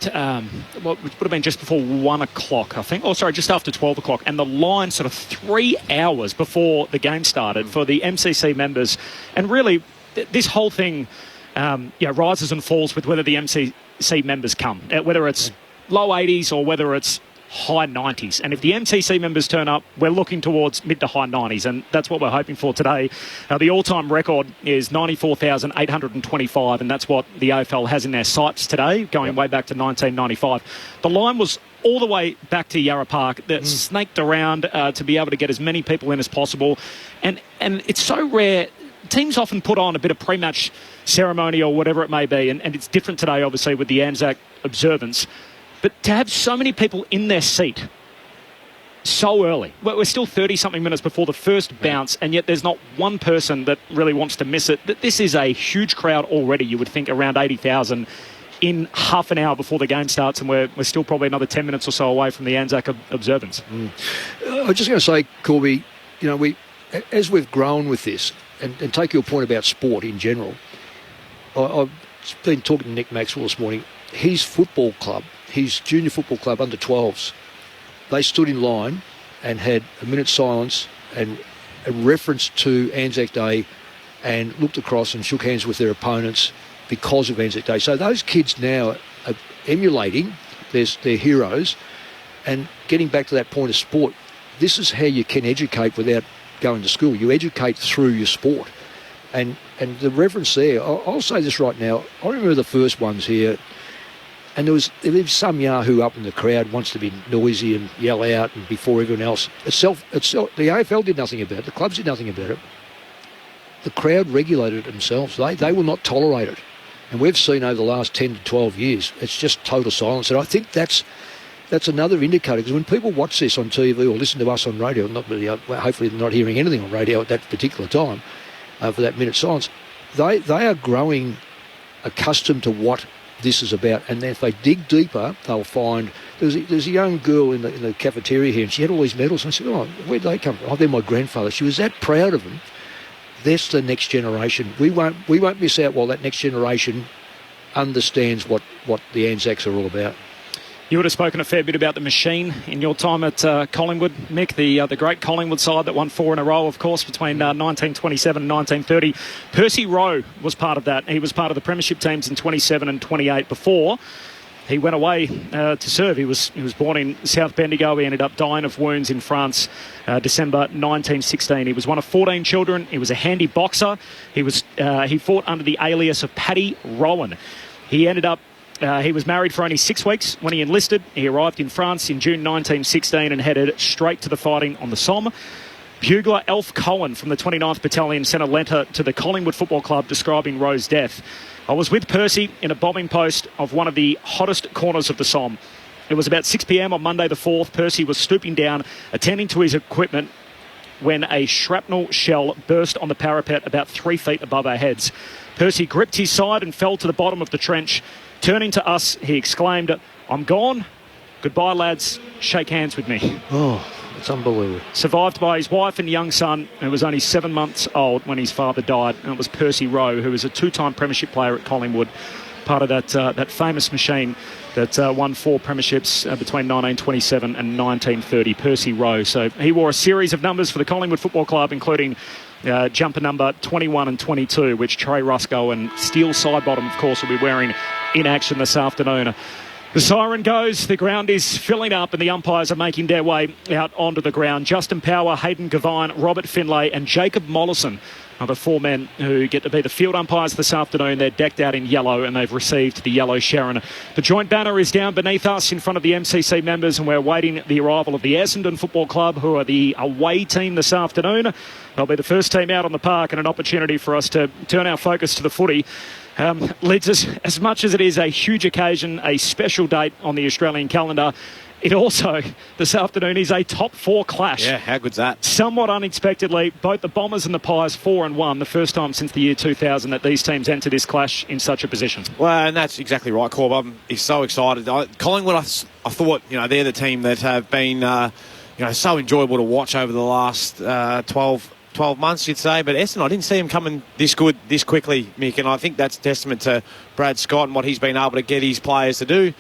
just, which would have been just before 1 o'clock, I think. Oh, sorry, just after 12 o'clock. And the line sort of 3 hours before the game started for the MCC members. And really, this whole thing rises and falls with whether the MCC members come, whether it's low 80s or whether it's high 90s. And if the MCC members turn up, we're looking towards mid to high 90s, and that's what we're hoping for today. The all-time record is 94,825, and that's what the AFL has in their sights today, going way back to 1995. The line was all the way back to Yarra Park, that snaked around to be able to get as many people in as possible. And it's so rare. Teams often put on a bit of pre-match ceremony or whatever it may be, and it's different today, obviously, with the Anzac observance. But to have so many people in their seat so early, we're still 30-something minutes before the first bounce, and yet there's not one person that really wants to miss it. This is a huge crowd already, you would think, around 80,000 in half an hour before the game starts, and we're still probably another 10 minutes or so away from the Anzac observance. I was just going to say, Corby, as we've grown with this, and take your point about sport in general, I've been talking to Nick Maxwell this morning. His football club, his junior football club under 12s, they stood in line and had a minute's silence and a reference to Anzac Day and looked across and shook hands with their opponents because of Anzac Day. So those kids now are emulating their heroes and getting back to that point of sport. This is how you can educate without going to school. You educate through your sport. And the reverence there, I'll say this right now, I remember the first ones here, and there was some yahoo up in the crowd wants to be noisy and yell out and before everyone else. The AFL did nothing about it. The clubs did nothing about it. The crowd regulated it themselves. They will not tolerate it. And we've seen over the last 10 to 12 years, it's just total silence. And I think that's another indicator, because when people watch this on TV or listen to us on radio, hopefully they're not hearing anything on radio at that particular time for that minute silence, they are growing accustomed to what this is about. And then if they dig deeper, they'll find there's a young girl in the cafeteria here, and she had all these medals. And I said, "Oh, where'd they come from?" "Oh, they're my grandfather." She was that proud of them. That's the next generation. We won't miss out while that next generation understands what the Anzacs are all about. You would have spoken a fair bit about the machine in your time at Collingwood, Mick, the great Collingwood side that won 4 in a row, of course, between 1927 and 1930. Percy Rowe was part of that. He was part of the premiership teams in 27 and 28 before he went away to serve. He was born in South Bendigo. He ended up dying of wounds in France, December 1916. He was one of 14 children. He was a handy boxer. He fought under the alias of Paddy Rowan. He ended up he was married for only 6 weeks when he enlisted. He arrived in France in June 1916 and headed straight to the fighting on the Somme. Bugler Elf Cohen from the 29th Battalion sent a letter to the Collingwood Football Club describing Rowe's death. "I was with Percy in a bombing post of one of the hottest corners of the Somme. It was about 6 p.m. on Monday the 4th. Percy was stooping down, attending to his equipment, when a shrapnel shell burst on the parapet about 3 feet above our heads. Percy gripped his side and fell to the bottom of the trench. Turning to us, he exclaimed, 'I'm gone. Goodbye, lads. Shake hands with me.'" Oh, it's unbelievable. Survived by his wife and young son, who was only 7 months old when his father died. And it was Percy Rowe, who was a 2-time premiership player at Collingwood, part of that famous machine that won 4 premierships between 1927 and 1930, Percy Rowe. So he wore a series of numbers for the Collingwood Football Club, including jumper number 21 and 22, which Trey Rusco and Steel Sidebottom, of course, will be wearing in action this afternoon. The siren goes, the ground is filling up, and the umpires are making their way out onto the ground. Justin Power, Hayden Gavine, Robert Finlay and Jacob Mollison are the 4 men who get to be the field umpires this afternoon. They're decked out in yellow and they've received the yellow Sharon. The joint banner is down beneath us in front of the MCC members, and we're awaiting the arrival of the Essendon Football Club, who are the away team this afternoon. They'll be the first team out on the park, and an opportunity for us to turn our focus to the footy. Lids, as much as it is a huge occasion, a special date on the Australian calendar, it also, this afternoon, is a top 4 clash. Yeah, how good's that? Somewhat unexpectedly, both the Bombers and the Pies 4-1, the first time since the year 2000 that these teams enter this clash in such a position. Well, and that's exactly right, Corb. I'm so excited. Collingwood, I thought, they're the team that have been, so enjoyable to watch over the last 12 months, you'd say. But Essendon, I didn't see him coming this good, this quickly, Mick, and I think that's a testament to Brad Scott and what he's been able to get his players to do.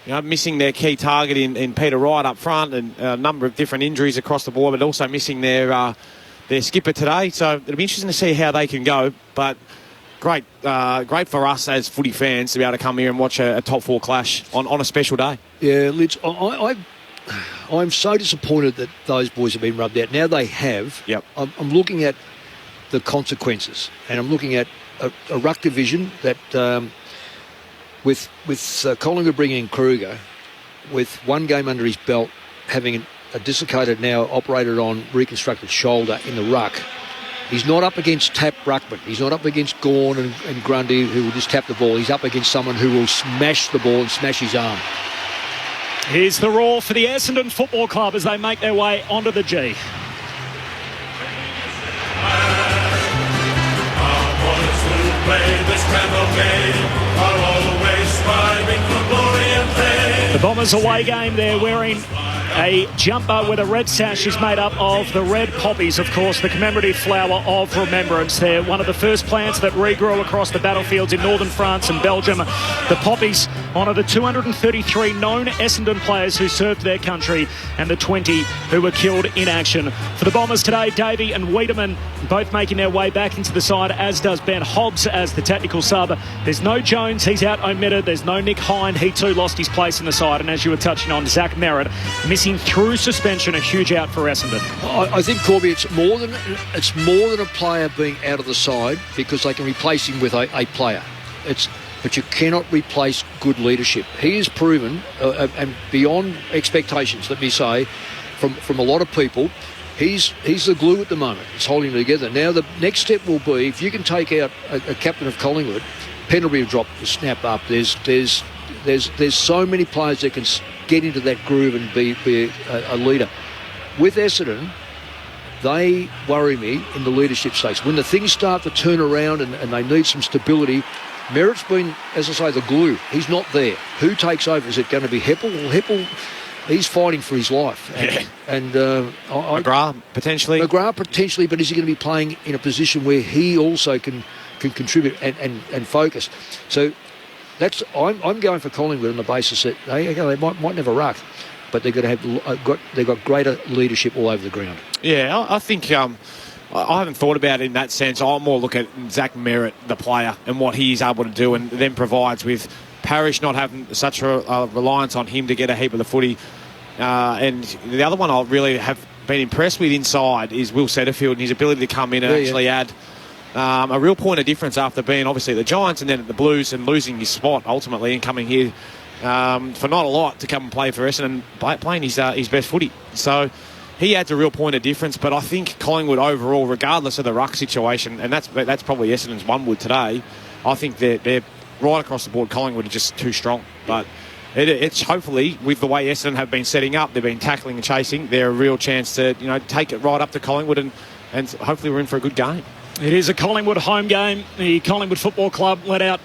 missing their key target in Peter Wright up front, and a number of different injuries across the board, but also missing their skipper today. So it'll be interesting to see how they can go. But great for us as footy fans to be able to come here and watch a top four clash on a special day. Yeah, Lids, I'm so disappointed that those boys have been rubbed out. Now they have. Yep. I'm looking at the consequences, and I'm looking at a ruck division that with Collingwood bringing in Kruger, with one game under his belt, having a dislocated, now operated on, reconstructed shoulder in the ruck. He's not up against tap ruckman. He's not up against Gawn and Grundy, who will just tap the ball. He's up against someone who will smash the ball and smash his arm. Here's the roar for the Essendon Football Club as they make their way onto the G. The Bombers away game, they're wearing a jumper where the red sash is made up of the red poppies, of course, the commemorative flower of remembrance. They're one of the first plants that regrew across the battlefields in northern France and Belgium. The poppies honour the 233 known Essendon players who served their country and the 20 who were killed in action. For the Bombers today, Davey and Wiedemann both making their way back into the side, as does Ben Hobbs as the tactical sub. There's no Jones, he's out omitted. There's no Nick Hind, he too lost his place in the side. And as you were touching on, Zach Merritt missing through suspension, a huge out for Essendon. I think, Corby, it's more than a player being out of the side, because they can replace him with a player. But you cannot replace good leadership. He has proven, and beyond expectations, let me say, from a lot of people, he's the glue at the moment. It's holding together. Now the next step will be, if you can take out a captain of Collingwood, Pendlebury will drop the snap up. There's so many players that can get into that groove and be a leader. With Essendon, they worry me in the leadership stakes. When the things start to turn around and they need some stability, Merritt's been, as I say, the glue. He's not there. Who takes over? Is it going to be Heppel? Well, Heppel, he's fighting for his life. McGrath, potentially. McGrath, potentially, but is he going to be playing in a position where he also can contribute and focus? So I'm going for Collingwood on the basis that they might never ruck, but they've got greater leadership all over the ground. Yeah, I think I haven't thought about it in that sense. I more look at Zach Merritt, the player, and what he's able to do, and then provides with Parrish not having such a reliance on him to get a heap of the footy. And the other one I really have been impressed with inside is Will Setterfield and his ability to come in and actually add a real point of difference after being obviously the Giants and then at the Blues and losing his spot ultimately, and coming here for not a lot to come and play for Essendon and playing his best footy. So he adds a real point of difference. But I think Collingwood overall, regardless of the ruck situation, and that's probably Essendon's one wood today, I think they're right across the board. Collingwood are just too strong. But it's hopefully, with the way Essendon have been setting up, they've been tackling and chasing, they're a real chance to take it right up to Collingwood, and hopefully we're in for a good game. It is a Collingwood home game. The Collingwood Football Club let out,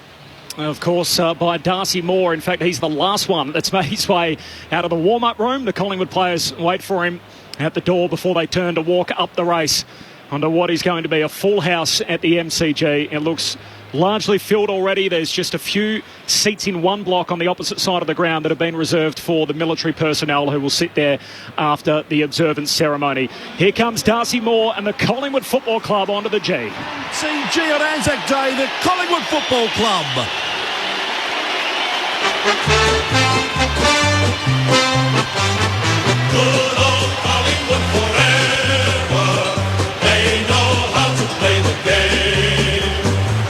of course, by Darcy Moore. In fact, he's the last one that's made his way out of the warm-up room. The Collingwood players wait for him at the door before they turn to walk up the race onto what is going to be a full house at the MCG. It looks largely filled already. There's just a few seats in one block on the opposite side of the ground that have been reserved for the military personnel who will sit there after the observance ceremony. Here comes Darcy Moore and the Collingwood Football Club onto the G. CG on Anzac Day, the Collingwood Football Club. Good old Collingwood forever. They know how to play the game.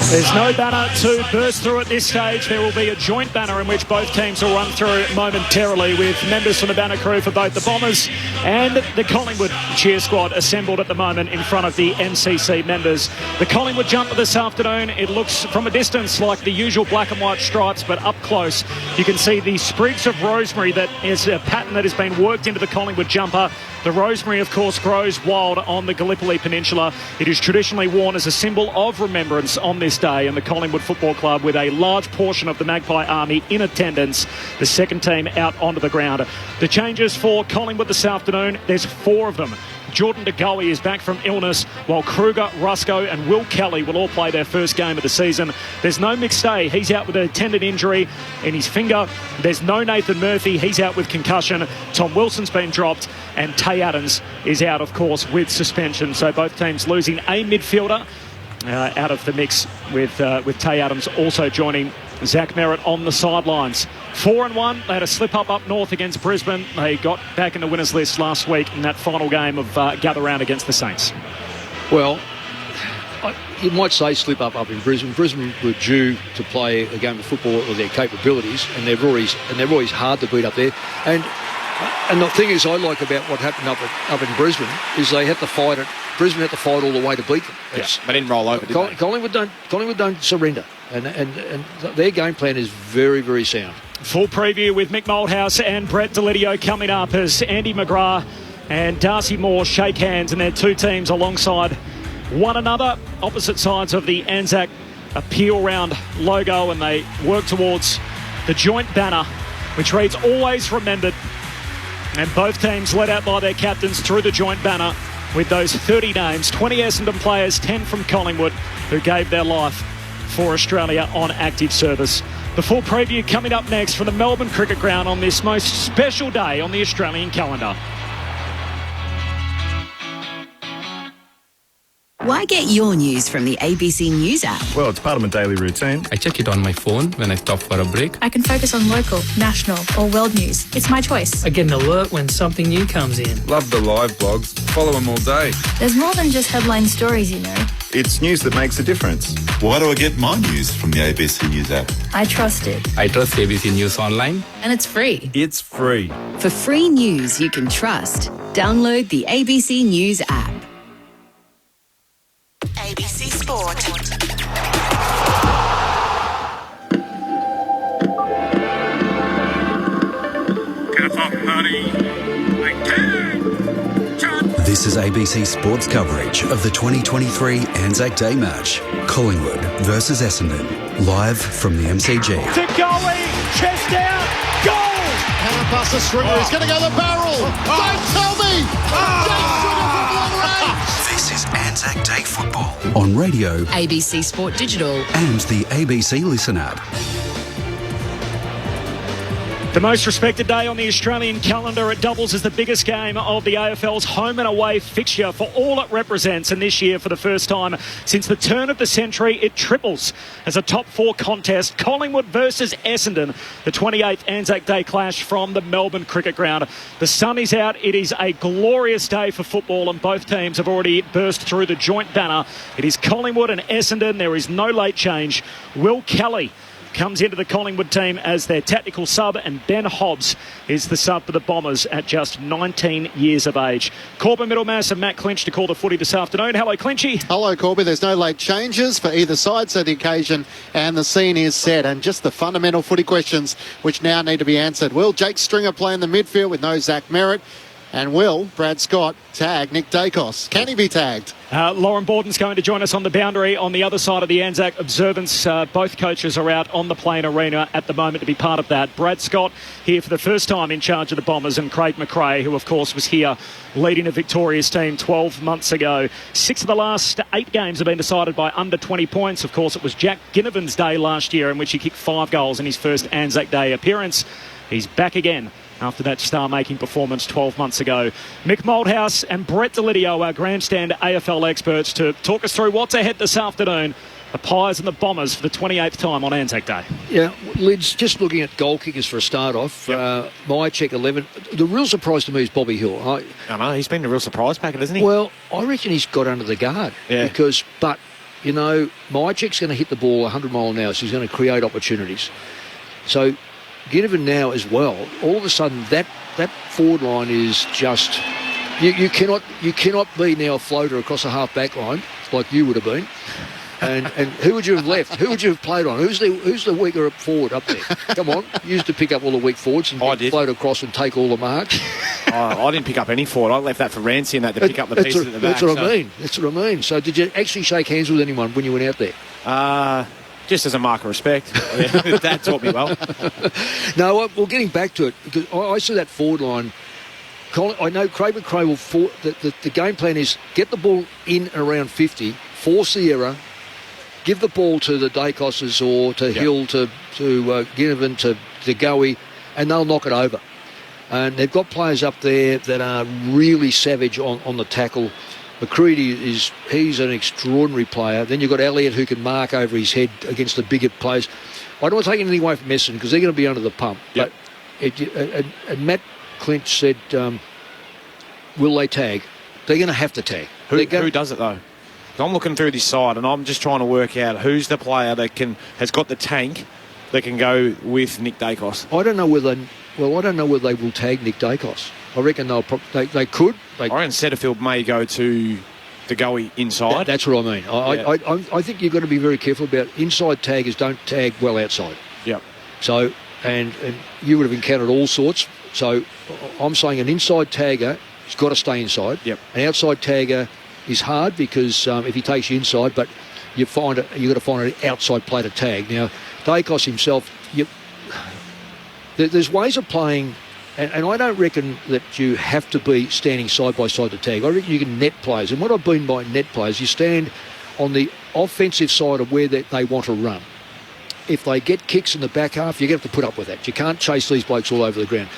There's no banner to burst through at this stage. There will be a joint banner in which both teams will run through momentarily, with members from the banner crew for both the Bombers and the Collingwood cheer squad assembled at the moment in front of the MCC members. The Collingwood jumper this afternoon, it looks from a distance like the usual black and white stripes, but up close you can see the sprigs of rosemary. That is a pattern that has been worked into the Collingwood jumper. The rosemary, of course, grows wild on the Gallipoli Peninsula. It is traditionally worn as a symbol of remembrance on this day, and the Collingwood Football Club, with a large portion of the Magpie Army in attendance, the second team out onto the ground. The changes for Collingwood this afternoon, there's 4 of them. Jordan De Goey is back from illness, while Kruger, Rusco and Will Kelly will all play their first game of the season. There's no McStay. He's out with a tendon injury in his finger. There's no Nathan Murphy. He's out with concussion. Tom Wilson's been dropped. And Tay Adams is out, of course, with suspension. So both teams losing a midfielder out of the mix, with Tay Adams also joining Zach Merritt on the sidelines. 4-1. They had a slip-up north against Brisbane. They got back in the winners' list last week in that final game of Gather Round against the Saints. Well, you might say slip up in Brisbane. Brisbane were due to play a game of football with their capabilities, and they're always hard to beat up there. And the thing is, I like about what happened up in Brisbane is they had to fight it. Brisbane had to fight all the way to beat them. Yeah, they didn't roll over, did they? Collingwood don't surrender, and their game plan is very, very sound. Full preview with Mick Malthouse and Brett Delidio coming up as Andy McGrath and Darcy Moore shake hands, and their two teams alongside one another, opposite sides of the Anzac appeal round logo, and they work towards the joint banner, which reads "Always Remembered." And both teams led out by their captains through the joint banner with those 30 names, 20 Essendon players, 10 from Collingwood, who gave their life for Australia on active service. The full preview coming up next from the Melbourne Cricket Ground on this most special day on the Australian calendar. Why get your news from the ABC News app? Well, it's part of my daily routine. I check it on my phone when I stop for a break. I can focus on local, national or world news. It's my choice. I get an alert when something new comes in. Love the live blogs. Follow them all day. There's more than just headline stories, you know. It's news that makes a difference. Why do I get my news from the ABC News app? I trust it. I trust ABC News Online. And it's free. It's free. For free news you can trust, download the ABC News app. ABC Sport. This is ABC Sports coverage of the 2023 Anzac Day match. Collingwood versus Essendon. Live from the MCG. De Goey, chest out, goal! Hand past the Stringer, he's going to go the barrel. Don't tell me! Jake Stringer from long range! This is Anzac Day football on radio, ABC Sport Digital and the ABC Listen app. The most respected day on the Australian calendar, it doubles as the biggest game of the AFL's home and away fixture for all it represents. And this year, for the first time since the turn of the century, it triples as a top four contest. Collingwood versus Essendon, the 28th Anzac Day clash from the Melbourne Cricket Ground. The sun is out. It is a glorious day for football, and both teams have already burst through the joint banner. It is Collingwood and Essendon. There is no late change. Will Kelly comes into the Collingwood team as their tactical sub, and Ben Hobbs is the sub for the Bombers at just 19 years of age. Corbin Middlemass and Matt Clinch to call the footy this afternoon. Hello, Clinchy. Hello, Corby. There's no late changes for either side, so the occasion and the scene is set. And just the fundamental footy questions which now need to be answered. Will Jake Stringer play in the midfield with no Zach Merritt? And will Brad Scott tag Nick Dacos? Can he be tagged? Lauren Borden's going to join us on the boundary on the other side of the Anzac observance. Both coaches are out on the playing arena at the moment to be part of that. Brad Scott here for the first time in charge of the Bombers, and Craig McRae, who of course was here leading a victorious team 12 months ago. 6 of the last 8 games have been decided by under 20 points. Of course, it was Jack Ginnivan's day last year in which he kicked 5 goals in his first Anzac Day appearance. He's back again after that star-making performance 12 months ago. Mick Malthouse and Brett Delidio, our grandstand AFL experts, to talk us through what's ahead this afternoon. The Pies and the Bombers for the 28th time on Anzac Day. Yeah, Lids, just looking at goal kickers for a start off, my check 11. The real surprise to me is Bobby Hill. I know, he's been a real surprise packet, hasn't he? Well, I reckon he's got under the guard. Yeah. But, you know, my check's going to hit the ball 100 mile an hour, so he's going to create opportunities. So Ginnivan now as well, all of a sudden that forward line is just, you cannot be now a floater across a half back line like you would have been. And who would you have left? Who would you have played on? Who's the weaker forward up there? Come on, you used to pick up all the weak forwards and float across and take all the marks. I didn't pick up any forward. I left that for Rancy and that to pick up the pieces at the back. That's what I mean. So did you actually shake hands with anyone when you went out there? Just as a mark of respect. That taught me well. No, well, getting back to it, because I see that forward line I know Craig McRae will. The game plan is get the ball in around 50, force the error, give the ball to the Dacos's or to Hill, to Ginnivan, to Goey, and they'll knock it over. And they've got players up there that are really savage on the tackle. McCready he's an extraordinary player. Then you've got Elliott who can mark over his head against the bigger players. I don't want to take anything away from Essendon because they're going to be under the pump. Yep. But and Matt Clinch said, will they tag? They're going to have to tag. Who does it though? I'm looking through this side and I'm just trying to work out who's the player that has got the tank that can go with Nick Dacos. I don't know whether they will tag Nick Dacos. I reckon they could. I reckon Setterfield may go to the Goey inside. That's what I mean. I think you've got to be very careful about inside taggers. Don't tag well outside. Yep. So, and you would have encountered all sorts. So I'm saying an inside tagger has got to stay inside. Yep. An outside tagger is hard because if he takes you inside, but you've got to find an outside play to tag. Now, Dacos himself, there's ways of playing. And I don't reckon that you have to be standing side by side to tag. I reckon you can net players. And what I've been by net players, you stand on the offensive side of where they want to run. If they get kicks in the back half, you're going to have to put up with that. You can't chase these blokes all over the ground.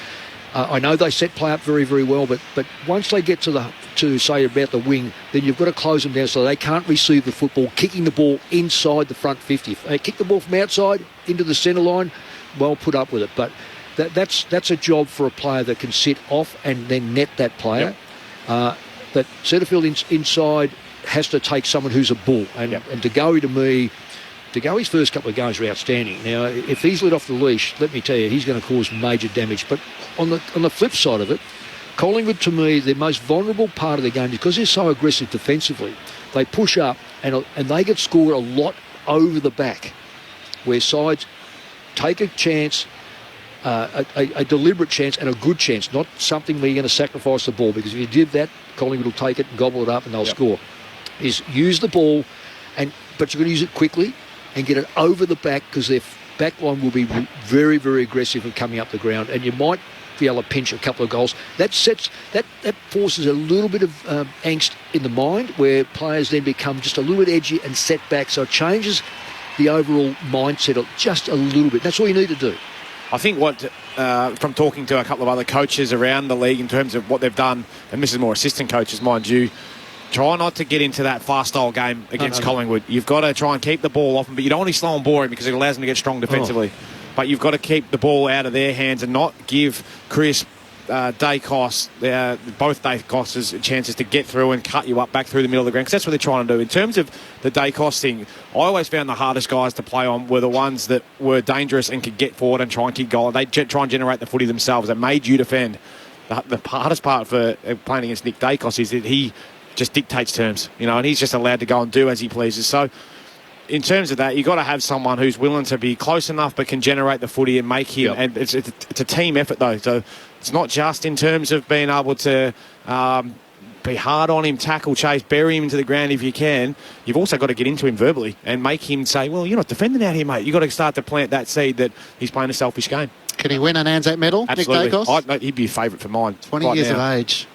I know they set play up very, very well, but once they get to say about the wing, then you've got to close them down so they can't receive the football, kicking the ball inside the front 50. If they kick the ball from outside into the centre line, well, put up with it. But that's a job for a player that can sit off and then net that player. Yep. But Setterfield inside has to take someone who's a bull. And De Goey, to me, De Goey's first couple of games were outstanding. Now, if he's let off the leash, let me tell you, he's going to cause major damage. But on the flip side of it, Collingwood, to me, their most vulnerable part of the game is because they're so aggressive defensively. They push up and they get scored a lot over the back, where sides take a chance, a deliberate chance and a good chance, not something where you're going to sacrifice the ball, because if you did that, Collingwood will take it and gobble it up and they'll score. Is use the ball, but you're going to use it quickly and get it over the back, because their back line will be very, very aggressive and coming up the ground, and you might be able to pinch a couple of goals. That forces a little bit of angst in the mind, where players then become just a little bit edgy and set back, so it changes the overall mindset just a little bit. That's all you need to do. I think from talking to a couple of other coaches around the league in terms of what they've done, and this is more assistant coaches, mind you, try not to get into that fast-style game against Collingwood. You've got to try and keep the ball off them, but you don't want to be slow and boring because it allows them to get strong defensively. But you've got to keep the ball out of their hands and not give Chris Dacos, both Dacos, chances to get through and cut you up back through the middle of the ground, because that's what they're trying to do. In terms of the Dacos thing, I always found the hardest guys to play on were the ones that were dangerous and could get forward and try and kick goal. They try and generate the footy themselves. They made you defend. The hardest part for playing against Nick Dacos is that he just dictates terms, and he's just allowed to go and do as he pleases. So in terms of that, you've got to have someone who's willing to be close enough but can generate the footy and make him. And it's a team effort, though. So it's not just in terms of being able to be hard on him, tackle, chase, bury him into the ground if you can. You've also got to get into him verbally and make him say, well, you're not defending out here, mate. You've got to start to plant that seed that he's playing a selfish game. Can he win an Anzac medal, Absolutely. Nick Dacos? He'd be a favourite for mine. 20 years of age.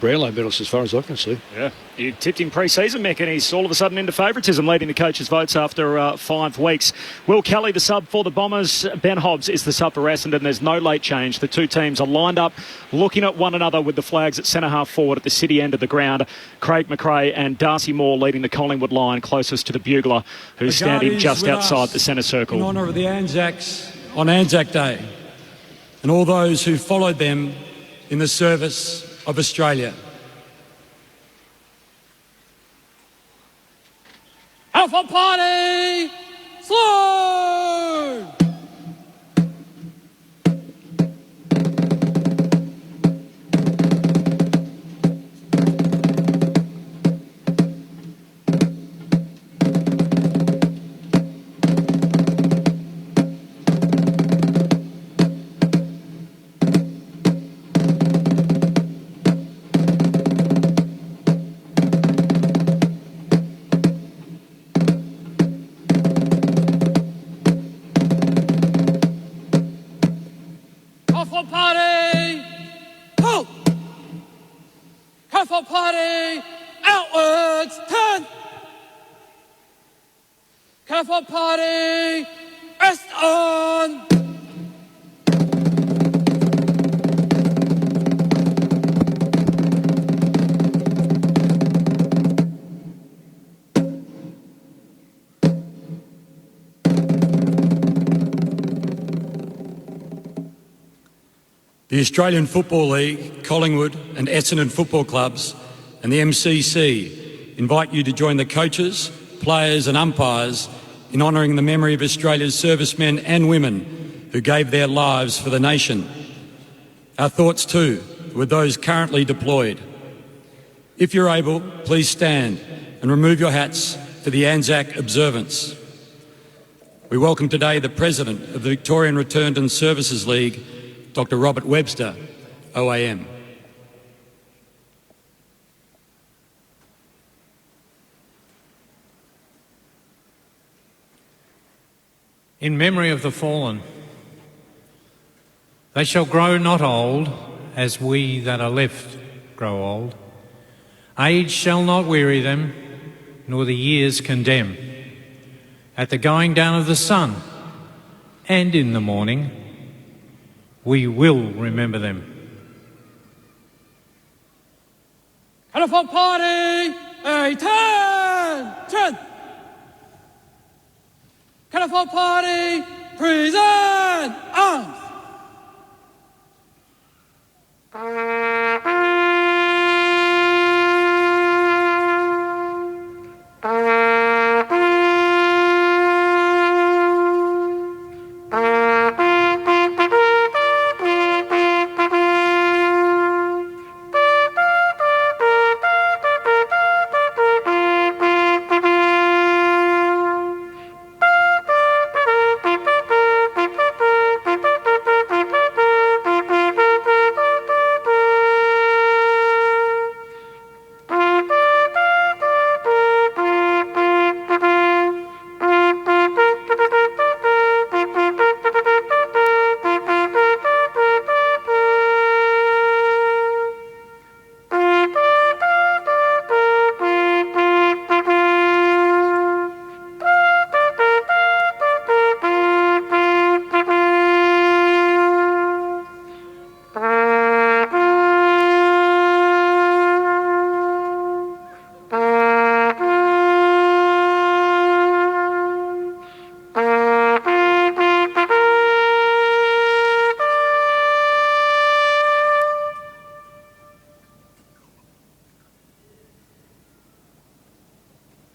Brownlow medalist as far as I can see. Yeah, you tipped him pre-season, Mick, and he's all of a sudden into favouritism, leading the coaches' votes after 5 weeks. Will Kelly, the sub for the Bombers. Ben Hobbs is the sub for Essendon. There's no late change. The two teams are lined up, looking at one another with the flags at centre half forward at the city end of the ground. Craig McRae and Darcy Moore leading the Collingwood line closest to the bugler, who's standing just outside the centre circle. In honour of the Anzacs on Anzac Day, and all those who followed them in the service of Australia. Alpha Party! Slow! Alpha Party! Ho! Colourful party, outwards, turn. Colourful party, rest on. The Australian Football League, Collingwood and Essendon football clubs and the MCC invite you to join the coaches, players and umpires in honouring the memory of Australia's servicemen and women who gave their lives for the nation. Our thoughts too with those currently deployed. If you're able, please stand and remove your hats for the Anzac observance. We welcome today the President of the Victorian Returned and Services League, Dr. Robert Webster, OAM. In memory of the fallen, they shall grow not old, as we that are left grow old. Age shall not weary them, nor the years condemn. At the going down of the sun, and in the morning, we will remember them. Colourful party, a turn. Colourful party, present arms.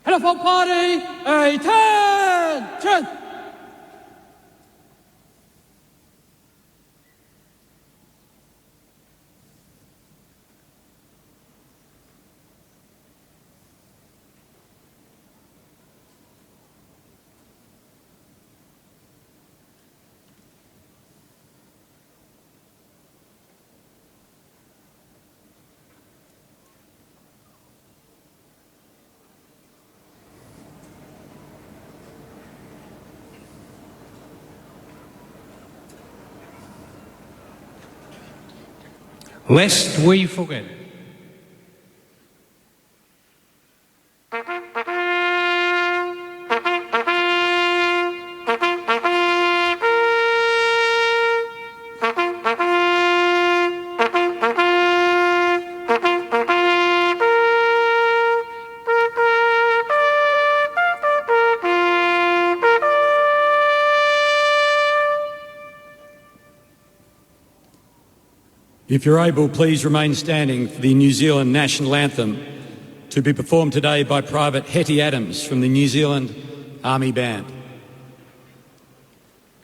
Colourful party, a turn. Lest we forget. If you're able, please remain standing for the New Zealand National Anthem to be performed today by Private Hetty Adams from the New Zealand Army Band.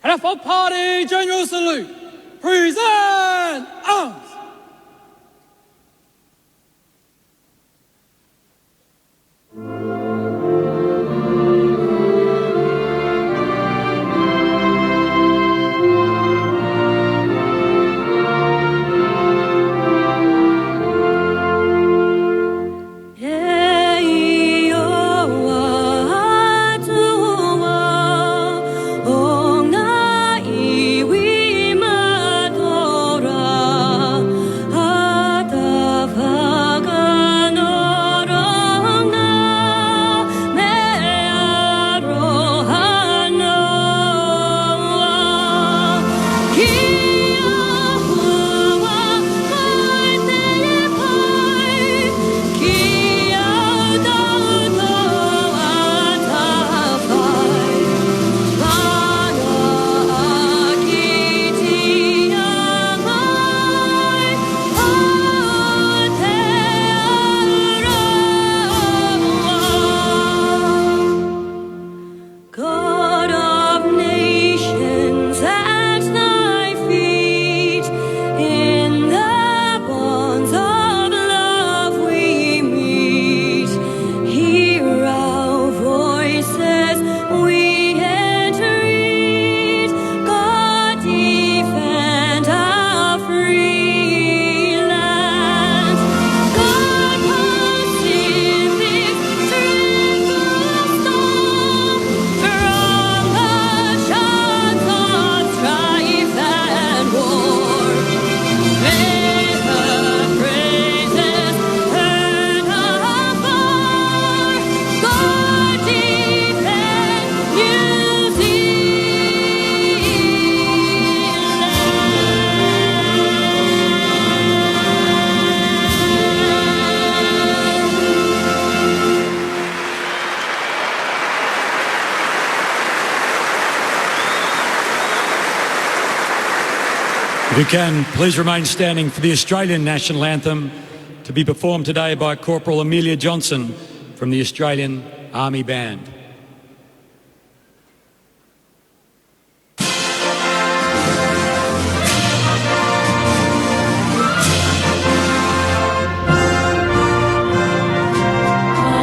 Colourful party, general salute. Present arms. Oh, If you can, please remain standing for the Australian National Anthem to be performed today by Corporal Amelia Johnson from the Australian Army Band.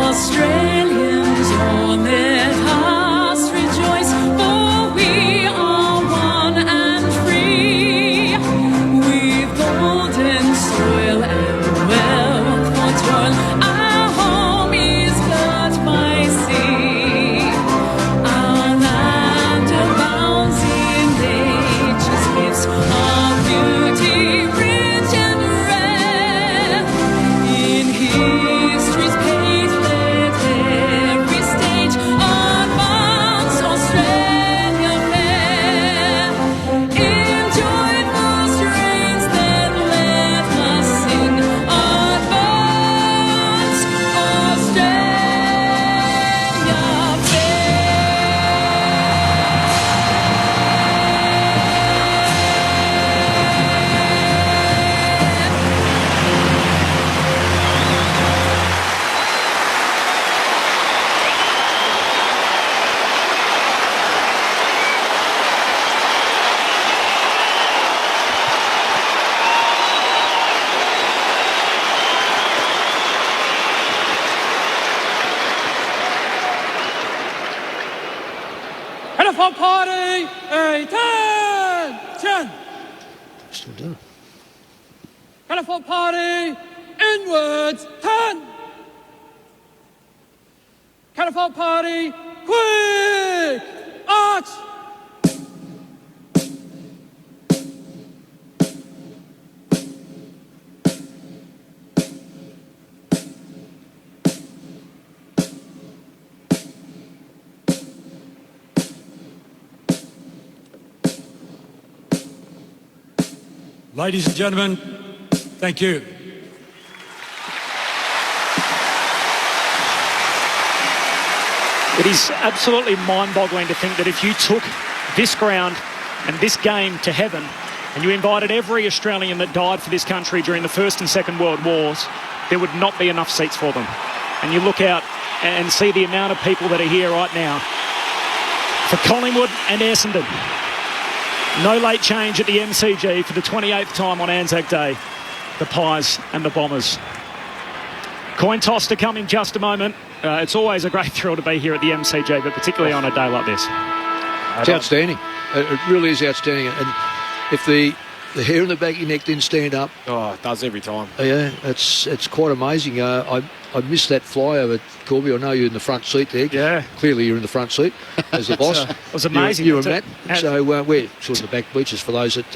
Australians on their hearts rejoice, for we are one and free. We've golden soil and wealth for toil. Our home is girt by sea. Our land abounds in nature's gifts, our beauty rich and rare. In history's page let every stage advance Australia fair. In joyful strains then let us sing, advance Australia Elephant Party, attention! Still doing it. Elephant Party, inwards, 10! Elephant Party, quick, arch! Ladies and gentlemen, thank you. It is absolutely mind-boggling to think that if you took this ground and this game to heaven and you invited every Australian that died for this country during the First and Second World Wars, there would not be enough seats for them. And you look out and see the amount of people that are here right now for Collingwood and Essendon. No late change at the MCG for the 28th time on Anzac Day. The Pies and the Bombers. Coin toss to come in just a moment. It's always a great thrill to be here at the MCG, but particularly on a day like this. It's outstanding. It really is outstanding. And if the hair in the back of your neck didn't stand up... Oh, it does every time. Yeah, it's quite amazing. I missed that flyover, Corby. I know you're in the front seat there. Yeah. Clearly you're in the front seat as the boss. It was amazing. You and Matt. So we're sort of the back bleachers for those that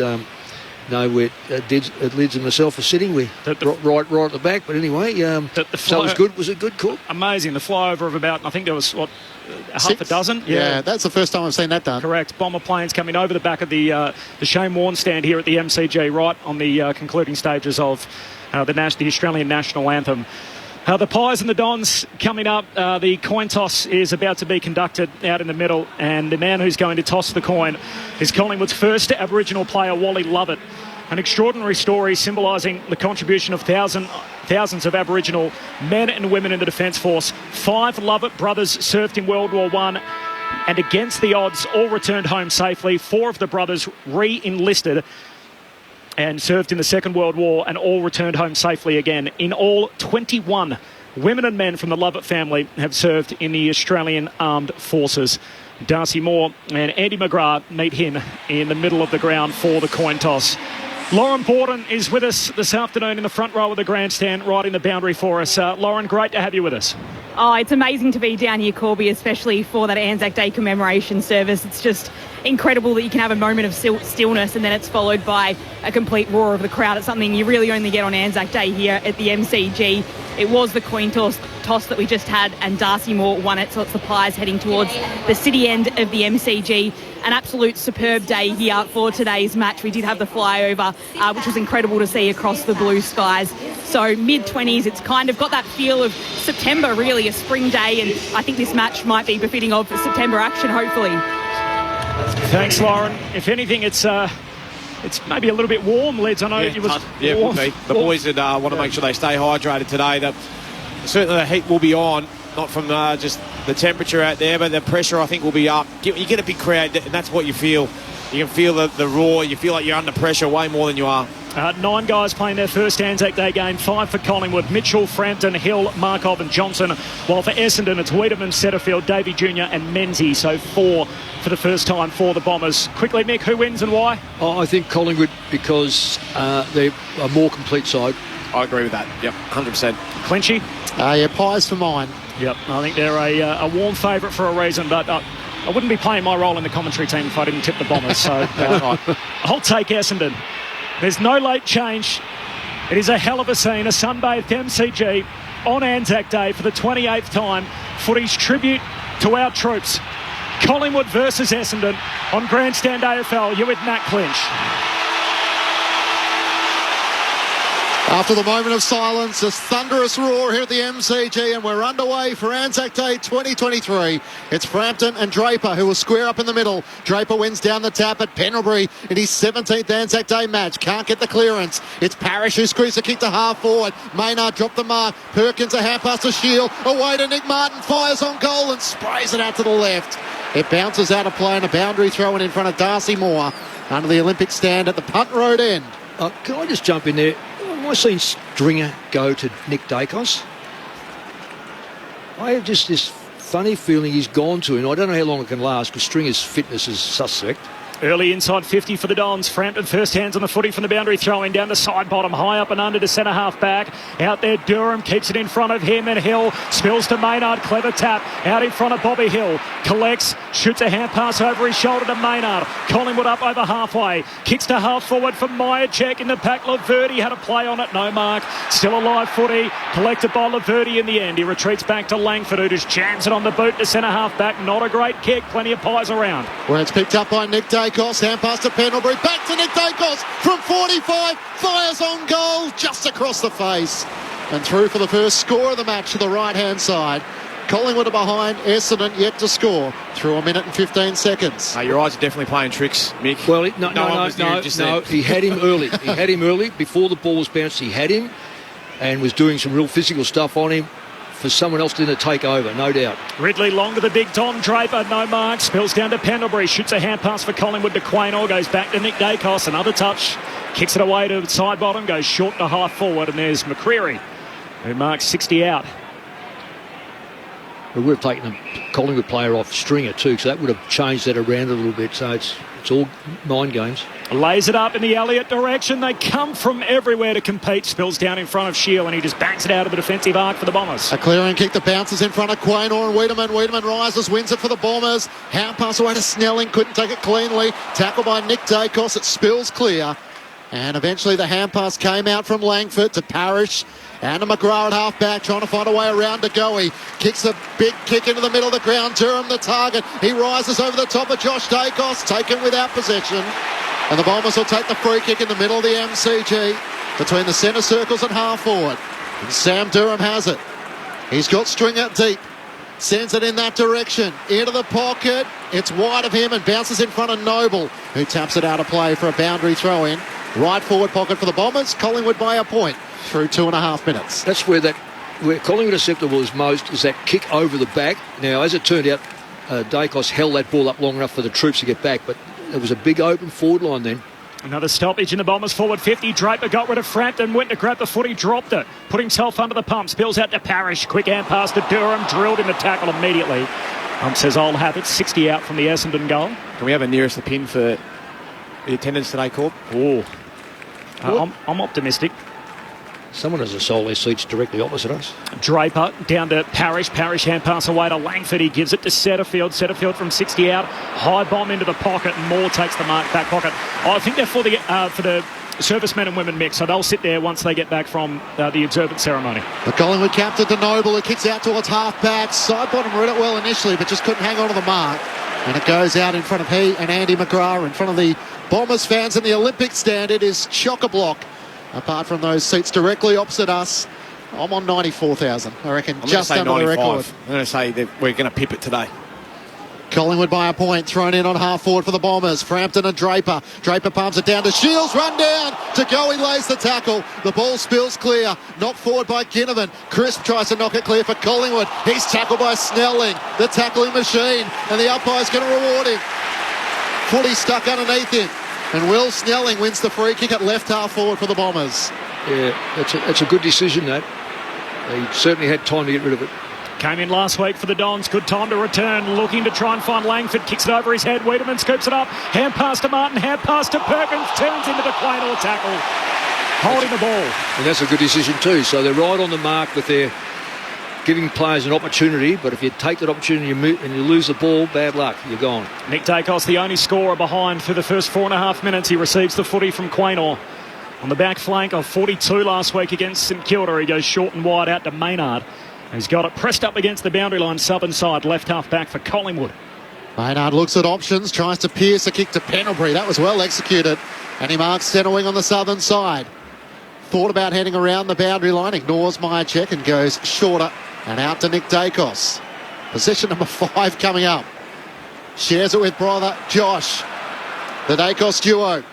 know where Lids and myself are sitting. We're right at the back. But anyway, so it was good. Was it good, Corb? Amazing. The flyover of about, I think there was, half a dozen? Yeah, that's the first time I've seen that done. Correct. Bomber planes coming over the back of the Shane Warne stand here at the MCG, right on the concluding stages of the Australian National Anthem. The Pies and the Dons coming up. The coin toss is about to be conducted out in the middle, and the man who's going to toss the coin is Collingwood's first Aboriginal player, Wally Lovett. An extraordinary story symbolising the contribution of thousands of Aboriginal men and women in the Defence Force. 5 Lovett brothers served in World War I, and against the odds, all returned home safely. 4 of the brothers re-enlisted and served in the Second World War, and all returned home safely again. In all, 21 women and men from the Lovett family have served in the Australian Armed Forces. Darcy Moore and Andy McGrath meet him in the middle of the ground for the coin toss. Lauren Borden is with us this afternoon in the front row of the grandstand, right in the boundary for us. Lauren, great to have you with us. Oh, it's amazing to be down here, Corby, especially for that Anzac Day commemoration service. It's just incredible that you can have a moment of stillness and then it's followed by a complete roar of the crowd. It's something you really only get on Anzac Day here at the MCG. It was the coin toss that we just had, and Darcy Moore won it, so it's the Pies heading towards the city end of the MCG. An absolute superb day here for today's match. We did have the flyover, which was incredible to see across the blue skies. So mid-20s, it's kind of got that feel of September, really, a spring day, and I think this match might be befitting of September action, hopefully. Thanks, Lauren. If anything, it's It's maybe a little bit warm, Lids. I know it was it warm. will be. The boys would want to make sure they stay hydrated today. Certainly the heat will be on, not from just the temperature out there, but the pressure, I think, will be up. You get a big crowd, and that's what you feel. You can feel the roar. You feel like you're under pressure way more than you are. 9 guys playing their first Anzac Day game. 5 for Collingwood. Mitchell, Frampton, Hill, Markov and Johnson. While for Essendon, it's Wiedemann, Setterfield, Davey Jr. and Menzies. So 4 for the first time for the Bombers. Quickly, Mick, who wins and why? I think Collingwood, because they're a more complete side. I agree with that. Yep, 100%. Clinchy? Yeah, pies for mine. Yep, I think they're a warm favourite for a reason, but I wouldn't be playing my role in the commentary team if I didn't tip the Bombers. So I'll take Essendon. There's no late change. It is a hell of a scene, a sunbathed MCG on Anzac Day for the 28th time. Footy's tribute to our troops. Collingwood versus Essendon on Grandstand AFL. You're with Matt Clinch. After the moment of silence, a thunderous roar here at the MCG, and we're underway for Anzac Day 2023. It's Frampton and Draper who will square up in the middle. Draper wins down the tap at Pendlebury in his 17th Anzac Day match. Can't get the clearance. It's Parrish who squeezes a kick to half forward. Maynard dropped the mark. Perkins a hand pass to Shield. Away to Nick Martin. Fires on goal and sprays it out to the left. It bounces out of play and a boundary throw in front of Darcy Moore under the Olympic stand at the Punt Road end. Can I just jump in there? Have I seen Stringer go to Nick Dacos? I have just this funny feeling he's gone to him. I don't know how long it can last because Stringer's fitness is suspect. Early inside 50 for the Dons. Frampton first hands on the footy from the boundary, throwing down the side bottom, high up and under to centre half back. Out there Durham keeps it in front of him, and Hill spills to Maynard. Clever tap out in front of Bobby Hill. Collects, shoots a hand pass over his shoulder to Maynard. Collingwood up over halfway. Kicks to half forward for Myercheck in the pack. Laverty had a play on it, no mark. Still a live footy. Collected by Laverty in the end. He retreats back to Langford, who just jams it on the boot to centre half back. Not a great kick. Plenty of pies around. Where it's picked up by Nick Dacos. Hand pass to Pendlebury. Back to Nick Dacos from 45. Fires on goal just across the face. And through for the first score of the match to the right-hand side. Collingwood are behind. Essendon yet to score through 1 minute and 15 seconds. Your eyes are definitely playing tricks, Mick. Well, no. He had him early. He had him early before the ball was bounced. He had him and was doing some real physical stuff on him for someone else to take over, no doubt. Ridley long to the big Tom. Draper, no mark. Spills down to Pendlebury. Shoots a hand pass for Collingwood to Quaynor. Goes back to Nick Dacos. Another touch. Kicks it away to side bottom. Goes short to half forward. And there's McCreary, who marks 60 out. We would have taken a Collingwood player off Stringer too, so that would have changed that around a little bit. So it's all mind games. Lays it up in the Elliott direction. They come from everywhere to compete. Spills down in front of Shield, and he just bangs it out of the defensive arc for the Bombers. A clearing kick that bounces in front of Quaynor and Wiedemann. Wiedemann rises, wins it for the Bombers. Hand pass away to Snelling. Couldn't take it cleanly. Tackled by Nick Dacos. It spills clear. And eventually the hand pass came out from Langford to Parrish. And to McGrath at half-back, trying to find a way around to Goey. Kicks a big kick into the middle of the ground. Durham the target. He rises over the top of Josh Dacos, taken without possession. And the Bombers will take the free kick in the middle of the MCG between the centre circles and half-forward. And Sam Durham has it. He's got Stringer deep. Sends it in that direction. Into the pocket. It's wide of him and bounces in front of Noble, who taps it out of play for a boundary throw-in. Right forward pocket for the Bombers. Collingwood by a point through 2.5 minutes. That's where Collingwood acceptable is most, is that kick over the back. Now, as it turned out, Dacos held that ball up long enough for the troops to get back, but there was a big open forward line then. Another stoppage in the Bombers forward 50. Draper got rid of Frampton, went to grab the footy, dropped it, put himself under the pump, spills out to Parrish. Quick hand pass to Durham, drilled in the tackle immediately. Says I'll have it. 60 out from the Essendon goal. Can we have a nearest the pin for the attendance today, Corb? I'm optimistic. Someone has a sold their seats directly opposite us. Draper down to Parrish. Parrish hand pass away to Langford. He gives it to Setterfield. Setterfield from 60 out. High bomb into the pocket. Moore takes the mark back pocket. I think they're for the servicemen and women mix, so they'll sit there once they get back from the observance ceremony. The Collingwood captain to Noble, who kicks out towards half-back. Side bottom read it well initially, but just couldn't hang on to the mark. And it goes out in front of he and Andy McGrath, in front of the Bombers fans in the Olympic stand. It is chock-a-block. Apart from those seats directly opposite us, I'm on 94,000. I reckon just under the record. I'm going to say that we're going to pip it today. Collingwood by a point, thrown in on half forward for the Bombers. Frampton and Draper. Draper palms it down to Shields, run down. To go, he lays the tackle. The ball spills clear. Knocked forward by Ginnivan. Crisp tries to knock it clear for Collingwood. He's tackled by Snelling, the tackling machine, and the umpire's going to reward him. Footy stuck underneath him. And Will Snelling wins the free kick at left half forward for the Bombers. Yeah, that's a good decision, that. He certainly had time to get rid of it. Came in last week for the Dons. Good time to return. Looking to try and find Langford. Kicks it over his head. Wiedemann scoops it up. Hand pass to Martin. Hand pass to Perkins. Turns into the Quaynor tackle. Holding the ball. And that's a good decision too. So they're right on the mark with their giving players an opportunity. But if you take that opportunity and you lose the ball, bad luck. You're gone. Nick Dacos, the only scorer behind for the first 4.5 minutes. He receives the footy from Quaynor. On the back flank of 42 last week against St Kilda. He goes short and wide out to Maynard. He's got it pressed up against the boundary line, southern side, left half back for Collingwood. Maynard looks at options, tries to pierce a kick to Pendlebury. That was well executed. And he marks centre wing on the southern side. Thought about heading around the boundary line, ignores Myercheck and goes shorter and out to Nick Dacos. Possession number 5 coming up. Shares it with brother Josh. The Dacos duo.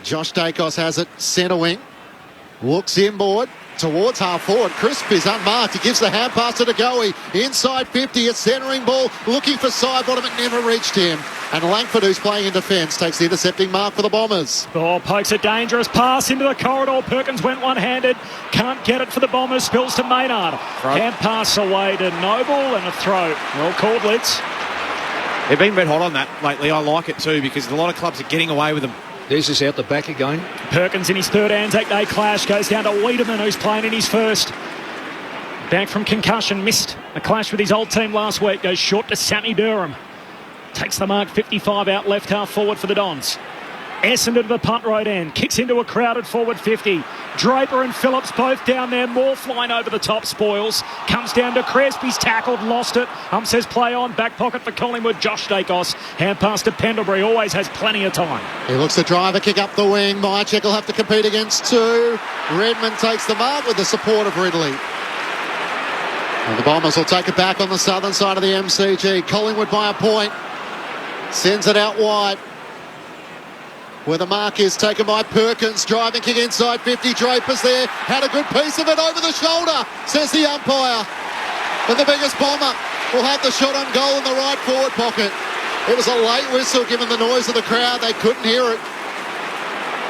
Josh Dacos has it, centre wing. Looks inboard. Towards half forward, Crisp is unmarked. He gives the hand pass to Degoe. Inside 50, a centering ball, looking for side bottom. It never reached him. And Langford, who's playing in defence, takes the intercepting mark for the Bombers. Oh, pokes a dangerous pass into the corridor. Perkins went one-handed. Can't get it for the Bombers. Spills to Maynard. Hand pass away to Noble and a throw. Well called, Litz. They've been red hot on that lately. I like it too because a lot of clubs are getting away with them. There's this out the back again. Perkins in his third Anzac Day clash goes down to Wiedemann, who's playing in his first. Back from concussion, missed a clash with his old team last week. Goes short to Sammy Durham. Takes the mark, 55 out left half forward for the Dons. Essendon to the punt right end. Kicks into a crowded forward 50. Draper and Phillips both down there. More flying over the top, spoils. Comes down to Crisp. He's tackled, lost it. Says play on. Back pocket for Collingwood. Josh Dacos. Hand pass to Pendlebury. Always has plenty of time. He looks to drive a kick up the wing. Myercheck will have to compete against 2. Redmond takes the mark with the support of Ridley. And the Bombers will take it back on the southern side of the MCG. Collingwood by a point. Sends it out wide. Where the mark is taken by Perkins. Driving kick inside 50. Draper's there. Had a good piece of it over the shoulder, says the umpire. And the biggest Bomber will have the shot on goal in the right forward pocket. It was a late whistle given the noise of the crowd. They couldn't hear it.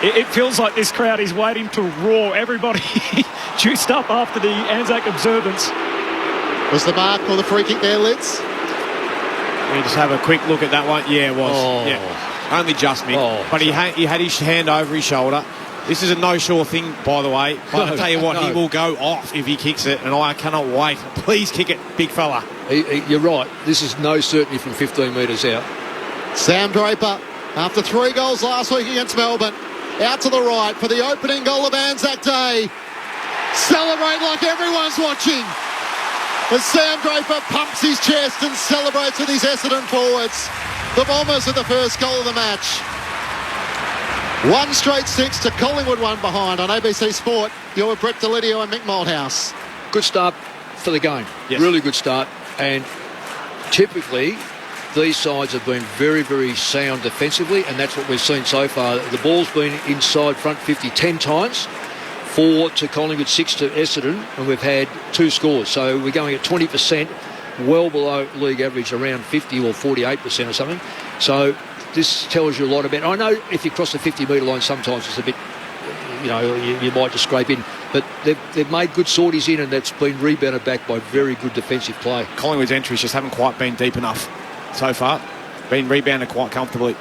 It feels like this crowd is waiting to roar. Everybody juiced up after the Anzac observance. Was the mark or the free kick there, Litz? We just have a quick look at that one. Yeah, it was. Oh. Yeah. Only just me. But he had his hand over his shoulder. This is a no-sure thing, by the way. But I'll tell you what, he will go off if he kicks it, and I cannot wait. Please kick it, big fella. You're right. This is no certainty from 15 metres out. Sam Draper, after 3 goals last week against Melbourne, out to the right for the opening goal of Anzac Day. Celebrate like everyone's watching. As Sam Draper pumps his chest and celebrates with his Essendon forwards. The Bombers with the first goal of the match. 1 straight 6 to Collingwood 1 behind on ABC Sport. You're with Brett Delidio and Mick Malthouse. Good start for the game. Yes. Really good start. And typically, these sides have been very, very sound defensively, and that's what we've seen so far. The ball's been inside front 50 10 times. 4 to Collingwood, 6 to Essendon, and we've had 2 scores. So we're going at 20%, well below league average, around 50 or 48% or something. So this tells you a lot about. I know if you cross the 50-metre line, sometimes it's a bit, you might just scrape in. But they've made good sorties in, and that's been rebounded back by very good defensive play. Collingwood's entries just haven't quite been deep enough so far. Been rebounded quite comfortably.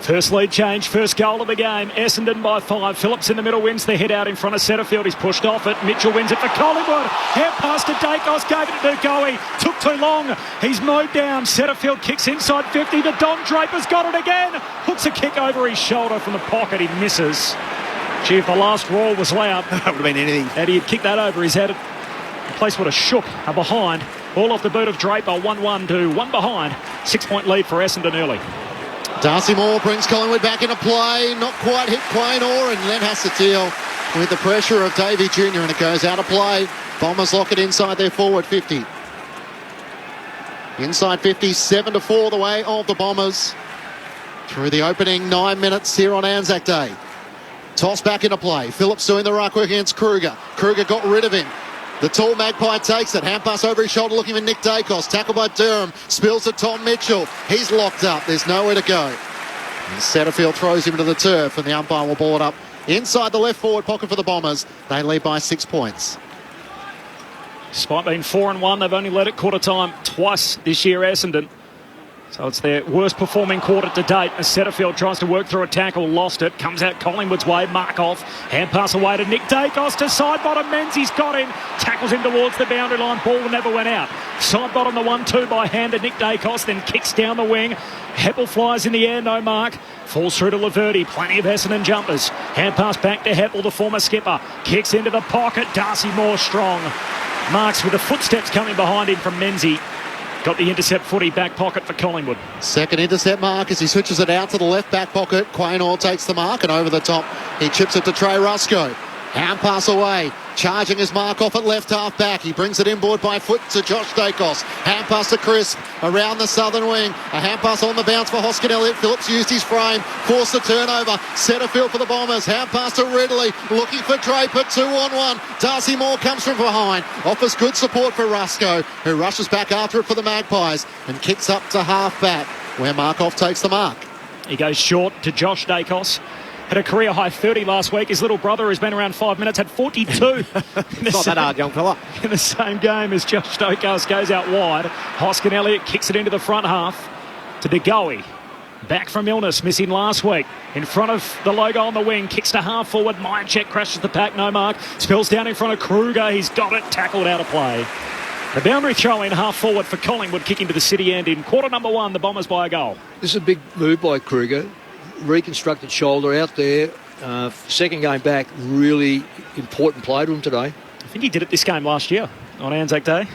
First lead change, first goal of the game. Essendon by 5. Phillips in the middle wins the head out in front of Setterfield. He's pushed off it. Mitchell wins it for Collingwood. Hand pass to Dacos, gave it to Degoe. Took too long. He's mowed down. Setterfield kicks inside 50. The Don Draper's got it again. Hooks a kick over his shoulder from the pocket. He misses. Gee, if the last roar was loud, that would have been anything. And he had kicked that over his head. The place would have shook behind. All off the boot of Draper. 1-1 to 1 behind. 6-point lead for Essendon early. Darcy Moore brings Collingwood back into play. Not quite hit Quaynor, and then has to deal with the pressure of Davey Jr. and it goes out of play. Bombers lock it inside their forward 50. Inside 50, 7-4 the way of the Bombers. Through the opening 9 minutes here on Anzac Day. Toss back into play. Phillips doing the ruck work against Kruger. Kruger got rid of him. The tall Magpie takes it. Hand pass over his shoulder looking for Nick Dacos. Tackled by Durham. Spills to Tom Mitchell. He's locked up. There's nowhere to go. And Setterfield throws him to the turf and the umpire will ball it up inside the left forward pocket for the Bombers. They lead by 6 points. Despite being 4-1, they've only led at quarter time twice this year, Essendon. So it's their worst performing quarter to date as Setterfield tries to work through a tackle, lost it, comes out Collingwood's way, mark off, hand pass away to Nick Dacos to side bottom, Menzies got him, tackles him towards the boundary line, ball never went out. Side bottom the 1-2 by hand to Nick Dacos, then kicks down the wing, Heppel flies in the air, no mark, falls through to Laverty, plenty of Essendon jumpers, hand pass back to Heppel, the former skipper, kicks into the pocket, Darcy Moore strong, marks with the footsteps coming behind him from Menzies. Got the intercept footy back pocket for Collingwood. Second intercept mark as he switches it out to the left back pocket. Quaynor takes the mark and over the top he chips it to Trey Rusco. Hand pass away. Charging his mark off at left half back. He brings it inboard by foot to Josh Dacos. Hand pass to Crisp around the southern wing. A hand pass on the bounce for Hoskin Elliott. Phillips used his frame. Forced the turnover. Setterfield for the Bombers. Hand pass to Ridley. Looking for Draper. 2-on-1. Darcy Moore comes from behind. Offers good support for Rusco, who rushes back after it for the Magpies and kicks up to half back where Markov takes the mark. He goes short to Josh Dacos. Had a career high 30 last week. His little brother, who's been around 5 minutes, had 42. It's not that hard, young fella. In the same game as Josh Dacos goes out wide. Hoskin Elliott kicks it into the front half to DeGoey. Back from illness, missing last week. In front of the logo on the wing, kicks to half forward. Myercheck crashes the pack, no mark. Spills down in front of Kruger. He's got it, tackled out of play. The boundary throw in half forward for Collingwood, kicking to the city end in quarter number 1. The Bombers by a goal. This is a big move by Kruger. Reconstructed shoulder out there. Second game back, really important play to him today. I think he did it this game last year on Anzac Day.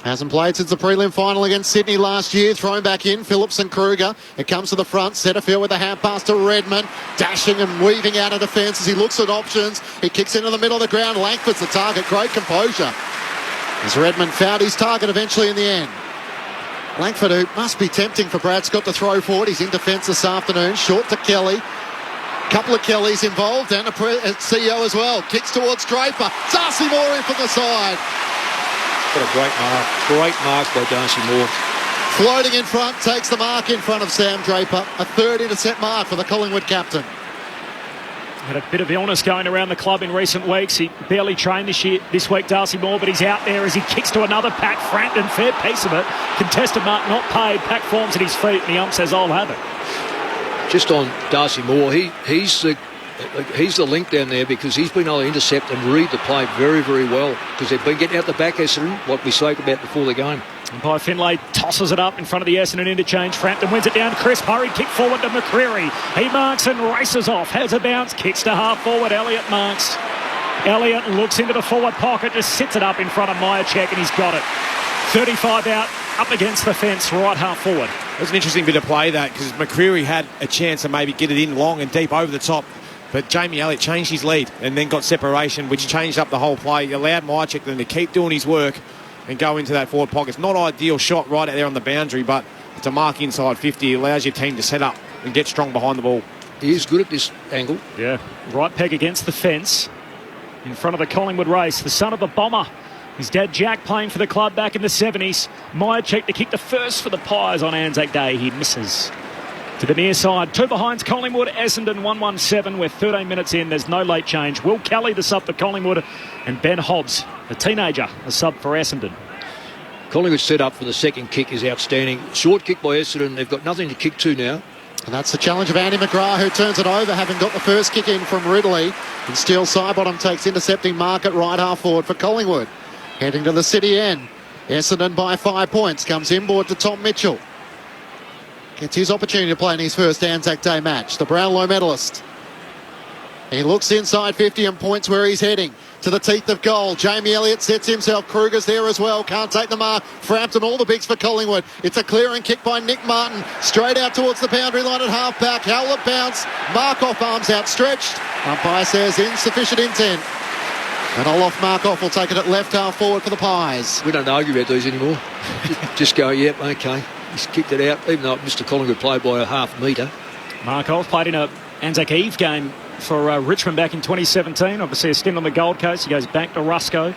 Hasn't played since the prelim final against Sydney last year. Thrown back in, Phillips and Kruger. It comes to the front. Setterfield with a hand pass to Redmond. Dashing and weaving out of defence as he looks at options. He kicks into the middle of the ground. Langford's the target. Great composure as Redmond found his target eventually in the end. Langford, who must be tempting for Brad Scott to throw forward. He's in defence this afternoon. Short to Kelly. Couple of Kellys involved and a CEO as well. Kicks towards Draper. Darcy Moore in from the side. What a great mark. Great mark by Darcy Moore. Floating in front, takes the mark in front of Sam Draper. A third intercept mark for the Collingwood captain. Had a bit of illness going around the club in recent weeks. He barely trained this week, Darcy Moore, but he's out there as he kicks to another pack. Frampton, fair piece of it. Contested mark not paid. Pack forms at his feet, and the ump says, I'll have it. Just on Darcy Moore, he's the link down there because he's been able to intercept and read the play very, very well because they've been getting out the back, Essendon, what we spoke about before the game. Umpire Finlay tosses it up in front of the Essendon interchange. Frampton wins it down. Chris hurried kick forward to McCreary. He marks and races off. Has a bounce. Kicks to half forward. Elliott marks. Elliott looks into the forward pocket. Just sits it up in front of Myercheck and he's got it. 35 out. Up against the fence. Right half forward. It was an interesting bit of play that because McCreary had a chance to maybe get it in long and deep over the top. But Jamie Elliott changed his lead and then got separation, which changed up the whole play. Allowed Myercheck then to keep doing his work and go into that forward pocket. It's not ideal shot right out there on the boundary, but it's a mark inside 50. It allows your team to set up and get strong behind the ball. He is good at this angle. Yeah. Right peg against the fence in front of the Collingwood race. The son of the Bomber. His dad Jack playing for the club back in the 70s. Myercheck to kick the first for the Pies on Anzac Day. He misses. To the near side, 2 behinds Collingwood, Essendon 1-1-7. We're 13 minutes in. There's no late change. Will Kelly, the sub for Collingwood, and Ben Hobbs, the teenager, the sub for Essendon. Collingwood set up for the second kick is outstanding. Short kick by Essendon. They've got nothing to kick to now. And that's the challenge of Andy McGrath, who turns it over, having got the first kick in from Ridley. And Steele Sidebottom takes intercepting mark at right half forward for Collingwood. Heading to the city end. Essendon by 5 points. Comes inboard to Tom Mitchell. Gets his opportunity to play in his first Anzac Day match. The Brownlow medalist. He looks inside 50 and points where he's heading. To the teeth of goal. Jamie Elliott sets himself. Kruger's there as well. Can't take the mark. Frampton, all the bigs for Collingwood. It's a clearing kick by Nick Martin. Straight out towards the boundary line at half back. Howlett bounce. Mark off, arms outstretched. Umpire says insufficient intent. And Olof Markov will take it at left half forward for the Pies. We don't argue about these anymore. Just go, yep, okay. He's kicked it out, even though Mr. Collingwood played by a half metre. Markov played in a Anzac Eve game for Richmond back in 2017. Obviously a stint on the Gold Coast. He goes back to Rusco.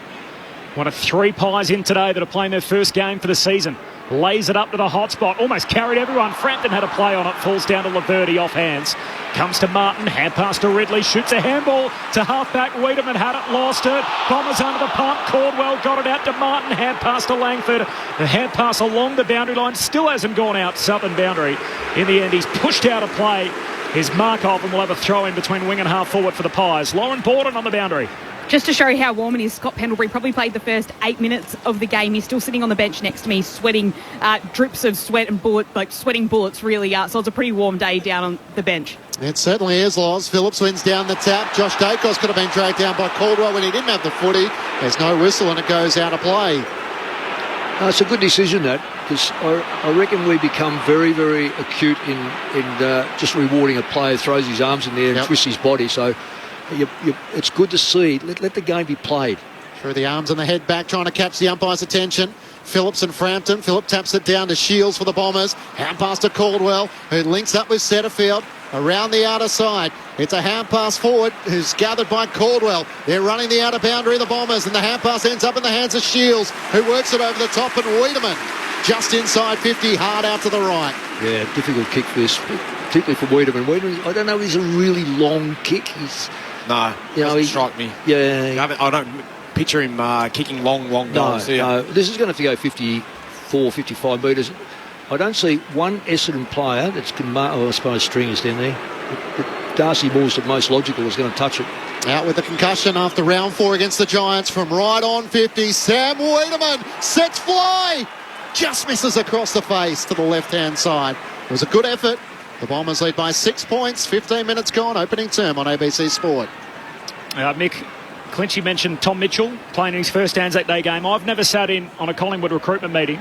One of 3 Pies in today that are playing their first game for the season. Lays it up to the hot spot. Almost carried everyone. Frampton had a play on it. Falls down to Laverty off hands. Comes to Martin. Hand pass to Ridley. Shoots a handball to halfback. Wiedemann had it. Lost it. Bombers under the pump. Caldwell got it out to Martin. Hand pass to Langford. The hand pass along the boundary line. Still hasn't gone out southern boundary. In the end, he's pushed out of play. Here's Markov and we'll have a throw in between wing and half forward for the Pies. Lauren Borden on the boundary. Just to show you how warm it is, Scott Pendlebury probably played the first 8 minutes of the game. He's still sitting on the bench next to me, sweating drips of sweat and sweating bullets, really. So it's a pretty warm day down on the bench. It certainly is, Loz. Phillips wins down the tap. Josh Dacos could have been dragged down by Caldwell when he didn't have the footy. There's no whistle and it goes out of play. It's a good decision, that, because I reckon we become very, very acute in just rewarding a player who throws his arms in there and twists his body. So it's good to see. Let the game be played. Through the arms and the head back, trying to catch the umpire's attention. Phillips and Frampton. Phillip taps it down to Shields for the Bombers. Hand pass to Caldwell, who links up with Setterfield around the outer side. It's a hand pass forward, who's gathered by Caldwell. They're running the outer boundary of the Bombers, and the hand pass ends up in the hands of Shields, who works it over the top, and Wiedemann just inside 50, hard out to the right. Yeah, difficult kick for this, particularly for Wiedemann. Wiedemann, I don't know, he's a really long kick. No, doesn't strike me. Yeah. I don't picture him kicking long goals. No, this is going to have to go 54, 55 metres. I don't see one Essendon player that's I suppose Stringer's down there. But Darcy Moore's the most logical is going to touch it. Out with the concussion after round 4 against the Giants from right on 50. Sam Wiedemann sets fly. Just misses across the face to the left-hand side. It was a good effort. The Bombers lead by 6 points. 15 minutes gone. Opening term on ABC Sport. Mick Clinchy mentioned Tom Mitchell playing in his first Anzac Day game. I've never sat in on a Collingwood recruitment meeting,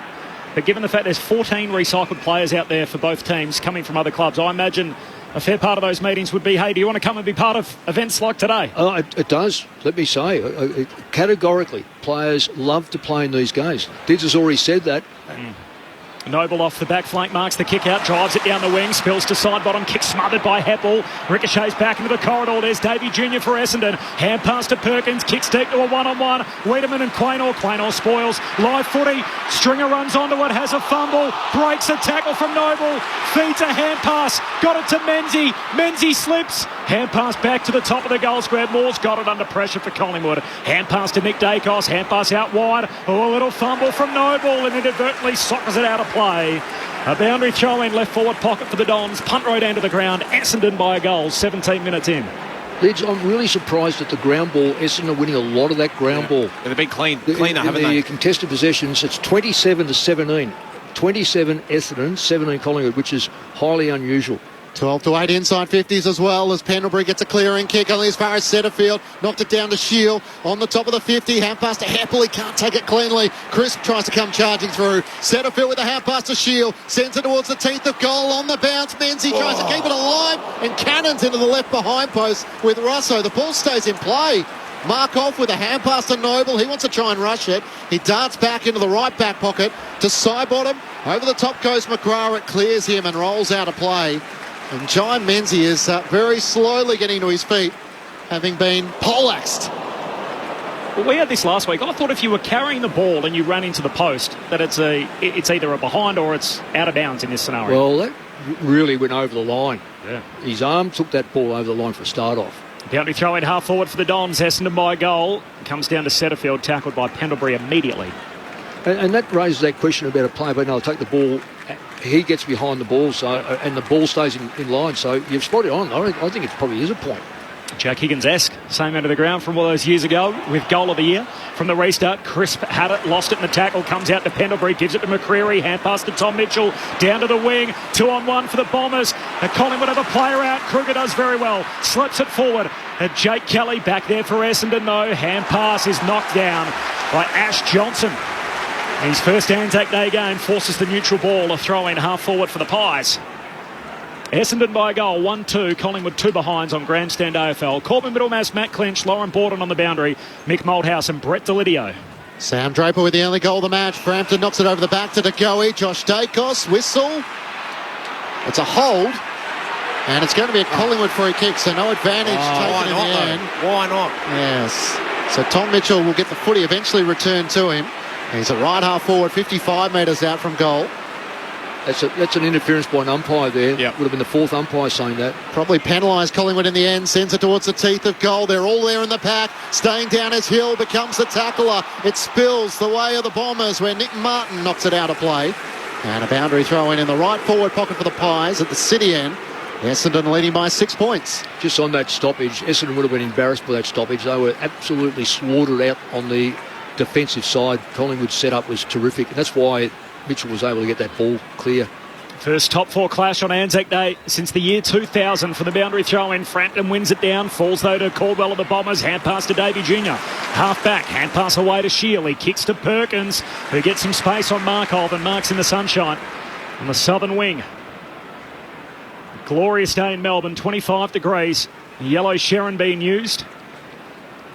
but given the fact there's 14 recycled players out there for both teams coming from other clubs, I imagine a fair part of those meetings would be, hey, do you want to come and be part of events like today? It does, let me say. Categorically, players love to play in these games. Dids has already said that. Noble off the back flank, marks the kick out, drives it down the wing, spills to side bottom, kick smothered by Heppel, ricochets back into the corridor. There's Davey Jr. for Essendon, hand pass to Perkins, kicks deep to a one-on-one. Wiedemann and Quaynor scores, live footy, Stringer runs onto it, has a fumble, breaks a tackle from Noble, feeds a hand pass, got it to Menzie slips, hand pass back to the top of the goal square. Moore's got it under pressure for Collingwood, hand pass to Nick Dacos, hand pass out wide, a little fumble from Noble and inadvertently sockers it out of play. A boundary throw in left forward pocket for the Dons. Punt right down to the ground. Essendon by a goal. 17 minutes in. Lids, I'm really surprised at the ground ball. Essendon are winning a lot of that ground ball. They've been cleaner, haven't they? The contested possessions, it's 27-17. 27 Essendon, 17 Collingwood, which is highly unusual. 12-8 inside 50s as well as Pendlebury gets a clearing kick only as far as Setterfield. Knocked it down to Shield on the top of the 50. Hand pass to Heppel. He can't take it cleanly. Crisp tries to come charging through. Setterfield with a hand pass to Shield. Sends it towards the teeth of goal on the bounce. Menzie tries to keep it alive and cannons into the left behind post with Russo. The ball stays in play. Markov with a hand pass to Noble. He wants to try and rush it. He darts back into the right back pocket to Sidebottom. Over the top goes McGrath. It clears him and rolls out of play. And Jai Menzie is very slowly getting to his feet, having been poleaxed. Well, we had this last week. I thought if you were carrying the ball and you ran into the post, that it's either a behind or it's out of bounds in this scenario. Well, that really went over the line. Yeah. His arm took that ball over the line for a start off. Boundary throw in half forward for the Dons. Essendon by a goal. Comes down to Setterfield, tackled by Pendlebury immediately. And that raises that question about a player being able to take the ball. He gets behind the ball, and the ball stays in line. So you've spot it on. I think it probably is a point. Jack Higgins-esque, same end of the ground from all those years ago with goal of the year. From the restart, Crisp had it, lost it in the tackle, comes out to Pendlebury, gives it to McCreary, hand pass to Tom Mitchell, down to the wing, 2-on-1 for the Bombers. Collingwood have a player out, Kruger does very well, slips it forward. Jake Kelly back there for Essendon though, hand pass is knocked down by Ash Johnson. His first Anzac Day game forces the neutral ball, a throw in half forward for the Pies. Essendon by a goal, 1-2. Collingwood 2 behinds on Grandstand AFL. Corbin Middlemass, Matt Clinch, Lauren Borden on the boundary. Mick Malthouse and Brett Delidio. Sam Draper with the only goal of the match. Frampton knocks it over the back to De Goey. Josh Dacos, whistle. It's a hold. And it's going to be a Collingwood free kick, so no advantage taken in the end. Why not? Yes. So Tom Mitchell will get the footy eventually returned to him. He's a right half forward, 55 metres out from goal. That's an interference by an umpire there. Yep. Would have been the fourth umpire saying that. Probably penalised Collingwood in the end, sends it towards the teeth of goal. They're all there in the pack. Staying down as Hill becomes the tackler. It spills the way of the Bombers, where Nick Martin knocks it out of play. And a boundary throw in the right forward pocket for the Pies at the City end. Essendon leading by 6 points. Just on that stoppage, Essendon would have been embarrassed by that stoppage. They were absolutely slaughtered out on the defensive side. Collingwood's setup was terrific, and that's why Mitchell was able to get that ball clear. First top four clash on Anzac Day since the year 2000 for the boundary throw-in. Frampton wins it down, falls though to Caldwell of the Bombers. Hand pass to Davey Jr. Half back, hand pass away to Shield. He kicks to Perkins, who gets some space on Markov, and Mark's in the sunshine on the southern wing. Glorious day in Melbourne, 25 degrees. Yellow Sharon being used.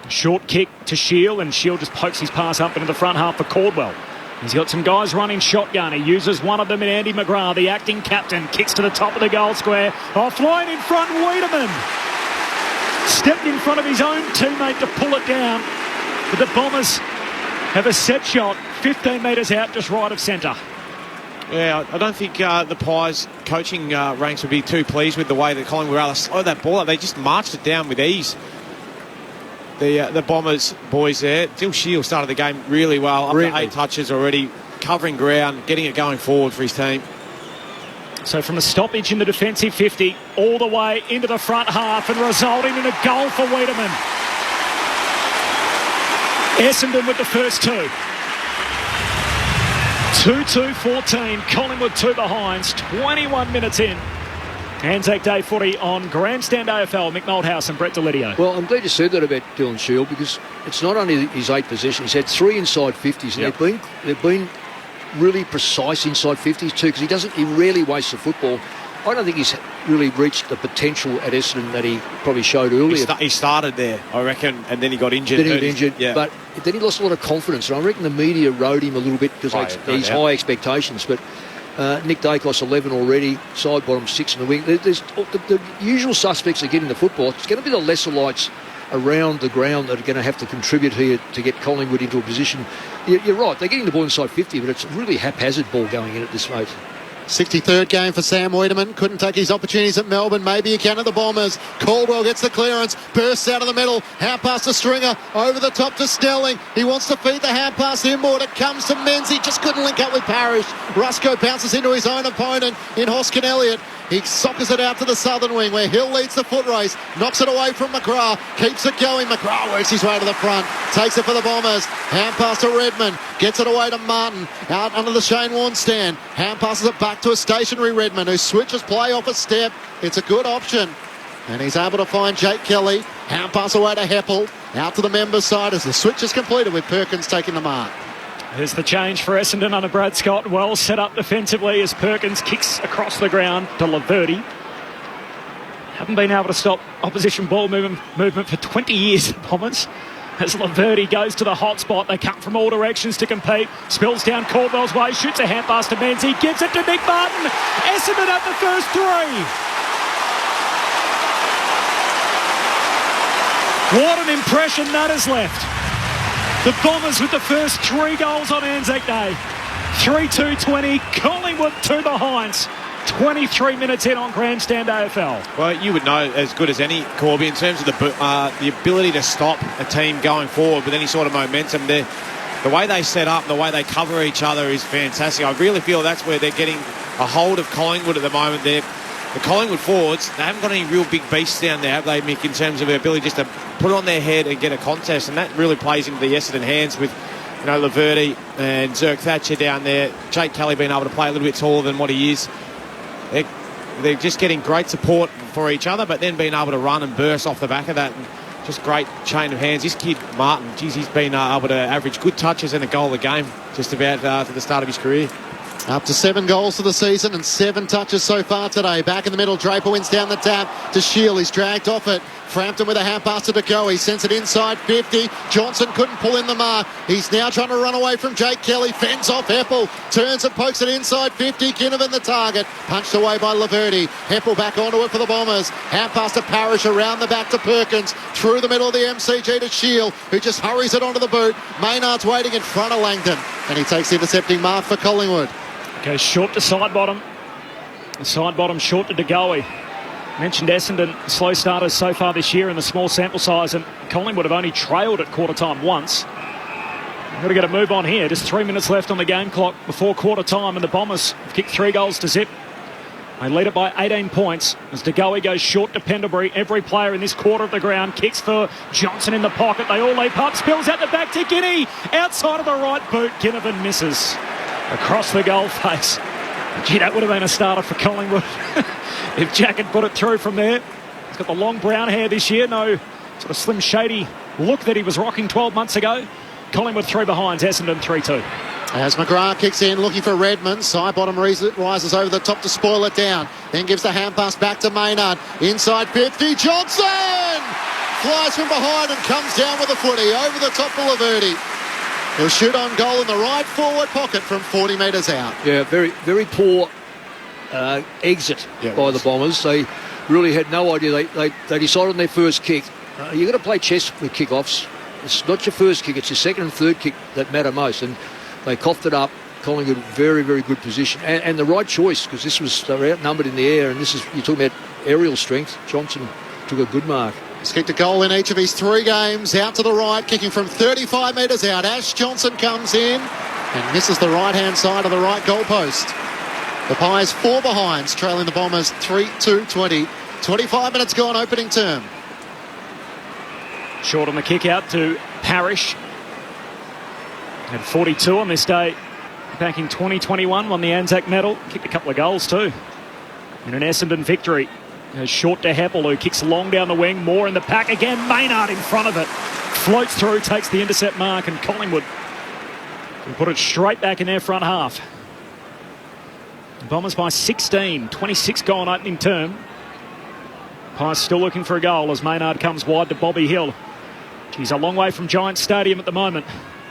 Short kick to Shield, and Shield just pokes his pass up into the front half for Caldwell. He's got some guys running shotgun. He uses one of them in Andy McGrath, the acting captain. Kicks to the top of the goal square. Offline in front, Wiedemann. Stepped in front of his own teammate to pull it down. But the Bombers have a set shot, 15 metres out, just right of centre. Yeah, I don't think the Pies coaching ranks would be too pleased with the way that Collingwood were able to slow that ball up. They just marched it down with ease. The Bombers boys there. Dill Shield started the game really well. Up to 8 touches already, covering ground, getting it going forward for his team. So from the stoppage in the defensive 50 all the way into the front half and resulting in a goal for Wiedemann. Essendon with the first two. 2-2-14. Collingwood 2 behinds. 21 minutes in. Anzac Day footy on Grandstand AFL. Mick Malthouse and Brett Delidio. Well, I'm glad you said that about Dylan Shield, because it's not only his 8 possessions. He's had 3 inside 50s, and they've been really precise inside 50s too, because he rarely wastes the football. I don't think he's really reached the potential at Essendon that he probably showed earlier. He started there, I reckon, and then he got injured. But then he lost a lot of confidence, and I reckon the media rode him a little bit because he's high expectations. But Nick Dacos 11 already, side bottom 6 in the wing. There's the usual suspects are getting the football. It's going to be the lesser lights around the ground that are going to have to contribute here to get Collingwood into a position. You're right, they're getting the ball inside 50, but it's a really haphazard ball going in at this rate. 63rd game for Sam Wiedemann. Couldn't take his opportunities at Melbourne. Maybe he can at the Bombers. Caldwell gets the clearance. Bursts out of the middle. Hand pass to Stringer. Over the top to Stelling. He wants to feed the hand pass inboard. It comes to Menzies. Just couldn't link up with Parrish. Rusco bounces into his own opponent in Hoskin Elliott. He soccers it out to the southern wing where Hill leads the foot race. Knocks it away from McGrath. Keeps it going. McGrath works his way to the front. Takes it for the Bombers. Hand pass to Redmond. Gets it away to Martin. Out under the Shane Warne stand. Hand passes it back to a stationary Redmond who switches play off a step. It's a good option. And he's able to find Jake Kelly. Hand pass away to Heppel. Out to the members' side as the switch is completed with Perkins taking the mark. There's the change for Essendon under Brad Scott. Well set up defensively as Perkins kicks across the ground to Laverty. Haven't been able to stop opposition ball movement for 20 years, the Bombers. As Laverty goes to the hot spot, they come from all directions to compete. Spills down Caldwell's way, shoots a hand pass to Menzies, gives it to Nick Martin. Essendon have the first 3. What an impression that has left. The Bombers with the first 3 goals on Anzac Day. 3-2-20, Collingwood 2 behinds. 23 minutes in on Grandstand AFL. Well, you would know as good as any, Corby, in terms of the ability to stop a team going forward with any sort of momentum. The way they set up, the way they cover each other is fantastic. I really feel that's where they're getting a hold of Collingwood at the moment. The Collingwood forwards, they haven't got any real big beasts down there, have they, Mick, in terms of their ability just to put it on their head and get a contest, and that really plays into the Essendon hands with, Laverty and Zerk Thatcher down there. Jake Kelly being able to play a little bit taller than what he is. They're just getting great support for each other, but then being able to run and burst off the back of that, and just great chain of hands. This kid, Martin, he's been able to average good touches and a goal a game just about to the start of his career. Up to 7 goals for the season and 7 touches so far today. Back in the middle, Draper wins down the tap to Shield. He's dragged off it. Frampton with a hand pass to DeGoey. He sends it inside 50. Johnson couldn't pull in the mark. He's now trying to run away from Jake Kelly. Fends off Heppel. Turns and pokes it inside 50. Ginnivan the target. Punched away by Laverty. Heppel back onto it for the Bombers. Hand pass to Parrish around the back to Perkins. Through the middle of the MCG to Shield, who just hurries it onto the boot. Maynard's waiting in front of Langdon. And he takes the intercepting mark for Collingwood. Goes short to side bottom. Side bottom short to DeGoey. Mentioned Essendon slow starters so far this year in the small sample size, and Collingwood have only trailed at quarter time once. We've got to get a move on here. Just 3 minutes left on the game clock before quarter time, and the Bombers have kicked 3 goals to zip. They lead it by 18 points as DeGoey goes short to Pendlebury. Every player in this quarter of the ground kicks for Johnson in the pocket. They all leap up. Spills out the back to Guinea. Outside of the right boot. Ginnivan misses. Across the goal face. Gee, that would have been a starter for Collingwood if Jack had put it through from there. He's got the long brown hair this year. No sort of slim shady look that he was rocking 12 months ago. Collingwood 3 behinds. Essendon 3-2. As McGrath kicks in, looking for Redmond. Side bottom rises over the top to spoil it down. Then gives the hand pass back to Maynard. Inside 50. Johnson! Flies from behind and comes down with a footy over the top of Laverty. He'll shoot on goal in the right forward pocket from 40 metres out. Yeah, very, very poor exit by the Bombers. They really had no idea. They decided on their first kick. You've got to play chess with kickoffs. It's not your first kick, it's your second and third kick that matter most. And they coughed it up. Collingwood, very, very good position. And the right choice, because they were outnumbered in the air. And you're talking about aerial strength. Johnson took a good mark. He's kicked a goal in each of his 3 games. Out to the right, kicking from 35 metres out. Ash Johnson comes in and misses the right-hand side of the right goalpost. The Pies 4 behinds, trailing the Bombers 3-2-20. 25 minutes gone, opening term. Short on the kick out to Parrish. Had 42 on this day. Back in 2021, won the Anzac medal. Kicked a couple of goals too. In an Essendon victory. Short to Heppel, who kicks long down the wing. More in the pack again. Maynard in front of it. Floats through, takes the intercept mark, and Collingwood can put it straight back in their front half. The Bombers by 16. 26 gone opening term. Pies still looking for a goal as Maynard comes wide to Bobby Hill. He's a long way from Giants Stadium at the moment.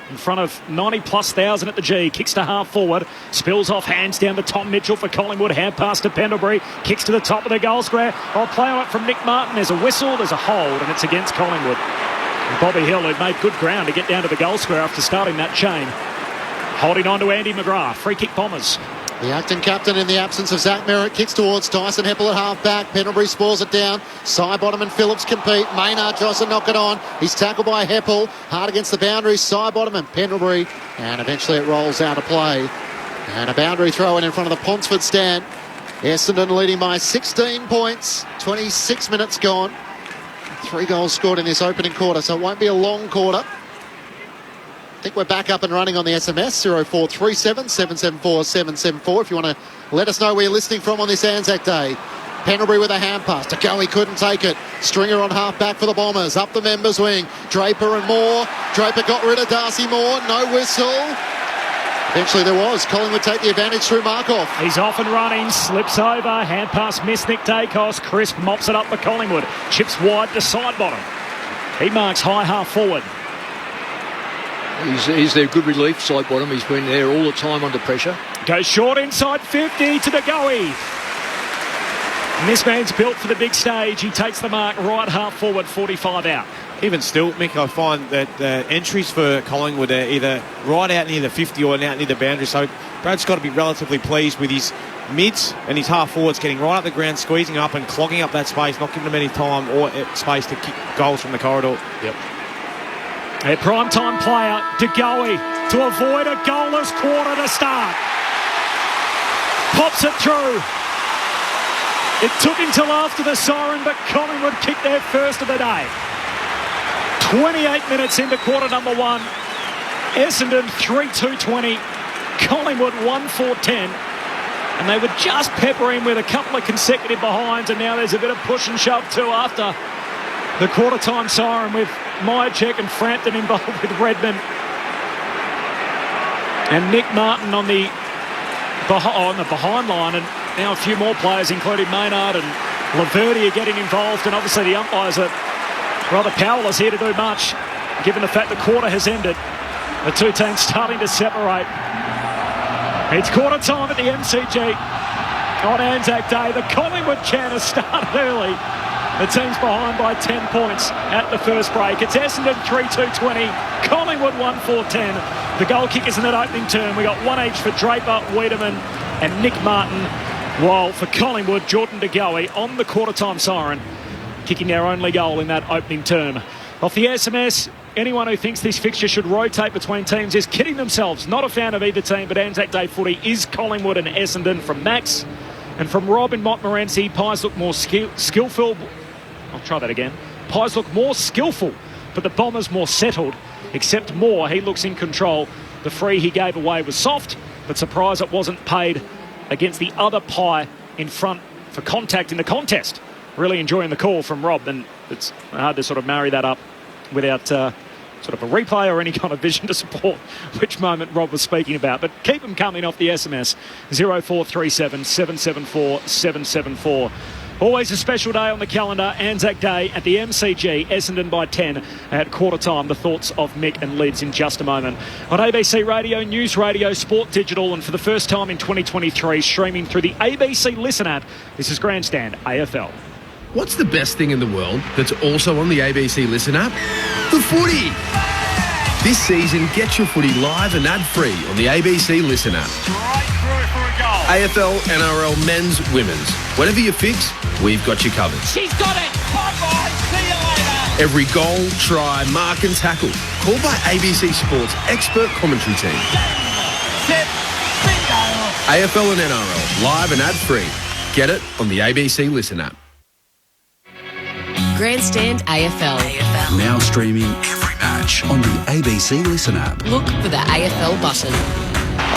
In front of 90,000+ at the G. Kicks to half forward. Spills off hands down to Tom Mitchell for Collingwood. Hand pass to Pendlebury. Kicks to the top of the goal square. I'll play on it from Nick Martin. There's a whistle. There's a hold. And it's against Collingwood. And Bobby Hill, who made good ground to get down to the goal square after starting that chain. Holding on to Andy McGrath. Free kick Bombers. The acting captain in the absence of Zach Merritt kicks towards Tyson Heppel at half-back. Pendlebury spoils it down. Sidebottom and Phillips compete. Maynard tries to knock it on. He's tackled by Heppel. Hard against the boundary. Sidebottom and Pendlebury. And eventually it rolls out of play. And a boundary throw in front of the Ponsford stand. Essendon leading by 16 points. 26 minutes gone. 3 goals scored in this opening quarter, so it won't be a long quarter. I think we're back up and running on the SMS, 0437 774 774. If you want to let us know where you're listening from on this Anzac Day. Pendlebury with a hand pass. To go, he couldn't take it. Stringer on half back for the Bombers. Up the members' wing. Draper and Moore. Draper got rid of Darcy Moore. No whistle. Eventually there was. Collingwood take the advantage through Markov. He's off and running. Slips over. Hand pass missed Nick Dacos. Crisp mops it up for Collingwood. Chips wide to side bottom. He marks high half forward. He's their good relief, side bottom. He's been there all the time under pressure. Goes short inside 50 to DeGoey. And this man's built for the big stage. He takes the mark right half forward, 45 out. Even still, Mick, I find that the entries for Collingwood are either right out near the 50 or out near the boundary. So Brad's got to be relatively pleased with his mids and his half forwards getting right up the ground, squeezing up and clogging up that space, not giving them any time or space to kick goals from the corridor. Yep. A prime-time player, DeGoey, to avoid a goalless quarter to start. Pops it through. It took him till after the siren, but Collingwood kicked their first of the day. 28 minutes into quarter number 1. Essendon 3-2-20. Collingwood 1-4-10. And they were just peppering with a couple of consecutive behinds, and now there's a bit of push and shove too after the quarter-time siren with Myercheck and Frampton involved with Redmond. And Nick Martin on the on the behind line, and now a few more players, including Maynard and Laverty, are getting involved, and obviously the umpires are rather powerless here to do much, given the fact the quarter has ended. The two teams starting to separate. It's quarter time at the MCG on Anzac Day. The Collingwood chant has started early. The team's behind by 10 points at the first break. It's Essendon 3-2-20, Collingwood 1-4-10. The goal kickers in that opening term, we got one each for Draper, Wiedemann and Nick Martin, while for Collingwood, Jordan De Goey on the quarter-time siren, kicking their only goal in that opening term. Off the SMS, anyone who thinks this fixture should rotate between teams is kidding themselves. Not a fan of either team, but Anzac Day footy is Collingwood and Essendon from Max. And from Rob in Montmorency, Pies look more skillful. I'll try that again. Pies look more skillful, but the Bombers more settled. Except Moore, he looks in control. The free he gave away was soft, but surprised it wasn't paid against the other Pie in front for contact in the contest. Really enjoying the call from Rob, and it's hard to sort of marry that up without sort of a replay or any kind of vision to support which moment Rob was speaking about. But keep them coming off the SMS 0437 774 774. Always a special day on the calendar, Anzac Day at the MCG, Essendon by 10 at quarter time. The thoughts of Mick and Lids in just a moment. On ABC Radio, News Radio, Sport Digital, and for the first time in 2023, streaming through the ABC Listen app, this is Grandstand AFL. What's the best thing in the world that's also on the ABC Listen app? The footy! This season, get your footy live and ad-free on the ABC Listen app. Straight through for a goal. AFL, NRL, men's, women's. Whatever you fix, we've got you covered. She's got it. Bye-bye. See you later. Every goal, try, mark and tackle. Called by ABC Sports' expert commentary team. Set. Bingo. AFL and NRL, live and ad-free. Get it on the ABC Listen app. Grandstand AFL. Now streaming every match on the ABC Listen app. Look for the AFL button.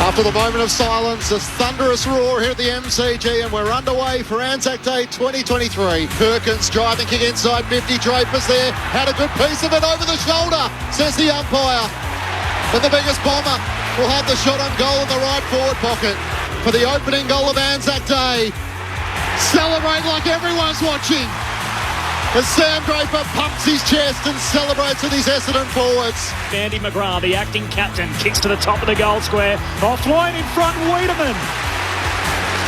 After the moment of silence, a thunderous roar here at the MCG, and we're underway for Anzac Day 2023. Perkins driving kick inside 50. Draper's there. Had a good piece of it over the shoulder, says the umpire. But the biggest Bomber will have the shot on goal in the right forward pocket for the opening goal of Anzac Day. Celebrate like everyone's watching as Sam Draper pumps his chest and celebrates with his Essendon forwards. Andy McGrath, the acting captain, kicks to the top of the goal square. Offline in front, Wiedemann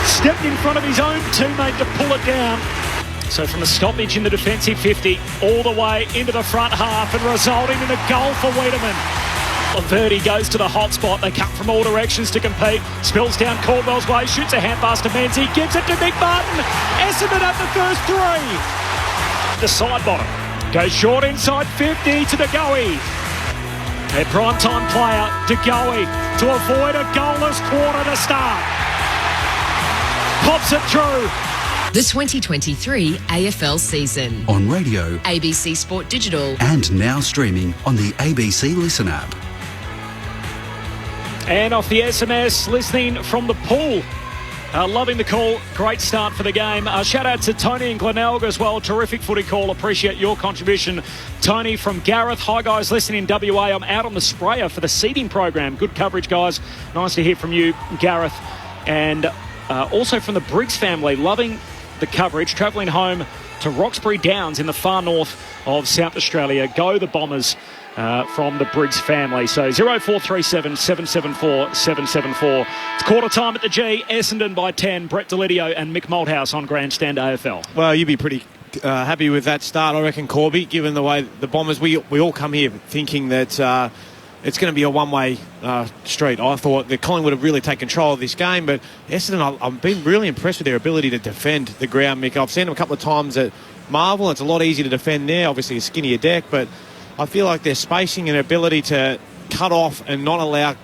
stepped in front of his own teammate to pull it down. So from the stoppage in the defensive 50 all the way into the front half, and resulting in a goal for Wiedemann. Laverty goes to the hot spot. They come from all directions to compete. Spills down Caldwell's way, shoots a handpass to Menzies, gives it to Nick Martin. Essendon at the first three. The side bottom goes short inside 50 to De Goey. Their prime-time player, De Goey, to avoid a goalless quarter to start. Pops it through. The 2023 AFL season. On radio, ABC Sport Digital. and now streaming on the ABC Listen app. And off the SMS, listening from the pool. Loving the call. Great start for the game. Shout out to Tony and Glenelg as well. Terrific footy call. Appreciate your contribution. Tony from Gareth. Hi, guys. Listening in WA. I'm out on the sprayer for the seeding program. Good coverage, guys. Nice to hear from you, Gareth. And also from the Briggs family. Loving the coverage. Travelling home to Roxbury Downs in the far north of South Australia. Go the Bombers. From the Briggs family. So 0437 774 774. It's quarter time at the G. Essendon by 10. Brett Delidio and Mick Malthouse on Grandstand AFL. Well, you'd be pretty happy with that start, I reckon, Corby, given the way the Bombers, we all come here thinking that it's going to be a one-way street. I thought that Collingwood have really taken control of this game, but Essendon, I've been really impressed with their ability to defend the ground, Mick. I've seen them a couple of times at Marvel. It's a lot easier to defend there, obviously a skinnier deck, but I feel like their spacing and ability to cut off and not allow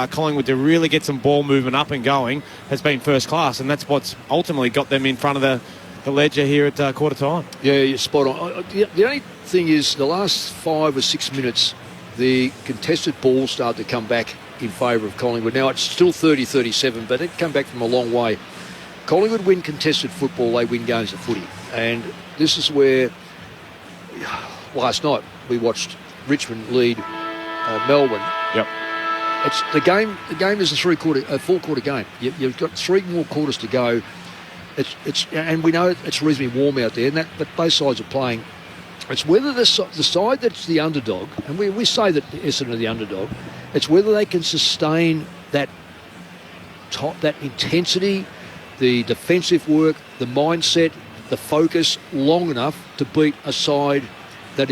Collingwood to really get some ball movement up and going has been first class, and that's what's ultimately got them in front of the ledger here at quarter time. Yeah, you're spot on. The only thing is, the last 5 or 6 minutes, the contested ball started to come back in favour of Collingwood. Now, it's still 30-37, but it come back from a long way. Collingwood win contested football, they win games of footy. And this is where, last night, we watched Richmond lead Melbourne. Yep. it's the game. The game is a four-quarter game. You've got 3 more quarters to go. And we know it's reasonably warm out there, but both sides are playing. It's whether the side that's the underdog, and we say that Essendon are the underdog, it's whether they can sustain that intensity, the defensive work, the mindset, the focus long enough to beat a side that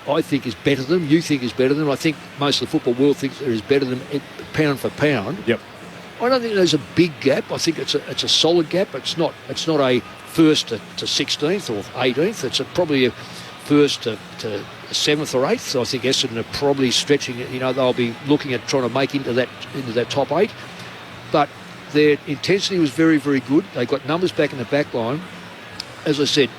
I think is better than them. You think is better than them. I think most of the football world thinks there is better than them pound for pound. Yep. I don't think there's a big gap. I think it's a solid gap. It's not a first to 16th or 18th. It's probably a first to 7th or 8th. So I think Essendon are probably stretching it. They'll be looking at trying to make into that top 8. But their intensity was very, very good. They got numbers back in the back line. As I said,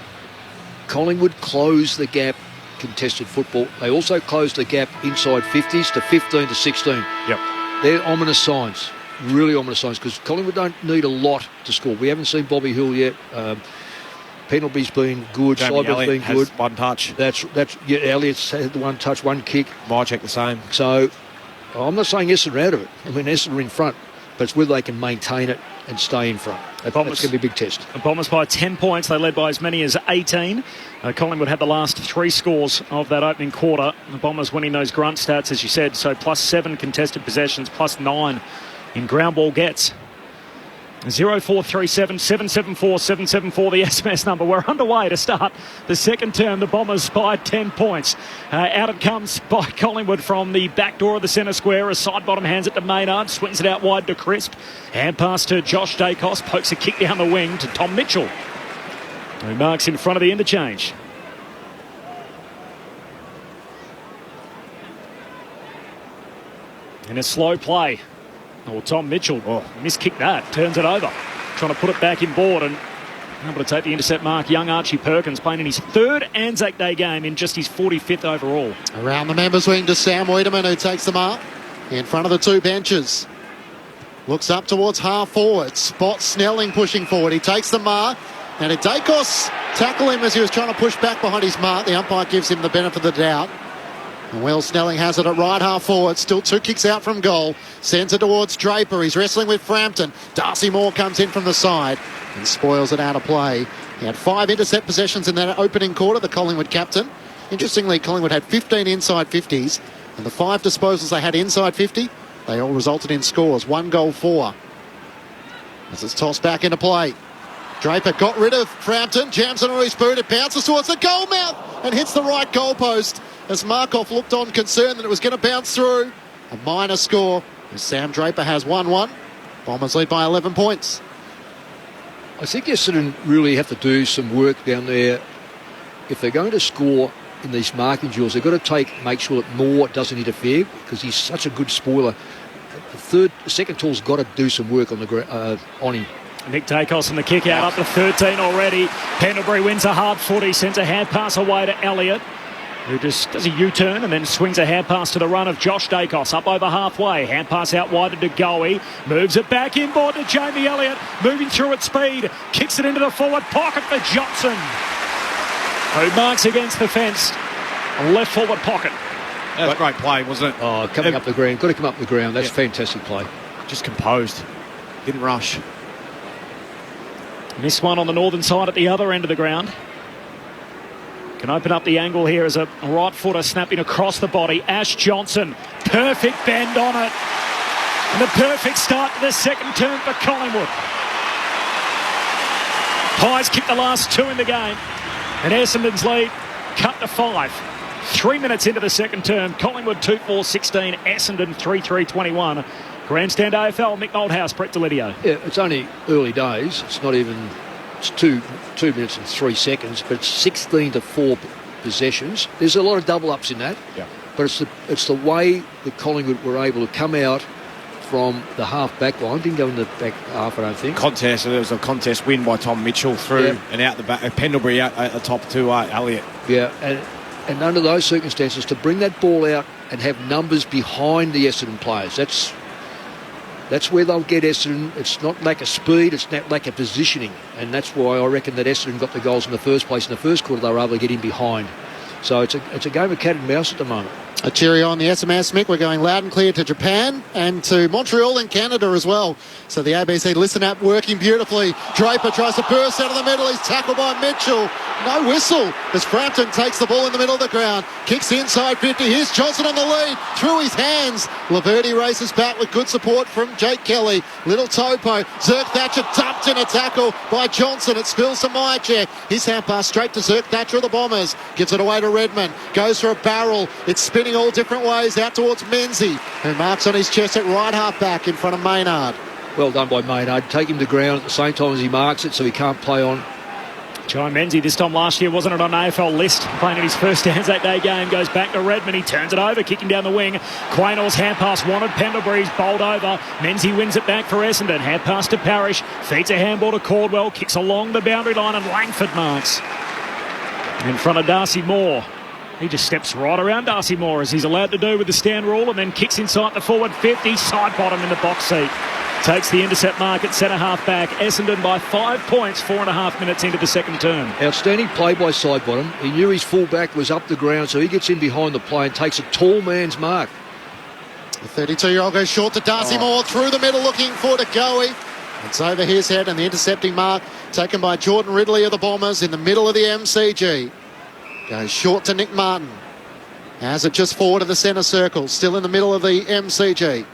Collingwood closed the gap. Contested football. They also closed the gap inside 50s to 15 to 16. Yep. They're ominous signs. Really ominous signs, because Collingwood don't need a lot to score. We haven't seen Bobby Hill yet. Penalty's been good. Cyber's been good. One touch. Elliott's had the one touch, one kick. Mycheck the same. So I'm not saying Essendon are out of it. I mean, Essendon are in front, but it's whether they can maintain it and stay in front. That's going to be a big test. The Bombers by 10 points. They led by as many as 18. Collingwood had the last 3 scores of that opening quarter. The Bombers winning those grunt stats, as you said. So +7 contested possessions, +9 in ground ball gets. 0437 774 774, the SMS number. We're underway to start the second term. The Bombers by 10 points. Out it comes by Collingwood from the back door of the centre square. A side bottom hands it to Maynard, swings it out wide to Crisp. Hand pass to Josh Dacos, pokes a kick down the wing to Tom Mitchell, who marks in front of the interchange. In a slow play. Tom Mitchell, miskicked that, turns it over. Trying to put it back in board and able to take the intercept mark. Young Archie Perkins playing in his 3rd Anzac Day game in just his 45th overall. Around the members' wing to Sam Wiedemann, who takes the mark in front of the 2 benches. Looks up towards half forward. Spots Snelling pushing forward. He takes the mark. And Dacos tackle him as he was trying to push back behind his mark. The umpire gives him the benefit of the doubt. And Will Snelling has it at right half forward. Still 2 kicks out from goal. Sends it towards Draper. He's wrestling with Frampton. Darcy Moore comes in from the side and spoils it out of play. He had 5 intercept possessions in that opening quarter, the Collingwood captain. Interestingly, Collingwood had 15 inside 50s. And the 5 disposals they had inside 50, they all resulted in scores. 1 goal 4. As it's tossed back into play. Draper got rid of Frampton. Jams it on his boot. It bounces towards the goal mouth and hits the right goal post. As Markov looked on, concerned that it was going to bounce through. A minor score as Sam Draper has 1-1. Bombers lead by 11 points. I think Essendon really have to do some work down there. If they're going to score in these marking duels, they've got to make sure that Moore doesn't interfere, because he's such a good spoiler. The second tool's got to do some work on him. Nick Dacos and the kick out up to 13 already. Pendlebury wins a hard footy, sends a hand pass away to Elliott, who just does a U-turn and then swings a hand pass to the run of Josh Dacos up over halfway. Hand pass out wide to Goey, moves it back inboard to Jamie Elliott, moving through at speed, kicks it into the forward pocket for Johnson, who marks against the fence, left forward pocket. That was a great play, wasn't it? Coming up the ground, got to come up the ground. That's fantastic play. Just composed, didn't rush. Missed one on the northern side at the other end of the ground. Can open up the angle here as a right footer snapping across the body. Ash Johnson, perfect bend on it. And the perfect start to the second term for Collingwood. Pies kicked the last 2 in the game. And Essendon's lead cut to 5. 3 minutes into the second term. Collingwood 2-4-16, Essendon 3-3-21. Grandstand AFL, Mick Moldhouse, Brett Delidio. Yeah, it's only early days. It's not even... It's 2 minutes and 3 seconds, but it's 16-4 possessions. There's a lot of double-ups in that. Yeah. But it's the way that Collingwood were able to come out from the half-back line. Didn't go in the back half, I don't think. Contest. There was a contest win by Tom Mitchell through and out the back. Pendlebury out at the top to Elliott. Yeah, and under those circumstances, to bring that ball out and have numbers behind the Essendon players, that's where they'll get Essendon. It's not lack of speed, it's not lack of positioning. And that's why I reckon that Essendon got the goals in the first place. In the first quarter, they were able to get in behind. So it's a game of cat and mouse at the moment. A cheerio on the SMS, Mick. We're going loud and clear to Japan and to Montreal in Canada as well. So the ABC Listen app working beautifully. Draper tries to burst out of the middle. He's tackled by Mitchell. No whistle as Frampton takes the ball in the middle of the ground. Kicks inside 50. Here's Johnson on the lead. Through his hands. Laverty races back with good support from Jake Kelly. Little topo. Zerk Thatcher dumped in a tackle by Johnson. It spills to Myercheck. His hand pass straight to Zerk Thatcher of the Bombers. Gives it away to Redmond. Goes for a barrel. It's spinning all different ways out towards Menzies, who marks on his chest at right half back in front of Maynard. Well done by Maynard. Take him to ground at the same time as he marks it so he can't play on. Jai Menzies this time last year, wasn't it on AFL list, playing in his first Anzac Day game, goes back to Redmond, he turns it over, kicking down the wing. Quaynor's hand pass wanted, Pendlebury's bowled over. Menzies wins it back for Essendon, hand pass to Parrish, feeds a handball to Caldwell, kicks along the boundary line and Langford marks. In front of Darcy Moore. He just steps right around Darcy Moore as he's allowed to do with the stand rule and then kicks inside the forward 50, side bottom in the box seat. Takes the intercept mark at centre half back. Essendon by 5 points, 4.5 minutes into the second term. Outstanding play by side bottom. He knew his full back was up the ground, so he gets in behind the play and takes a tall man's mark. The 32-year-old goes short to Darcy Moore, through the middle looking for Goey. It's over his head and the intercepting mark taken by Jordan Ridley of the Bombers in the middle of the MCG. Goes short to Nick Martin. Has it just forward of the centre circle, still in the middle of the MCG.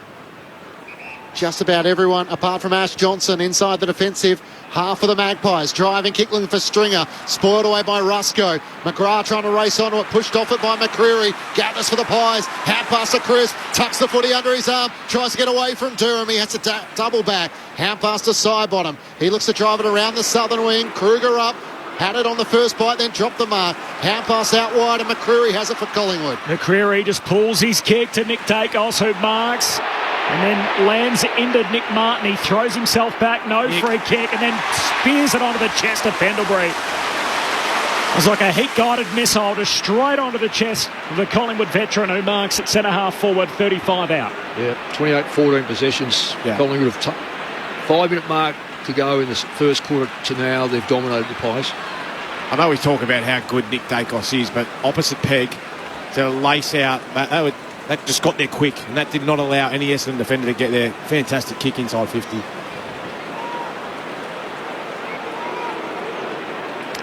Just about everyone apart from Ash Johnson inside the defensive half of the Magpies. Driving, Kickling for Stringer. Spoiled away by Rusco. McGrath trying to race onto it. Pushed off it by McCreary. Gathers for the Pies. Hand pass to Chris. Tucks the footy under his arm. Tries to get away from Durham. He has to double back. Hand pass to Sidebottom. He looks to drive it around the southern wing. Kruger up. Had it on the first bite, then dropped the mark. Hand pass out wide, and McCreary has it for Collingwood. McCreary just pulls his kick to Nick Dacos, who marks and then lands into Nick Martin. He throws himself back, no free kick, and then spears it onto the chest of Pendlebury. It was like a heat-guided missile just straight onto the chest of the Collingwood veteran, who marks at centre-half forward, 35 out. Yeah, 28-14 possessions. Yeah. Collingwood have 5-minute mark to go in the first quarter to now. They've dominated the Pies. I know we talk about how good Nick Dacos is, but opposite peg to lace out, that just got there quick, and that did not allow any Essendon defender to get there. Fantastic kick inside 50.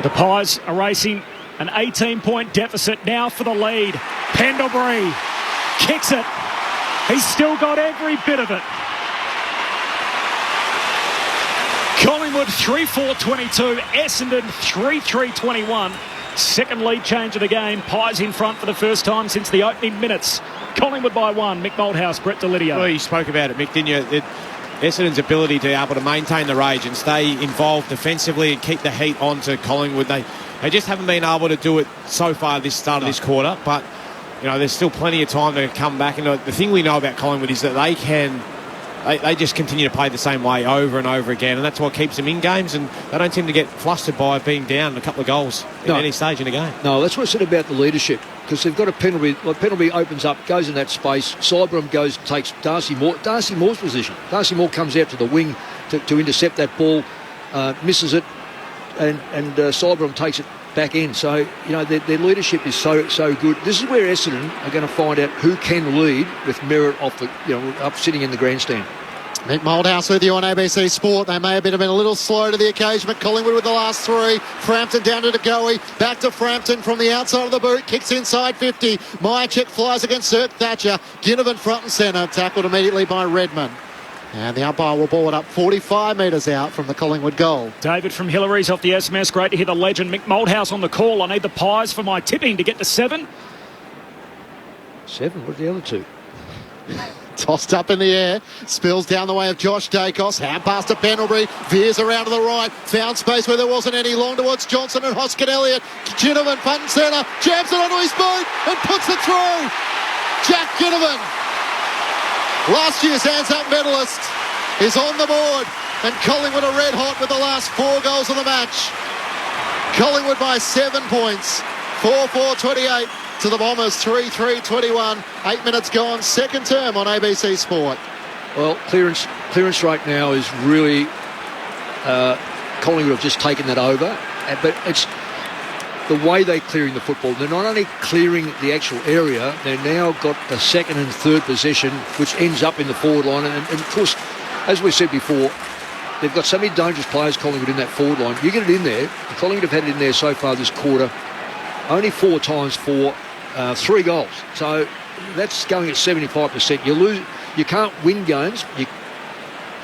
The Pies are racing an 18-point deficit now for the lead. Pendlebury kicks it. He's still got every bit of it. Collingwood 3-4-22, Essendon 3-3-21. Second lead change of the game. Pies in front for the first time since the opening minutes. Collingwood by 1. Mick Malthouse, Brett Delidio. Well, you spoke about it, Mick, didn't you? Essendon's ability to be able to maintain the rage and stay involved defensively and keep the heat on to Collingwood. They just haven't been able to do it so far this start of this quarter, but you know, there's still plenty of time to come back. And the thing we know about Collingwood is that they just continue to play the same way over and over again, and that's what keeps them in games, and they don't seem to get flustered by being down a couple of goals at any stage in a game. No, that's what I said about the leadership, because they've got a penalty. Like, penalty opens up, goes in that space. Sidebottom goes, takes Darcy Moore's position. Darcy Moore comes out to the wing to intercept that ball, misses it, and Sidebottom takes it back in. So, you know, their leadership is so good. This is where Essendon are going to find out who can lead with merit up sitting in the grandstand. Mick Malthouse with you on ABC Sport. They may have been a little slow to the occasion, but Collingwood with the last 3. Frampton down to Goey. Back to Frampton from the outside of the boot. Kicks inside 50. Myercheck flies against Zerk Thatcher. Ginnivan front and centre. Tackled immediately by Redmond. And the umpire will ball it up 45 metres out from the Collingwood goal. David from Hillary's off the SMS. Great to hear the legend Mick Malthouse on the call. I need the Pies for my tipping to get to 7. 7? What are the other 2? Tossed up in the air, spills down the way of Josh Dacos, hand pass to Pendlebury, veers around to the right, found space where there wasn't any, long towards Johnson and Hoskin Elliott. Ginnivan front and centre, jams it onto his boot and puts it through. Jack Ginnivan, last year's Anzac medalist, is on the board, and Collingwood are red hot with the last 4 goals of the match. Collingwood by 7 points, 4-4-28. To the Bombers, 3-3-21. 8 minutes gone, second term on ABC Sport. Well, clearance rate now is really... Collingwood have just taken that over. But the way they're clearing the football, they're not only clearing the actual area, they've now got the second and third possession, which ends up in the forward line. And of course, as we said before, they've got so many dangerous players, Collingwood, in that forward line. You get it in there. Collingwood have had it in there so far this quarter, only 4 times for 3 goals. So that's going at 75%. You can't win games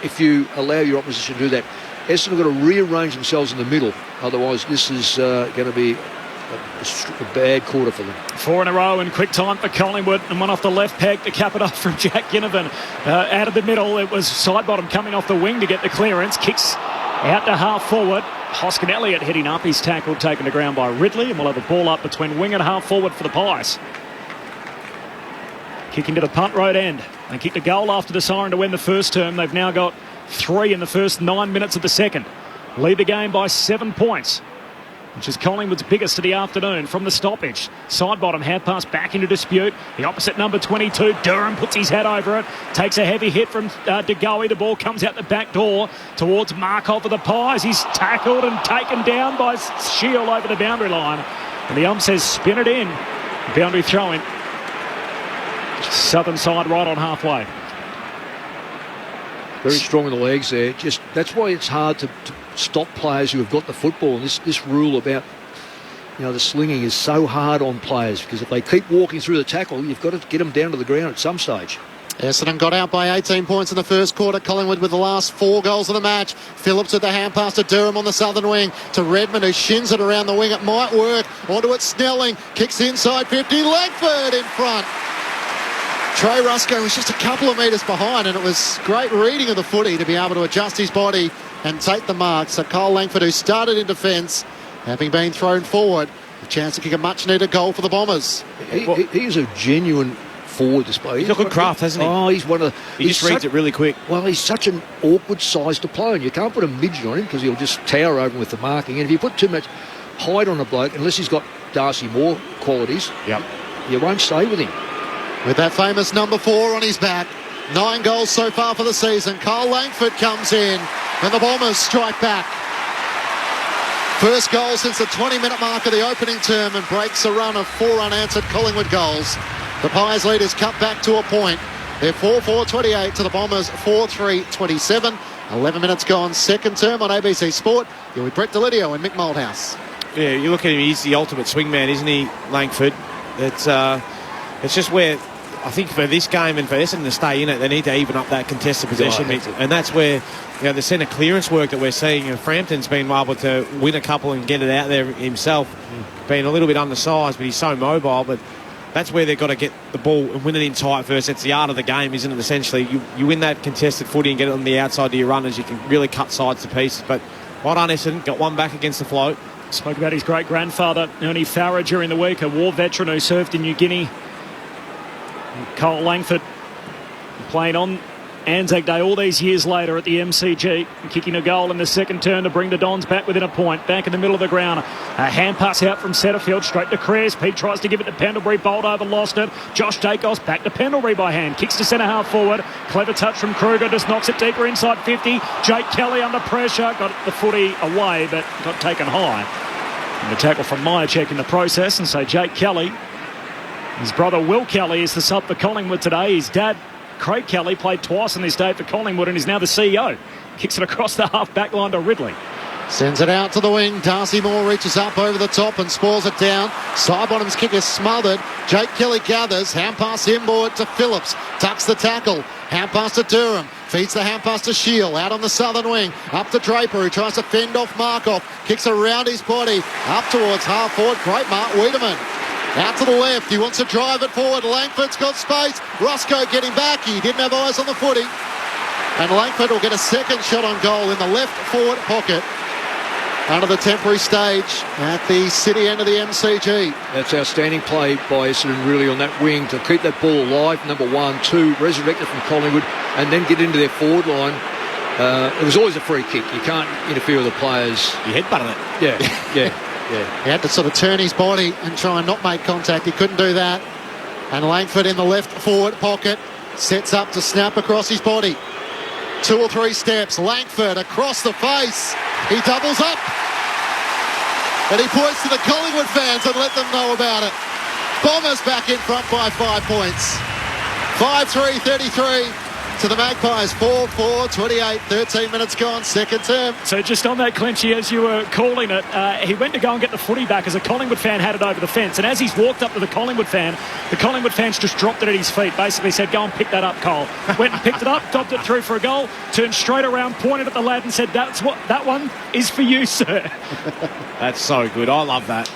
if you allow your opposition to do that. Essendon have got to rearrange themselves in the middle. Otherwise, this is going to be a bad quarter for them. 4 in a row in quick time for Collingwood, and one off the left peg to cap it off from Jack Ginnivan. Out of the middle, it was Sidebottom coming off the wing to get the clearance. Kicks out to half forward. Hoskin Elliott heading up. He's tackled, taken to ground by Ridley, and we'll have a ball up between wing and half forward for the Pies. Kicking to the punt road end. They kicked a goal after the siren to win the first term. They've now got 3 in the first 9 minutes of the second. Lead the game by 7 points, which is Collingwood's biggest of the afternoon from the stoppage. Sidebottom hand pass back into dispute. The opposite number 22, Durham, puts his head over it. Takes a heavy hit from DeGoey. The ball comes out the back door towards Markov of the Pies. He's tackled and taken down by Shield over the boundary line. And the ump says spin it in. Boundary throw-in. Southern side right on halfway. Very strong in the legs there. Just that's why it's hard to stop players who have got the football. And this rule about the slinging is so hard on players, because if they keep walking through the tackle, you've got to get them down to the ground at some stage. Essendon got out by 18 points in the first quarter. Collingwood with the last 4 goals of the match. Phillips with the hand pass to Durham on the southern wing to Redmond, who shins it around the wing. It might work. Onto it, Snelling kicks inside 50. Langford in front. Trey Rusco was just a couple of metres behind, and it was great reading of the footy to be able to adjust his body and take the mark. So Cole Langford, who started in defence, having been thrown forward, a chance to kick a much-needed goal for the Bombers. He is a genuine forward display. He's got good craft, hasn't he? Oh, he's one of the... He just reads it really quick. Well, he's such an awkward size to play, and you can't put a midget on him because he'll just tower over him with the marking. And if you put too much height on a bloke, unless he's got Darcy Moore qualities, you won't stay with him. With that famous number 4 on his back. 9 goals so far for the season. Carl Langford comes in, and the Bombers strike back. First goal since the 20-minute mark of the opening term, and breaks a run of 4 unanswered Collingwood goals. The Pies leaders cut back to a point. They're 4-4-28 to the Bombers 4-3-27. 11 minutes gone, second term on ABC Sport. You're with Brett Delidio and Mick Moldhouse. Yeah, you look at him, he's the ultimate swingman, isn't he, Langford? It's just where I think for this game and for Essendon to stay in it, they need to even up that contested possession. And that's where the centre clearance work that we're seeing. Frampton's been able to win a couple and get it out there himself, being a little bit undersized, but he's so mobile. But that's where they've got to get the ball and win it in tight first. It's the art of the game, isn't it, essentially? You win that contested footy and get it on the outside to your runners, you can really cut sides to pieces. But well done, Essendon. Got one back against the float. Spoke about his great-grandfather, Ernie Farrer, during the week, a war veteran who served in New Guinea. Cole Langford playing on Anzac Day all these years later at the MCG, kicking a goal in the second term to bring the Dons back within a point. Back in the middle of the ground, a hand pass out from Setterfield straight to Kress. Pete tries to give it to Pendlebury, bowled over, lost it. Josh Dacos back to Pendlebury by hand, kicks to centre half forward. Clever touch from Kruger, just knocks it deeper inside 50. Jake Kelly under pressure, got the footy away but got taken high. And the tackle from Myercheck in the process, and so Jake Kelly, his brother Will Kelly, is the sub for Collingwood today. His dad, Craig Kelly, played twice on this day for Collingwood and is now the CEO. Kicks it across the half-back line to Ridley. Sends it out to the wing. Darcy Moore reaches up over the top and spoils it down. Sidebottom's kick is smothered. Jake Kelly gathers. Hand pass inboard to Phillips. Tucks the tackle. Hand pass to Durham. Feeds the hand pass to Shield. Out on the southern wing. Up to Draper, who tries to fend off Markov. Kicks around his body. Up towards half forward. Great Mark Wiedemann. Out to the left. He wants to drive it forward. Langford's got space. Rusco getting back. He didn't have eyes on the footy. And Langford will get a second shot on goal in the left forward pocket under the temporary stage at the city end of the MCG. That's outstanding play by Essendon really on that wing to keep that ball alive, number 1. 2, resurrect it from Collingwood and then get into their forward line. It was always a free kick. You can't interfere with the players. You headbutted it. Yeah. He had to sort of turn his body and try and not make contact. He couldn't do that. And Langford in the left forward pocket sets up to snap across his body. 2 or 3 steps. Langford across the face. He doubles up. and he points to the Collingwood fans and let them know about it. Bombers back in front by 5 points. 5-3, 33 to the Magpies. 4-4, 28, 13 minutes gone, second term. So just on that, Clinchy, as you were calling it, he went to go and get the footy back as a Collingwood fan had it over the fence. And as he's walked up to the Collingwood fans just dropped it at his feet, basically said, go and pick that up, Cole. Went and picked it up, dobbed it through for a goal, turned straight around, pointed at the lad and said, that one is for you, sir. That's so good. I love that.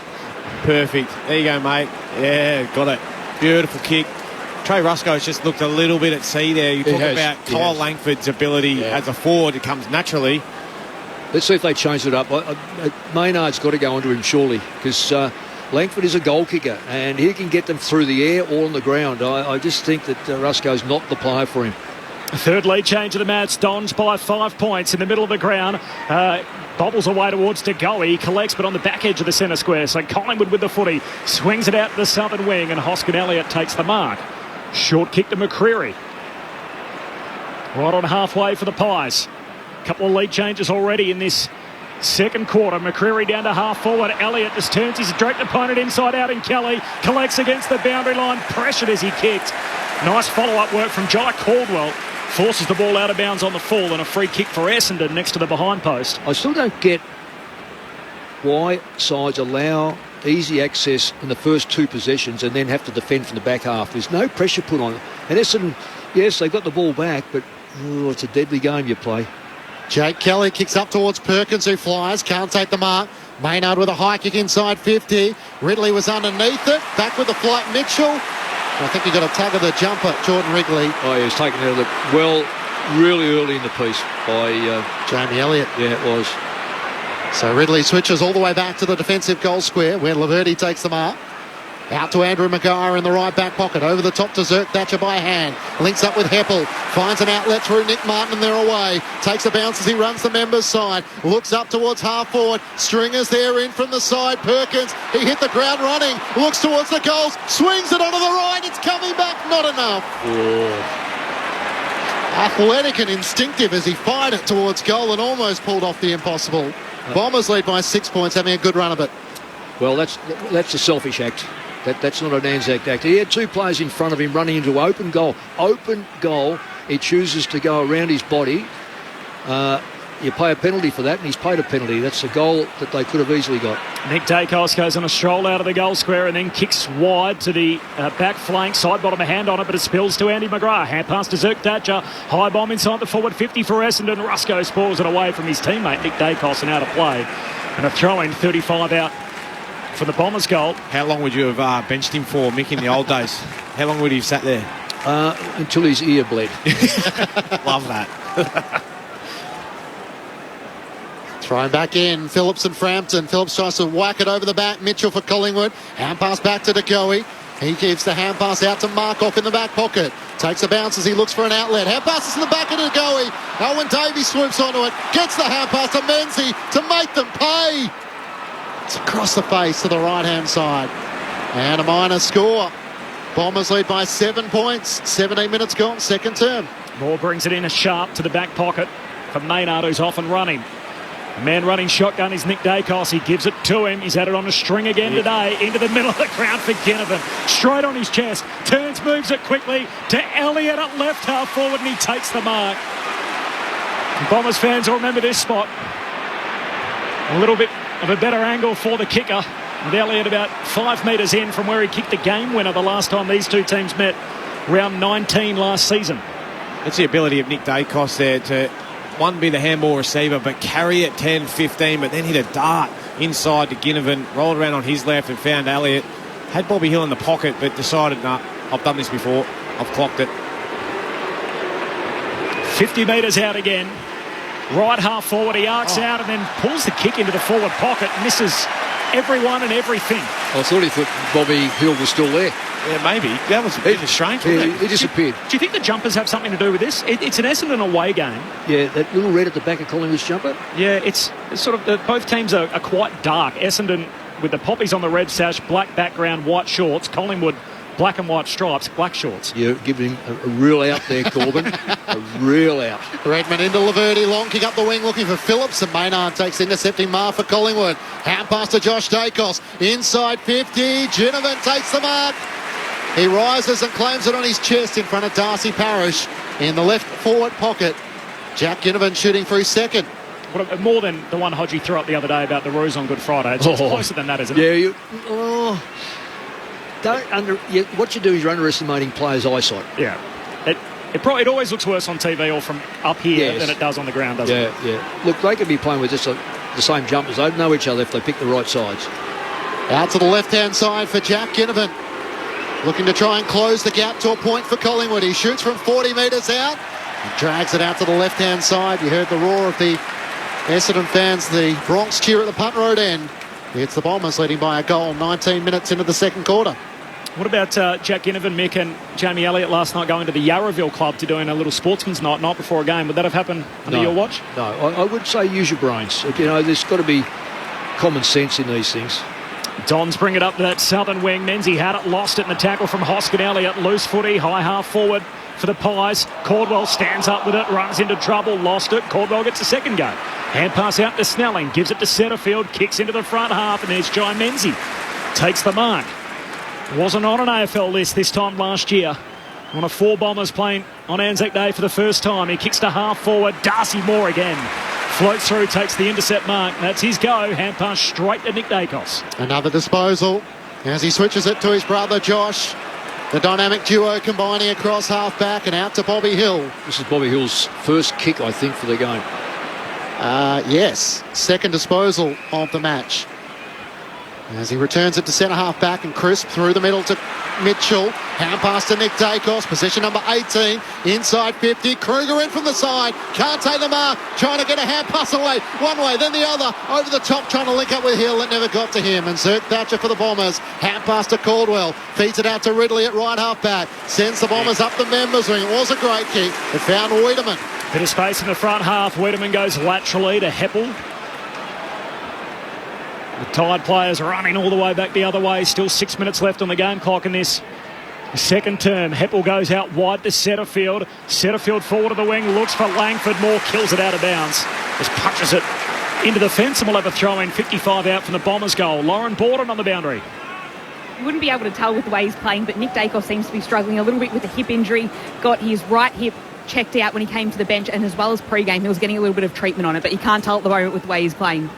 Perfect. There you go, mate. Yeah, got it. Beautiful kick. Trey Rusco's just looked a little bit at sea there. You talk about Kyle Langford's ability as a forward. It comes naturally. Let's see if they change it up. Maynard's got to go onto him, surely, because Langford is a goal kicker, and he can get them through the air or on the ground. I just think that Rusco's not the player for him. Third lead change of the match. Dons by 5 points in the middle of the ground. Bobbles away towards De Goey. He collects, but on the back edge of the centre square. So Collingwood with the footy. Swings it out to the southern wing, and Hoskin Elliott takes the mark. Short kick to McCreary. Right on halfway for the Pies. Couple of lead changes already in this second quarter. McCreary down to half forward. Elliott just turns his direct opponent inside out, and Kelly collects against the boundary line. Pressured as he kicked. Nice follow-up work from Jai Caldwell. Forces the ball out of bounds on the full, and a free kick for Essendon next to the behind post. I still don't get why sides allow easy access in the first 2 possessions and then have to defend from the back half. There's no pressure put on. And Essendon, yes, they got the ball back, but it's a deadly game you play. Jake Kelly kicks up towards Perkins, who flies, can't take the mark. Maynard with a high kick inside 50. Ridley was underneath it. Back with the flight, Mitchell. I think he got a tug of the jumper, Jordan Wrigley. Oh, he was taken out of the really early in the piece by Jamie Elliott. Yeah, it was. So Ridley switches all the way back to the defensive goal square, where Laverty takes the mark. Out to Andrew Maguire in the right back pocket. Over the top to Zerk Thatcher by hand. Links up with Heppel. Finds an outlet through Nick Martin, and they're away. Takes a bounce as he runs the members' side. Looks up towards half forward. Stringer's there in from the side. Perkins, he hit the ground running. Looks towards the goals. Swings it onto the right. It's coming back. Not enough. Athletic and instinctive as he fired it towards goal and almost pulled off the impossible. Bombers lead by 6 points, having a good run of it. Well, that's a selfish act. That's not an Anzac act. He had 2 players in front of him running into open goal. Open goal. He chooses to go around his body. You pay a penalty for that, and he's paid a penalty. That's a goal that they could have easily got. Nick Dacos goes on a stroll out of the goal square and then kicks wide to the back flank. Side bottom, a hand on it, but it spills to Andy McGrath. Hand pass to Zerk Thatcher. High bomb inside the forward 50 for Essendon. Rusco spoils it away from his teammate Nick Dacos and out of play. And a throw-in, 35 out for the Bombers' goal. How long would you have benched him for, Mick, in the old days? How long would he have sat there? Until his ear bled. Love that. Thrown back in, Phillips and Frampton. Phillips tries to whack it over the back. Mitchell for Collingwood. Hand pass back to De Goey. He gives the hand pass out to Markov in the back pocket. Takes a bounce as he looks for an outlet. Hand passes in the back of De Goey. Owen Davies swoops onto it. Gets the hand pass to Menzies to make them pay. It's across the face to the right-hand side. And a minor score. Bombers lead by 7 points. 17 minutes gone, second term. Moore brings it in a sharp to the back pocket for Maynard, who's off and running. The man running shotgun is Nick Dacos. He gives it to him. He's had it on a string again today. Into the middle of the ground for Ginnivan. Straight on his chest. Turns, moves it quickly to Elliott at left half forward, and he takes the mark. And Bombers fans will remember this spot. A little bit of a better angle for the kicker, with Elliott about 5 metres in from where he kicked the game winner the last time these two teams met, round 19 last season. That's the ability of Nick Dacos there to, one, be the handball receiver, but carry it 10, 15, but then hit a dart inside to Ginnivan, rolled around on his left and found Elliott. Had Bobby Hill in the pocket, but decided, nah, I've done this before. I've clocked it. 50 metres out again. Right half forward, he arcs out and then pulls the kick into the forward pocket, misses everyone and everything. I thought he thought Bobby Hill was still there. Yeah, maybe. That was a bit strange, wasn't it? He disappeared. Do you think the jumpers have something to do with this? It's an Essendon away game. Yeah, that little red at the back of Collingwood's jumper. Yeah, it's sort of, both teams are quite dark. Essendon with the poppies on the red sash, black background, white shorts. Collingwood black and white stripes, black shorts. You're giving him a real out there, Corbin. A real out. Redmond into Laverty, long kick up the wing looking for Phillips, and Maynard takes intercepting mark for Collingwood. Hand pass to Josh Dacos, inside 50, Ginnivan takes the mark. He rises and claims it on his chest in front of Darcy Parish in the left forward pocket. Jack Ginnivan shooting for his second. More than the one Hodgie threw up the other day about the Roos on Good Friday. It's closer than that, isn't it? Yeah, what you do is you're underestimating players' eyesight. Yeah. It always looks worse on TV or from up here than it does on the ground, doesn't it? Yeah. Look, they could be playing with just the same jumpers. They know each other if they pick the right sides. Out to the left-hand side for Jack Ginnivan. Looking to try and close the gap to a point for Collingwood. He shoots from 40 metres out and drags it out to the left-hand side. You heard the roar of the Essendon fans, the Bronx cheer at the Punt Road end. It's the Bombers leading by a goal 19 minutes into the second quarter. What about Jack Ginnivan, Mick and Jamie Elliott last night going to the Yarraville Club to doing a little sportsman's night before a game? Would that have happened under your watch? No, I would say use your brains. There's got to be common sense in these things. Dons bring it up to that southern wing. Menzies had it, lost it in the tackle from Hoskin. Elliott, loose footy, high half forward for the Pies. Caldwell stands up with it, runs into trouble, lost it. Caldwell gets a second go. Hand pass out to Snelling, gives it to Setterfield, kicks into the front half, and there's Jai Menzies. Takes the mark. Wasn't on an AFL list this time last year. One of 4 Bombers playing on Anzac Day for the first time. He kicks to half forward. Darcy Moore again. Floats through, takes the intercept mark. That's his go. Hand pass straight to Nick Dacos. Another disposal as he switches it to his brother Josh. The dynamic duo combining across half-back and out to Bobby Hill. This is Bobby Hill's first kick, I think, for the game. Yes, second disposal of the match. As he returns it to centre half back and Crisp through the middle to Mitchell. Hand pass to Nick Dacos, position number 18, inside 50. Kruger in from the side, can't take the mark, trying to get a hand pass away. One way, then the other, over the top, trying to link up with Hill. It never got to him. And Zerk Thatcher for the Bombers. Hand pass to Caldwell, feeds it out to Ridley at right half back. Sends the Bombers up the members ring. It was a great kick. It found Wiedemann. Bit of space in the front half. Wiedemann goes laterally to Heppel. The Tide players running all the way back the other way. Still 6 minutes left on the game clock in this second term. Heppel goes out wide to Setterfield. Setterfield forward of the wing, looks for Langford. Moore kills it out of bounds. Just punches it into the fence, and we'll have a throw in. 55 out from the Bombers goal. Lauren Borden on the boundary. You wouldn't be able to tell with the way he's playing, but Nick Dacos seems to be struggling a little bit with a hip injury. Got his right hip checked out when he came to the bench, and as well as pre-game, he was getting a little bit of treatment on it, but you can't tell at the moment with the way he's playing.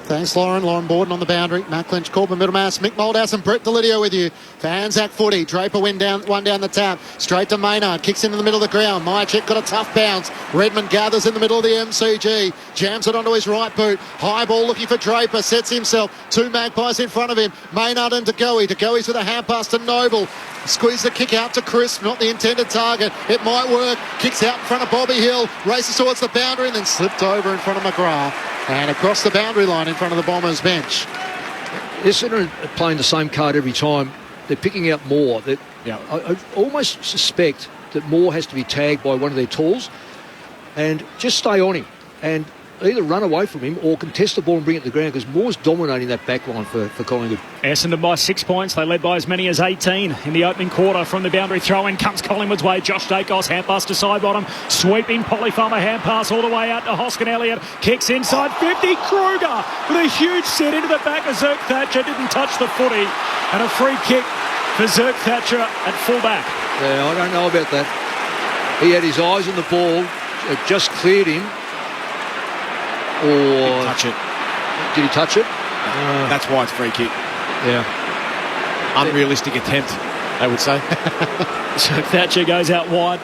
Thanks, Lauren. Lauren Borden on the boundary. Matt Clinch, Corbin Middlemass, Mick Moldhouse and Brett Delidio with you for Anzac footy. Draper one down the tap. Straight to Maynard. Kicks into the middle of the ground. Mychek got a tough bounce. Redmond gathers in the middle of the MCG. Jams it onto his right boot. High ball looking for Draper. Sets himself. 2 Magpies in front of him. Maynard and DeGoey. DeGoey's with a hand pass to Noble. Squeeze the kick out to Crisp. Not the intended target. It might work. Kicks out in front of Bobby Hill. Races towards the boundary and then slipped over in front of McGrath. And across the boundary line in front of the Bombers bench. Essendon are playing the same card every time. They're picking out Moore. I almost suspect that Moore has to be tagged by one of their tools and just stay on him and either run away from him or contest the ball and bring it to the ground, because Moore's dominating that back line for Collingwood. Essendon by 6 points. They led by as many as 18 in the opening quarter. From the boundary throw-in comes Collingwood's way. Josh Dacos, hand pass to side bottom. Sweeping Polly Farmer, hand pass all the way out to Hoskin. Elliott kicks inside 50. Kruger with a huge set into the back of Zerk Thatcher. Didn't touch the footy. And a free kick for Zerk Thatcher at full-back. Yeah, I don't know about that. He had his eyes on the ball. It just cleared him. Or didn't touch it. Did he touch it? That's why it's free kick. Yeah. Unrealistic attempt, I would say. So Thatcher goes out wide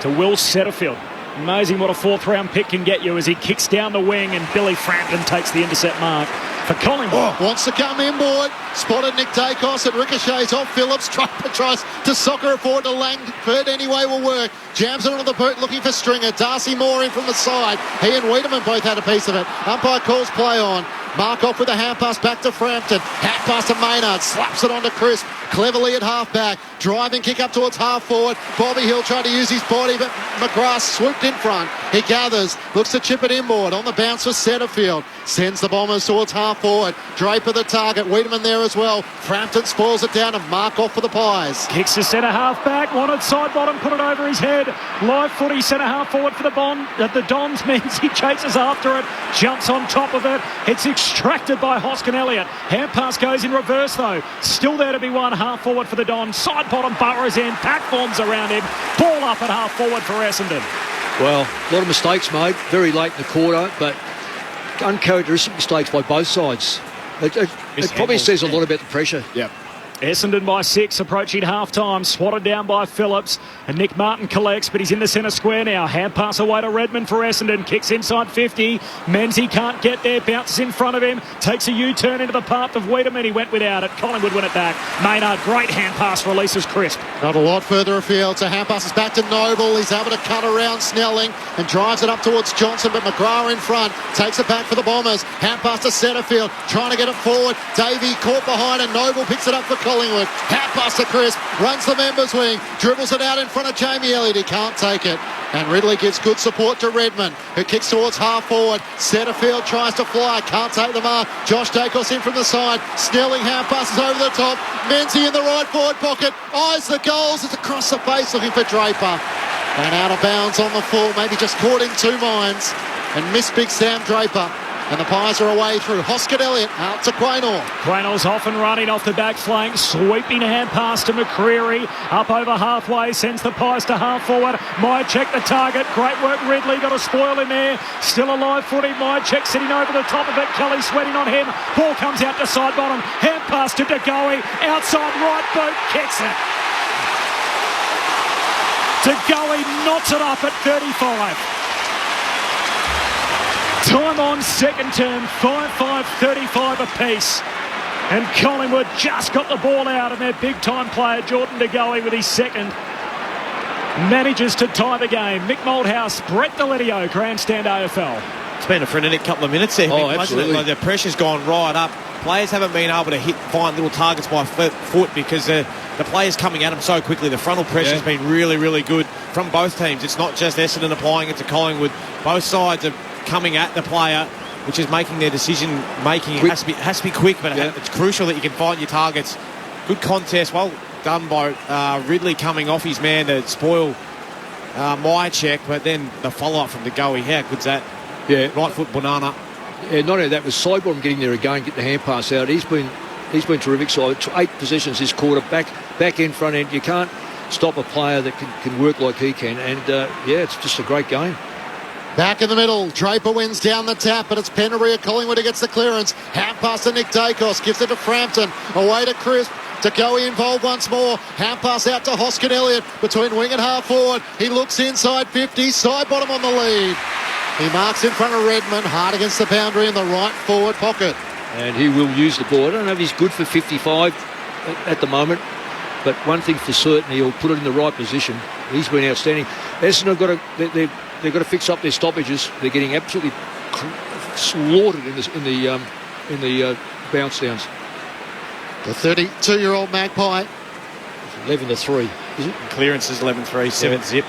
to Will Setterfield. Amazing what a 4th round pick can get you as he kicks down the wing, and Billy Frampton takes the intercept mark for Collingwood. Wants to come inboard. Spotted Nick Dacos. It ricochets off Phillips. Draper tries to soccer it forward to Langford. Anyway will work. Jams it onto the boot looking for Stringer. Darcy Moore in from the side. He and Wiedemann both had a piece of it. Umpire calls play on. Mark off with a hand pass back to Frampton. Hand pass to Maynard. Slaps it onto Crisp. Cleverly at half back. Driving kick up towards half forward. Bobby Hill tried to use his body, but McGrath swooped in front He gathers, looks to chip it inboard. On the bounce for Setterfield. Sends the Bombers towards half forward. Draper the target. Wiedemann there as well. Frampton spoils it down and mark off for the Pies. Kicks the centre half back, wanted side bottom, put it over his head. Live footy, centre half forward for the Dons. Means he chases after it, jumps on top of it. It's extracted by Hoskin Elliott. Hand pass goes in reverse though. Still there to be won, half forward for the Dons. Side bottom burrows in, pack forms around him. Ball up at half forward for Essendon. Well, a lot of mistakes made very late in the quarter, but uncharacteristic mistakes by both sides. It probably says a lot about the pressure. Yep. Essendon by 6, approaching half-time, swatted down by Phillips, and Nick Martin collects, but he's in the centre square now. Hand pass away to Redmond for Essendon, kicks inside 50. Menzies can't get there, bounces in front of him, takes a U-turn into the path of Wiedemann. He went without it. Collingwood win it back. Maynard, great hand pass, releases crisp. Not a lot further afield, so hand passes back to Noble. He's able to cut around Snelling and drives it up towards Johnson, but McGrath in front, takes it back for the Bombers. Hand pass to Setterfield, trying to get it forward. Davey caught behind and Noble picks it up for Collingwood. Hand pass to Crisp, runs the members wing, dribbles it out in front of Jamie Elliott. He can't take it. And Ridley gives good support to Redmond, who kicks towards half forward. Setterfield tries to fly, can't take the mark. Josh Dacos in from the side. Snelling hand passes over the top. Menzies in the right forward pocket. Eyes the goals. It's across the face looking for Draper. And out of bounds on the full, maybe just caught in two minds. And missed Big Sam Draper. And the Pies are away through. Hoskin Elliott out to Quaynor. Quaynor's off and running off the back flank. Sweeping hand pass to McCreary. Up over halfway. Sends the Pies to half forward. Myercheck the target. Great work Ridley. Got a spoil in there. Still alive footy. Myercheck sitting over the top of it. Kelly sweating on him. Ball comes out to side bottom. Hand pass to DeGoey. Outside right boot. Kicks it. DeGoey knots it up at 35. Time on second term, 5-5-35 apiece. And Collingwood just got the ball out, and their big-time player, Jordan DeGoey, with his second, manages to tie the game. Mick Moldhouse, Brett Deledio, grandstand AFL. It's been a frenetic couple of minutes there. Oh, absolutely. Like the pressure's gone right up. Players haven't been able to find little targets by foot because the players coming at them so quickly. The frontal pressure's been really, really good from both teams. It's not just Essendon applying it to Collingwood. Both sides are coming at the player, which is making their decision making. It has to be quick, but it's crucial that you can find your targets. Good contest, well done by Ridley coming off his man to spoil Myercheck, but then the follow-up from DeGoey. How good's that? Yeah, right foot banana. Yeah, not only that, with Sidebottom getting there again, get the hand pass out. He's been terrific. So 8 possessions this quarter, back end, front end. You can't stop a player that can work like he can, and it's just a great game. Back in the middle, Draper wins down the tap, but it's Penderbury at Collingwood who gets the clearance. Hand pass to Nick Dacos, gives it to Frampton, away to Crisp. DeGoey involved once more. Hand pass out to Hoskin Elliott between wing and half forward. He looks inside 50, side bottom on the lead. He marks in front of Redmond, hard against the boundary in the right forward pocket. And he will use the ball. I don't know if he's good for 55 at the moment, but one thing for certain, he'll put it in the right position. He's been outstanding. Essendon have they've got to fix up their stoppages. They're getting absolutely slaughtered in the bounce downs. The 32-year-old Magpie. 11-3, is it? Clearance is 11-3, 7th zip.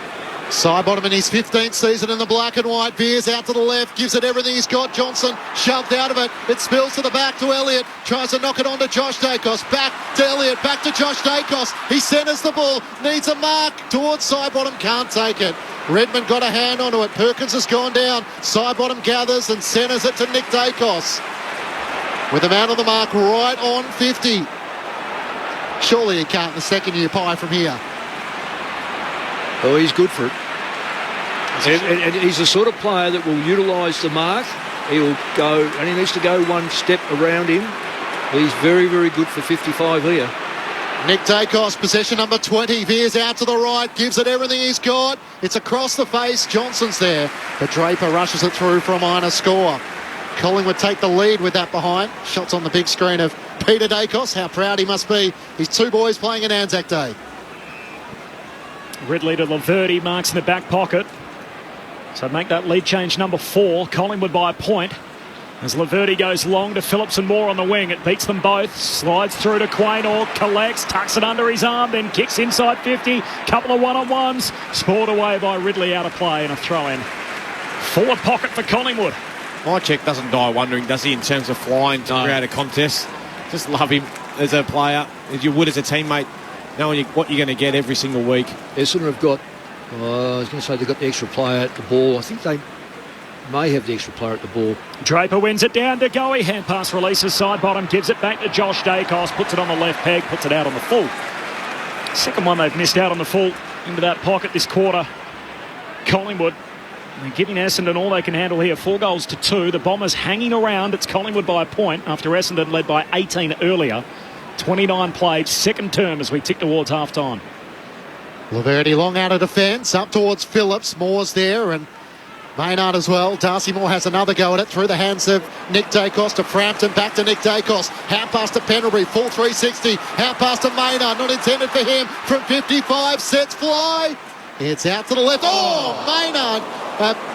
Sidebottom in his 15th season in the black and white. Veers out to the left, gives it everything he's got. Johnson shoved out of it. It spills to the back to Elliott. Tries to knock it on to Josh Dacos. Back to Elliott, back to Josh Dacos. He centres the ball, needs a mark towards Sidebottom, can't take it. Redmond got a hand onto it. Perkins has gone down. Sidebottom gathers and centres it to Nick Dacos. With a man on the mark right on 50. Surely he can't, the second-year Pie from here. Oh, he's good for it. And he's the sort of player that will utilise the mark. He'll go, and he needs to go one step around him. He's very, very good for 55 here. Nick Dacos, possession number 20, veers out to the right, gives it everything he's got. It's across the face. Johnson's there, but Draper rushes it through for a minor score. Collingwood take the lead with that behind. Shots on the big screen of Peter Dacos. How proud he must be. His two boys playing in Anzac Day. Ridley to Laverty, marks in the back pocket. So make that lead change number 4. Collingwood by a point. As Laverty goes long to Phillips and Moore on the wing. It beats them both. Slides through to Quaynor. Collects, tucks it under his arm, then kicks inside 50. Couple of one-on-ones. Scored away by Ridley out of play and a throw-in. Forward pocket for Collingwood. My check doesn't die wondering, does he, in terms of flying to create a contest. Just love him as a player, as you would as a teammate, knowing what you're going to get every single week. Essendon have got, I was going to say they've got the extra player at the ball. I think they may have the extra player at the ball. Draper wins it down to Goey. Hand pass releases side bottom, gives it back to Josh Dacos, puts it on the left peg, puts it out on the full. Second one they've missed out on the full into that pocket this quarter. Collingwood, they're giving Essendon all they can handle here. 4 goals to 2. The Bombers hanging around. It's Collingwood by a point after Essendon led by 18 earlier. 29 played, second term as we tick towards half-time. Laverty long out of defence, up towards Phillips. Moore's there and Maynard as well. Darcy Moore has another go at it through the hands of Nick Dacos to Frampton, back to Nick Dacos. Hand pass to Pendlebury, full 360. Hand pass to Maynard, not intended for him. From 55, sets fly. It's out to the left. Oh, Maynard.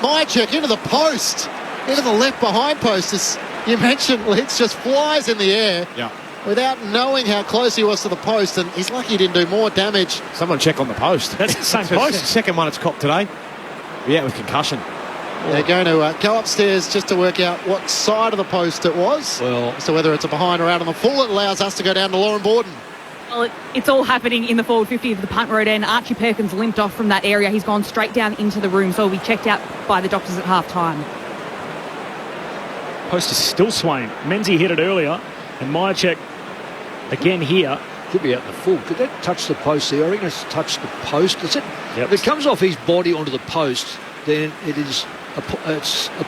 My check into the post. Into the left behind post. As you mentioned, Litz just flies in the air. Yeah. Without knowing how close he was to the post, and he's lucky he didn't do more damage. Someone check on the post. That's the same post. Second one it's copped today. Yeah, with concussion. They're going to go upstairs just to work out what side of the post it was. Well, so whether it's a behind or out on the full, it allows us to go down to Lauren Borden. Well, it's all happening in the forward 50 of the punt road end. Archie Perkins limped off from that area. He's gone straight down into the room, so he'll be checked out by the doctors at half-time. Post is still swaying. Menzies hit it earlier, and Myercheck again here. Could be out in the full. Could that touch the post there? I reckon it's touched the post. That's it. Yep. If it comes off his body onto the post, then it's a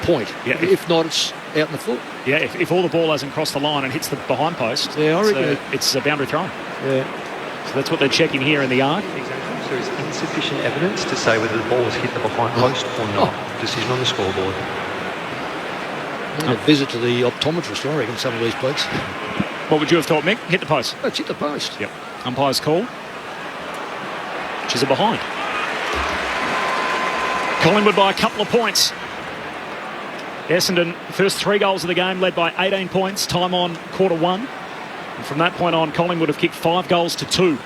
point. Yeah, if not, it's out in the full. Yeah, if all the ball hasn't crossed the line and hits the behind post, yeah, I reckon it's a boundary throw. Yeah. So that's what they're checking here in the yard. Exactly. So there's insufficient evidence to say whether the ball has hit the behind post or not. Decision on the scoreboard. A visit to the optometrist, I reckon, some of these blokes. What would you have thought, Mick? Hit the post. Let's hit the post. Yep. Umpire's call, which is a behind. Collingwood by a couple of points. Essendon, first 3 goals of the game, led by 18 points, time on quarter 1. And from that point on, Collingwood have kicked 5 goals to 2.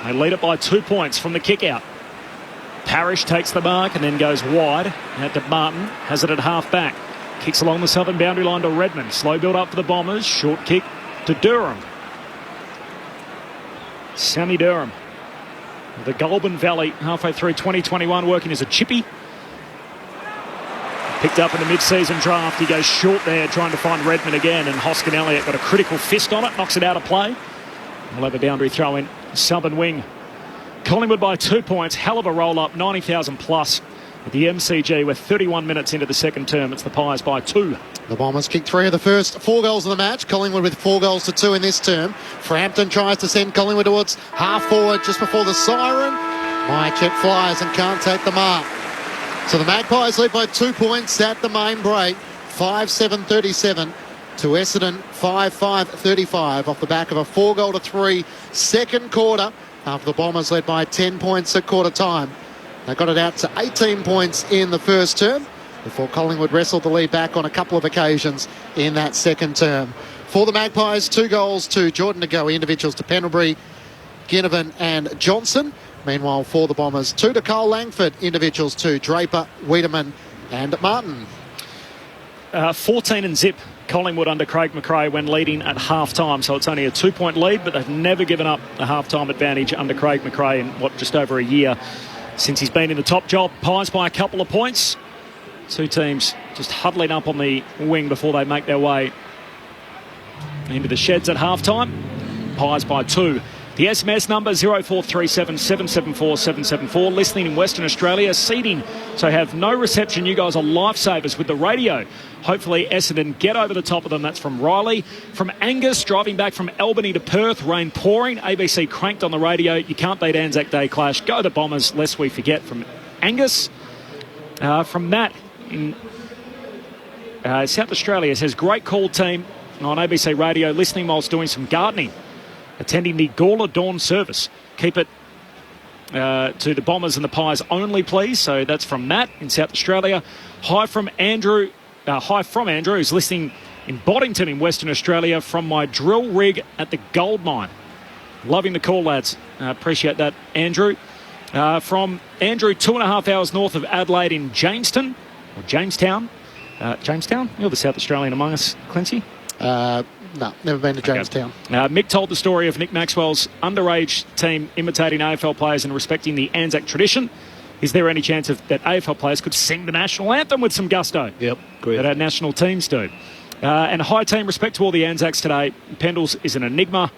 They lead it by 2 points from the kick-out. Parrish takes the mark and then goes wide. Out to Martin, has it at half-back. Kicks along the southern boundary line to Redmond. Slow build up for the Bombers. Short kick to Durham. Sammy Durham. The Goulburn Valley halfway through 2021 working as a chippy. Picked up in the mid-season draft. He goes short there trying to find Redmond again, and Hoskin Elliott got a critical fist on it, knocks it out of play. We'll have a boundary throw in southern wing. Collingwood by 2 points. Hell of a roll-up, 90,000 plus. At the MCG, we're 31 minutes into the second term. It's the Pies by 2. The Bombers kicked 3 of the first 4 goals of the match. Collingwood with 4 goals to 2 in this term. Frampton tries to send Collingwood towards half forward just before the siren. Myercheck flies and can't take the mark. So the Magpies lead by 2 points at the main break. 5-7-37 to Essendon 5-5-35 off the back of a 4 to 3 second quarter after the Bombers led by 10 points at quarter time. They got it out to 18 points in the first term before Collingwood wrestled the lead back on a couple of occasions in that second term. For the Magpies, 2 goals to Jordan De Goey, individuals to Pendlebury, Ginnivan and Johnson. Meanwhile, for the Bombers, 2 to Cole Langford, individuals to Draper, Wiedemann and Martin. 14 and zip, Collingwood under Craig McRae when leading at half-time. So it's only a 2-point lead, but they've never given up a half-time advantage under Craig McRae in, just over a year since he's been in the top job. Pies by a couple of points. 2 teams just huddling up on the wing before they make their way into the sheds at half-time. Pies by 2. The SMS number 0437 774 774. Listening in Western Australia, seeding, so have no reception. You guys are lifesavers with the radio. Hopefully Essendon get over the top of them. That's from Riley. From Angus, driving back from Albany to Perth, rain pouring. ABC cranked on the radio. You can't beat Anzac Day clash. Go the Bombers, lest we forget, from Angus. From Matt in South Australia, says great call team on ABC radio, listening whilst doing some gardening. Attending the Gawler Dawn service. Keep it to the Bombers and the Pies only, please. So that's from Matt in South Australia. Hi from Andrew, who's listening in Boddington in Western Australia from my drill rig at the gold mine. Loving the call, lads. Appreciate that, Andrew. From Andrew, 2.5 hours north of Adelaide in Jamestown. or Jamestown. Jamestown? You're the South Australian among us, Clancy. No, never been to Jamestown. Mick told the story of Nick Maxwell's underage team imitating AFL players and respecting the Anzac tradition. Is there any chance that AFL players could sing the national anthem with some gusto? Yep, great. That our national teams do. And high team respect to all the Anzacs today. Pendles is an enigma.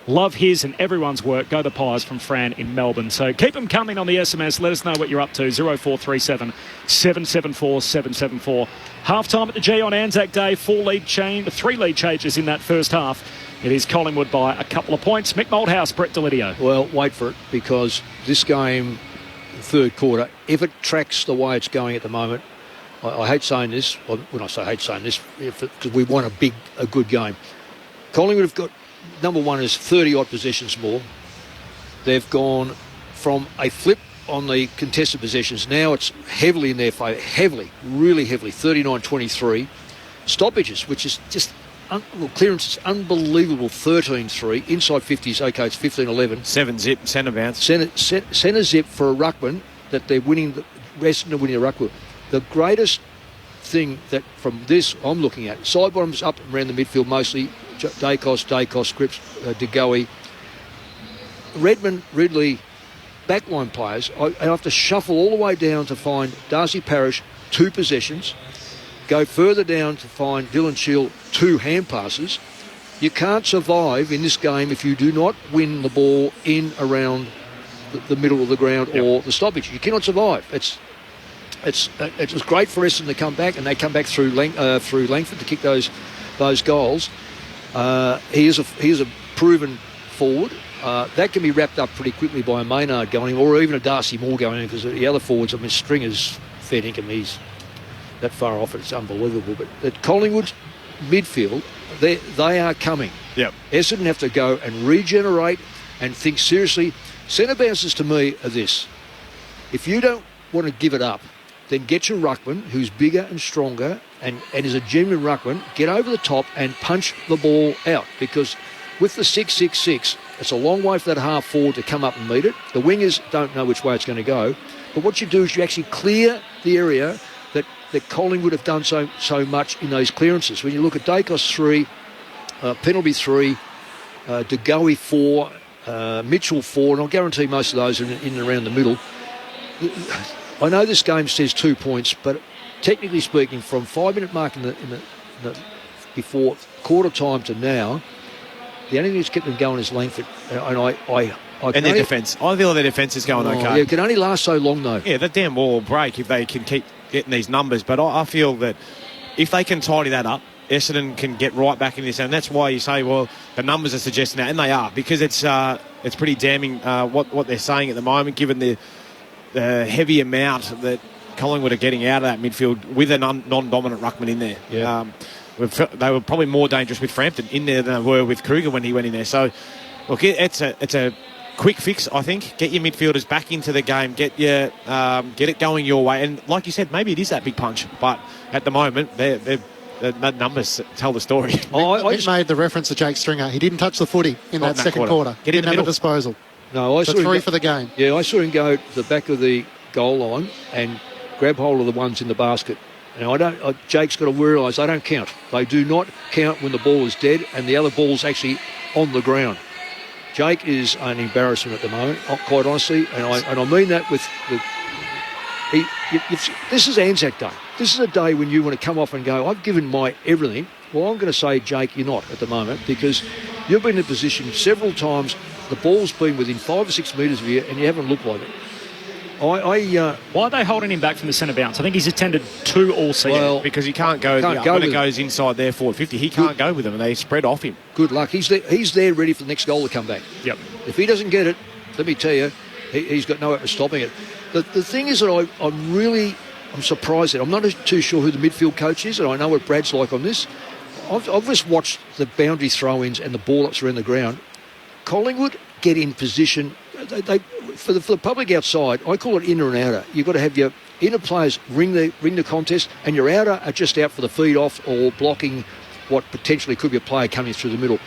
Love his and everyone's work. Go the Pies from Fran in Melbourne. So keep them coming on the SMS. Let us know what you're up to. 0437 774 774. Half-time at the G on Anzac Day. 3 lead changes in that first half. It is Collingwood by a couple of points. Mick Malthouse, Brett Delidio. Well, wait for it, because this game, third quarter, if it tracks the way it's going at the moment, I hate saying this. When I say hate saying this, because we want a good game. Collingwood have got, number one is 30-odd possessions more. They've gone from a flip on the contested possessions. Now it's heavily in their favour. Really heavily, 39-23. Stoppages, which is just, clearance is unbelievable, 13-3. Inside 50s, okay, it's 15-11. 7-zip, centre bounce. Centre zip for a ruckman that they're winning, Essendon are winning a ruckman. The greatest thing that from this I'm looking at, side bottoms up and around the midfield mostly, Dacos, Scripps, De Goey, Redmond, Ridley, backline players. I have to shuffle all the way down to find Darcy Parish, 2 possessions, go further down to find Dylan Shield, 2 hand passes. You can't survive in this game if you do not win the ball in around the middle of the ground or the stoppage. You cannot survive. It was great for Essendon to come back, and they come back through Langford to kick those goals. He is a proven forward. That can be wrapped up pretty quickly by a Maynard going in, or even a Darcy Moore going in, because the other forwards, I mean, Stringer's fair dinkum, he's that far off, it's unbelievable. But at Collingwood's midfield, they are coming. Yep. Essendon have to go and regenerate and think seriously. Centre bounces to me are this. If you don't want to give it up, then get your ruckman, who's bigger and stronger and is a genuine ruckman, get over the top and punch the ball out, because with the 6-6-6, it's a long way for that half forward to come up and meet it. The wingers don't know which way it's going to go. But what you do is you actually clear the area that Collingwood have done so much in those clearances. When you look at Dacos 3, Penalty 3, De Goey 4, Mitchell 4, and I'll guarantee most of those are in and around the middle. I know this game says 2 points, but technically speaking, from 5-minute mark in the before quarter time to now, the only thing that's kept them going is Langford. And their defence. I feel their defence is going okay. Yeah, it can only last so long, though. Yeah, that damn wall will break if they can keep getting these numbers. But I feel that if they can tidy that up, Essendon can get right back in this. And that's why you say, well, the numbers are suggesting that. And they are, because it's pretty damning what they're saying at the moment, given the heavy amount that Collingwood are getting out of that midfield with a non-dominant ruckman in there. Yeah. They were probably more dangerous with Frampton in there than they were with Kruger when he went in there. So, look, it's a quick fix, I think. Get your midfielders back into the game. Get it going your way. And like you said, maybe it is that big punch. But at the moment, the numbers tell the story. I just made the reference to Jake Stringer. He didn't touch the footy in that second quarter. Get in the middle. Have a disposal. No, I saw 3 for the game. Yeah, I saw him go to the back of the goal line and grab hold of the ones in the basket. Now, Jake's got to realise they don't count. They do not count when the ball is dead and the other ball's actually on the ground. Jake is an embarrassment at the moment, quite honestly, and I mean that with this is Anzac Day. This is a day when you want to come off and go, I've given my everything. Well, I'm going to say, Jake, you're not at the moment, because you've been in a position several times, the ball's been within 5 or 6 metres of you and you haven't looked like it. Why are they holding him back from the centre bounce? I think he's attended 2 all season. Well, because he can't go when it goes inside their forward 50. He can't go with them, and they spread off him. Good luck. He's there ready for the next goal to come back. Yep. If he doesn't get it, let me tell you, he's got no way of stopping it. The thing is that I'm surprised that I'm not too sure who the midfield coach is, and I know what Brad's like on this. I've just watched the boundary throw-ins and the ball-ups around the ground. Collingwood get in position. For the public outside, I call it inner and outer. You've got to have your inner players ring the contest, and your outer are just out for the feed off or blocking what potentially could be a player coming through the middle.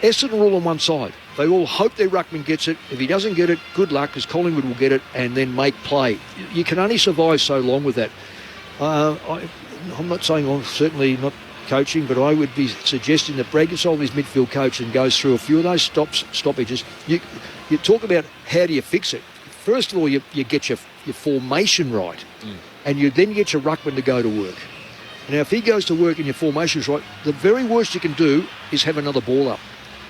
Essendon are all on one side. They all hope their ruckman gets it. If he doesn't get it, good luck, because Collingwood will get it and then make play. You can only survive so long with that. I'm not saying I'm certainly not coaching, but I would be suggesting that Brad gets hold of his midfield coach and goes through a few of those stoppages. You talk about how do you fix it. First of all, you get your formation right, and you then get your ruckman to go to work. Now, if he goes to work and your formation's right, the very worst you can do is have another ball up.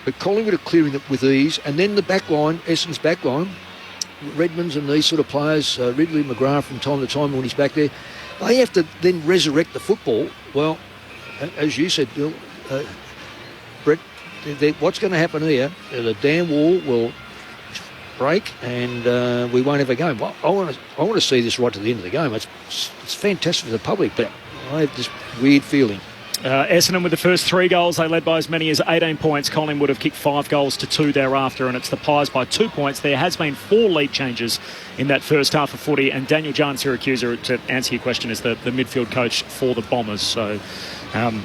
But Collingwood are clearing it with ease, and then the back line, Essendon's back line, Redmond's and these sort of players, Ridley, McGrath from time to time when he's back there, they have to then resurrect the football. Well, as you said, Bill, Brett, what's going to happen here? The dam wall will break, and we won't have a game. Well, I want to see this right to the end of the game. It's fantastic for the public, but I have this weird feeling. Essendon with the first 3 goals, they led by as many as 18 points. Collingwood have kicked 5 goals to 2 thereafter, and it's the Pies by 2 points. There has been 4 lead changes in that first half of footy, and Daniel John, Syracusa, to answer your question, is the midfield coach for the Bombers. So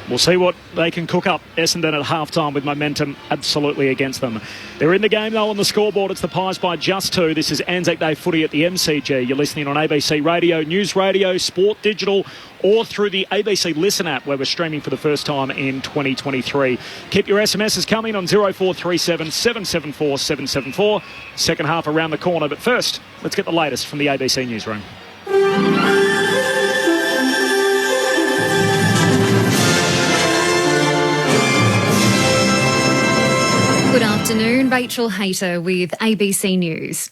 we'll see what they can cook up. Essendon at half-time with momentum absolutely against them. They're in the game, though, on the scoreboard. It's the Pies by just 2. This is Anzac Day footy at the MCG. You're listening on ABC Radio, News Radio, Sport Digital, or through the ABC Listen app, where we're streaming for the first time in 2023. Keep your SMSs coming on 0437 774 774. Second half around the corner. But first, let's get the latest from the ABC Newsroom. Good afternoon, Rachel Hayter with ABC News.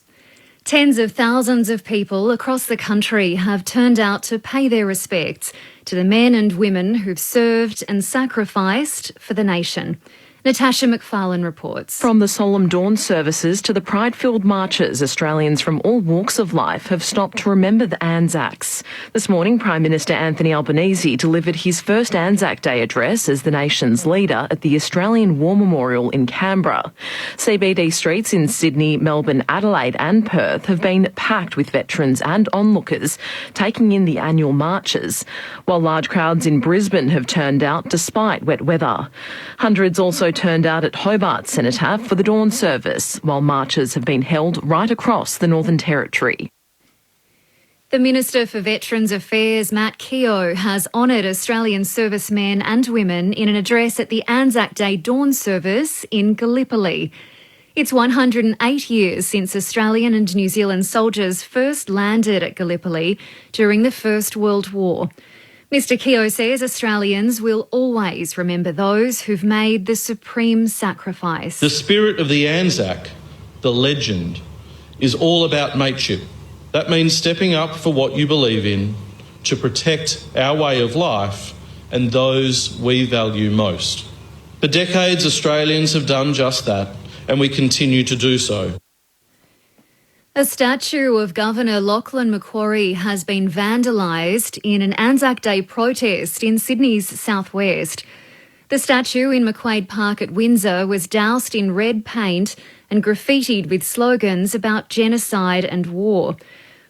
Tens of thousands of people across the country have turned out to pay their respects to the men and women who've served and sacrificed for the nation. Natasha McFarlane reports. From the solemn dawn services to the pride-filled marches, Australians from all walks of life have stopped to remember the Anzacs. This morning, Prime Minister Anthony Albanese delivered his first Anzac Day address as the nation's leader at the Australian War Memorial in Canberra. CBD streets in Sydney, Melbourne, Adelaide and Perth have been packed with veterans and onlookers taking in the annual marches, while large crowds in Brisbane have turned out despite wet weather. Hundreds also turned out at Hobart Cenotaph for the dawn service, while marches have been held right across the Northern Territory. The Minister for Veterans Affairs, Matt Keogh, has honoured Australian servicemen and women in an address at the Anzac Day dawn service in Gallipoli. It's 108 years since Australian and New Zealand soldiers first landed at Gallipoli during the First World War. Mr Keogh says Australians will always remember those who've made the supreme sacrifice. The spirit of the Anzac, the legend, is all about mateship. That means stepping up for what you believe in to protect our way of life and those we value most. For decades, Australians have done just that, and we continue to do so. A statue of Governor Lachlan Macquarie has been vandalised in an Anzac Day protest in Sydney's southwest. The statue in McQuaid Park at Windsor was doused in red paint and graffitied with slogans about genocide and war.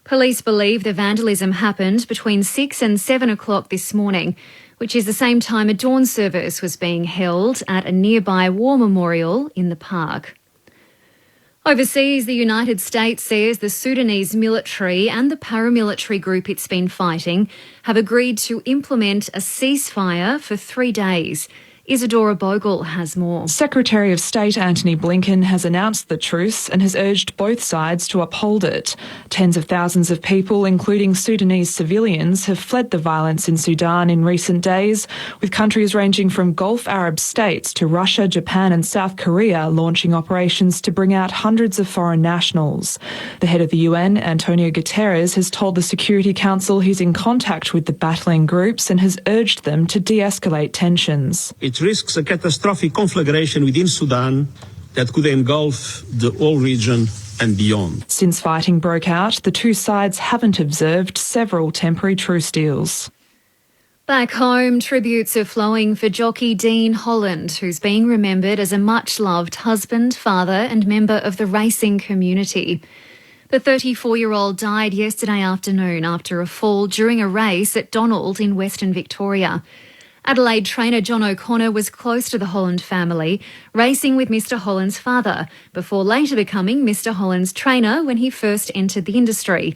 Police believe the vandalism happened between 6 and 7 o'clock this morning, which is the same time a dawn service was being held at a nearby war memorial in the park. Overseas, the United States says the Sudanese military and the paramilitary group it's been fighting have agreed to implement a ceasefire for 3 days. Isadora Bogle has more. Secretary of State Antony Blinken has announced the truce and has urged both sides to uphold it. Tens of thousands of people, including Sudanese civilians, have fled the violence in Sudan in recent days, with countries ranging from Gulf Arab states to Russia, Japan and South Korea launching operations to bring out hundreds of foreign nationals. The head of the UN, Antonio Guterres, has told the Security Council he's in contact with the battling groups and has urged them to de-escalate tensions. It risks a catastrophic conflagration within Sudan that could engulf the whole region and beyond. Since fighting broke out, the two sides haven't observed several temporary truce deals. Back home, tributes are flowing for jockey Dean Holland, who's being remembered as a much-loved husband, father and member of the racing community. The 34-year-old died yesterday afternoon after a fall during a race at Donald in Western Victoria. Adelaide trainer John O'Connor was close to the Holland family, racing with Mr Holland's father, before later becoming Mr Holland's trainer when he first entered the industry.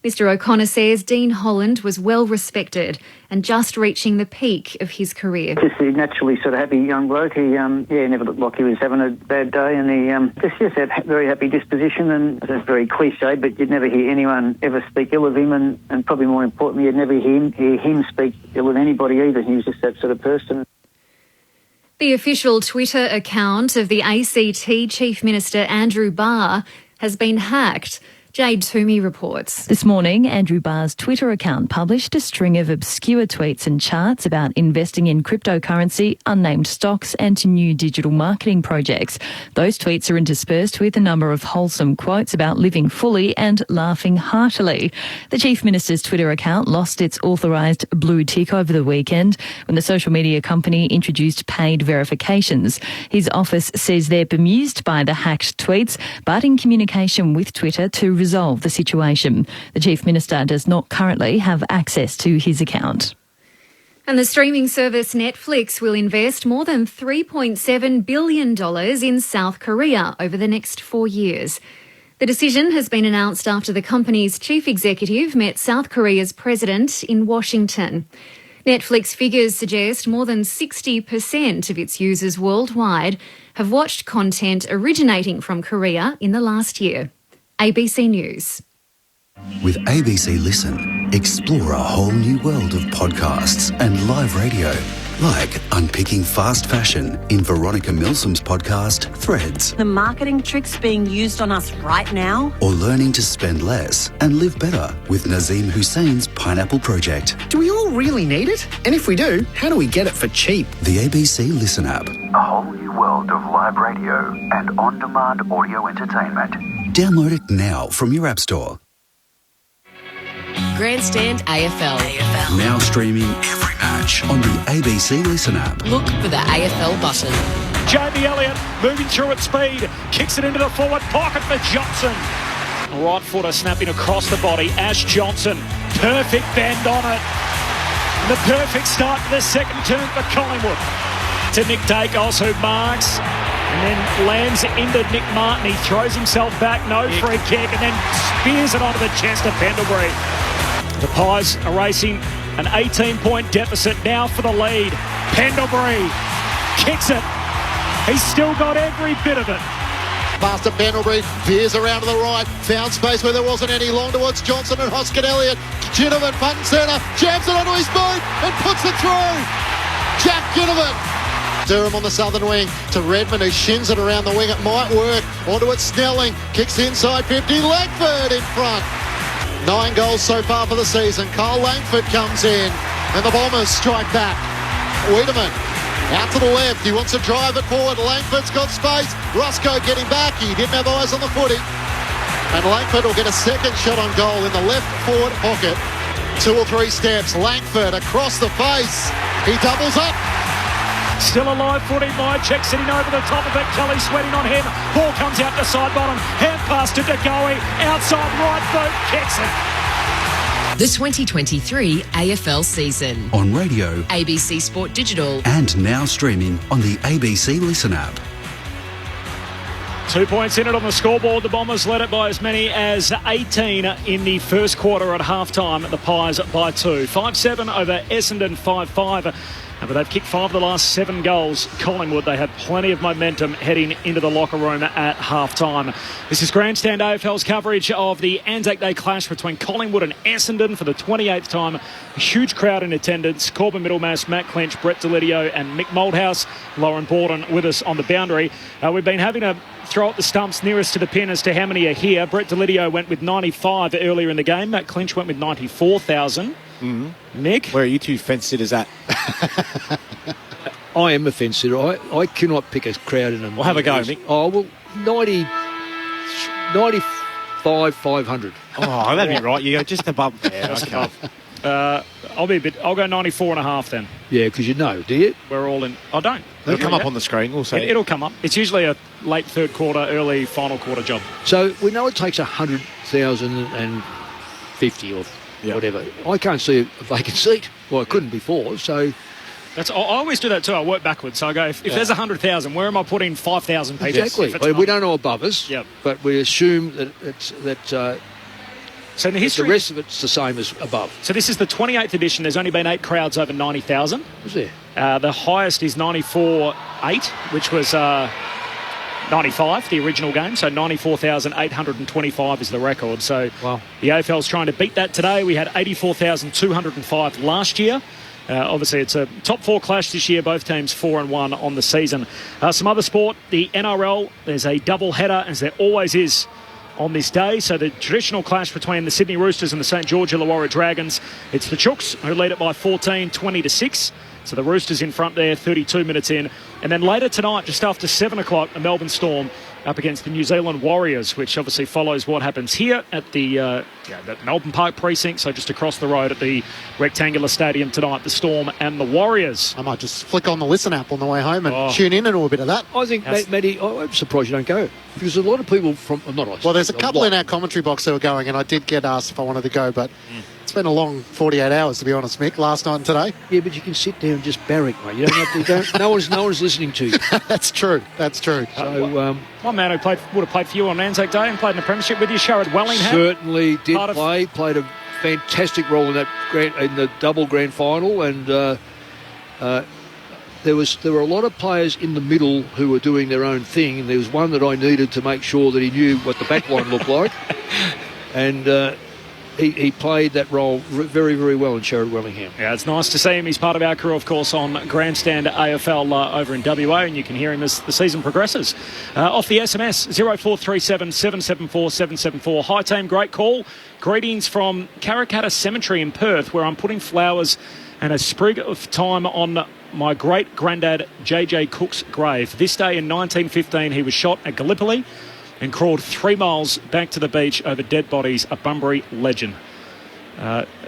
Mr O'Connor says Dean Holland was well respected and just reaching the peak of his career. Just a naturally sort of happy young bloke. He never looked like he was having a bad day, and he just had a very happy disposition, and it's very cliche, but you'd never hear anyone ever speak ill of him, and probably more importantly, you'd never hear him speak ill of anybody either. He was just that sort of person. The official Twitter account of the ACT Chief Minister Andrew Barr has been hacked. Jade Toomey reports. This morning, Andrew Barr's Twitter account published a string of obscure tweets and charts about investing in cryptocurrency, unnamed stocks and new digital marketing projects. Those tweets are interspersed with a number of wholesome quotes about living fully and laughing heartily. The Chief Minister's Twitter account lost its authorised blue tick over the weekend when the social media company introduced paid verifications. His office says they're bemused by the hacked tweets, but in communication with Twitter to resolve the situation. The Chief Minister does not currently have access to his account. And the streaming service Netflix will invest more than $3.7 billion in South Korea over the next 4 years. The decision has been announced after the company's chief executive met South Korea's president in Washington. Netflix figures suggest more than 60% of its users worldwide have watched content originating from Korea in the last year. ABC News. With ABC Listen, explore a whole new world of podcasts and live radio, like unpicking fast fashion in Veronica Milsom's podcast Threads, The marketing tricks being used on us right now, or learning to spend less and live better with Nazim Hussein's Pineapple Project. Do we all really need it? And if we do, how do we get it for cheap? The ABC Listen app. A whole new world of live radio and on-demand audio entertainment. Download it now from your app store. Grandstand AFL. Now streaming every match on the ABC Listen app. Look for the AFL button. Jamie Elliott moving through at speed, kicks it into the forward pocket for Johnson. Right footer snapping across the body. Ash Johnson, perfect bend on it. And the perfect start to the second term for Collingwood. To Nick Dacos, who marks and then lands into Nick Martin. He throws himself back, no free kick, and then spears it onto the chest of Pendlebury. The Pies are racing an 18-point deficit now for the lead. Pendlebury kicks it. He's still got every bit of it. Pass to Pendlebury, veers around to the right, found space where there wasn't any, long towards Johnson and Hoskin Elliott. Ginnivan, front and centre, jams it onto his boot and puts it through. Jack Ginnivan. Durham on the southern wing to Redmond, who shins it around the wing. It might work. Onto it, Snelling kicks inside 50. Langford in front. 9 goals so far for the season. Carl Langford comes in and the Bombers strike back. Wiedemann out to the left. He wants to drive it forward. Langford's got space. Roscoe getting back. He didn't have eyes on the footy. And Langford will get a second shot on goal in the left forward pocket. 2 or 3 steps. Langford across the face. He doubles up. Still alive footy. Mycheck sitting over the top of it. Kelly sweating on him. Ball comes out to side bottom. Hand pass to DeGoey. Outside right boot. Kicks it. The 2023 AFL season. On radio, ABC Sport Digital. and now streaming on the ABC Listen app. 2 points in it on the scoreboard. The Bombers led it by as many as 18 in the first quarter at half-time. The Pies by 2. 5-7 over Essendon 5-5. But they've kicked 5 of the last 7 goals. Collingwood, they had plenty of momentum heading into the locker room at half-time. This is Grandstand AFL's coverage of the Anzac Day clash between Collingwood and Essendon for the 28th time. A huge crowd in attendance. Corbin Middlemass, Matt Clinch, Brett Delidio and Mick Moldhouse. Lauren Borden with us on the boundary. We've been having a throw at the stumps nearest to the pin as to how many are here. Brett Delidio went with 95 earlier in the game. Matt Clinch went with 94,000. Mm-hmm. Nick? Where are you two fence sitters at? I am a fence sitter. I cannot pick a crowd in a... Well, have a go, Nick. Oh, well, 95, 500. Oh, that'd be right. You go just above there. Just Okay. above. I'll go 94 and a half then. Yeah, because you know, do you? We're all in. I don't. It'll come up on the screen. We'll see. It'll come up. It's usually a late third quarter, early final quarter job. So we know it takes 100,050 or whatever. I can't see a vacant seat. Well, I couldn't before, so... I always do that too. I work backwards. So I go, if there's 100,000, where am I putting 5,000 people? Exactly. We don't know above us, Yep. but we assume that So in the history, the rest of it's the same as above. So this is the 28th edition. There's only been 8 crowds over 90,000. Was there? The highest is 94.8, which was 95, the original game. So 94,825 is the record. So wow. The AFL's trying to beat that today. We had 84,205 last year. Obviously, it's a top 4 clash this year. Both teams 4-1 on the season. Some other sport, the NRL. There's a double header, as there always is on this day. So the traditional clash between the Sydney Roosters and the St George Illawarra Dragons. It's the Chooks who lead it by 14, 20-6. So the Roosters in front there, 32 minutes in. And then later tonight, just after 7 o'clock, the Melbourne Storm up against the New Zealand Warriors, which obviously follows what happens here at the Melbourne Park precinct, so just across the road at the rectangular stadium tonight, the Storm and the Warriors. I might just flick on the Listen app on the way home and tune in and all a bit of that. I think, Matty, I'm surprised you don't go, because a lot of people from... Well, there's a couple in our commentary box who are going, and I did get asked if I wanted to go, but it's been a long 48 hours, to be honest, Mick, last night and today. Yeah, but you can sit there and just barrack, mate. You don't have to... no one's listening to you. That's true. So, one man who would have played for you on Anzac Day and played in the premiership with you, Sharad Wellingham. Certainly did played a fantastic role in that in the double grand final, and there were a lot of players in the middle who were doing their own thing, and there was one that I needed to make sure that he knew what the back line looked like, and he played that role very, very well in Sharad Wellingham. Yeah, it's nice to see him. He's part of our crew, of course, on Grandstand AFL over in WA, and you can hear him as the season progresses. Off the SMS, 0437 774 774. Hi, team, great call. Greetings from Karrakatta Cemetery in Perth, where I'm putting flowers and a sprig of thyme on my great-granddad JJ Cook's grave. This day in 1915, he was shot at Gallipoli and crawled 3 miles back to the beach over dead bodies, a Bunbury legend.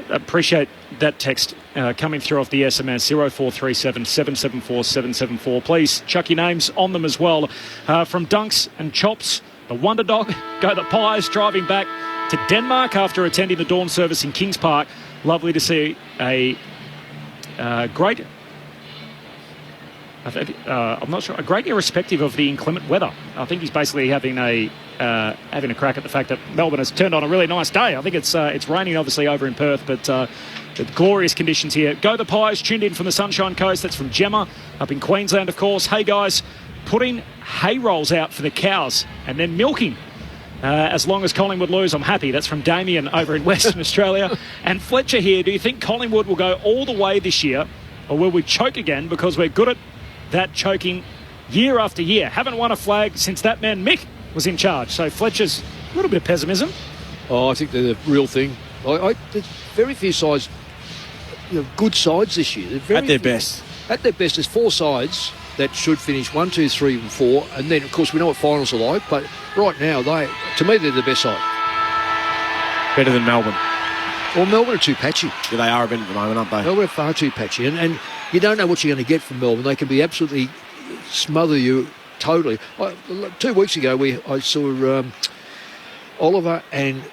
Appreciate that text coming through off the SMS, 0437 774 774. Please chuck your names on them as well. From Dunks and Chops, the Wonder Dog, go the Pies, driving back to Denmark after attending the dawn service in Kings Park. Lovely to see a great... I'm not sure. A great irrespective of the inclement weather. I think he's basically having a crack at the fact that Melbourne has turned on a really nice day. I think it's raining obviously over in Perth, but the glorious conditions here. Go the Pies, tuned in from the Sunshine Coast. That's from Gemma up in Queensland, of course. Hey guys, putting hay rolls out for the cows and then milking. As long as Collingwood lose, I'm happy. That's from Damien over in Western Australia. And Fletcher here, do you think Collingwood will go all the way this year, or will we choke again because we're good at that choking year after year? Haven't won a flag since that man Mick was in charge. So Fletcher's a little bit of pessimism. I think they're the real thing. There's very few sides, good sides this year. At their best. At their best, there's 4 sides that should finish 1, 2, 3 and 4. And then, of course, we know what finals are like. But right now, to me, they're the best side. Better than Melbourne. Well, Melbourne are too patchy. Yeah, they are a bit at the moment, aren't they? Melbourne are far too patchy. And you don't know what you're going to get from Melbourne. They can be absolutely smother you totally. 2 weeks ago, I saw Oliver and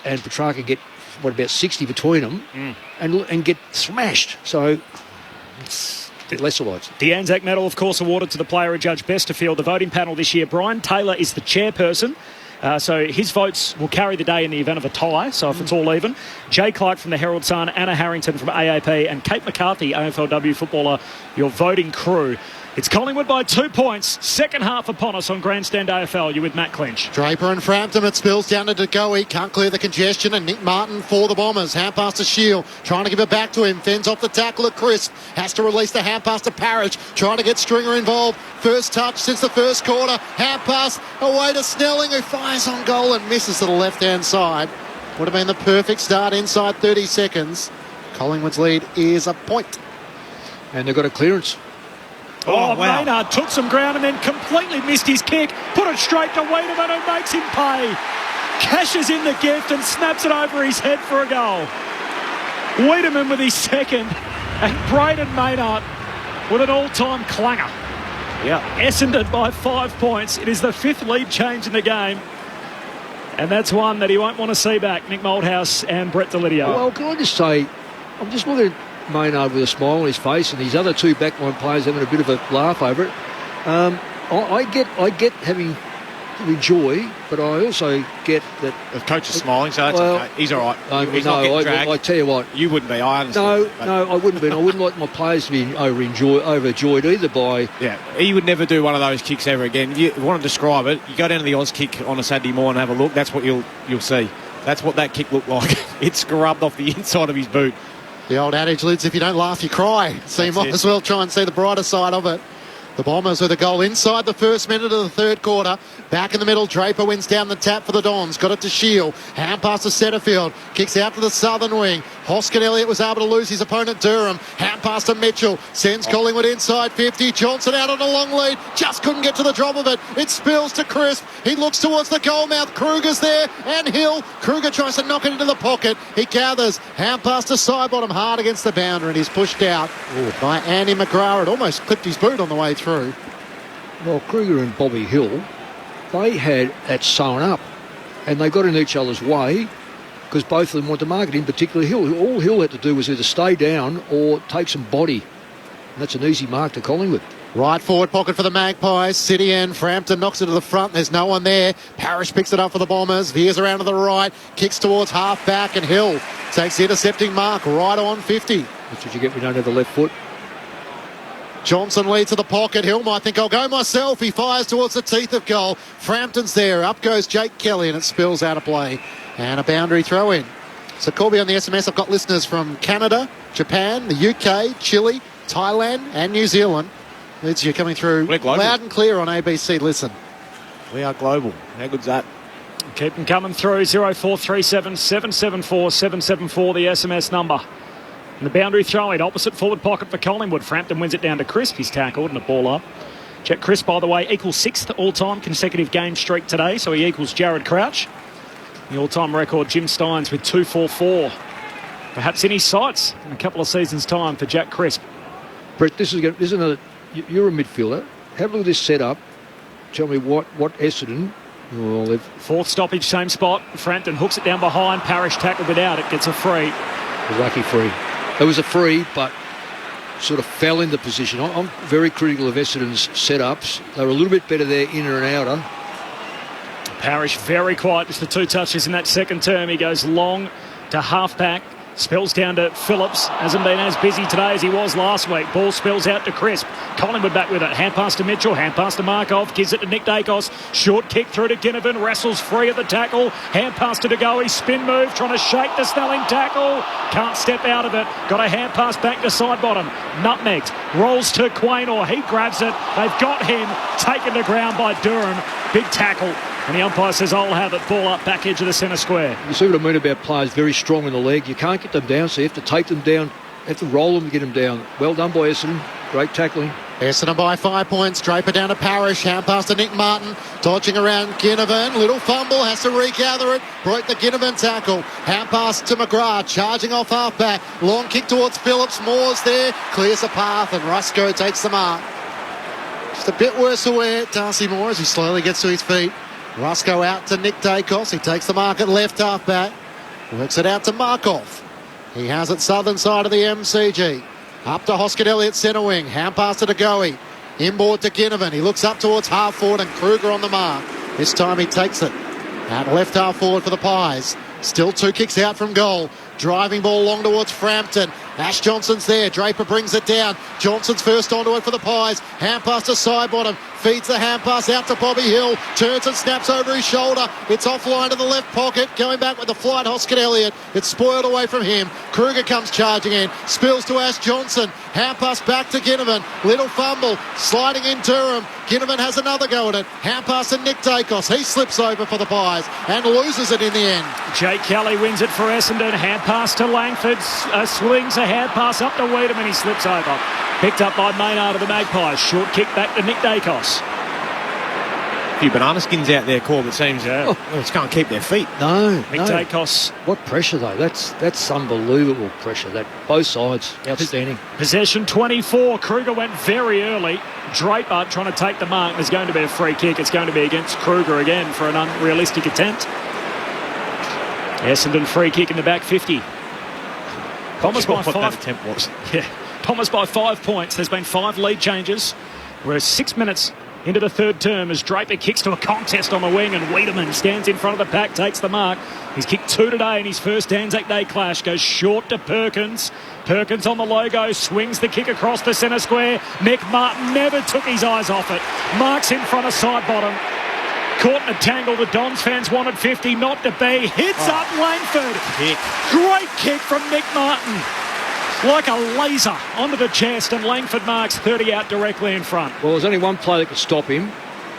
Petrarca get, about 60 between them and get smashed. So it's lesser odds. The Anzac medal, of course, awarded to the player adjudged best to field. The voting panel this year, Brian Taylor is the chairperson. So his votes will carry the day in the event of a tie, so if it's all even. Jay Clark from the Herald Sun, Anna Harrington from AAP, and Kate McCarthy, AFLW footballer, your voting crew. It's Collingwood by 2 points. Second half upon us on Grandstand AFL. You're with Matt Clinch. Draper and Frampton. It spills down to DeGoey. Can't clear the congestion. And Nick Martin for the Bombers. Hand pass to Shield. Trying to give it back to him. Fends off the tackle at Crisp. Has to release the hand pass to Parrish. Trying to get Stringer involved. First touch since the first quarter. Hand pass away to Snelling, who fires on goal and misses to the left-hand side. Would have been the perfect start inside 30 seconds. Collingwood's lead is a point. And they've got a clearance. Oh, wow. Maynard took some ground and then completely missed his kick. Put it straight to Wiedemann, who makes him pay. Cashes in the gift and snaps it over his head for a goal. Wiedemann with his second. And Braden Maynard with an all-time clanger. Yeah. Essendon by 5 points. It is the 5th lead change in the game. And that's one that he won't want to see back. Nick Moldhouse and Brett Delidio. Well, can I just say, I'm just looking at Maynard with a smile on his face, and his other 2 backline players having a bit of a laugh over it. I get having enjoy, but I also get that... The coach is smiling, so that's okay. He's all right. He's not getting dragged. I tell you what... You wouldn't be, I understand. No, I wouldn't be. I wouldn't like my players to be overjoyed either by... Yeah, he would never do one of those kicks ever again. You want to describe it, you go down to the Oz kick on a Saturday morning and have a look, that's what you'll see. That's what that kick looked like. It scrubbed off the inside of his boot. The old adage, Lids, if you don't laugh, you cry. So you might as well try and see the brighter side of it. The Bombers with a goal inside the first minute of the third quarter. Back in the middle, Draper wins down the tap for the Dons. Got it to Shield. Hand pass to Setterfield. Kicks out to the southern wing. Hoskin Elliott was able to lose his opponent Durham. Hand pass to Mitchell. Sends Collingwood inside 50. Johnson out on a long lead. Just couldn't get to the drop of it. It spills to Crisp. He looks towards the goal mouth. Kruger's there and Hill. Kruger tries to knock it into the pocket. He gathers. Hand pass to Sidebottom. Hard against the boundary and he's pushed out by Andy McGrath. It almost clipped his boot on the way through. Well, Kruger and Bobby Hill, they had that sewn up and they got in each other's way because both of them wanted to mark it, in particular Hill. All Hill had to do was either stay down or take some body. And that's an easy mark to Collingwood. Right forward pocket for the Magpies. City end. Frampton knocks it to the front. There's no one there. Parrish picks it up for the Bombers. Veers around to the right. Kicks towards half back and Hill takes the intercepting mark right on 50. That's what you get when you don't have the left foot. Johnson leads to the pocket. Hill might think, I'll go myself. He fires towards the teeth of goal. Frampton's there. Up goes Jake Kelly and it spills out of play. And a boundary throw in. So Corby on the SMS, I've got listeners from Canada, Japan, the UK, Chile, Thailand and New Zealand. Lids, you're coming through loud and clear on ABC Listen. We are global. How good's that? Keep them coming through. 0437 774 774, the SMS number. And the boundary throw in, opposite forward pocket for Collingwood. Frampton wins it down to Crisp. He's tackled and a ball up. Jack Crisp, by the way, equals 6th all-time consecutive game streak today, so he equals Jared Crouch. The all-time record, Jim Steins with 244. Perhaps in his sights in a couple of seasons' time for Jack Crisp. Brett, this is another... You're a midfielder. Have a look at this setup. Tell me what Essendon... Well, they've... Fourth stoppage, same spot. Frampton hooks it down behind. Parrish tackled without it. Gets a free. A lucky free. It was a free, but sort of fell into position. I'm very critical of Essendon's setups. They were a little bit better there, inner and outer. Parrish very quiet, just the 2 touches in that second term. He goes long to half-back. Spills down to Phillips. Hasn't been as busy today as he was last week. Ball spills out to Crisp. Collingwood back with it. Hand pass to Mitchell. Hand pass to Markov. Gives it to Nick Dacos. Short kick through to Ginnivan. Wrestles free at the tackle. Hand pass to DeGoey. Spin move. Trying to shake the Snelling tackle. Can't step out of it. Got a hand pass back to Sidebottom. Nutmegged. Rolls to Quaynor. He grabs it. They've got him. Taken to ground by Durham. Big tackle. And the umpire says, I'll have it. Ball up, back edge of the centre square. You see what I mean about players very strong in the leg. You can't get them down, so you have to take them down. You have to roll them to get them down. Well done by Essendon. Great tackling. Essendon by 5 points. Draper down to Parrish. Hand pass to Nick Martin. Dodging around Ginnivan. Little fumble. Has to regather it. Broke the Ginnivan tackle. Hand pass to McGrath. Charging off half-back. Long kick towards Phillips. Moore's there. Clears the path and Rusco takes the mark. Just a bit worse aware, Darcy Moore, as he slowly gets to his feet. Rusco out to Nick Dacos. He takes the mark at left half-back. Works it out to Markov. He has it southern side of the MCG. Up to Hoskin Elliott centre wing. Hand pass to DeGoey. Inboard to Ginnivan. He looks up towards half forward and Kruger on the mark. This time he takes it. At left half forward for the Pies. Still 2 kicks out from goal. Driving ball long towards Frampton. Ash Johnson's there. Draper brings it down. Johnson's first onto it for the Pies. Hand pass to Sidebottom. Feeds the hand pass out to Bobby Hill. Turns and snaps over his shoulder. It's offline to the left pocket. Going back with the flight, Hoskin Elliott. It's spoiled away from him. Kruger comes charging in. Spills to Ash Johnson. Hand pass back to Ginnivan. Little fumble. Sliding in Durham. Ginnivan has another go at it. Hand pass to Nick Dacos. He slips over for the Pies and loses it in the end. Jake Kelly wins it for Essendon. Hand pass to Langford. Swings a hand pass up to Wiedemann. He slips over. Picked up by Maynard of the Magpies. Short kick back to Nick Dacos. A few banana skins out there, Corb, it seems. Well, just can't keep their feet. No. Nick Dacos. What pressure, though. That's unbelievable pressure. That both sides. Outstanding. Possession 24. Kruger went very early. Draper trying to take the mark. There's going to be a free kick. It's going to be against Kruger again for an unrealistic attempt. Essendon free kick in the back 50. Bombers by 5. That attempt was. Yeah. Bombers by 5 points. There's been 5 lead changes. We're 6 minutes into the third term as Draper kicks to a contest on the wing and Wiedemann stands in front of the pack, takes the mark. He's kicked 2 today in his first Anzac Day clash. Goes short to Perkins. Perkins on the logo, swings the kick across the centre square. Mick Martin never took his eyes off it. Marks in front of side bottom. Caught in a tangle. The Dons fans wanted 50, not to be. Hits up Langford. Great kick from Mick Martin. Like a laser onto the chest, and Langford marks 30 out directly in front. Well, there's only one player that could stop him,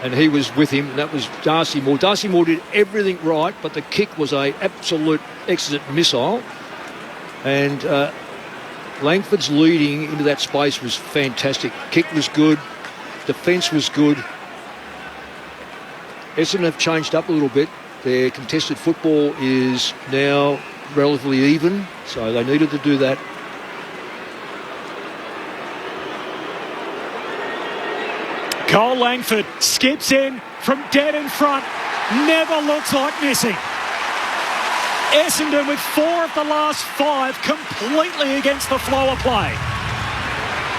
and he was with him, and that was Darcy Moore. Darcy Moore did everything right, but the kick was an absolute exit missile. And Langford's leading into that space was fantastic. Kick was good. Defence was good. Essendon have changed up a little bit. Their contested football is now relatively even, so they needed to do that. Cole Langford skips in from dead in front. Never looks like missing. Essendon with 4 of the last 5 completely against the flow of play.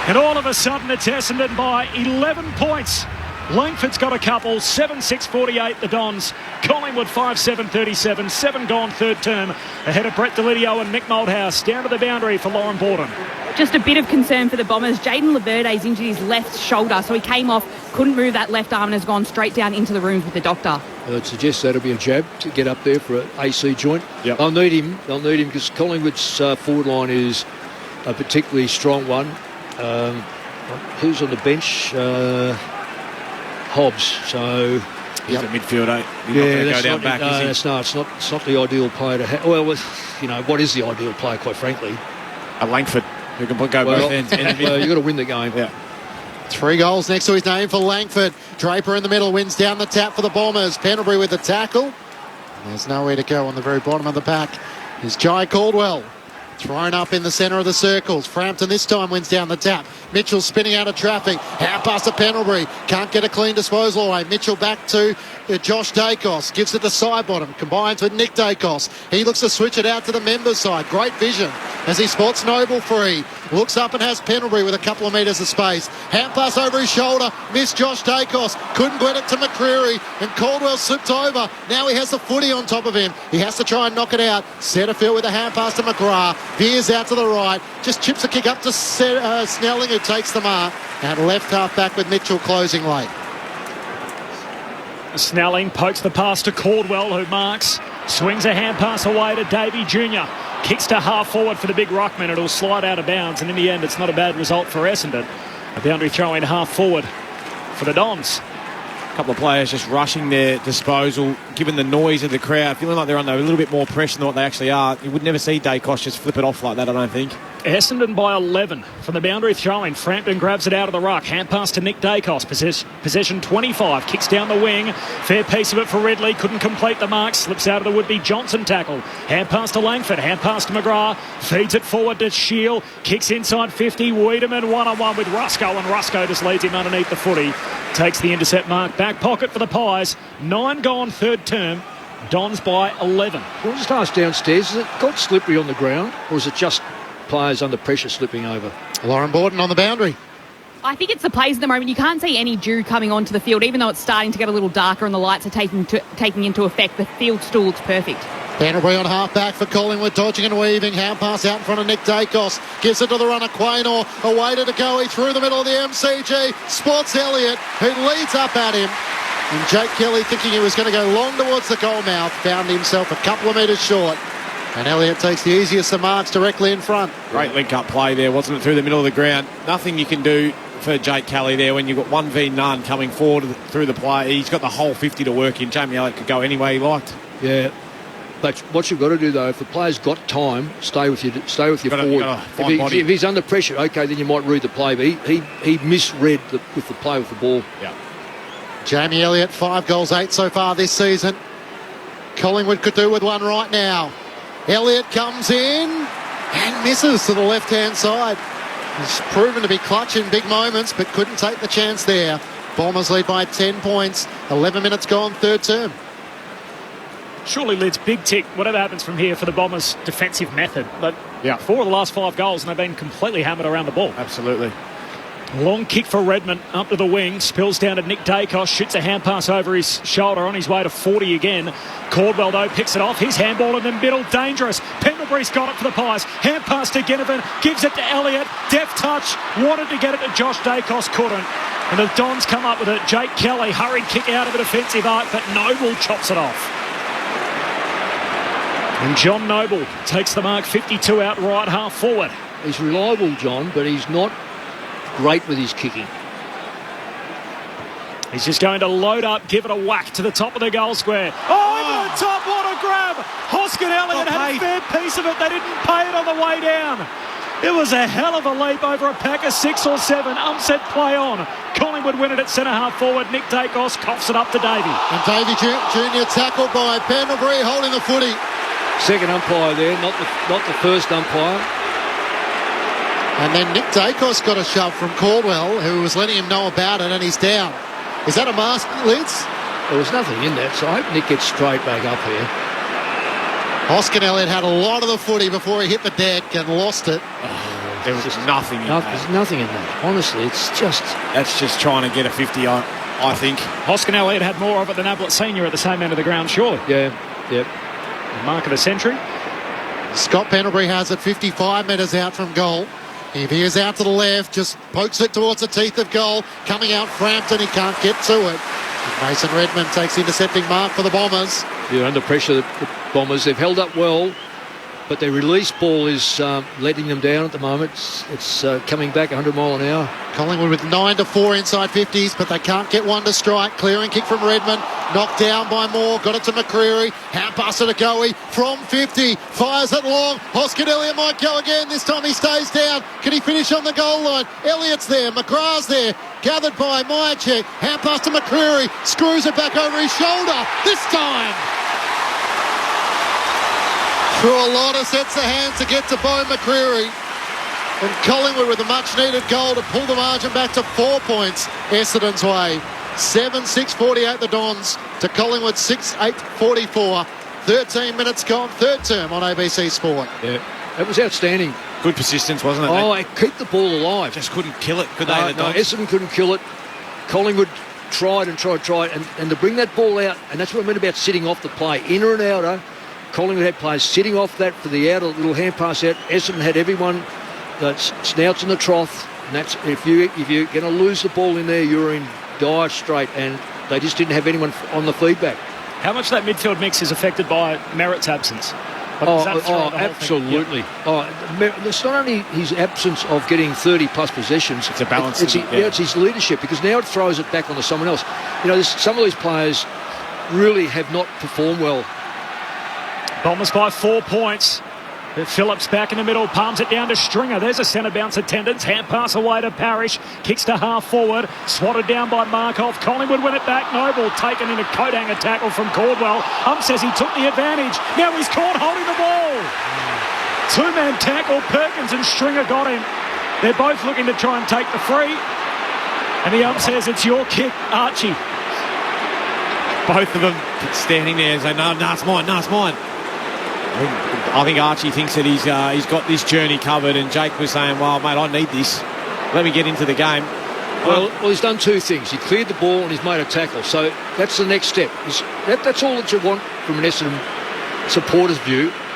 And all of a sudden it's Essendon by 11 points. Langford's got a couple, 7-6-48 the Dons. Collingwood 5-7-37, 7 gone third term. Ahead of Brett Delidio and Mick Malthouse. Down to the boundary for Lauren Borden. Just a bit of concern for the Bombers. Jaden Laverde's injured his left shoulder, so he came off, couldn't move that left arm and has gone straight down into the rooms with the doctor. I'd suggest that'll be a jab to get up there for an AC joint. Yep. They'll need him because Collingwood's forward line is a particularly strong one. Who's on the bench? Hobbs. So he's a midfielder. That's go down not, back, no, is he? it's not the ideal player to have. Well, what is the ideal player, quite frankly? A Langford who can go both ends. Well, you've got to win the game. Yeah. 3 goals next to his name for Langford. Draper in the middle wins down the tap for the Bombers. Pendlebury with the tackle. There's nowhere to go on the very bottom of the pack. Is Jai Caldwell. Thrown up in the centre of the circles. Frampton this time wins down the tap. Mitchell spinning out of traffic. Hand pass to Pendlebury. Can't get a clean disposal away. Mitchell back to Josh Dacos. Gives it to Sidebottom. Combines with Nick Dacos. He looks to switch it out to the members side. Great vision as he spots Noble free. Looks up and has Pendlebury with a couple of metres of space. Hand pass over his shoulder. Missed Josh Dacos. Couldn't get it to McCreary. And Caldwell slipped over. Now he has the footy on top of him. He has to try and knock it out. Setterfield with a hand pass to McGrath. Veers out to the right. Just chips a kick up to Snelling, who takes the mark. And left half back with Mitchell closing late. Snelling pokes the pass to Caldwell, who marks. Swings a hand pass away to Davey Jr. Kicks to half forward for the big ruckman. It'll slide out of bounds, and in the end it's not a bad result for Essendon. A boundary throw in half forward for the Dons. A couple of players just rushing their disposal, given the noise of the crowd, feeling like they're under a little bit more pressure than what they actually are. You would never see Dacos just flip it off like that, I don't think. Essendon by 11 from the boundary throw-in. Frampton grabs it out of the ruck. Hand pass to Nick Dacos. Possession 25. Kicks down the wing. Fair piece of it for Ridley. Couldn't complete the mark. Slips out of the would-be Johnson tackle. Hand pass to Langford. Hand pass to McGrath. Feeds it forward to Shield. Kicks inside 50. Wiedemann one-on-one with Rusco, and Rusco just leads him underneath the footy. Takes the intercept mark. Back pocket for the Pies. 9 gone third term. Dons by 11. Can I just ask downstairs, has it got slippery on the ground, or is it just players under pressure slipping over? Lauren Borden on the boundary. I think it's the plays at the moment. You can't see any dew coming onto the field, even though it's starting to get a little darker and the lights are taking into effect. The field still looks perfect. Pendlebury on half-back for Collingwood, dodging and weaving. Hand pass out in front of Nick Dacos. Gives it to the runner, Quaynor. Away to Degoe through the middle of the MCG. Spots Elliott, who leads up at him. And Jake Kelly, thinking he was going to go long towards the goal mouth, found himself a couple of metres short. And Elliott takes the easiest of marks directly in front. Great link-up play there, wasn't it, through the middle of the ground. Nothing you can do for Jake Kelly there when you've got 1v none coming forward through the play. He's got the whole 50 to work in. Jamie Elliott could go any way he liked. Yeah. But what you've got to do, though, if the player's got time, stay with your forward. If he's under pressure, okay, then you might read the play. But he misread with the play with the ball. Yeah. Jamie Elliott, 5 goals, 8 so far this season. Collingwood could do with one right now. Elliott comes in and misses to the left-hand side. He's proven to be clutch in big moments, but couldn't take the chance there. Bombers lead by 10 points. 11 minutes gone, third term. Surely Lid's big tick, whatever happens from here for the Bombers' defensive method. But 4 of the last 5 goals, and they've been completely hammered around the ball. Absolutely. Long kick for Redmond up to the wing, spills down to Nick Dacos, shoots a hand pass over his shoulder on his way to 40 again. Caldwell though picks it off, his handball in the middle, dangerous. Pendlebury's got it for the Pies, hand pass to Ginnivan, gives it to Elliott, deft touch, wanted to get it to Josh Dacos, couldn't. And the Dons come up with it. Jake Kelly, hurried kick out of a defensive arc, but Noble chops it off. And John Noble takes the mark, 52 out right half forward. He's reliable, John, but he's not great with his kicking. He's just going to load up, give it a whack to the top of the goal square. Over the top, what a grab! Hoskin Elliott had a fair piece of it. They didn't pay it on the way down. It was a hell of a leap over a pack of 6 or 7. Upset play on. Collingwood win it at centre half forward. Nick Dacos coughs it up to Davey. And Davey Jr. tackled by Pendlebury, holding the footy. Second umpire there, not the first umpire. And then Nick Dacos got a shove from Caldwell, who was letting him know about it, and he's down. Is that a mask, Lids? There was nothing in that, so I hope Nick gets straight back up here. Hoskin Elliott had a lot of the footy before he hit the deck and lost it. There was just nothing in that. There's nothing in that. Honestly, it's just... That's just trying to get a 50, I think. Hoskin Elliott had more of it than Ablett Senior at the same end of the ground, sure. Yeah. Mark of the century. Scott Pendlebury has it 55 metres out from goal. He veers out to the left, just pokes it towards the teeth of goal. Coming out Frampton, he can't get to it. Mason Redmond takes intercepting mark for the Bombers. Yeah, under pressure, the Bombers. They've held up well, but their release ball is letting them down at the moment. It's coming back 100 mile an hour. Collingwood with 9-4 inside 50s, but they can't get one to strike. Clearing kick from Redmond, knocked down by Moore, got it to McCreary, hand pass to Goey from 50, fires it long. Hoskin Elliott might go again, this time he stays down. Can he finish on the goal line? Elliott's there, McGrath's there, gathered by Myercheck, hand pass to McCreary, screws it back over his shoulder, this time! Through a lot of sets of hands to get to Bo McCreary. And Collingwood with a much-needed goal to pull the margin back to 4 points Essendon's way. 7-6-48 the Dons to Collingwood 6-8-44. 13 minutes gone, third term on ABC Sport. Yeah, that was outstanding. Good persistence, wasn't it? Oh, they kept the ball alive. Just couldn't kill it, could they? No, Essendon couldn't kill it. Collingwood tried, and to bring that ball out, and that's what I meant about sitting off the play. Inner and outer, Collingwood had players sitting off that for the outer little hand pass out. Essendon had everyone that snouts in the trough, and that's if you're going to lose the ball in there, you're in dire strait, and they just didn't have anyone on the feedback. How much that midfield mix is affected by Merritt's absence? Absolutely. It's not only his absence of getting 30-plus possessions. It's a balance. It's his leadership, because now it throws it back onto someone else. You know, some of these players really have not performed well. Bombers by 4 points. Phillips back in the middle, palms it down to Stringer. There's a centre bounce attendance. Hand pass away to Parrish. Kicks to half forward. Swatted down by Markov. Collingwood win it back. Noble taken in a coat hanger tackle from Caldwell. Says he took the advantage. Now he's caught holding the ball. Two-man tackle. Perkins and Stringer got him. They're both looking to try and take the free. And the says it's your kick, Archie. Both of them standing there and saying, no, it's mine, it's mine. I think Archie thinks that he's got this journey covered, and Jake was saying, well, mate, I need this. Let me get into the game. Well, he's done two things. He cleared the ball and he's made a tackle. So that's the next step. That's all that you want from an Essendon supporter's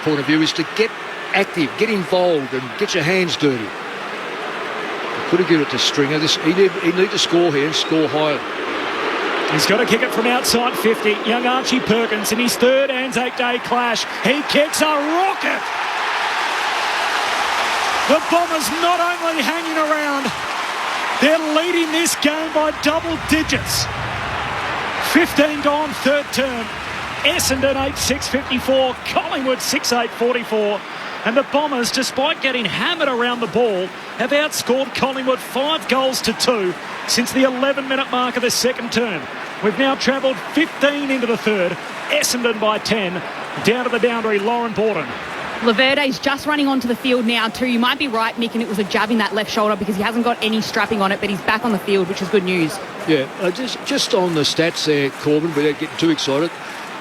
point of view, is to get active, get involved and get your hands dirty. He could have given it to Stringer. He need to score here and score higher. He's got to kick it from outside 50. Young Archie Perkins in his third Anzac Day clash. He kicks a rocket. The Bombers not only hanging around, they're leading this game by double digits. 15 gone, third term. Essendon 8-6-54, Collingwood 6-8-44. And the Bombers, despite getting hammered around the ball, have outscored Collingwood 5-2 since the 11-minute mark of the second term. We've now travelled 15 into the third. Essendon by 10. Down to the boundary, Lauren Borden. Laverde's just running onto the field now too. You might be right, Mick, and it was a jab in that left shoulder because he hasn't got any strapping on it, but he's back on the field, which is good news. Yeah, just on the stats there, Corbin, without getting too excited,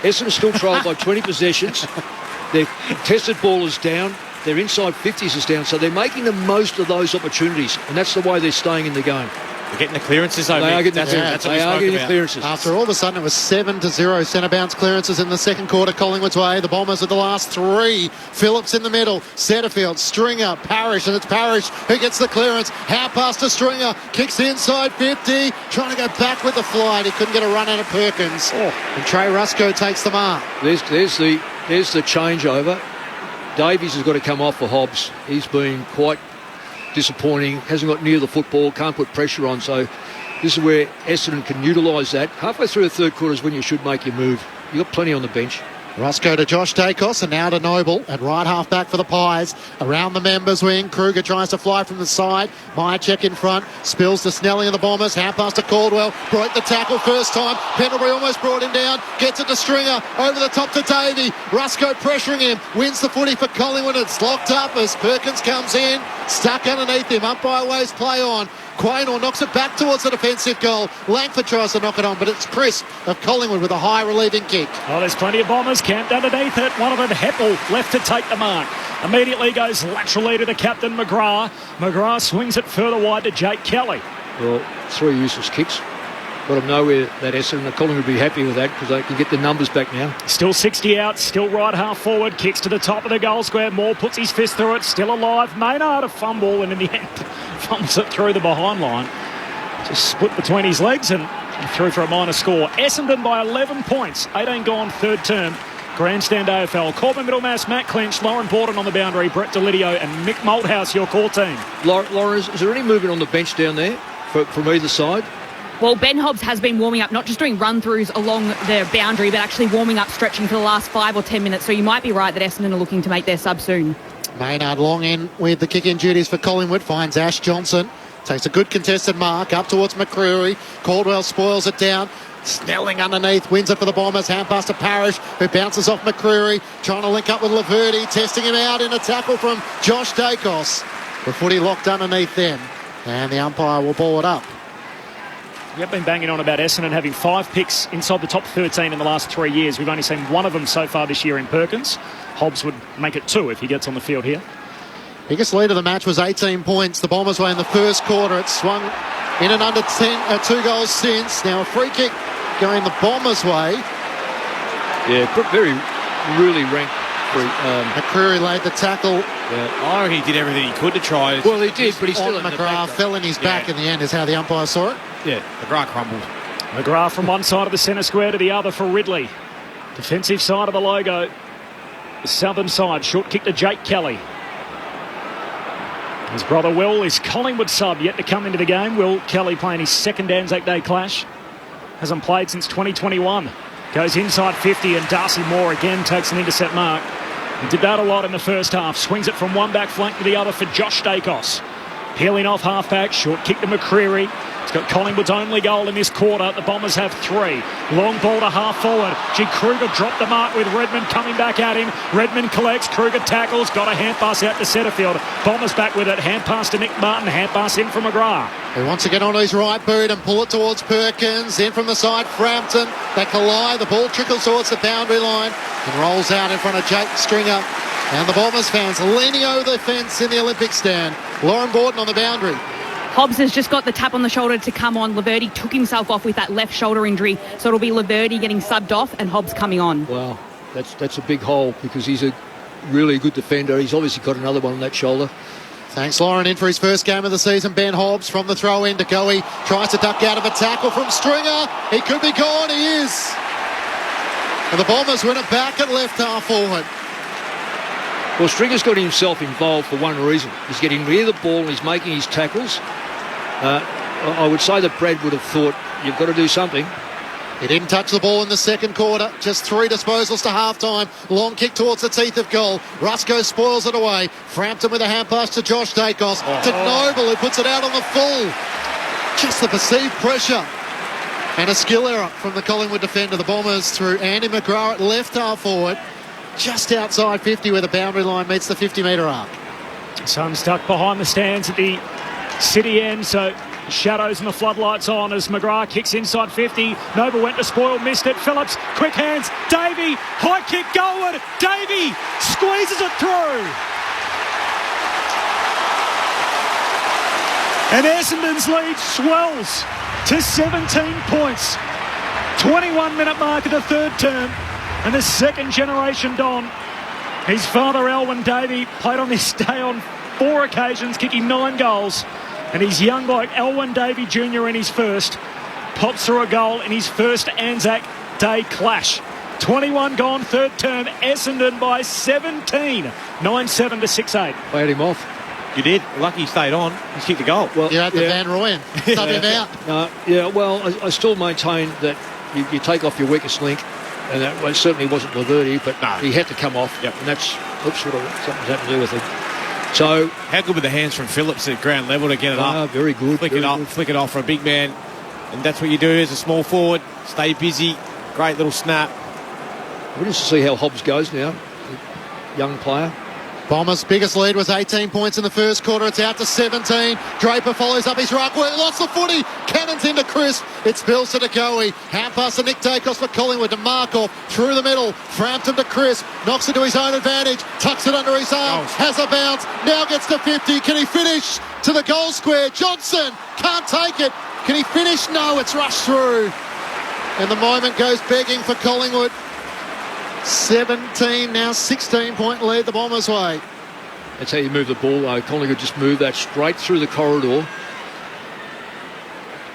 Essendon still trailed by 20 possessions. Their contested ball is down. their inside 50s is down, so they're making the most of those opportunities, and that's the way they're staying in the game. They're getting the clearances over. They are getting That's what we they are spoke getting the about. clearances. After all of a sudden it was 7-0 centre bounce clearances in the second quarter Collingwood's way. The Bombers with the last three. Phillips in the middle, Setterfield, Stringer, Parrish, and it's Parrish who gets the clearance. How past to Stringer, kicks the inside 50, trying to go back with the flight. He couldn't get a run out of Perkins. And Trey Rusco takes the mark. There's the changeover. Davies has got to come off for Hobbs. He's been quite disappointing, hasn't got near the football, can't put pressure on, so this is where Essendon can utilise that. Halfway through the third quarter is when you should make your move. You've got plenty on the bench. Rusco to Josh Dacos and now to Noble at right half back for the Pies. Around the members wing, Kruger tries to fly from the side. Myercheck in front, spills to Snelling and the Bombers. Hand pass to Caldwell, broke the tackle first time. Pendlebury almost brought him down, gets it to Stringer, over the top to Davey. Rusco pressuring him, wins the footy for Collingwood. It's locked up as Perkins comes in, stuck underneath him. Umpire waves play on. Quaynor knocks it back towards the defensive goal. Langford tries to knock it on, but it's Chris of Collingwood with a high relieving kick. Oh, there's plenty of Bombers camped underneath it. One of them, Heppel, left to take the mark. Immediately goes laterally to the captain, McGrath. McGrath swings it further wide to Jake Kelly. Well, three useless kicks. Let them know where that Essendon, Collingwood would be happy with that because they can get the numbers back now. Still 60 out, still right half forward, kicks to the top of the goal square. Moore puts his fist through it, still alive. Maynard a fumble, and in the end fumbles it through the behind line. Just split between his legs and through for a minor score. Essendon by 11 points, 18 gone, third term. Grandstand AFL. Corbin Middlemass, Matt Clinch, Lauren Borden on the boundary, Brett Delidio and Mick Malthouse, your core team. Lauren, is there any movement on the bench down there from either side? Well, Ben Hobbs has been warming up, not just doing run-throughs along the boundary, but actually warming up, stretching for the last 5 or 10 minutes. So you might be right that Essendon are looking to make their sub soon. Maynard long in with the kick-in duties for Collingwood, finds Ash Johnson. Takes a good contested mark up towards McCreary. Caldwell spoils it down. Snelling underneath, wins it for the Bombers. Hand pass to Parrish, who bounces off McCreary. Trying to link up with Laverty, testing him out in a tackle from Josh Dacos. The footy locked underneath them, and the umpire will ball it up. We've been banging on about Essendon having 5 picks inside the top 13 in the last 3 years. We've only seen one of them so far this year in Perkins. Hobbs would make it 2 if he gets on the field here. Biggest lead of the match was 18 points. The Bombers were in the first quarter. It swung in and under 2 goals since. Now a free kick going the Bombers' way. Yeah, really ranked. McCreary laid the tackle. Yeah. I reckon he did everything he could to try. Well, he did, but he still McGrath fell in his back in the end is how the umpire saw it. Yeah, McGrath crumbled. McGrath from one side of the centre square to the other for Ridley. Defensive side of the logo. The southern side, short kick to Jake Kelly. His brother Will is Collingwood sub, yet to come into the game. Will Kelly playing his second Anzac Day clash. Hasn't played since 2021. Goes inside 50 and Darcy Moore again takes an intercept mark. He did that a lot in the first half. Swings it from one back flank to the other for Josh Dacos. Peeling off half back, short kick to McCreary. It's got Collingwood's only goal in this quarter. The Bombers have 3. Long ball to half forward. Kruger dropped the mark with Redmond coming back at him. Redmond collects, Kruger tackles, got a hand pass out to Setterfield. Bombers back with it, hand pass to Nick Martin, hand pass in from McGrath. He wants to get on his right boot and pull it towards Perkins. In from the side, Frampton. They collide, the ball trickles towards the boundary line and rolls out in front of Jake Stringer. And the Bombers fans leaning over the fence in the Olympic stand. Lauren Borden on the boundary. Hobbs has just got the tap on the shoulder to come on. Laverty took himself off with that left shoulder injury, so it'll be Laverty getting subbed off and Hobbs coming on. Wow, that's a big hole because he's a really good defender. He's obviously got another one on that shoulder. Thanks, Lauren, in for his first game of the season. Ben Hobbs from the throw-in to Goey. Tries to duck out of a tackle from Stringer. He could be gone. He is. And the Bombers win it back at left half forward. Well, Stringer's got himself involved for one reason. He's getting near the ball and he's making his tackles. I would say that Brad would have thought, you've got to do something. He didn't touch the ball in the second quarter. Just 3 disposals to half-time. Long kick towards the teeth of goal. Rusco spoils it away. Frampton with a hand pass to Josh Dacos. To Noble, who puts it out on the full. Just the perceived pressure. And a skill error from the Collingwood defender. The Bombers through Andy McGrath at left half forward. Just outside 50 where the boundary line meets the 50-metre arc. Sun stuck behind the stands at the city end, so shadows and the floodlights on as McGrath kicks inside 50. Noble went to spoil, missed it. Phillips, quick hands. Davey, high kick, goalward. Davey squeezes it through. And Essendon's lead swells to 17 points. 21-minute mark of the third term. And the second generation Don. His father, Elwyn Davey, played on this day on 4 occasions, kicking 9 goals. And his young bloke, Elwyn Davey Jr. in his first, pops through a goal in his first Anzac Day clash. 21 gone, third term. Essendon by 17. 9-7 to 6-8. Played him off. You did. Lucky he stayed on. He's kicked the goal. Well, you had the Van Rooyen. Sub him out. Well, I still maintain that you take off your weakest link, and that certainly wasn't Laverty, but he had to come off. Yep. And that's sort of something's had to do with it. So how good were the hands from Phillips at ground level to get it up? Very good. Flick it off for a big man. And that's what you do as a small forward. Stay busy. Great little snap. We're going to see how Hobbs goes now. Young player. Bombers' biggest lead was 18 points in the first quarter. It's out to 17. Draper follows up his ruck. Lost the footy. Cannons into Crisp. It spills to Goey. Hand pass to Nick Dacos for Collingwood to Markov. Through the middle. Frampton to Crisp. Knocks it to his own advantage. Tucks it under his arm. Has a bounce. Now gets to 50. Can he finish to the goal square? Johnson can't take it. Can he finish? No, it's rushed through. And the moment goes begging for Collingwood. 17, now 16-point lead the Bombers' way. That's how you move the ball, though. Collingwood just moved that straight through the corridor.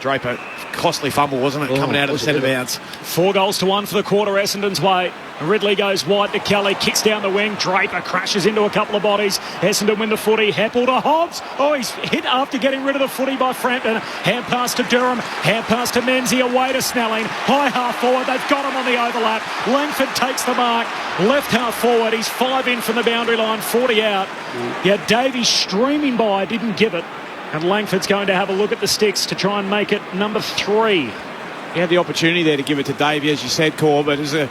Draper, costly fumble, wasn't it? Coming out of the centre bounce. 4 goals to 1 for the quarter, Essendon's way. Ridley goes wide to Kelly, kicks down the wing. Draper crashes into a couple of bodies. Essendon win the footy. Heppel to Hobbs. He's hit after getting rid of the footy by Frampton. Hand pass to Durham. Hand pass to Menzies. Away to Snelling. High half forward. They've got him on the overlap. Langford takes the mark. Left half forward. He's 5 in from the boundary line. 40 out. Yeah, Davies streaming by. Didn't give it. And Langford's going to have a look at the sticks to try and make it number 3. He had the opportunity there to give it to Davey, as you said, Cor, but it was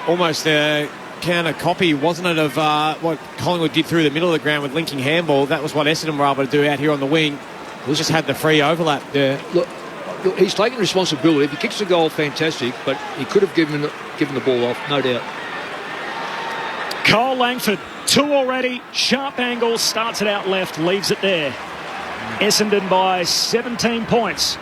almost a counter copy, wasn't it, of what Collingwood did through the middle of the ground with linking handball. That was what Essendon were able to do out here on the wing. We just had the free overlap. Yeah, look, he's taking responsibility. If he kicks the goal, fantastic, but he could have given the ball off, no doubt. Cole Langford, 2 already. Sharp angle, starts it out left, leaves it there. Essendon by 17 points.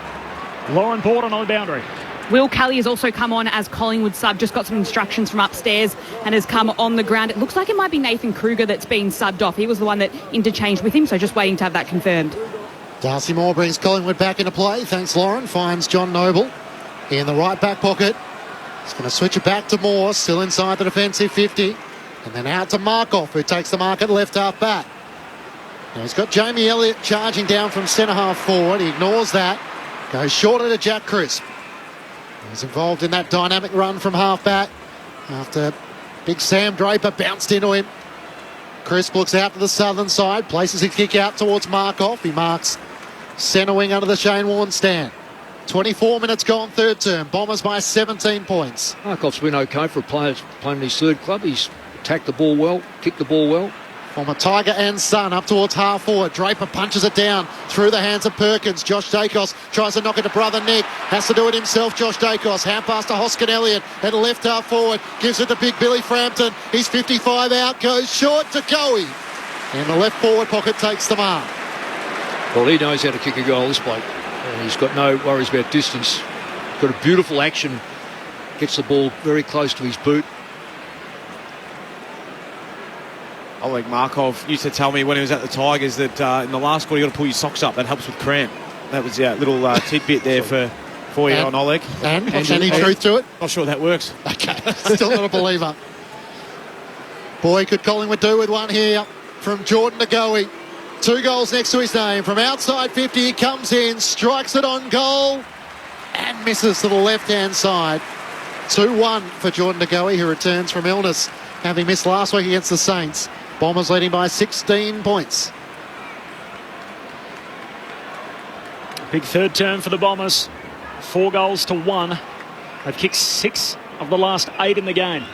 Lauren Borden on the boundary. Will Kelly has also come on as Collingwood sub, just got some instructions from upstairs and has come on the ground. It looks like it might be Nathan Kruger that's been subbed off. He was the one that interchanged with him, so just waiting to have that confirmed. Darcy Moore brings Collingwood back into play. Thanks, Lauren. Finds John Noble in the right back pocket. He's going to switch it back to Moore, still inside the defensive 50. And then out to Markov, who takes the mark at left half back. Now he's got Jamie Elliott charging down from centre half forward. He ignores that. Goes shorter to Jack Crisp. He's involved in that dynamic run from half back after big Sam Draper bounced into him. Crisp looks out to the southern side, places his kick out towards Markov. He marks centre wing under the Shane Warne stand. 24 minutes gone, third term. Bombers by 17 points. Markov's been okay for a player playing in his third club. He's attacked the ball well, kicked the ball well. From a Tiger and Son up towards half forward. Draper punches it down through the hands of Perkins. Josh Dacos tries to knock it to brother Nick. Has to do it himself, Josh Dacos. Hand pass to Hoskin Elliott at left half forward. Gives it to big Billy Frampton. He's 55 out. Goes short to Goey. And the left forward pocket takes the mark. Well, he knows how to kick a goal, this bloke. And he's got no worries about distance. Got a beautiful action. Gets the ball very close to his boot. Oleg Markov used to tell me when he was at the Tigers that in the last quarter you've got to pull your socks up. That helps with cramp. That was a little tidbit there for you on Oleg. And any truth to it? Not sure that works. Okay, still not a believer. Boy, could Collingwood do with one here from Jordan to Goey. 2 goals next to his name. From outside 50, he comes in, strikes it on goal, and misses to the left-hand side. 2-1 for Jordan de Goey, who returns from illness, having missed last week against the Saints. Bombers leading by 16 points. Big third term for the Bombers. 4 goals to 1. They've kicked 6 of the last 8 in the game.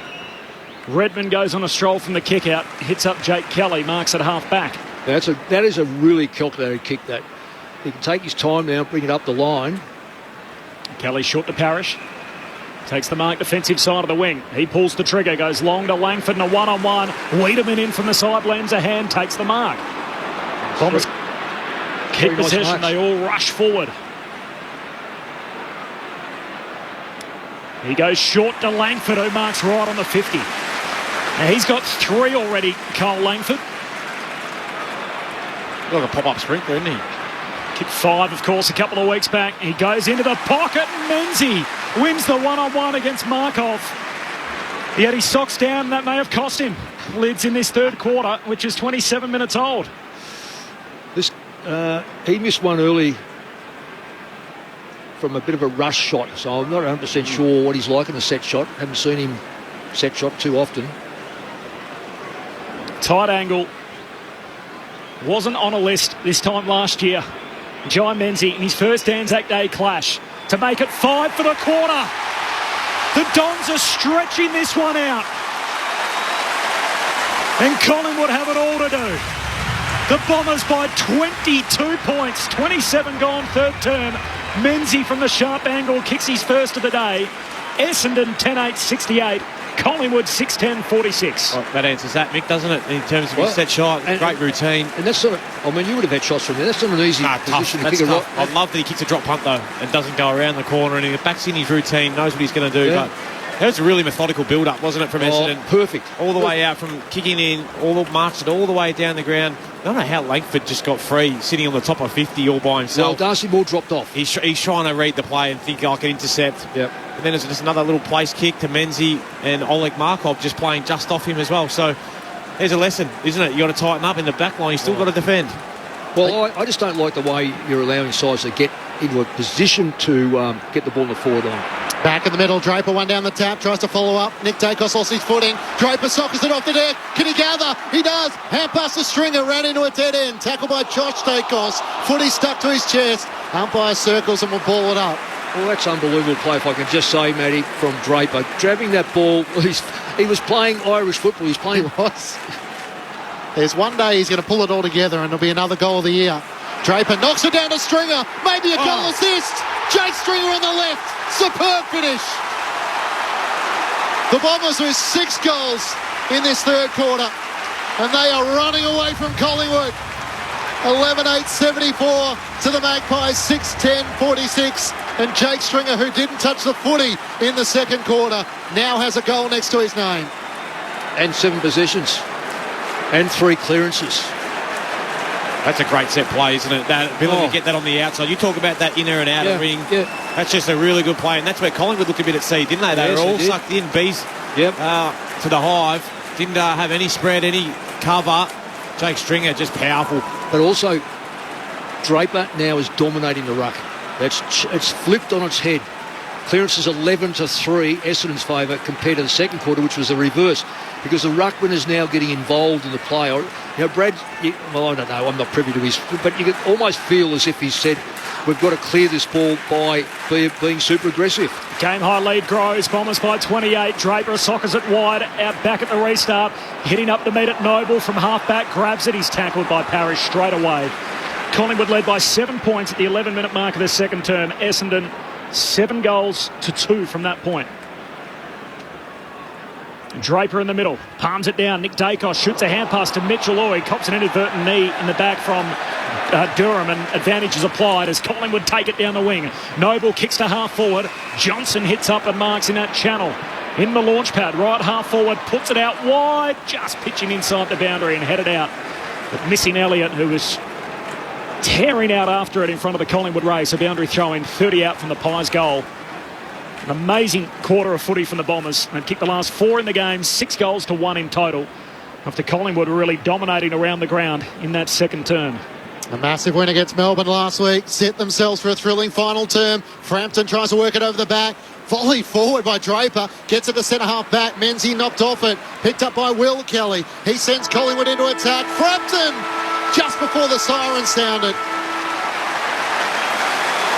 Redmond goes on a stroll from the kick out, hits up Jake Kelly, marks at half back. That is a really calculated kick. That he can take his time now, bring it up the line. Kelly short to Parrish. Takes the mark, defensive side of the wing. He pulls the trigger, goes long to Langford and a one-on-one. Wiedemann in from the side, lends a hand, takes the mark. Bombers keep Very nice possession. marks. They all rush forward. He goes short to Langford, who marks right on the 50. Now he's got 3 already, Cole Langford. Like a pop-up sprinkler, isn't he? Kicked 5, of course, a couple of weeks back. He goes into the pocket, and Menzies wins the one-on-one against Markov. He had his socks down, and that may have cost him. Lids in this third quarter, which is 27 minutes old. He missed one early from a bit of a rush shot, so I'm not 100% sure what he's like in a set shot. Haven't seen him set shot too often. Tight angle. Wasn't on a list this time last year. Jai Menzies in his first Anzac Day clash to make it 5 for the quarter. The Dons are stretching this one out. And Collingwood have it all to do. The Bombers by 22 points. 27 gone third term. Menzies from the sharp angle kicks his first of the day. Essendon 10-8-68. Collingwood 6-10-46. Well, that answers that, Mick, doesn't it? In terms of his set shot, great routine. And that's not, I mean, you would have had shots from there. That's not an easy position to kick a rock. I love that he kicks a drop punt, though, and doesn't go around the corner, and he backs in his routine, knows what he's going to do. Yeah. But that was a really methodical build-up, wasn't it, from Essendon? Perfect. All the way out from kicking in, marched it all the way down the ground. I don't know how Langford just got free, sitting on the top of 50 all by himself. Well, Darcy Moore dropped off. He's trying to read the play and think I can intercept. Yep. And then there's just another little place kick to Menzies, and Oleg Markov just playing just off him as well. So there's a lesson, isn't it? You got to tighten up in the back line. You still got to defend. Well, I just don't like the way you're allowing sides to get into a position to get the ball in the forward line. Back in the middle, Draper one down the tap, tries to follow up. Nick Dacos lost his footing. Draper sockers it off the deck. Can he gather? He does. Hand pass to Stringer, ran into a dead end. Tackled by Josh Dacos. Footy stuck to his chest. Umpire circles and will ball it up. Well, that's unbelievable play, if I can just say, Matty, from Draper. Grabbing that ball, he was playing Irish football. He was. There's one day he's going to pull it all together and it'll be another goal of the year. Draper knocks it down to Stringer. Maybe a goal assist. Jake Stringer on the left. Superb finish. The Bombers with 6 goals in this third quarter. And they are running away from Collingwood. 11-8-74 to the Magpies. 6-10-46. And Jake Stringer, who didn't touch the footy in the second quarter, now has a goal next to his name. And 7 possessions. And 3 clearances. That's a great set play, isn't it? That ability to get that on the outside. You talk about that inner and outer ring. Yeah. That's just a really good play. And that's where Collingwood looked a bit at sea, didn't they? They were all sucked in, bees to the hive. Didn't have any spread, any cover. Jake Stringer, just powerful. But also, Draper now is dominating the ruck. It's flipped on its head. Clearance is 11-3, Essendon's favour, compared to the second quarter, which was the reverse, because the ruckman is now getting involved in the play. You know, Brad, well, I don't know, I'm not privy to his, but you can almost feel as if he said, we've got to clear this ball by being super aggressive. Game high lead grows. Bombers by 28. Draper sockers it wide. Out back at the restart. Hitting up to meet it. Noble from half back. Grabs it. He's tackled by Parrish straight away. Collingwood led by 7 points at the 11-minute mark of the second term. Essendon 7-2 from that point. Draper in the middle, palms it down. Nick Dacos shoots a hand pass to Mitchell Oy, cops an inadvertent knee in the back from Durham, and advantage is applied as Collingwood take it down the wing. Noble kicks to half forward. Johnson hits up and marks in that channel. In the launch pad, right half forward, puts it out wide, just pitching inside the boundary and headed out. But missing Elliott, who was tearing out after it in front of the Collingwood race. A boundary throw in, 30 out from the Pies goal. An amazing quarter of footy from the Bombers. They've kicked the last 4 in the game, 6 goals to 1 in total, after Collingwood were really dominating around the ground in that second term. A massive win against Melbourne last week. Set themselves for a thrilling final term. Frampton tries to work it over the back. Volley forward by Draper. Gets it to centre-half back. Menzies knocked off it. Picked up by Will Kelly. He sends Collingwood into attack. Frampton! Just before the siren sounded.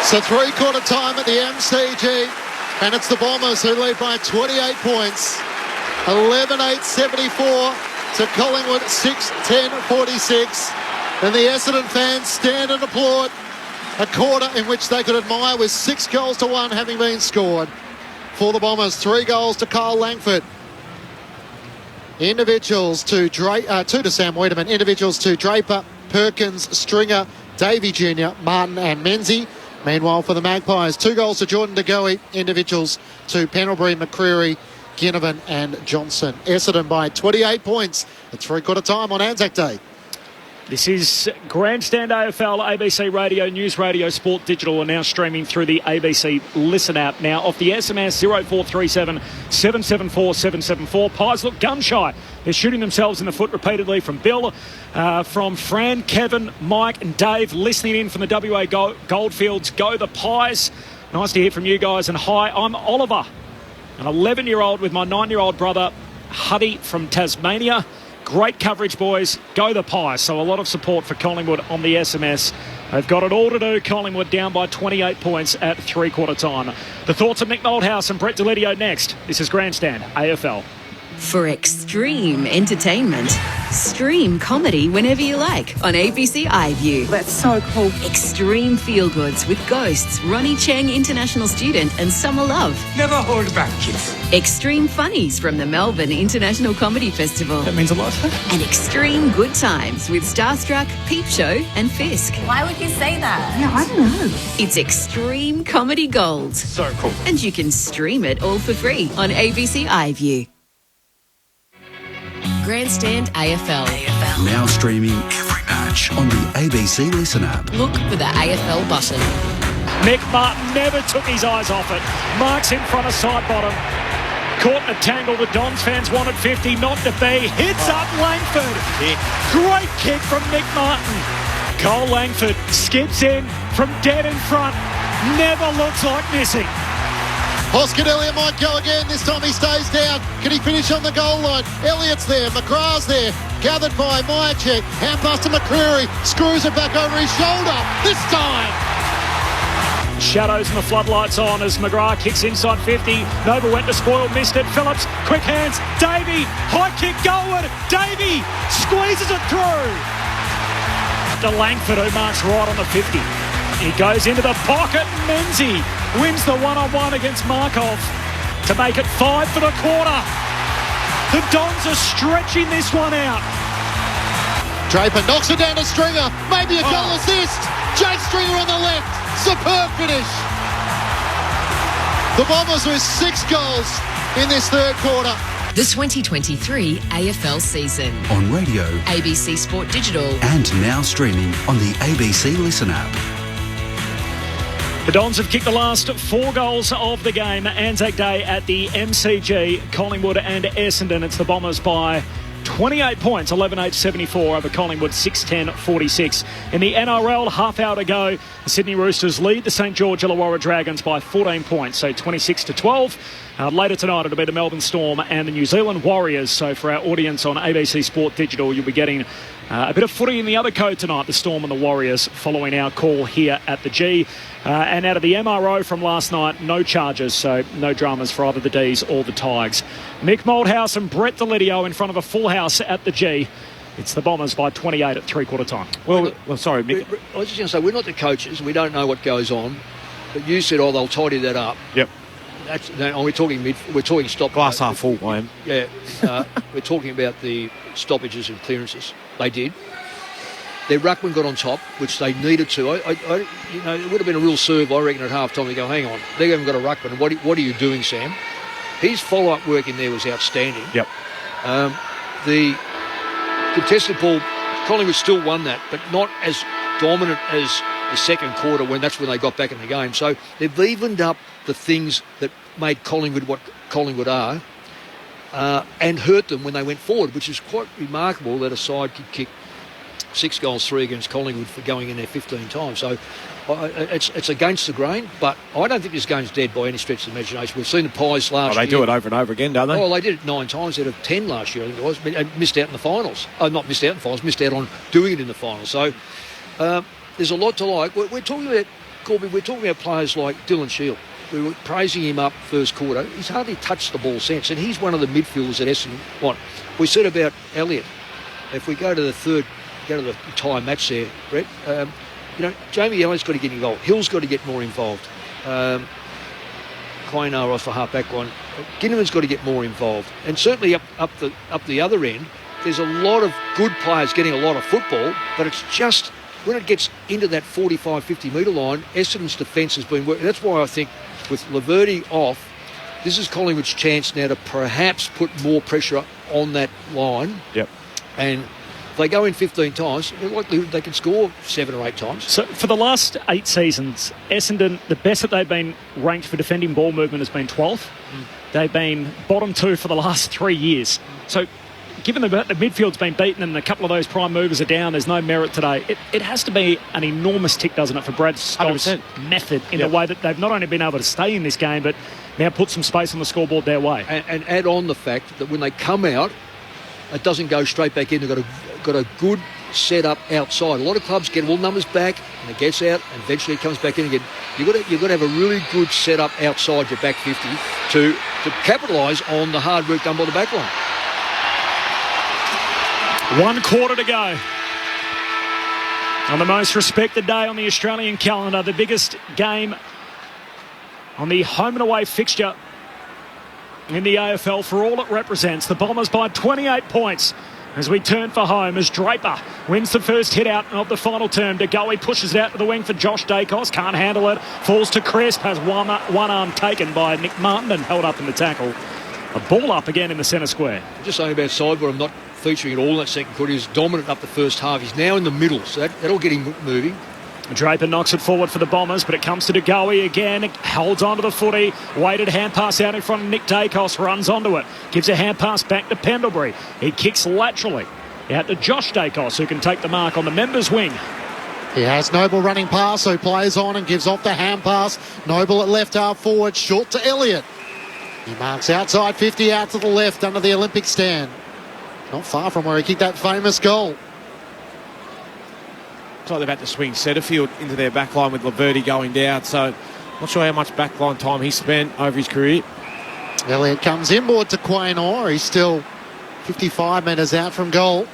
So 3-quarter time at the MCG. And it's the Bombers who lead by 28 points. 11-8-74 to Collingwood 6-10-46. And the Essendon fans stand and applaud a quarter in which they could admire with 6 goals to 1 having been scored. For the Bombers, 3 goals to Kyle Langford. Individuals to Sam Wiedemann. Individuals to Draper, Perkins, Stringer, Davey Jr., Martin and Menzies. Meanwhile, for the Magpies, 2 goals to Jordan De Goey, individuals to Pendlebury, McCreary, Ginnivan and Johnson. Essendon by 28 points at 3/4 time on Anzac Day. This is Grandstand AFL, ABC Radio, News Radio, Sport Digital, and now streaming through the ABC Listen app. Now off the SMS 0437 774 774. Pies look gun shy. They're shooting themselves in the foot repeatedly from Bill, from Fran, Kevin, Mike and Dave listening in from the WA Goldfields. Go the Pies. Nice to hear from you guys. And hi, I'm Oliver, an 11-year-old with my 9-year-old brother, Huddy from Tasmania. Great coverage, boys. Go the Pies. So a lot of support for Collingwood on the SMS. They've got it all to do. Collingwood down by 28 points at 3/4 time. The thoughts of Mick Moldhouse and Brett Delidio next. This is Grandstand AFL. For extreme entertainment, stream comedy whenever you like on ABC iView. That's so cool. Extreme feel-goods with Ghosts, Ronnie Cheng, international student, and Summer Love. Never hold back, kids. Extreme funnies from the Melbourne International Comedy Festival. That means a lot. And extreme good times with Starstruck, Peep Show, and Fisk. Why would you say that? Yeah, I don't know. It's Extreme Comedy Gold. So cool. And you can stream it all for free on ABC iView. Grandstand AFL. Now streaming every match on the ABC Listen app. Look for the AFL button. Nick Martin never took his eyes off it. Marks in front of side bottom. Caught in a tangle. The Dons fans wanted 50, not to be. Hits up Langford. Great kick from Nick Martin. Cole Langford skips in from dead in front. Never looks like missing. Hoskin Elliott might go again. This time he stays down. Can he finish on the goal line? Elliott's there. McGrath's there. Gathered by Myercheck. Hand pass to McCreary. Screws it back over his shoulder. This time. Shadows and the floodlights on as McGrath kicks inside 50. Nova went to spoil, missed it. Phillips, quick hands. Davey, high kick goalward. Davey squeezes it through. To Langford, who marks right on the 50. He goes into the pocket. Menzies wins the one-on-one against Markov to make it 5 for the quarter. The Dons are stretching this one out. Draper knocks it down to Stringer. Maybe a goal assist. Jake Stringer on the left. Superb finish. The Bombers with 6 goals in this third quarter. The 2023 AFL season. On radio, ABC Sport Digital. and now streaming on the ABC Listen app. The Dons have kicked the last 4 goals of the game. Anzac Day at the MCG. Collingwood and Essendon. It's the Bombers by 28 points, 11-8-74 over Collingwood, 6-10-46. In the NRL, half hour to go, the Sydney Roosters lead the St George Illawarra Dragons by 14 points, so 26-12. Later tonight, it'll be the Melbourne Storm and the New Zealand Warriors. So for our audience on ABC Sport Digital, you'll be getting a bit of footy in the other code tonight, the Storm and the Warriors, following our call here at the G. And out of the MRO from last night, no charges, so no dramas for either the Ds or the Tigers. Mick Moldhouse and Brett Delidio in front of a full house at the G. It's the Bombers by 28 at 3/4 time. Well, sorry, Mick. I was just going to say, we're not the coaches. We don't know what goes on. But you said, they'll tidy that up. Yep. We're talking stop. Glass half full, I am. Yeah. We're talking about the stoppages and clearances. They did. Their ruckman got on top, which they needed to. It would have been a real serve, I reckon, at half time. You go, hang on, they haven't got a ruckman. What are you doing, Sam? His follow-up work in there was outstanding. Yep. The contested ball, Collingwood still won that, but not as dominant as the second quarter when they got back in the game. So they've evened up the things that made Collingwood what Collingwood are and hurt them when they went forward, which is quite remarkable that a side could kick 6 goals, 3 against Collingwood for going in there 15 times. So it's against the grain, but I don't think this game's dead by any stretch of the imagination. We've seen the Pies last year. They do it over and over again, don't they? Oh, they did it 9 times out of 10 last year, I think it was. And missed out in the finals. Not missed out in the finals, missed out on doing it in the finals. So there's a lot to like. We're talking about, Corby, we're talking about players like Dylan Shield. We were praising him up first quarter. He's hardly touched the ball since, and he's one of the midfielders that Essendon want. We said about Elliott. If we go to the tie match there, Brett, Jamie Elliott's got to get involved. Hill's got to get more involved. Quainar off the half-back one. Ginnivan's got to get more involved. And certainly up the other end, there's a lot of good players getting a lot of football, but it's just when it gets into that 45, 50 metre line, Essendon's defence has been working. That's why I think with Laverty off, this is Collingwood's chance now to perhaps put more pressure on that line. Yep. And if they go in 15 times, they're likely they can score 7 or 8 times. So for the last 8 seasons, Essendon, the best that they've been ranked for defending ball movement has been 12th. They've been bottom 2 for the last 3 years. So given the midfield's been beaten and a couple of those prime movers are down, there's no merit today. It has to be an enormous tick, doesn't it, for Brad Scott's method in the way that they've not only been able to stay in this game, but now put some space on the scoreboard their way. And add on the fact that when they come out, it doesn't go straight back in. They've got a good setup outside. A lot of clubs get all numbers back and it gets out and eventually it comes back in again. You've got to have a really good setup outside your back 50 to capitalise on the hard work done by the back line. 1 quarter to go. On the most respected day on the Australian calendar, the biggest game on the home and away fixture in the AFL for all it represents. The Bombers by 28 points as we turn for home as Draper wins the first hit out of the final term. De Goey pushes it out to the wing for Josh Dacos. Can't handle it. Falls to Crisp. Has one arm taken by Nick Martin and held up in the tackle. A ball up again in the centre square. Just saying about Sideboard, I'm not featuring at all in that second quarter. He was dominant up the first half. He's now in the middle, so that'll get him moving. Draper knocks it forward for the Bombers, but it comes to De Goey again. Holds onto the footy. Weighted hand pass out in front of Nick Dacos. Runs onto it. Gives a hand pass back to Pendlebury. He kicks laterally out to Josh Dacos, who can take the mark on the members' wing. He has Noble running past, who plays on and gives off the hand pass. Noble at left half forward, short to Elliott. He marks outside 50 out to the left under the Olympic stand. Not far from where he kicked that famous goal. Looks like they're about to swing Setterfield into their back line with Laverty going down, so not sure how much backline time he spent over his career. Elliott comes inboard to Quaynor. He's still 55 metres out from goal.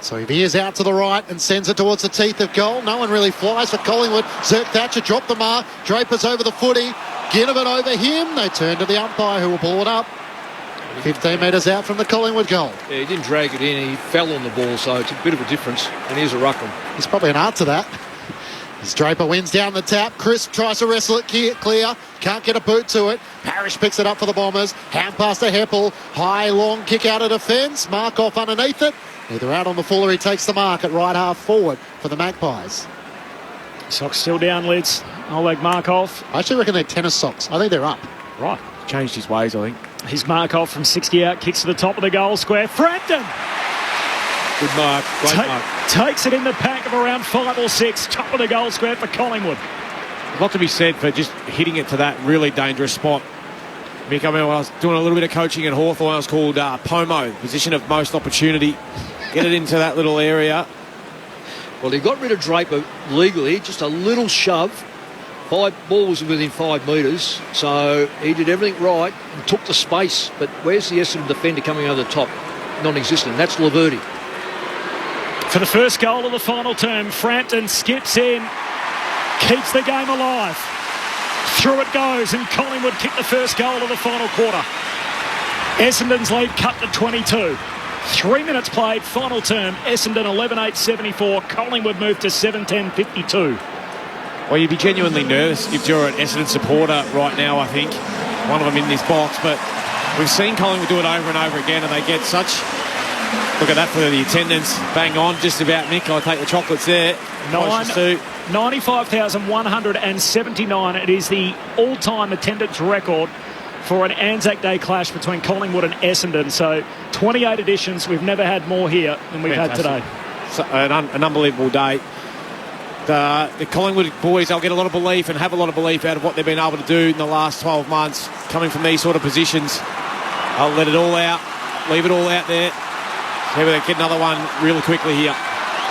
So he veers out to the right and sends it towards the teeth of goal. No one really flies for Collingwood. Zerk Thatcher dropped the mark. Draper's over the footy. Ginnivan over him. They turn to the umpire, who will ball it up. 15 metres out from the Collingwood goal. Yeah, he didn't drag it in. He fell on the ball, so it's a bit of a difference. And here's a ruckman. There's probably an art to that. As Draper wins down the tap, Crisp tries to wrestle it clear. Can't get a boot to it. Parrish picks it up for the Bombers. Hand pass to Heppel. High, long kick out of defence. Mark off underneath it. Either out on the full or he takes the mark at right half forward for the Magpies. Socks still down, Lids. Oleg Markov. I actually reckon they're tennis socks. I think they're up. Right. Changed his ways, I think. He's Markov from 60 out, kicks to the top of the goal square. Frampton! Good mark, great mark. Takes it in the pack of around 5 or 6, top of the goal square for Collingwood. A lot to be said for just hitting it to that really dangerous spot. Mick, I mean, when I was doing a little bit of coaching at Hawthorn, I was called POMO, position of most opportunity. Get it into that little area. Well, he got rid of Draper legally, just a little shove. 5 balls within 5 metres, so he did everything right and took the space. But where's the Essendon defender coming over the top? Non-existent. That's Laverty. For the first goal of the final term, Frampton skips in, keeps the game alive. Through it goes, and Collingwood kick the first goal of the final quarter. Essendon's lead cut to 22. 3 minutes played, final term. Essendon 11-8-74. Collingwood moved to 7-10-52. Well, you'd be genuinely nervous if you're an Essendon supporter right now, I think. One of them in this box, but we've seen Collingwood do it over and over again, and they get such... Look at that for the attendance. Bang on, just about, Mick. I'll take the chocolates there. 95,179. It is the all-time attendance record for an Anzac Day clash between Collingwood and Essendon. So 28 editions. We've never had more here than we've had today. So, an unbelievable day. The Collingwood boys, they'll get a lot of belief and have a lot of belief out of what they've been able to do in the last 12 months, coming from these sort of positions. I'll let it all out, leave it all out there. See if they get another one really quickly here.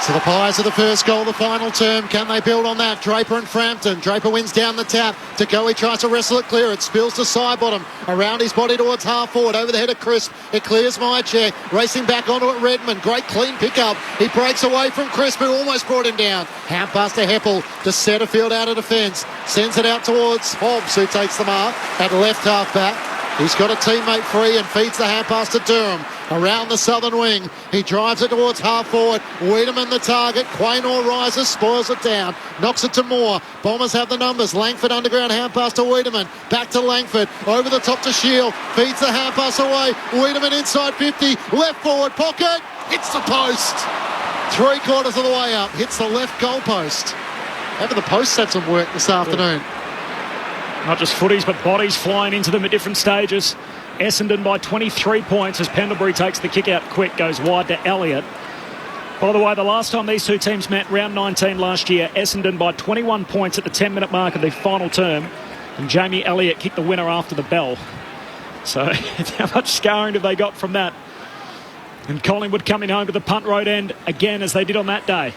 So the Pies are the first goal of the final term. Can they build on that? Draper and Frampton. Draper wins down the tap. De Goey tries to wrestle it clear. It spills to side bottom. Around his body towards half forward. Over the head of Crisp. It clears Mychair. Racing back onto it, Redmond. Great clean pickup. He breaks away from Crisp, who almost brought him down. Hand pass to Heppel. To Setterfield out of defence. Sends it out towards Hobbs, who takes the mark at left half back. He's got a teammate free and feeds the hand pass to Durham. around the southern wing. He drives it towards half forward. Wiedemann the target. Quaynor rises, spoils it down, knocks it to Moore. Bombers have the numbers. Langford underground hand pass to Wiedemann. Back to Langford. Over the top to Shield. Feeds the hand pass away. Wiedemann inside 50. Left forward pocket. Hits the post. 3/4 of the way up. Hits the left goal post. Haven't the posts had some work this afternoon? Not just footies, but bodies flying into them at different stages. Essendon by 23 points as Pendlebury takes the kick out quick, goes wide to Elliott. By the way, the last time these two teams met, round 19 last year, Essendon by 21 points at the 10-minute mark of the final term, and Jamie Elliott kicked the winner after the bell. So how much scarring have they got from that? And Collingwood coming home to the punt road end again as they did on that day.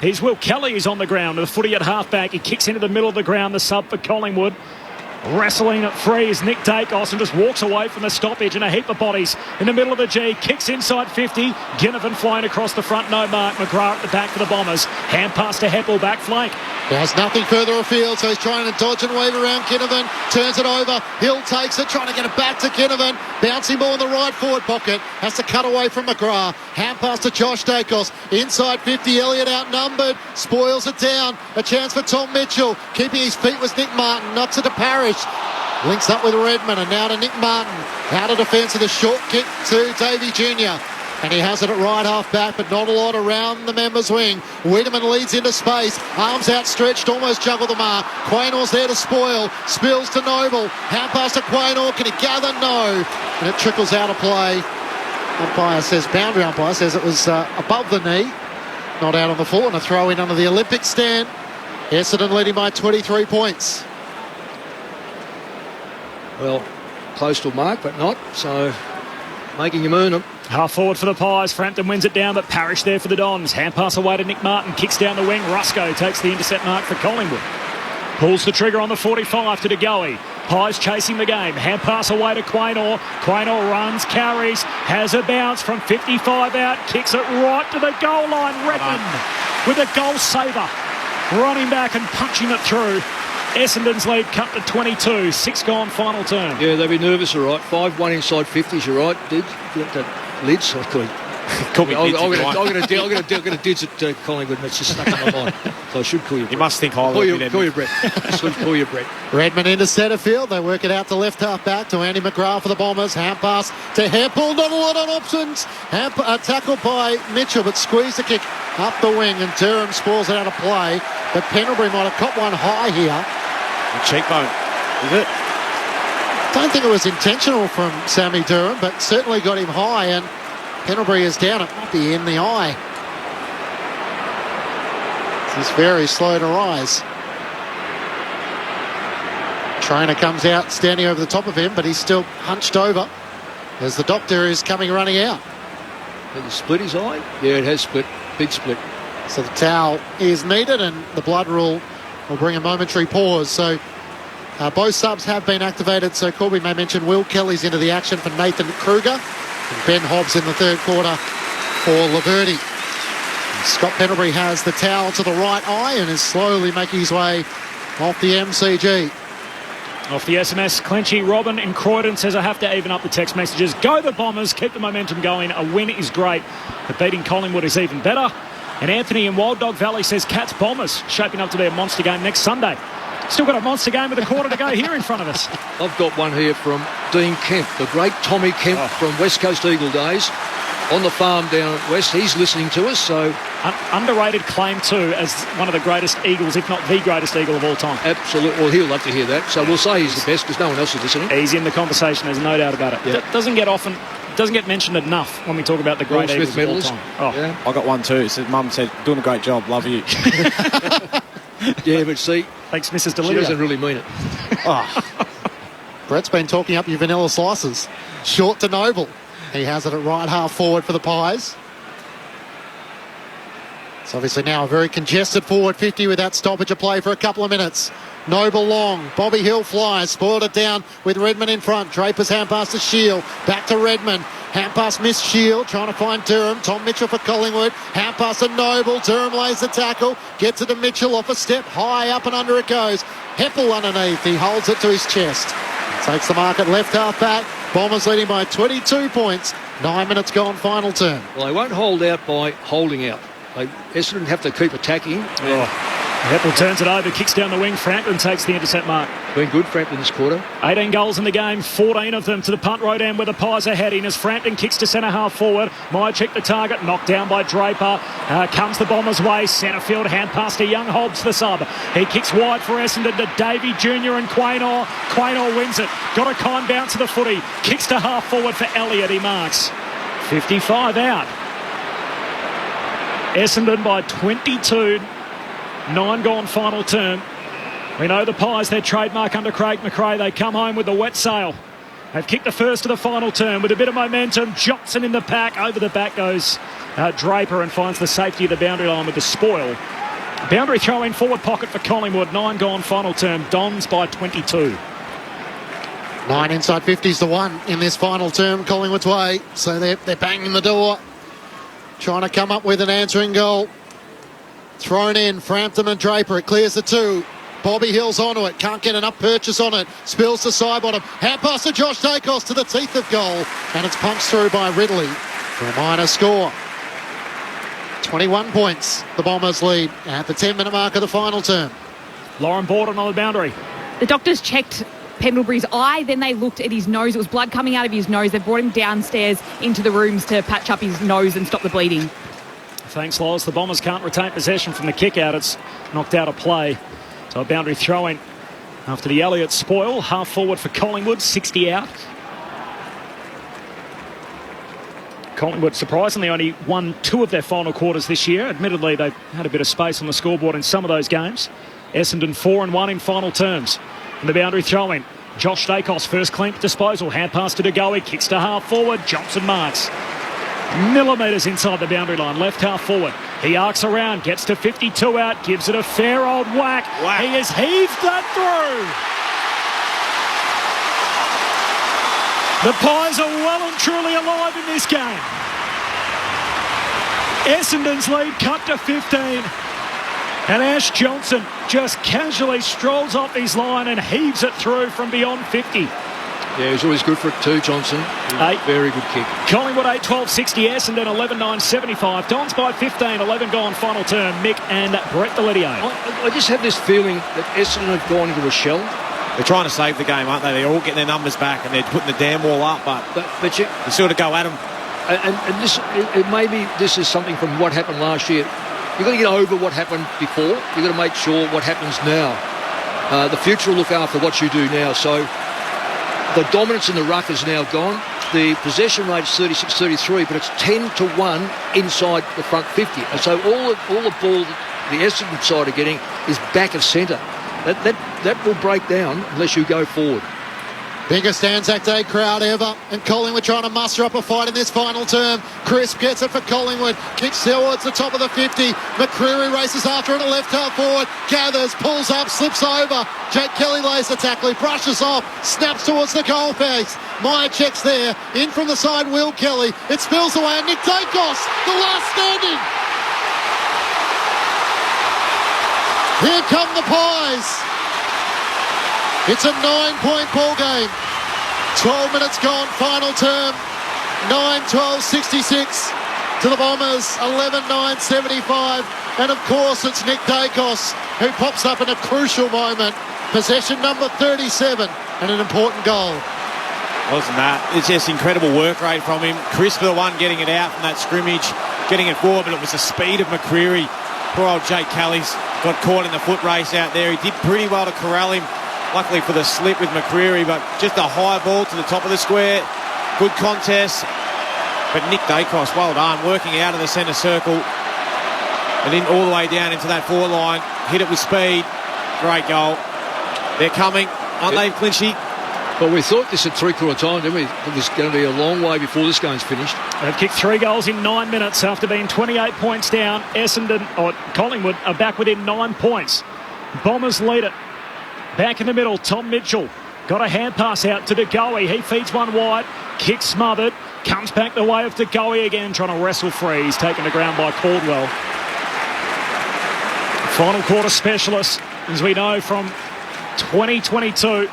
Here's Will Kelly is on the ground with a footy at half-back. He kicks into the middle of the ground, the sub for Collingwood. Wrestling it free is Nick Dacos and just walks away from the stoppage, and a heap of bodies in the middle of the G. Kicks inside 50. Ginnivan flying across the front, no mark. McGrath at the back for the Bombers. Hand pass to Heppel, back flank. There's nothing further afield, so he's trying to dodge and weave around Ginnivan. Turns it over. Hill takes it, trying to get it back to Ginnivan. Bouncing ball in the right forward pocket. Has to cut away from McGrath. Hand pass to Josh Dacos. Inside 50, Elliott outnumbered. Spoils it down. A chance for Tom Mitchell. Keeping his feet was Nick Martin. Knocks it to Parrish. Links up with Redmond, and now to Nick Martin. Out of defence with a short kick to Davey Jr. And he has it at right half back, but not a lot around the members' wing. Wiedemann leads into space. Arms outstretched, almost juggled the mark. Quaynor's there to spoil. Spills to Noble. Hand pass to Quaynor. Can he gather? No. And it trickles out of play. Boundary umpire says it was above the knee. Not out on the full, and a throw in under the Olympic stand. Essendon leading by 23 points. Well, close to a mark, but not. So, making him earn them. Half forward for the Pies. Frampton wins it down, but Parrish there for the Dons. Hand pass away to Nick Martin. Kicks down the wing. Rusco takes the intercept mark for Collingwood. Pulls the trigger on the 45 to DeGoey. Pies chasing the game. Hand pass away to Quaynor. Quaynor runs, carries, has a bounce from 55 out. Kicks it right to the goal line. Redmond with a goal saver. Running back and punching it through. Essendon's lead cut to 22. 6 gone, final term. Yeah, they'll be nervous, all right. 5-1 inside 50s, you're right. Did you got that lids? I could. Call me I'm going to dids at Collingwood, and it's just stuck in my mind. So I should call you Brett. You must think highly of Call you Brett. Call you Brett. Redmond into centre field. They work it out to left half back to Andy McGrath for the Bombers. Hand pass to Heppel. Not a lot on options. Tackled by Mitchell, but squeezed the kick up the wing, and Durham spoils it out of play. But Pendlebury might have caught one high here. A cheekbone, is it? Don't think it was intentional from Sammy Durham, but certainly got him high, and Pendlebury is down. It might be in the eye. This is very slow to rise. Trainer comes out, standing over the top of him, but he's still hunched over as the doctor is running out. Has it split his eye? Yeah, it has split. Big split. So the towel is needed, and the blood rule will bring a momentary pause. So both subs have been activated. So Corby may mention Will Kelly's into the action for Nathan Kruger, and Ben Hobbs in the third quarter for Laverty. Scott Pendlebury has the towel to the right eye and is slowly making his way off the MCG. Off the SMS, Clenchy Robin in Croydon says, I have to even up the text messages. Go the Bombers, keep the momentum going. A win is great, but beating Collingwood is even better. And Anthony in Wild Dog Valley says Cats Bombers shaping up to be a monster game next Sunday. Still got a monster game with a quarter to go here in front of us. I've got one here from Dean Kemp, the great Tommy Kemp from West Coast Eagle days. On the farm down at West, he's listening to us. So underrated claim too as one of the greatest Eagles, if not the greatest Eagle of all time. Absolutely. Well, he'll love to hear that. So we'll say he's the best because no one else is listening. He's in the conversation. There's no doubt about it. Yeah. Doesn't get mentioned enough when we talk about the great Eagles of all time. Oh. Yeah. I got one too. Mum said, doing a great job. Love you. Yeah, but see, thanks, Mrs. She Delio. doesn't really mean it. Brett's been talking up your vanilla slices. Short to Noble. He has it at right half forward for the Pies. It's obviously now a very congested forward 50 with that stoppage of play for a couple of minutes. Noble long. Bobby Hill flies. Spoiled it down with Redmond in front. Draper's hand pass to Shield. Back to Redmond. Hand pass missed Shield. Trying to find Durham. Tom Mitchell for Collingwood. Hand pass to Noble. Durham lays the tackle. Gets it to Mitchell off a step. High up and under it goes. Heppel underneath. He holds it to his chest. Takes the mark at left half back. Bombers leading by 22 points. 9 minutes gone, final term. Well, they won't hold out by holding out. Essendon have to keep attacking. Heppel turns it over, kicks down the wing. Frampton takes the intercept mark. Been good, Frampton, this quarter. 18 goals in the game, 14 of them to the punt road end where the Pies are heading as Frampton kicks to centre half forward. Myercheck the target, knocked down by Draper. Comes the Bombers' way, centre field, hand pass to Young Hobbs, the sub. He kicks wide for Essendon to Davey Jr. and Quaynor. Quaynor wins it. Got a kind bounce to the footy. Kicks to half forward for Elliott. He marks 55 out. Essendon by 22. 9 gone final term. We know the Pies, their trademark under Craig McRae. They come home with the wet sail. They've kicked the first of the final term with a bit of momentum. Johnson in the pack. Over the back goes Draper and finds the safety of the boundary line with the spoil. Boundary throw in forward pocket for Collingwood. 9 gone final term. Dons by 22. 9 inside 50s to 1 in this final term, Collingwood's way. So they're banging the door, trying to come up with an answering goal. Thrown in, Frampton and Draper. It clears the 2. Bobby Hill's onto it. Can't get enough purchase on it. Spills to Sidebottom. Hand pass to Josh Dacos to the teeth of goal. And it's punched through by Ridley for a minor score. 21 points. The Bombers lead at the 10-minute mark of the final term. Lauren Borden on the boundary. The doctors checked Pendlebury's eye, then they looked at his nose. It was blood coming out of his nose. They brought him downstairs into the rooms to patch up his nose and stop the bleeding. Thanks, Loz. The Bombers can't retain possession from the kick out. It's knocked out of play. So a boundary throw-in after the Elliott spoil. Half forward for Collingwood, 60 out. Collingwood surprisingly only won 2 of their final quarters this year. Admittedly, they've had a bit of space on the scoreboard in some of those games. Essendon 4-1 in final terms. And the boundary throw-in. Josh Dacos, first clean disposal. Hand pass to De Goey, kicks to half forward. Johnson marks. Millimetres inside the boundary line, left half forward. He arcs around, gets to 52 out, gives it a fair old whack. He has heaved that through. The Pies are well and truly alive in this game. Essendon's lead cut to 15. And Ash Johnson just casually strolls off his line and heaves it through from beyond 50. Yeah, he's always good for it too, Johnson. Very good kick. Collingwood 8-12-60, Essendon 11-9-75. Dons by 15, 11 gone final term. Mick and Brett Delidio. I just have this feeling that Essendon have gone into a shell. They're trying to save the game, aren't they? They're all getting their numbers back and they're putting the damn wall up, but you sort of go at them. And this, maybe this is something from what happened last year. You've got to get over what happened before. You've got to make sure what happens now. The future will look after what you do now. So the dominance in the ruck is now gone. The possession rate is 36-33, but it's 10-1 inside the front 50. And so all the ball that the Essendon side are getting is back of centre. That will break down unless you go forward. Biggest Anzac Day crowd ever, and Collingwood trying to muster up a fight in this final term. Crisp gets it for Collingwood, kicks towards the top of the 50. McCreary races after it, a left half forward, gathers, pulls up, slips over. Jake Kelly lays the tackle, he brushes off, snaps towards the goal face. Meyer checks there, in from the side, Will Kelly. It spills away, and Nick Dacos, the last standing. Here come the Pies. It's a 9-point ball game. 12 minutes gone, final term. 9-12-66 to the Bombers. 11-9-75. And of course, it's Nick Dacos who pops up in a crucial moment. Possession number 37 and an important goal. Wasn't that? It's just incredible work rate from him. Crisp the one getting it out from that scrimmage, getting it forward, but it was the speed of McCreary. Poor old Jake Kelly's got caught in the foot race out there. He did pretty well to corral him. Luckily for the slip with McCreary, but just a high ball to the top of the square. Good contest. But Nick Dacos, well done, working out of the centre circle and in all the way down into that forward line. Hit it with speed. Great goal. They're coming, aren't they, Clinchy? Well, we thought this at three-quarter time, didn't we? It was going to be a long way before this game's finished. They've kicked 3 goals in 9 minutes after being 28 points down. Collingwood are back within 9 points. Bombers lead it. Back in the middle, Tom Mitchell got a hand pass out to De Goey. He feeds one wide, kick smothered, comes back the way of De Goey again, trying to wrestle free. He's taken to ground by Caldwell. Final quarter specialist, as we know from 2022.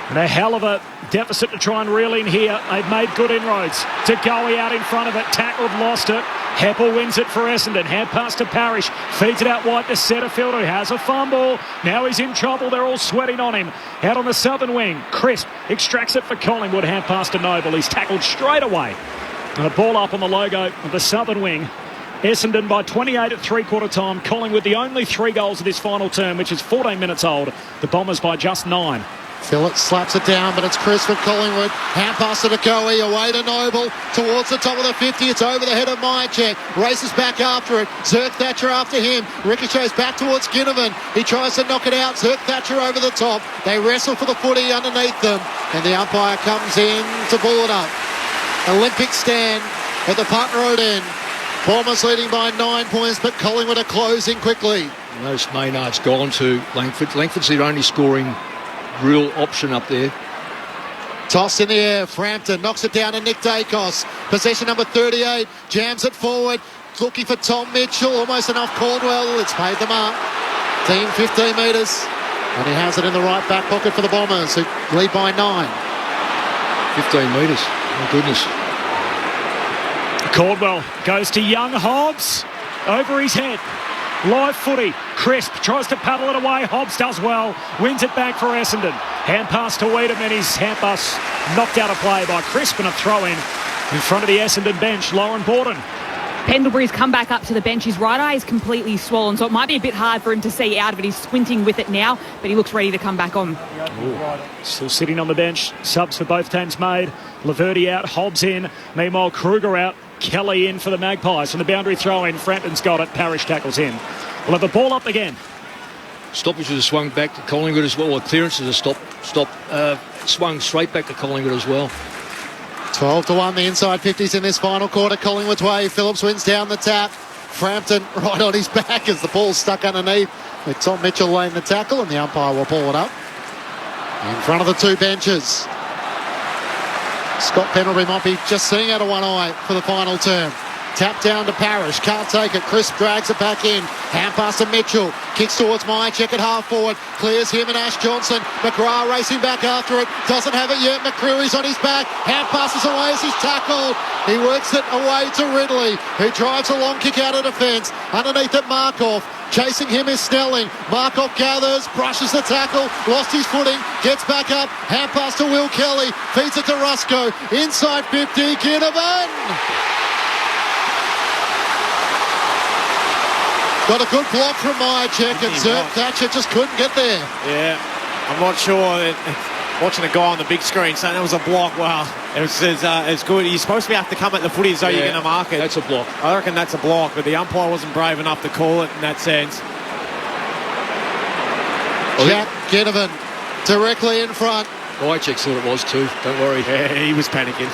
And a hell of a deficit to try and reel in here. They've made good inroads. To Goey out in front of it. Tackled, lost it. Heppel wins it for Essendon. Hand pass to Parrish. Feeds it out wide to Setterfield, who has a fumble. Now he's in trouble. They're all sweating on him. Out on the southern wing. Crisp extracts it for Collingwood. Hand pass to Noble. He's tackled straight away. And a ball up on the logo of the southern wing. Essendon by 28 at three-quarter time. Collingwood the only 3 goals of this final term, which is 14 minutes old. The Bombers by just 9. Phillips slaps it down, but it's Chris for Collingwood. Hand pass to Goey, away to Noble, towards the top of the 50. It's over the head of Myercheck. Races back after it. Zerk Thatcher after him. Ricochets back towards Ginnivan. He tries to knock it out. Zerk Thatcher over the top. They wrestle for the footy underneath them. And the umpire comes in to ball it up. Olympic stand at the Punt Road end. Bombers leading by 9 points, but Collingwood are closing quickly. Notice Maynard's gone to Langford. Langford's their only scoring real option up there. Toss in the air. Frampton knocks it down to Nick Dacos. Possession number 38. Jams it forward. Looking for Tom Mitchell. Almost enough Caldwell. It's paid the mark. Team 15 metres. And he has it in the right back pocket for the Bombers, who lead by 9. 15 metres. My goodness. Caldwell goes to young Hobbs. Over his head. Live footy. Crisp tries to paddle it away. Hobbs does well. Wins it back for Essendon. Hand pass to Weedham, and his hand pass knocked out of play by Crisp, and a throw in front of the Essendon bench. Lauren Borden. Pendlebury's come back up to the bench. His right eye is completely swollen, so it might be a bit hard for him to see out of it. He's squinting with it now, but he looks ready to come back on. Still sitting on the bench. Subs for both teams made. Laverty out, Hobbs in. Meanwhile, Kruger out. Kelly in for the Magpies. From the boundary throw in, Frampton's got it. Parrish tackles in. We'll have the ball up again. Stoppages have swung back to Collingwood as well. Or clearances have swung straight back to Collingwood as well. 12-1, the inside 50s in this final quarter. Collingwood's way. Phillips wins down the tap. Frampton right on his back as the ball's stuck underneath. With Tom Mitchell laying the tackle, and the umpire will pull it up. In front of the two benches. Scott Pendlebury might be just seeing out of one eye for the final term. Tap down to Parrish, can't take it. Crisp drags it back in. Hand pass to Mitchell. Kicks towards Myercheck at half forward. Clears him and Ash Johnson. McGrath racing back after it. Doesn't have it yet. McCreary's on his back. Hand passes away as he's tackled. He works it away to Ridley, who drives a long kick out of defence. Underneath it, Markov. Chasing him is Snelling. Markov gathers, brushes the tackle, lost his footing, gets back up. Hand pass to Will Kelly. Feeds it to Rusco. Inside 50, Ginnivan. Got a good block from Myercheck, and Zerk Thatcher just couldn't get there. Yeah, I'm not sure. Watching a guy on the big screen saying that was a block, wow, it's good. You're supposed to have to come at the footy as though you're going to mark it. That's a block. I reckon that's a block, but the umpire wasn't brave enough to call it in that sense. Jack Ginnivan directly in front. Myercheck thought it was too, don't worry. Yeah, he was panicking.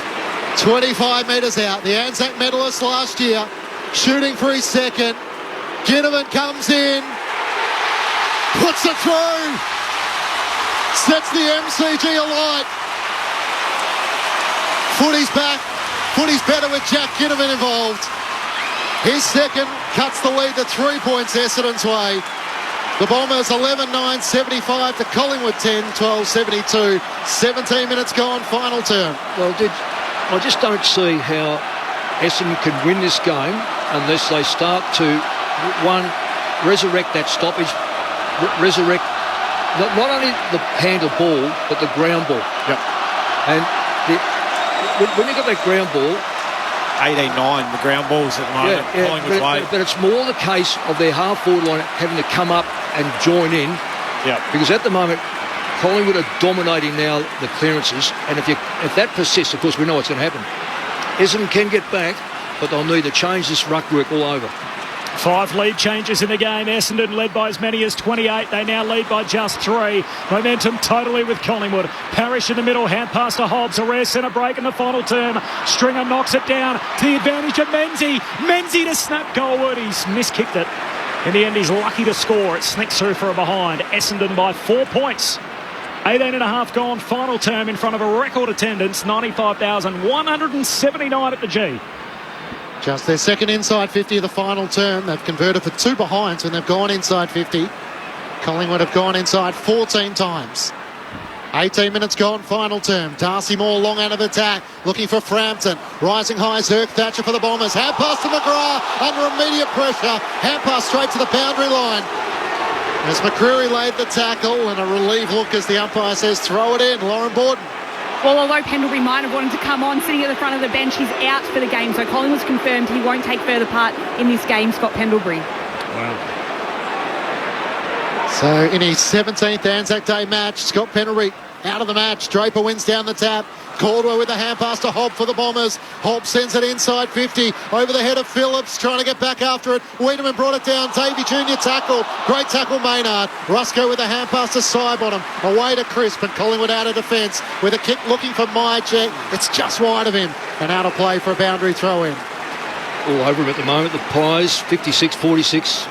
25 metres out. The Anzac medalist last year, shooting for his second. Ginnivan comes in, puts it through, sets the MCG alight. Footy's back. Footy's better with Jack Ginnivan involved. His second cuts the lead to 3 points Essendon's way. The Bombers 11-9, 75 to Collingwood 10-12, 72. 17 minutes gone, final term. Well, I just don't see how Essendon can win this game unless they start to resurrect that stoppage, resurrect not only the handle ball, but the ground ball. Yep. And when you got that ground ball... 18-9, the ground balls at the moment. But it's more the case of their half-forward line having to come up and join in. Yeah. Because at the moment, Collingwood are dominating now the clearances. And if that persists, of course, we know what's going to happen. Essendon can get back, but they'll need to change this ruck work all over. 5 lead changes in the game. Essendon led by as many as 28. They now lead by just 3. Momentum totally with Collingwood. Parrish in the middle. Hand pass to Hobbs. A rare centre break in the final term. Stringer knocks it down to the advantage of Menzie. Menzie to snap goalward. He's miskicked it. In the end, he's lucky to score. It sneaks through for a behind. Essendon by 4 points. 18 and a half gone. Final term in front of a record attendance. 95,179 at the G. Just their second inside 50 of the final term. They've converted for 2 behinds when they've gone inside 50. Collingwood have gone inside 14 times. 18 minutes gone, final term. Darcy Moore long out of attack, looking for Frampton. Rising high, Zerk Thatcher for the Bombers. Hand pass to McGrath, under immediate pressure. Hand pass straight to the boundary line. As McCreary laid the tackle, and a relieved look as the umpire says, throw it in. Lauren Borden. Well, although Pendlebury might have wanted to come on, sitting at the front of the bench, he's out for the game. So Collingwood's confirmed he won't take further part in this game, Scott Pendlebury. Wow. So in his 17th Anzac Day match, Scott Pendlebury out of the match. Draper wins down the tap. Caldwell with a hand pass to Hobb for the Bombers. Hobb sends it inside 50 over the head of Phillips, trying to get back after it. Wiedemann brought it down. Davey Jr. tackled. Great tackle, Maynard. Rusco with a hand pass to Sidebottom. Away to Crisp, and Collingwood out of defence with a kick looking for Myercheck. It's just wide of him, and out of play for a boundary throw in. All over him at the moment. The Pies 56-46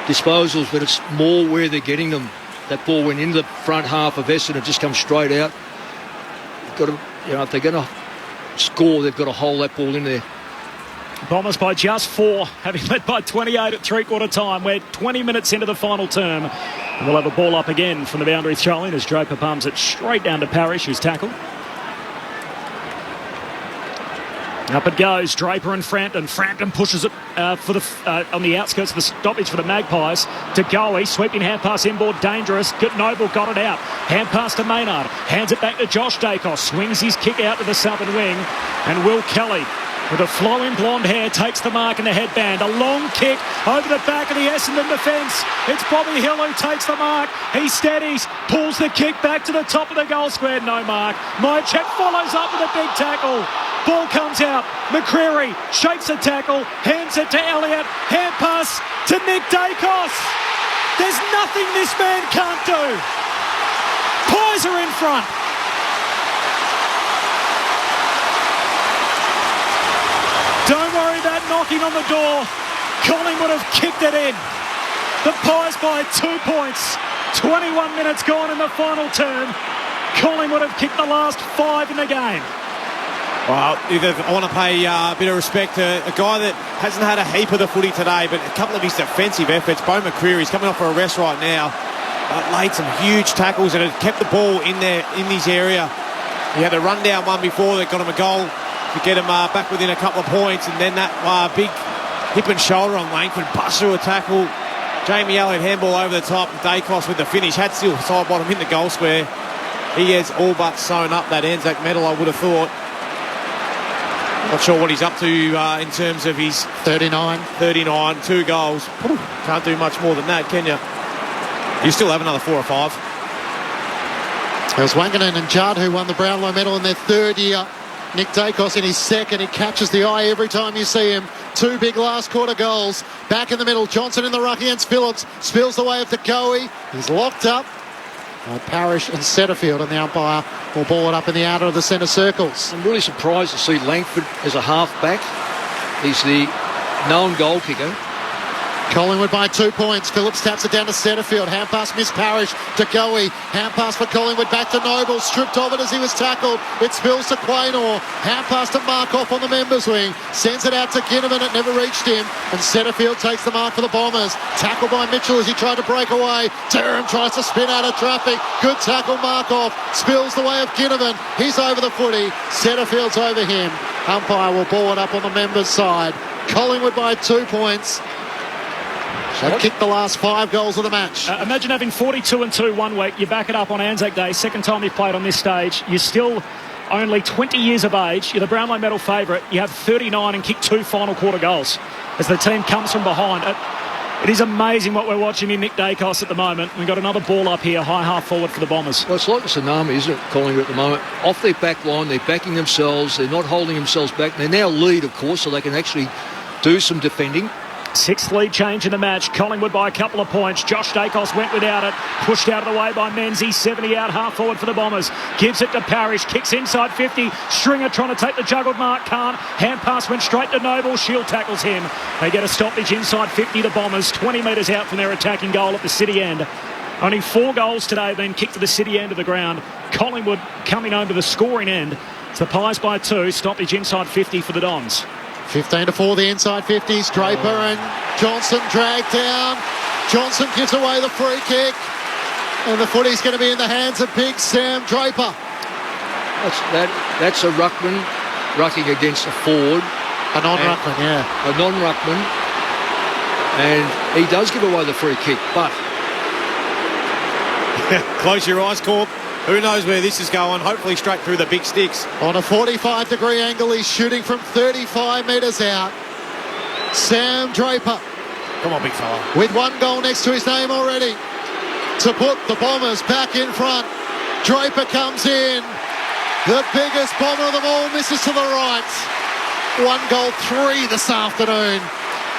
disposals, but it's more where they're getting them. That ball went into the front half of Essendon and just come straight out. Got to, if they're going to score, they've got to hold that ball in there. Bombers by just 4, having led by 28 at three-quarter time. We're 20 minutes into the final term. And we'll have a ball up again from the boundary throw-in as Draper palms it straight down to Parrish, who's tackled. Up it goes, Draper and Frampton. Frampton pushes it on the outskirts of the stoppage for the Magpies to Goey. Sweeping hand pass inboard, dangerous. Noble got it out. Hand pass to Maynard. Hands it back to Josh Dacos. Swings his kick out to the southern wing. And Will Kelly, with a flowing blonde hair, takes the mark in the headband. A long kick over the back of the Essendon defence. It's Bobby Hill who takes the mark. He steadies, pulls the kick back to the top of the goal square. No mark. Myercheck follows up with a big tackle. Ball comes out. McCreary shapes a tackle, hands it to Elliott. Hand pass to Nick Dacos. There's nothing this man can't do. Pies are in front. Don't worry about knocking on the door. Collingwood have kicked it in. The Pies by 2 points. 21 minutes gone in the final term. Collingwood have kicked the last 5 in the game. Well, I want to pay a bit of respect to a guy that hasn't had a heap of the footy today, but a couple of his defensive efforts. Bo McCreary's coming off for a rest right now. Laid some huge tackles and had kept the ball in his area. He had a run-down one before that got him a goal to get him back within a couple of points, and then that big hip and shoulder on Langford bust through a tackle. Jamie Elliott handball over the top, and Dacos with the finish. Had still side bottom in the goal square. He has all but sewn up that Anzac medal, I would have thought. Not sure what he's up to in terms of his 39, 2 goals. Ooh, can't do much more than that, can you? You still have another 4 or 5. It was Wanganen and Judd who won the Brownlow medal in their 3rd year. Nick Dacos in his 2nd. He catches the eye every time you see him. 2 big last quarter goals. Back in the middle, Johnson in the ruck against Phillips. Spills the way of Goey. He's locked up by Parrish and Setterfield, and the umpire will ball it up in the outer of the centre circles. I'm really surprised to see Langford as a half-back. He's the known goal kicker. Collingwood by 2 points. Phillips taps it down to Setterfield. Hand pass missed Parrish to Goey. Hand pass for Collingwood back to Noble. Stripped of it as he was tackled. It spills to Quaynor. Hand pass to Markoff on the members wing. Sends it out to Ginnivan. It never reached him. And Setterfield takes the mark for the Bombers. Tackled by Mitchell as he tried to break away. Durham tries to spin out of traffic. Good tackle, Markoff. Spills the way of Ginnivan. He's over the footy. Setterfield's over him. Umpire will ball it up on the members' side. Collingwood by 2 points. They've kicked the last 5 goals of the match. Imagine having 42-2 1 week. You back it up on Anzac Day, 2nd time you've played on this stage. You're still only 20 years of age. You're the Brownlow medal favourite. You have 39 and kicked 2 final quarter goals as the team comes from behind. It is amazing what we're watching in Nick Dacos at the moment. We've got another ball up here, high half forward for the Bombers. Well, it's like the tsunami, isn't it, Collingwood at the moment? Off their back line, they're backing themselves. They're not holding themselves back. They now lead, of course, so they can actually do some defending. 6th lead change in the match. Collingwood by a couple of points. Josh Dacos went without it. Pushed out of the way by Menzies. 70 out, half forward for the Bombers. Gives it to Parrish. Kicks inside 50. Stringer trying to take the juggled mark. Can't. Hand pass went straight to Noble. Shield tackles him. They get a stoppage inside 50. The Bombers 20 metres out from their attacking goal at the city end. Only 4 goals today have been kicked to the city end of the ground. Collingwood coming home to the scoring end. It's the Pies by 2. Stoppage inside 50 for the Dons. 15-4 the inside 50s. Draper and Johnson dragged down. Johnson gives away the free kick. And the footy's going to be in the hands of big Sam Draper. That's a ruckman rucking against a forward. A non-ruckman, A non-ruckman. And he does give away the free kick, but... Close your eyes, Corb. Who knows where this is going? Hopefully straight through the big sticks. On a 45-degree angle, he's shooting from 35 metres out. Sam Draper. Come on, big fella. With one goal next to his name already. To put the Bombers back in front. Draper comes in. The biggest bomber of them all misses to the right. 1 goal, 3 this afternoon.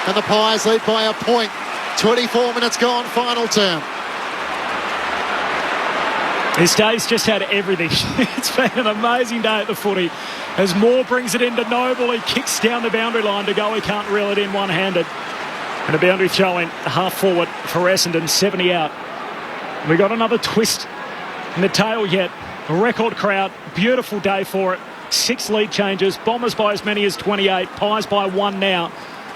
And the Pies lead by a point. 24 minutes gone, final term. This day's just had everything. It's been an amazing day at the footy. As Moore brings it into Noble, he kicks down the boundary line to go. He can't reel it in one-handed. And a boundary throw in, half forward for Essendon, 70 out. We got another twist in the tail yet. A record crowd, beautiful day for it. 6 lead changes, Bombers by as many as 28, Pies by 1 now.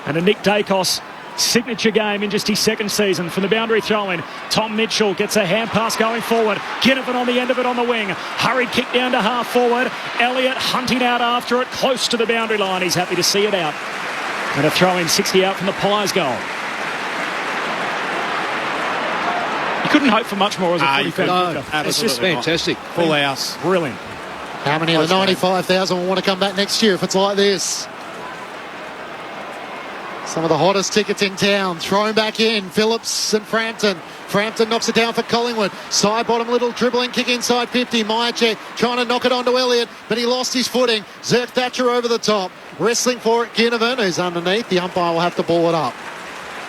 And a Nick Dacos signature game in just his second season from the boundary throw-in. Tom Mitchell gets a hand pass going forward. Ginnivan on the end of it on the wing. Hurried kick down to half forward. Elliott hunting out after it, close to the boundary line. He's happy to see it out. And a throw-in 60 out from the Pies goal. You couldn't hope for much more as a footy fan. No, it's just fantastic. Full house. Brilliant. How many of the 95,000 will want to come back next year if it's like this? Some of the hottest tickets in town. Thrown back in. Phillips and Frampton. Frampton knocks it down for Collingwood. Side bottom, little dribbling kick inside 50. Myercheck trying to knock it onto Elliott, but he lost his footing. Zerk Thatcher over the top. Wrestling for it, Ginnivan, who's underneath. The umpire will have to ball it up.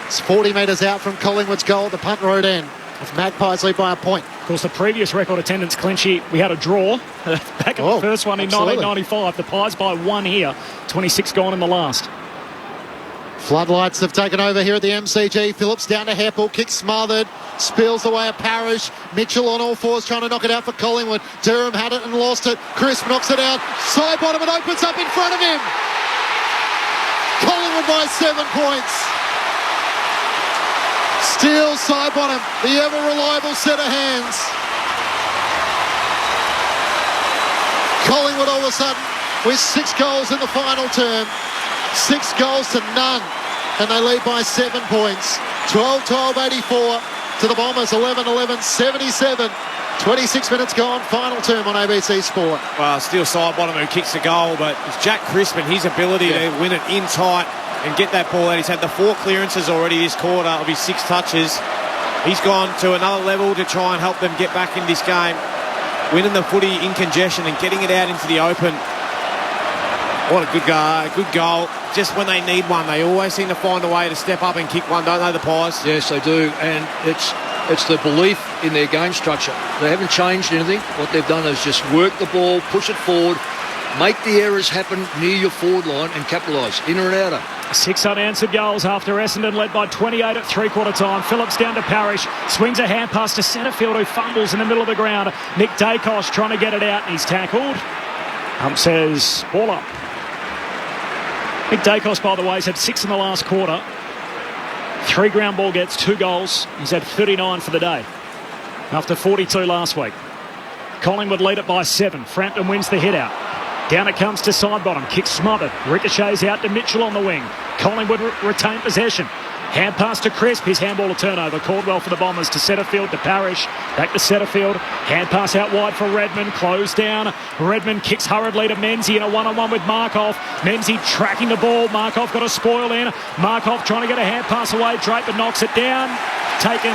It's 40 metres out from Collingwood's goal at the punt road end. If Magpies lead by a point. Of course, the previous record attendance, Clinchy, we had a draw back at the first one in 1995. The Pies by 1 here. 26 gone in the last. Floodlights have taken over here at the MCG. Phillips down to Heppel, kick smothered, spills away at Parrish. Mitchell on all fours trying to knock it out for Collingwood. Durham had it and lost it. Crisp knocks it out. Side bottom, it opens up in front of him. Collingwood by 7 points. Steele side bottom, the ever reliable set of hands. Collingwood all of a sudden with 6 goals in the final term. 6 goals to none, and they lead by 7 points. 12-12, 84 to the Bombers, 11-11, 77. 26 minutes gone, final term on ABC Sport. Well, Steele side bottom who kicks the goal, but it's Jack Crisp and his ability to win it in tight and get that ball out. He's had the 4 clearances already this quarter of his 6 touches. He's gone to another level to try and help them get back in this game. Winning the footy in congestion and getting it out into the open. What a good goal. Just when they need one, they always seem to find a way to step up and kick one, don't they, the Pies? Yes, they do. And it's the belief in their game structure. They haven't changed anything. What they've done is just work the ball, push it forward, make the errors happen near your forward line and capitalise, inner and outer. 6 unanswered goals after Essendon led by 28 at three-quarter time. Phillips down to Parrish, swings a hand pass to Setterfield who fumbles in the middle of the ground. Nick Dacos trying to get it out and he's tackled. Says ball up. Nick Dacos, by the way, has had 6 in the last quarter. 3 ground ball gets, 2 goals. He's had 39 for the day after 42 last week. Collingwood lead it by 7. Frampton wins the hit out. Down it comes to side bottom. Kick smothered. Ricochets out to Mitchell on the wing. Collingwood retain possession. Hand pass to Crisp. His handball to turnover. Caldwell for the Bombers to Setterfield to Parrish. Back to Setterfield. Hand pass out wide for Redmond. Closed down. Redmond kicks hurriedly to Menzies in a one-on-one with Markov. Menzies tracking the ball. Markov got a spoil in. Markov trying to get a hand pass away. Draper knocks it down. Taken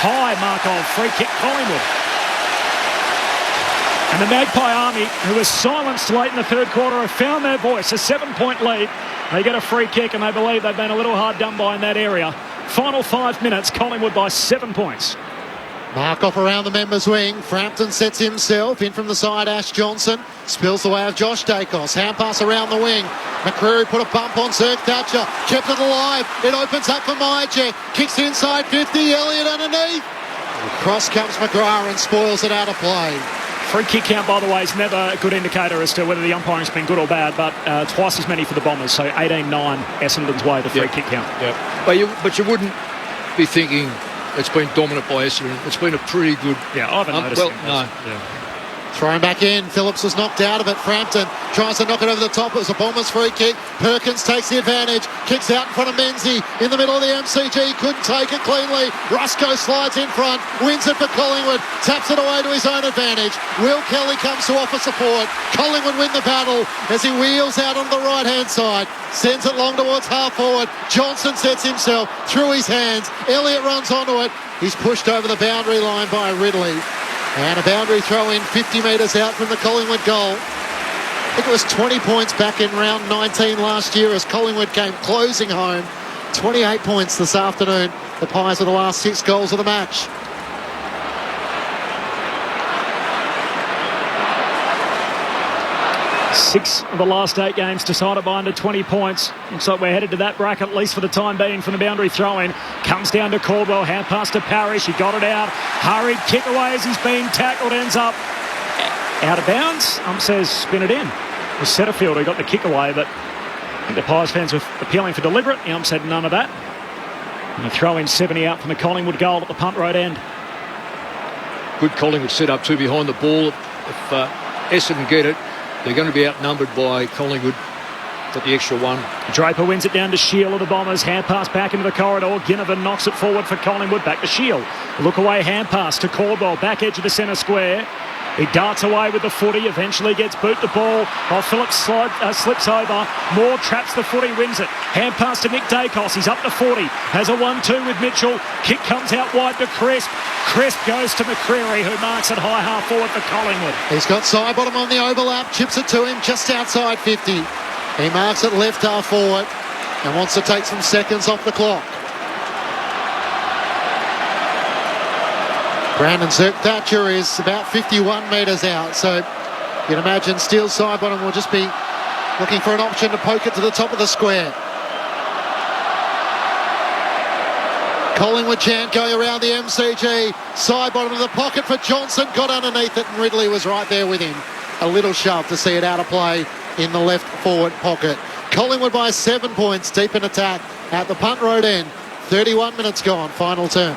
high, Markov. Free kick Collingwood. And the Magpie Army, who was silenced late in the third quarter, have found their voice. A 7-point lead. They get a free kick and they believe they've been a little hard done by in that area. Final 5 minutes, Collingwood by 7 points. Markov around the members' wing. Frampton sets himself in from the side. Ash Johnson spills the way of Josh Dacos. Hand pass around the wing. McCreary put a bump on Zerk Thatcher. Kept it alive. It opens up for Myercheck. Kicks inside 50. Elliott underneath. Across comes McGrath and spoils it out of play. Free kick count, by the way, is never a good indicator as to whether the umpiring's been good or bad, but twice as many for the Bombers, so 18-9 Essendon's way, the free kick count. Yep. But you wouldn't be thinking it's been dominant by Essendon. It's been a pretty good... Yeah, I haven't noticed well, him. no. Yeah. Thrown back in. Phillips was knocked out of it. Frampton tries to knock it over the top. It was a Bombers free kick. Perkins takes the advantage. Kicks out in front of Menzies. In the middle of the MCG. Couldn't take it cleanly. Rusco slides in front. Wins it for Collingwood. Taps it away to his own advantage. Will Kelly comes to offer support. Collingwood win the battle as he wheels out on the right-hand side. Sends it long towards half forward. Johnson sets himself through his hands. Elliott runs onto it. He's pushed over the boundary line by Ridley. And a boundary throw in 50 metres out from the Collingwood goal. I think it was 20 points back in round 19 last year as Collingwood came closing home. 28 points this afternoon. The Pies are the last 6 goals of the match. Six of the last 8 games decided by under 20 points. Looks like we're headed to that bracket, at least for the time being, from the boundary throw-in. Comes down to Caldwell, hand pass to Parrish. He got it out. Hurried kick away as he's being tackled. Ends up out of bounds. Says spin it in. It was Setterfield who got the kick away, but I think the Pies fans were appealing for deliberate. The said none of that. And the throw-in 70 out from the Collingwood goal at the punt road end. Good Collingwood set up 2 behind the ball. If Essendon get it, they're going to be outnumbered by Collingwood. Got the extra one. Draper wins it down to Shield of the Bombers. Hand pass back into the corridor. Ginnivan knocks it forward for Collingwood. Back to Shield. Look away hand pass to Caldwell. Back edge of the centre square. He darts away with the footy. Eventually gets boot the ball. While Phillips slips over. Moore traps the footy. Wins it. Hand pass to Nick Dacos. He's up to 40. Has a 1-2 with Mitchell. Kick comes out wide to Crisp. Crisp goes to McCreary, who marks it high half forward for Collingwood. He's got side bottom on the overlap. Chips it to him just outside 50. He marks it left half forward and wants to take some seconds off the clock. Brandon Thatcher is about 51 metres out, so you'd imagine Steele's side bottom will just be looking for an option to poke it to the top of the square. Collingwood chant going around the MCG. Side bottom of the pocket for Johnson. Got underneath it and Ridley was right there with him. A little shove to see it out of play in the left forward pocket. Collingwood by 7 points, deep in attack at the punt road end. 31 minutes gone, final term.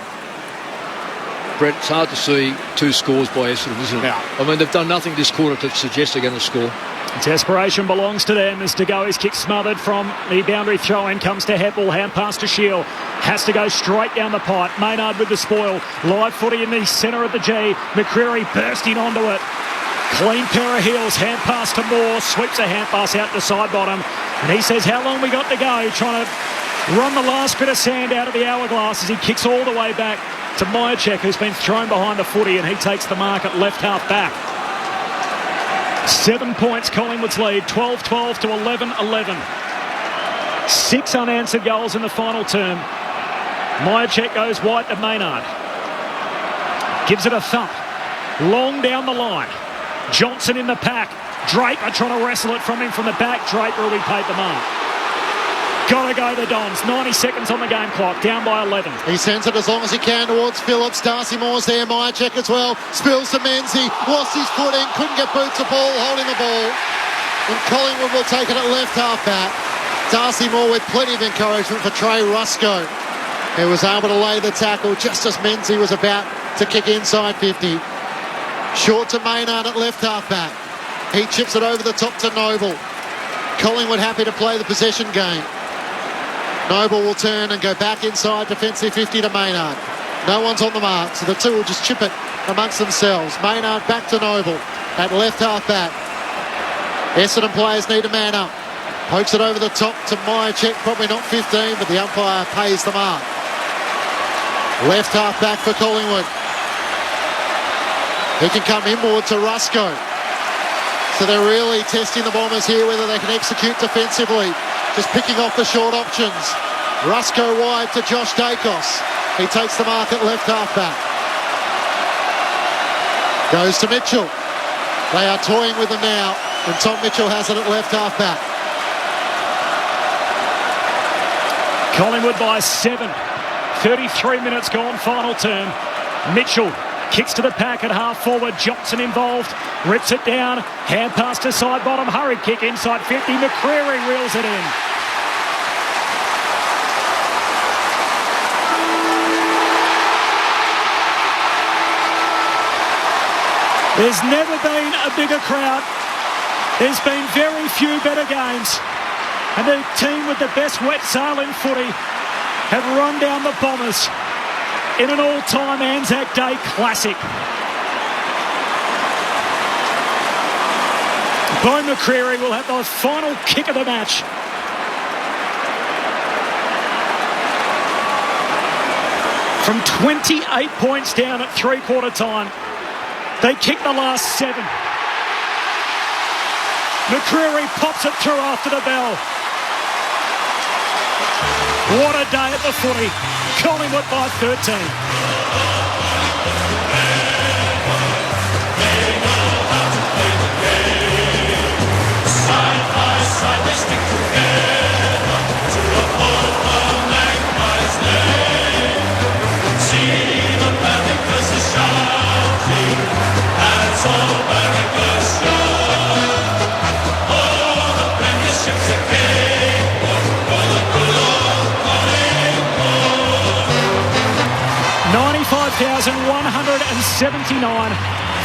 Brett, it's hard to see 2 scores by Essendon, isn't it? Yeah. I mean, they've done nothing this quarter to suggest they're going to score. Desperation belongs to them as De Goey's kick smothered from the boundary throw-in. Comes to Heppel, hand pass to Shield. Has to go straight down the pipe. Maynard with the spoil. Live footy in the centre of the G. McCreary bursting onto it. Clean pair of heels, hand pass to Moore. Sweeps a hand pass out to side bottom. And he says, how long we got to go? Trying to run the last bit of sand out of the hourglass as he kicks all the way back to Myercheck, who's been thrown behind the footy, and he takes the mark at left half back. 7 points, Collingwood's lead, 12-12 to 11-11. 6 unanswered goals in the final term. Myercheck goes wide to Maynard. Gives it a thump. Long down the line. Johnson in the pack. Draper trying to wrestle it from him from the back. Draper will be paid the mark. Gotta go the Dons. 90 seconds on the game clock. Down by 11. He sends it as long as he can towards Phillips. Darcy Moore's there. Myercheck as well. Spills to Menzies. Lost his footing. Couldn't get boots the ball. Holding the ball. And Collingwood will take it at left half back. Darcy Moore with plenty of encouragement for Trey Rusco, who was able to lay the tackle just as Menzies was about to kick inside 50. Short to Maynard at left half back. He chips it over the top to Noble. Collingwood happy to play the possession game. Noble will turn and go back inside defensive 50 to Maynard. No one's on the mark, so the two will just chip it amongst themselves. Maynard back to Noble at left half back. Essendon players need a man up. Pokes it over the top to Myercheck, probably not 15, but the umpire pays the mark. Left half back for Collingwood. He can come inward to Rusco. So they're really testing the Bombers here, whether they can execute defensively. Just picking off the short options. Rusco wide to Josh Dacos. He takes the mark at left half back. Goes to Mitchell. They are toying with him now, and Tom Mitchell has it at left half back. Collingwood by 7. 33 minutes gone, final term. Mitchell kicks to the pack at half forward. Johnson involved. Rips it down. Hand pass to side bottom. Hurried kick inside 50. McCreary reels it in. There's never been a bigger crowd. There's been very few better games. And the team with the best wet sail in footy have run down the Bombers in an all-time Anzac Day classic. Bo McCreary will have the final kick of the match. From 28 points down at three-quarter time, they kick the last 7. McCreary pops it through after the bell. What a day at the footy. Collingwood by 13. $95,179.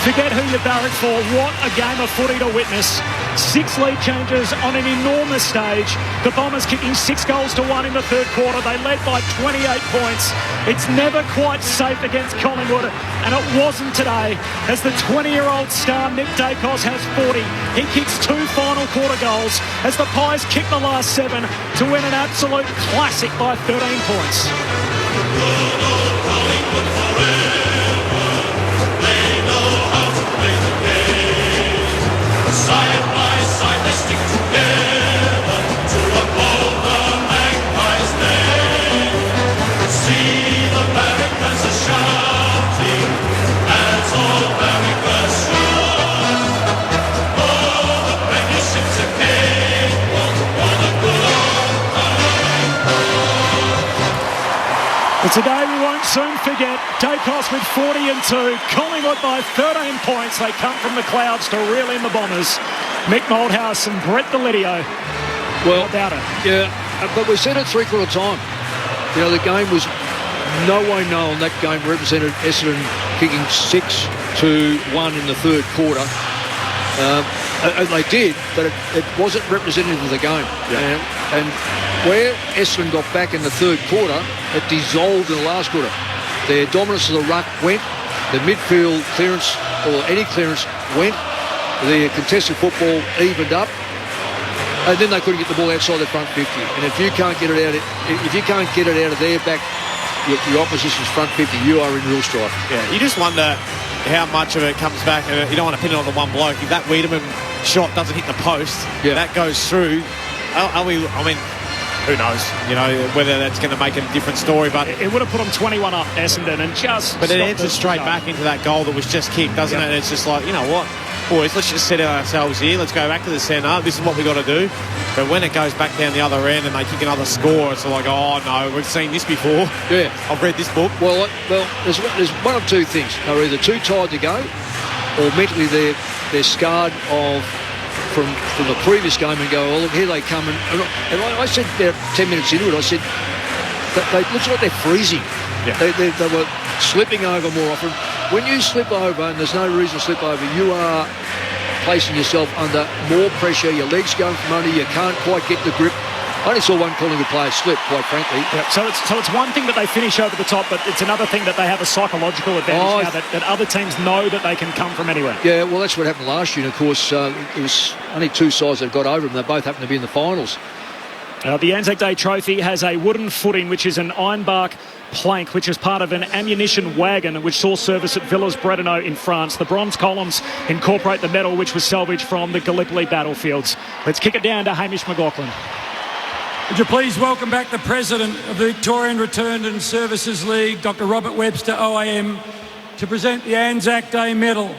Forget who you barrack for. What a game of footy to witness. 6 lead changes on an enormous stage. The Bombers kicking 6 goals to 1 in the third quarter. They led by 28 points. It's never quite safe against Collingwood, and it wasn't today, as the 20-year-old star Nick Dacos has 40. He kicks 2 final quarter goals as the Pies kick the last 7 to win an absolute classic by 13 points. Side by side they stick together to uphold the Magpies' name. See the barricades are shouting, that's all very good sure. Oh, the premiership's a cakewalk for the good old Collingwood. But today we won't soon forget. Dacos with 40 and 2. Collingwood by 13 points. They come from the clouds to reel in the Bombers. Mick Moldhouse and Brett Delidio. Well, about it. Yeah, but we said at three-quarter time, you know, the game was no way known. That game represented Essendon kicking 6-1 in the third quarter. They did, but it wasn't representative of the game. Yeah. And where Essendon got back in the third quarter, it dissolved in the last quarter. Their dominance of the ruck went, the midfield clearance, or any clearance, went, the contested football evened up, and then they couldn't get the ball outside the front 50. And if you can't get it out, of their back, your opposition's front 50, you are in real strife. Yeah, you just wonder how much of it comes back. You don't want to pin it on the one bloke. If that Wiedemann shot doesn't hit the post, that goes through. Who knows? You know, whether that's going to make a different story, but it would have put them 21 up, Essendon, and just. But it enters straight back into that goal that was just kicked, doesn't it? And it's just like, you know what, boys, let's just set ourselves here. Let's go back to the centre. This is what we got to do. But when it goes back down the other end and they kick another score, it's like, oh no, we've seen this before. Yeah, I've read this book. Well, there's one of two things. They're either too tired to go, or mentally they're scarred from the previous game and go, oh look, here they come, and I said about 10 minutes into it, I said it looks like they're freezing. Yeah. They were slipping over more often. When you slip over, and there's no reason to slip over, you are placing yourself under more pressure. Your legs going from under, you can't quite get the grip. I only saw one Collingwood player slip, quite frankly. Yeah, so it's one thing that they finish over the top, but it's another thing that they have a psychological advantage now that other teams know that they can come from anywhere. Yeah, well, that's what happened last year. And of course, it was only 2 sides that got over them. They both happened to be in the finals. The Anzac Day trophy has a wooden footing, which is an ironbark plank, which is part of an ammunition wagon, which saw service at Villers-Bretonneux in France. The bronze columns incorporate the metal, which was salvaged from the Gallipoli battlefields. Let's kick it down to Hamish McLaughlin. Would you please welcome back the President of the Victorian Returned and Services League, Dr. Robert Webster, OAM, to present the Anzac Day medal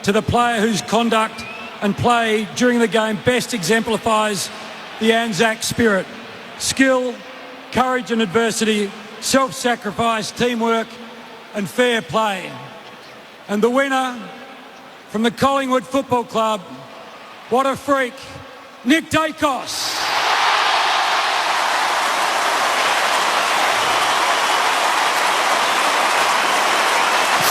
to the player whose conduct and play during the game best exemplifies the Anzac spirit. Skill, courage and adversity, self-sacrifice, teamwork and fair play. And the winner from the Collingwood Football Club, what a freak, Nick Dacos.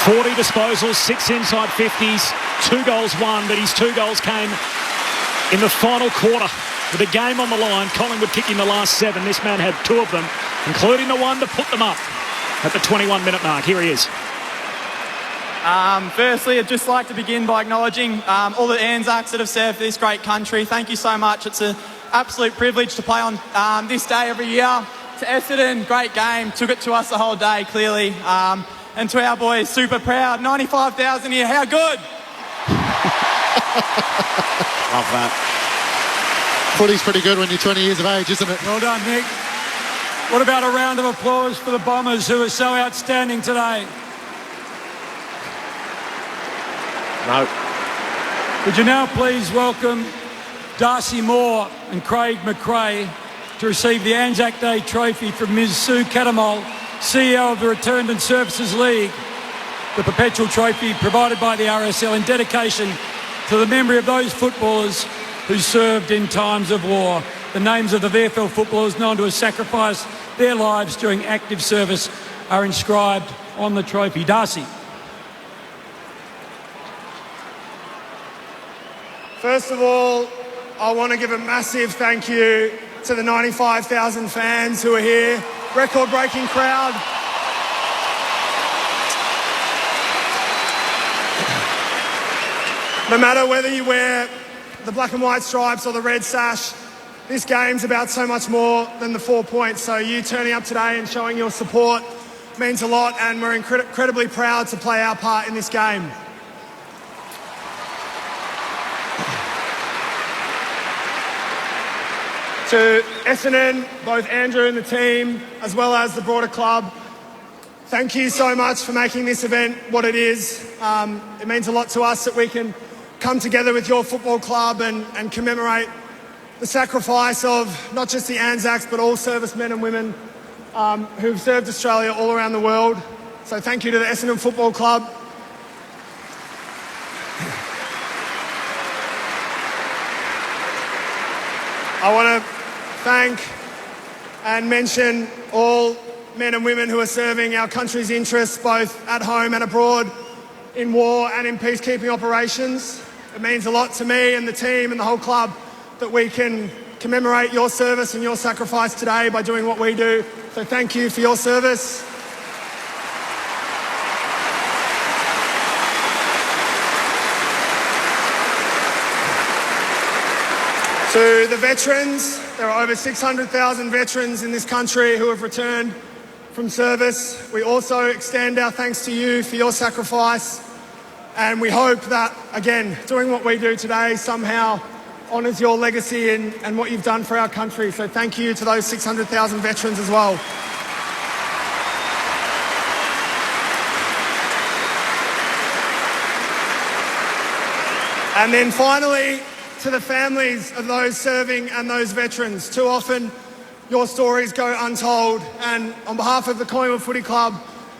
40 disposals, 6 inside 50s. 2 goals won, but his 2 goals came in the final quarter. With the game on the line, Collingwood kicking the last 7. This man had 2 of them, including the one to put them up at the 21-minute mark. Here he is. Firstly, I'd just like to begin by acknowledging all the Anzacs that have served for this great country. Thank you so much. It's an absolute privilege to play on this day every year. To Essendon, great game. Took it to us the whole day, clearly. And to our boys, super proud. 95,000 here. How good? Love that. Footy's pretty good when you're 20 years of age, isn't it? Well done, Nick. What about a round of applause for the Bombers, who are so outstanding today? No. Would you now please welcome Darcy Moore and Craig McRae to receive the Anzac Day trophy from Ms Sue Catamol, CEO of the Returned and Services League, the perpetual trophy provided by the RSL in dedication to the memory of those footballers who served in times of war. The names of the VFL footballers known to have sacrificed their lives during active service are inscribed on the trophy. Darcy. First of all, I want to give a massive thank you to the 95,000 fans who are here. Record-breaking crowd. No matter whether you wear the black and white stripes or the red sash, this game's about so much more than the 4 points. So you turning up today and showing your support means a lot, and we're incredibly proud to play our part in this game. To Essendon, both Andrew and the team, as well as the broader club, thank you so much for making this event what it is. It means a lot to us that we can come together with your football club and commemorate the sacrifice of not just the Anzacs, but all servicemen and women who've served Australia all around the world. So thank you to the Essendon Football Club. I want to thank and mention all men and women who are serving our country's interests, both at home and abroad, in war and in peacekeeping operations. It means a lot to me and the team and the whole club that we can commemorate your service and your sacrifice today by doing what we do. So thank you for your service. To the veterans, there are over 600,000 veterans in this country who have returned from service. We also extend our thanks to you for your sacrifice, and we hope that, again, doing what we do today somehow honours your legacy and what you've done for our country. So thank you to those 600,000 veterans as well. And then finally, to the families of those serving and those veterans. Too often, your stories go untold. And on behalf of the Collingwood Footy Club,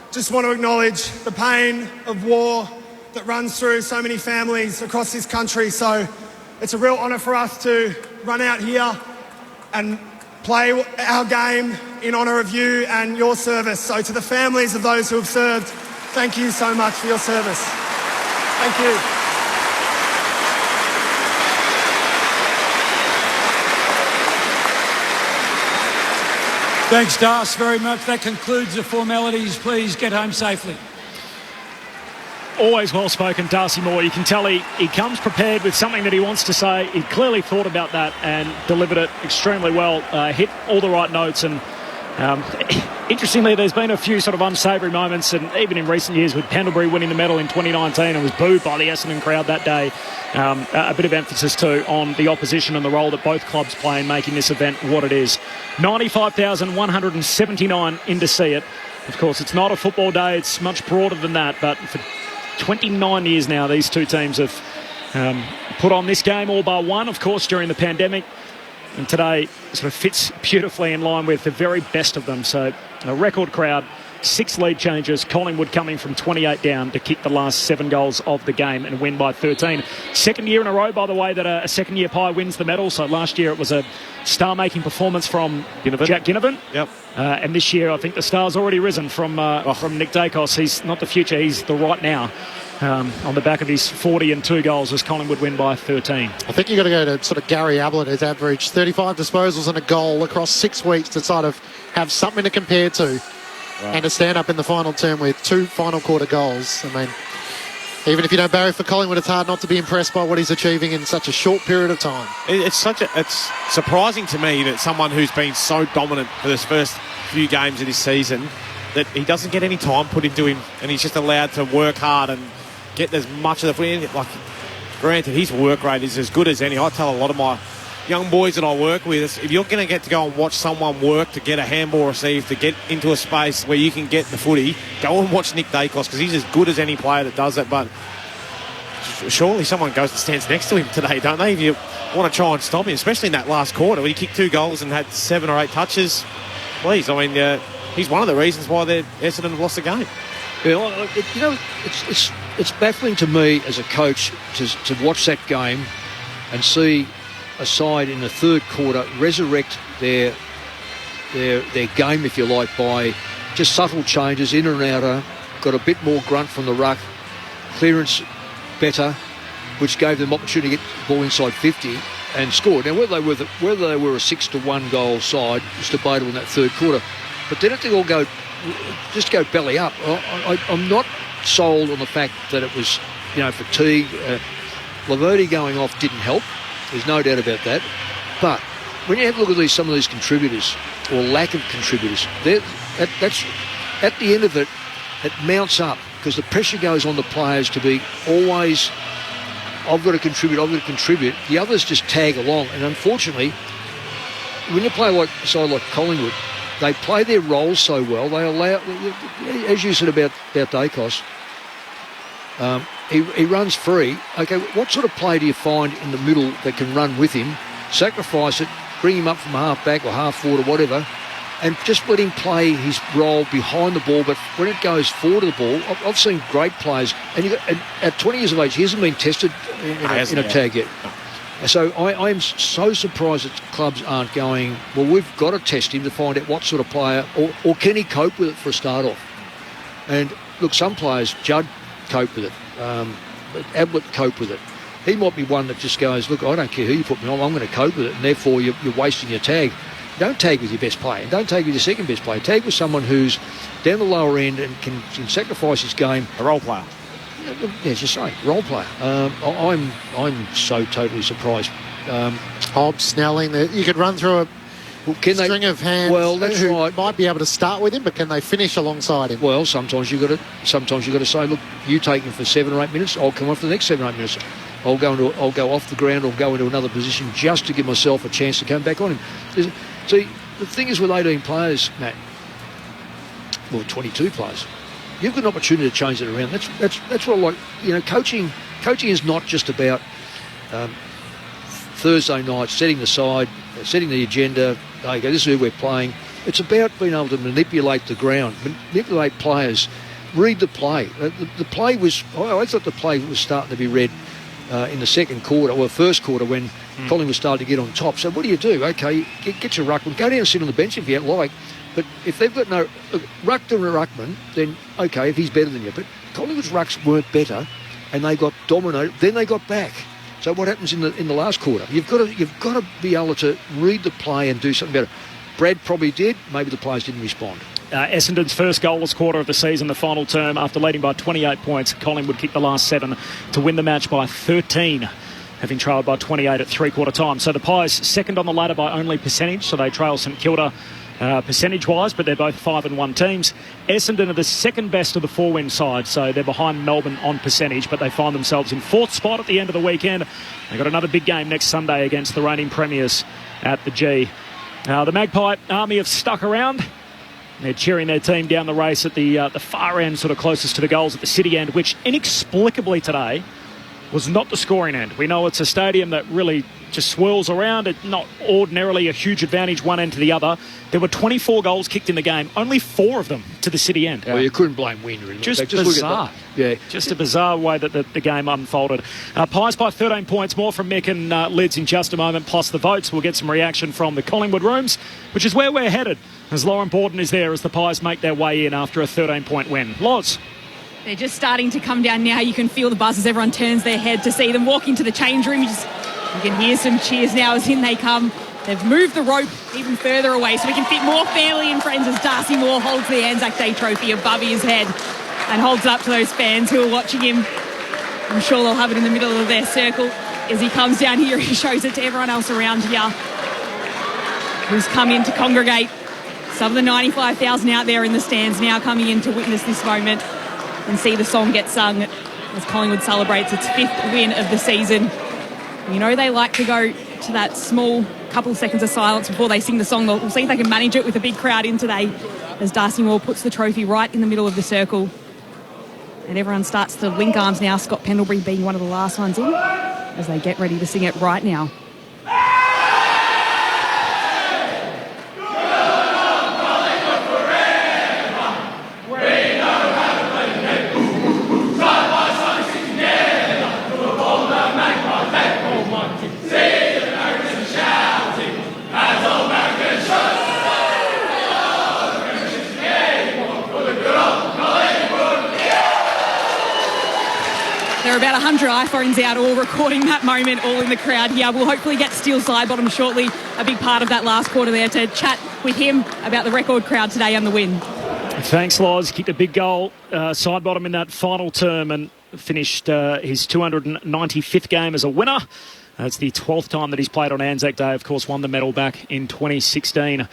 just want to acknowledge the pain of war that runs through so many families across this country. So it's a real honour for us to run out here and play our game in honour of you and your service. So to the families of those who have served, thank you so much for your service. Thank you. Thanks, Das, very much. That concludes the formalities. Please get home safely. Always well spoken, Darcy Moore. You can tell he comes prepared with something that he wants to say. He clearly thought about that and delivered it extremely well. Hit all the right notes. And interestingly, there's been a few sort of unsavoury moments, and even in recent years with Pendlebury winning the medal in 2019 and was booed by the Essendon crowd that day. A bit of emphasis too on the opposition and the role that both clubs play in making this event what it is. 95,179 in to see it. Of course, it's not a football day. It's much broader than that. But for 29 years now, these two teams have put on this game, all bar one, of course, during the pandemic. And today sort of fits beautifully in line with the very best of them. So a record crowd 6 lead changes. Collingwood coming from 28 down to kick the last 7 goals of the game and win by 13. Second year in a row, by the way, that a second-year Pie wins the medal. So last year it was a star-making performance from Jack Ginnivan. Yep. And this year I think the star's already risen from Nick Dacos. He's not the future, he's the right now. On the back of his 40 and 2 goals as Collingwood win by 13. I think you've got to go to sort of Gary Ablett, who's averaged 35 disposals and a goal across 6 weeks to sort of have something to compare to and to stand up in the final term with 2 final quarter goals. I mean, even if you don't barrack for Collingwood, it's hard not to be impressed by what he's achieving in such a short period of time. It's surprising to me that someone who's been so dominant for this first few games of this season, that he doesn't get any time put into him and he's just allowed to work hard and get as much of the footy. Like, granted, his work rate is as good as any. I tell a lot of my young boys that I work with, if you're going to get to go and watch someone work to get a handball received, to get into a space where you can get the footy, go and watch Nick Dacos, because he's as good as any player that does that. But surely someone goes and stands next to him today, don't they, if you want to try and stop him, especially in that last quarter when he kicked 2 goals and had 7 or 8 touches. Please, I mean, he's one of the reasons why Essendon have lost the game. Yeah, you know, it's baffling to me as a coach to watch that game and see a side in the third quarter resurrect their game, if you like, by just subtle changes, in and outer, got a bit more grunt from the ruck, clearance better, which gave them opportunity to get the ball inside 50 and score. Now, whether they were a 6-1 goal side is debatable in that third quarter, but then if they all go belly up, I'm not sold on the fact that it was, fatigue. Laverty going off didn't help. There's no doubt about that. But when you have a look at some of these contributors, or lack of contributors, that's at the end of it, it mounts up because the pressure goes on the players to be always, I've got to contribute. The others just tag along. And unfortunately, when you play like a side like Collingwood, they play their roles so well. They allow, as you said about Dacos, he runs free. Okay, what sort of play do you find in the middle that can run with him, sacrifice it, bring him up from half back or half forward or whatever, and just let him play his role behind the ball? But when it goes forward of the ball, I've seen great players, and at 20 years of age, he hasn't been tested in a tag yet. So I am so surprised that clubs aren't going, well, we've got to test him to find out what sort of player, or can he cope with it for a start off? And look, some players, Judd, cope with it. Ablett cope with it. He might be one that just goes, look, I don't care who you put me on, I'm going to cope with it, and therefore you're wasting your tag. Don't tag with your best player. Don't tag with your second best player. Tag with someone who's down the lower end and can sacrifice his game. A role player. Yeah, as you say, role player. I'm so totally surprised. Hobbs, Snelling, you could run through a string of hands. Well, that's who right. Might be able to start with him, but can they finish alongside him? Well, sometimes you got to say, look, you take him for 7 or 8 minutes. I'll come off for the next 7 or 8 minutes. I'll go off the ground or go into another position just to give myself a chance to come back on him. See, the thing is with 18 players, Matt, well, 22 players, you've got an opportunity to change it around. That's what I like. Coaching is not just about Thursday night setting the side, setting the agenda. Okay, this is who we're playing. It's about being able to manipulate the ground, manipulate players, read the play. The play was, I thought the play was starting to be read in the second quarter, or first quarter, when Collingwood was starting to get on top. So what do you do? Okay, get your ruckman, go down and sit on the bench if you like. But if they've got no ruckman, then okay, if he's better than you. But Collingwood's rucks weren't better, and they got dominated. Then they got back. So what happens in the last quarter? You've got to be able to read the play and do something better. Brad probably did. Maybe the players didn't respond. Essendon's first goalless quarter of the season, the final term, after leading by 28 points. Collingwood kicked the last 7 to win the match by 13, having trailed by 28 at three-quarter time. So the Pies second on the ladder by only percentage, so they trail St Kilda percentage-wise, but they're both 5-1 teams. Essendon are the second best of the 4-win side, so they're behind Melbourne on percentage, but they find themselves in 4th spot at the end of the weekend. They've got another big game next Sunday against the reigning premiers at the G. The Magpie Army have stuck around. They're cheering their team down the race at the far end, sort of closest to the goals at the city end, which inexplicably today was not the scoring end. We know it's a stadium that really just swirls around. It's not ordinarily a huge advantage one end to the other. There were 24 goals kicked in the game, only 4 of them to the City end. Well, you couldn't blame Winder. Just bizarre. Yeah. Just a bizarre way that the game unfolded. Pies by 13 points, more from Mick and Lids in just a moment, plus the votes. We'll get some reaction from the Collingwood rooms, which is where we're headed, as Lauren Borden is there as the Pies make their way in after a 13-point win. Loz. They're just starting to come down now. You can feel the buzz as everyone turns their head to see them walk into the change room. You can hear some cheers now as in they come. They've moved the rope even further away so we can fit more family and friends as Darcy Moore holds the Anzac Day trophy above his head and holds it up to those fans who are watching him. I'm sure they'll have it in the middle of their circle. As he comes down here, he shows it to everyone else around here who's come in to congregate. Some of the 95,000 out there in the stands now coming in to witness this moment and see the song get sung as Collingwood celebrates its 5th win of the season. You know they like to go to that small couple seconds of silence before they sing the song. We'll see if they can manage it with a big crowd in today as Darcy Moore puts the trophy right in the middle of the circle. And everyone starts to link arms now, Scott Pendlebury being one of the last ones in, as they get ready to sing it right now. There are about 100 iPhones out all recording that moment, all in the crowd here. We'll hopefully get Steele Sidebottom shortly, a big part of that last quarter there, to chat with him about the record crowd today and the win. Thanks, Loz. Kicked a big goal, Sidebottom in that final term and finished his 295th game as a winner. It's the 12th time that he's played on Anzac Day. Of course, won the medal back in 2016.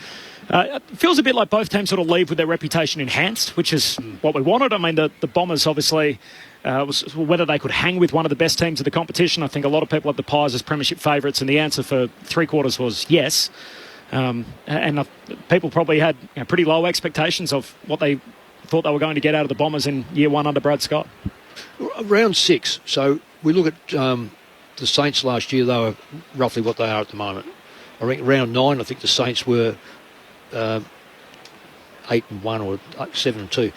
It feels a bit like both teams sort of leave with their reputation enhanced, which is what we wanted. I mean, the Bombers obviously, was whether they could hang with one of the best teams of the competition. I think a lot of people have the Pies as premiership favourites, and the answer for 3/4 was yes. People probably had pretty low expectations of what they thought they were going to get out of the Bombers in year 1 under Brad Scott. Round 6. So we look at the Saints last year, they were roughly what they are at the moment. I think round 9, I think the Saints were 8-1 or 7-2.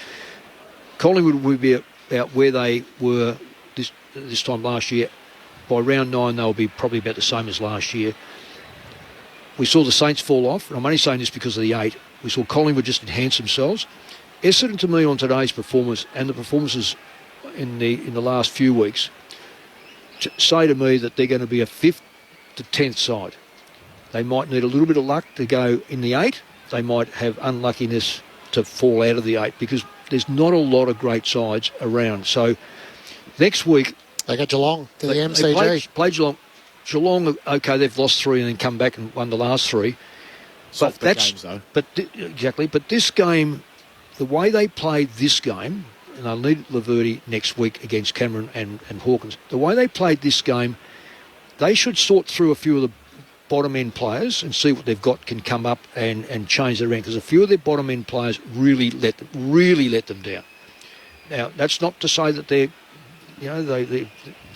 Collingwood would be about where they were this time last year. By round 9, they'll be probably about the same as last year. We saw the Saints fall off, and I'm only saying this because of the 8. We saw Collingwood just enhance themselves. Essendon, to me, on today's performance and the performances in the last few weeks, say to me that they're going to be a 5th to 10th side. They might need a little bit of luck to go in the 8. They might have unluckiness to fall out of the 8 because there's not a lot of great sides around. So next week they go Geelong to the MCG. They played Geelong. Geelong, okay, they've lost 3 and then come back and won the last 3. But that's games, though. Exactly. But this game, the way they played this game, and they'll need Laverty next week against Cameron and Hawkins. The way they played this game, they should sort through a few of the bottom-end players and see what they've got can come up and change their rank, because a few of their bottom-end players really let them down. Now, that's not to say that they're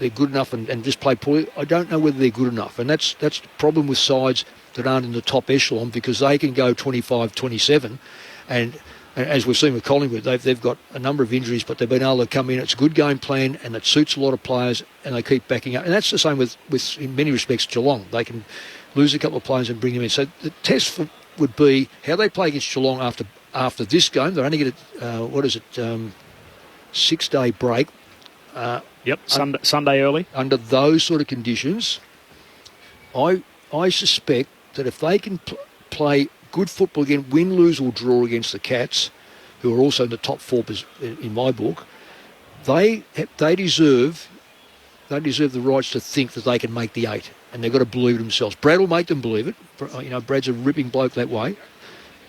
good enough and just play poorly. I don't know whether they're good enough, and that's the problem with sides that aren't in the top echelon, because they can go 25-27 and as we've seen with Collingwood, they've got a number of injuries, but they've been able to come in. It's a good game plan, and it suits a lot of players, and they keep backing up. And that's the same with in many respects, Geelong. They can lose a couple of players and bring them in. So the test would be how they play against Geelong after this game. They're only going to, 6-day break. Sunday early. Under those sort of conditions, I suspect that if they can play good football again, win, lose or draw against the Cats, who are also in the top 4 in my book, they deserve the rights to think that they can make the 8, and they've got to believe it themselves. Brad will make them believe it. Brad's a ripping bloke that way,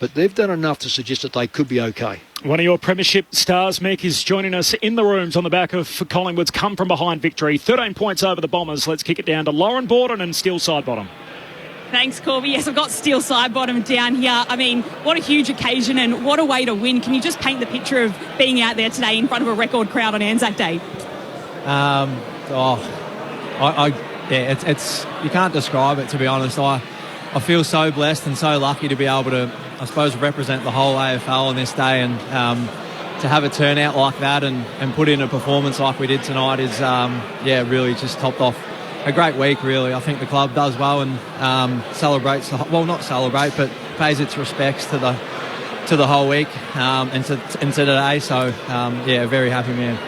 but they've done enough to suggest that they could be okay. One of your premiership stars, Mick, is joining us in the rooms on the back of Collingwood's come-from-behind victory. 13 points over the Bombers. Let's kick it down to Lauren Borden and Steele Sidebottom. Thanks, Corby. Yes, I've got Steele Sidebottom down here. I mean, what a huge occasion and what a way to win. Can you just paint the picture of being out there today in front of a record crowd on Anzac Day? it's you can't describe it, to be honest. I feel so blessed and so lucky to be able to, I suppose, represent the whole AFL on this day, and to have a turnout like that and put in a performance like we did tonight is, really just topped off a great week, really. I think the club does well and celebrates, not celebrate, but pays its respects to the whole week and to today. So, very happy man.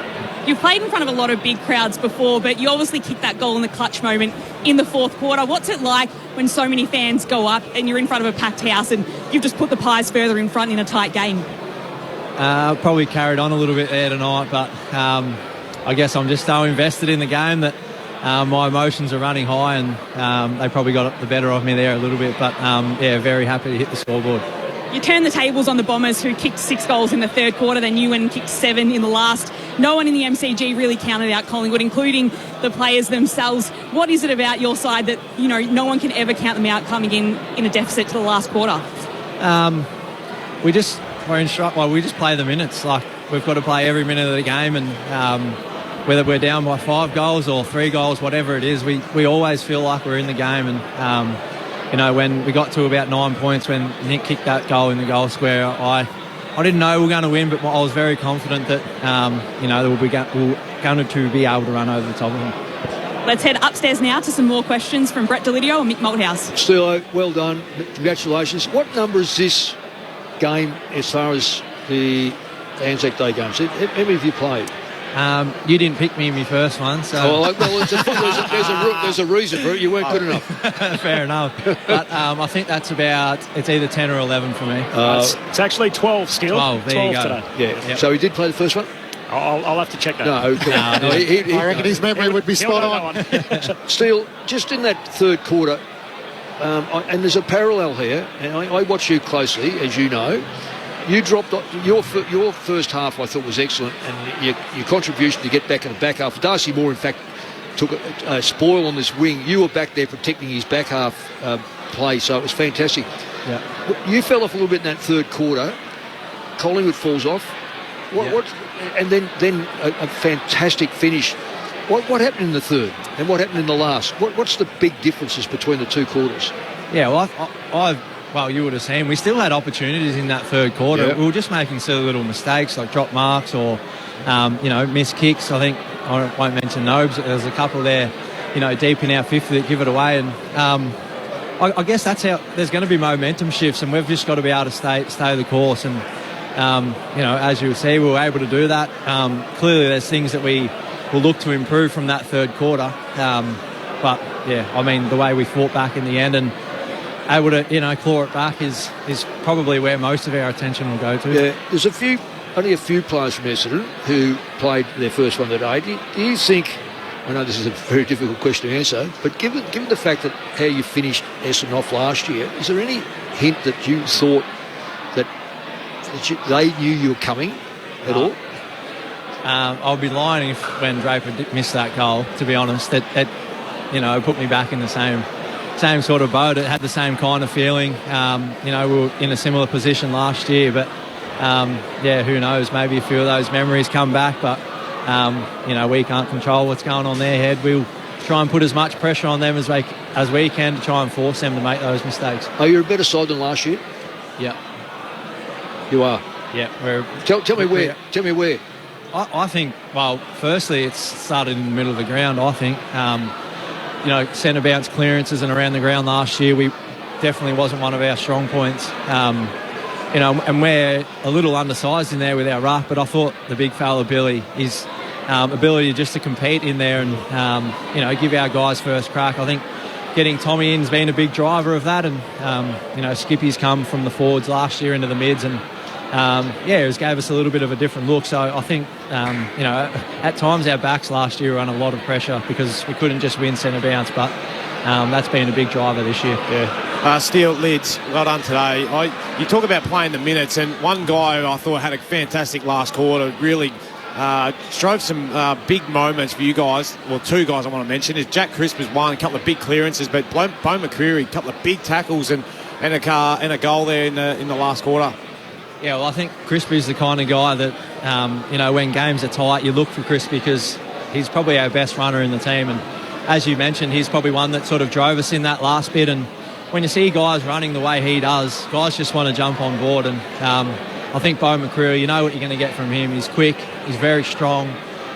You've played in front of a lot of big crowds before, but you obviously kicked that goal in the clutch moment in the fourth quarter. What's it like when so many fans go up and you're in front of a packed house and you've just put the Pies further in front in a tight game? Probably carried on a little bit there tonight, but I guess I'm just so invested in the game that my emotions are running high, and they probably got the better of me there a little bit. But, very happy to hit the scoreboard. You turned the tables on the Bombers, who kicked 6 goals in the third quarter, then you went and kicked 7 in the last. No one in the MCG really counted out Collingwood, including the players themselves. What is it about your side that, no one can ever count them out coming in a deficit to the last quarter? We just play the minutes. Like, we've got to play every minute of the game, and whether we're down by 5 goals or 3 goals, whatever it is, we always feel like we're in the game. And when we got to about 9 points when Nick kicked that goal in the goal square, I didn't know we were going to win, but I was very confident that we're going to be able to run over the top of them. Let's head upstairs now to some more questions from Brett Delidio and Mick Malthouse. Steelo, well done. Congratulations. What number is this game as far as the Anzac Day games? How many have you played? You didn't pick me in my first one, so... there's a reason for it. You weren't good enough. Fair enough. But I think that's it's either 10 or 11 for me. It's actually 12 still. 12, there 12 you go. today. Yeah. Yep. So he did play the first one? I'll have to check that. No, I reckon his memory would be spot on. Steele, just in that third quarter, and there's a parallel here, and I watch you closely, as you know. You dropped your first half. I thought was excellent, and your contribution to get back in the back half. Darcy Moore, in fact, took a spoil on this wing. You were back there protecting his back half play, so it was fantastic. Yeah. You fell off a little bit in that third quarter. Collingwood falls off. And then a fantastic finish. What happened in the third, and what happened in the last? What's the big differences between the two quarters? Yeah, well, you would have seen, we still had opportunities in that third quarter. Yeah. We were just making silly little mistakes like drop marks or, missed kicks. I think, I won't mention Nobes, there's a couple there, deep in our 50 that give it away. And I guess that's how there's going to be momentum shifts, and we've just got to be able to stay the course. And, as you see, we were able to do that. Clearly there's things that we will look to improve from that third quarter. The way we fought back in the end and able to, claw it back is probably where most of our attention will go to. Yeah, there's only a few players from Essendon who played their first one today. Do you think, I know this is a very difficult question to answer, but given the fact that how you finished Essendon off last year, is there any hint that you thought that they knew you were coming at all? I'll be lying when Draper missed that goal, to be honest. It put me back in the same sort of boat. It had the same kind of feeling. We were in a similar position last year, but who knows? Maybe a few of those memories come back, but we can't control what's going on in their head. We'll try and put as much pressure on them as we can to try and force them to make those mistakes. Are you a better side than last year? Yeah. You are? Yeah. Tell me where. Tell me where. I think, firstly, it's started in the middle of the ground, I think. Centre bounce clearances and around the ground last year, we definitely wasn't one of our strong points. And we're a little undersized in there with our ruck, but I thought the big fella, Billy, his ability just to compete in there and, give our guys first crack. I think getting Tommy in's been a big driver of that, and, Skippy's come from the forwards last year into the mids, and it gave us a little bit of a different look. So I think, at times our backs last year were under a lot of pressure because we couldn't just win centre bounce, but that's been a big driver this year. Yeah. Steele, Lids, well done today. You talk about playing the minutes, and one guy I thought had a fantastic last quarter, really strove some big moments for you guys. Well, two guys I want to mention is Jack Crisp has won a couple of big clearances, but Bo McCreary, a couple of big tackles and a goal there in the last quarter. Yeah, well, I think Crispy's the kind of guy that, when games are tight, you look for Crispy because he's probably our best runner in the team. And as you mentioned, he's probably one that sort of drove us in that last bit. And when you see guys running the way he does, guys just want to jump on board. And I think Bo McCreary, you know what you're going to get from him. He's quick, he's very strong,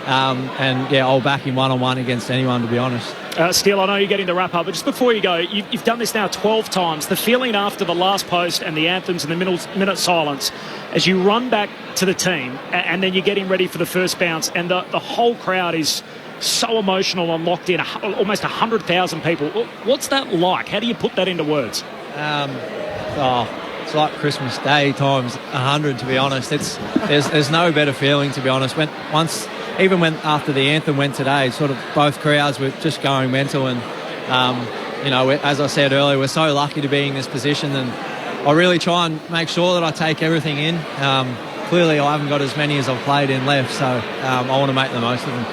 and yeah, I'll back him one-on-one against anyone, to be honest. Steele, I know you're getting the wrap up, but just before you go, you've done this now 12 times. The feeling after the last post and the anthems and the minute silence, as you run back to the team and then you're getting ready for the first bounce, and the whole crowd is so emotional and locked in, almost 100,000 people. What's that like? How do you put that into words? It's like Christmas Day times 100, to be honest. There's no better feeling, to be honest. Even when after the anthem went today, sort of both crowds were just going mental. And, as I said earlier, we're so lucky to be in this position. And I really try and make sure that I take everything in. Clearly, I haven't got as many as I've played in left, so I want to make the most of them.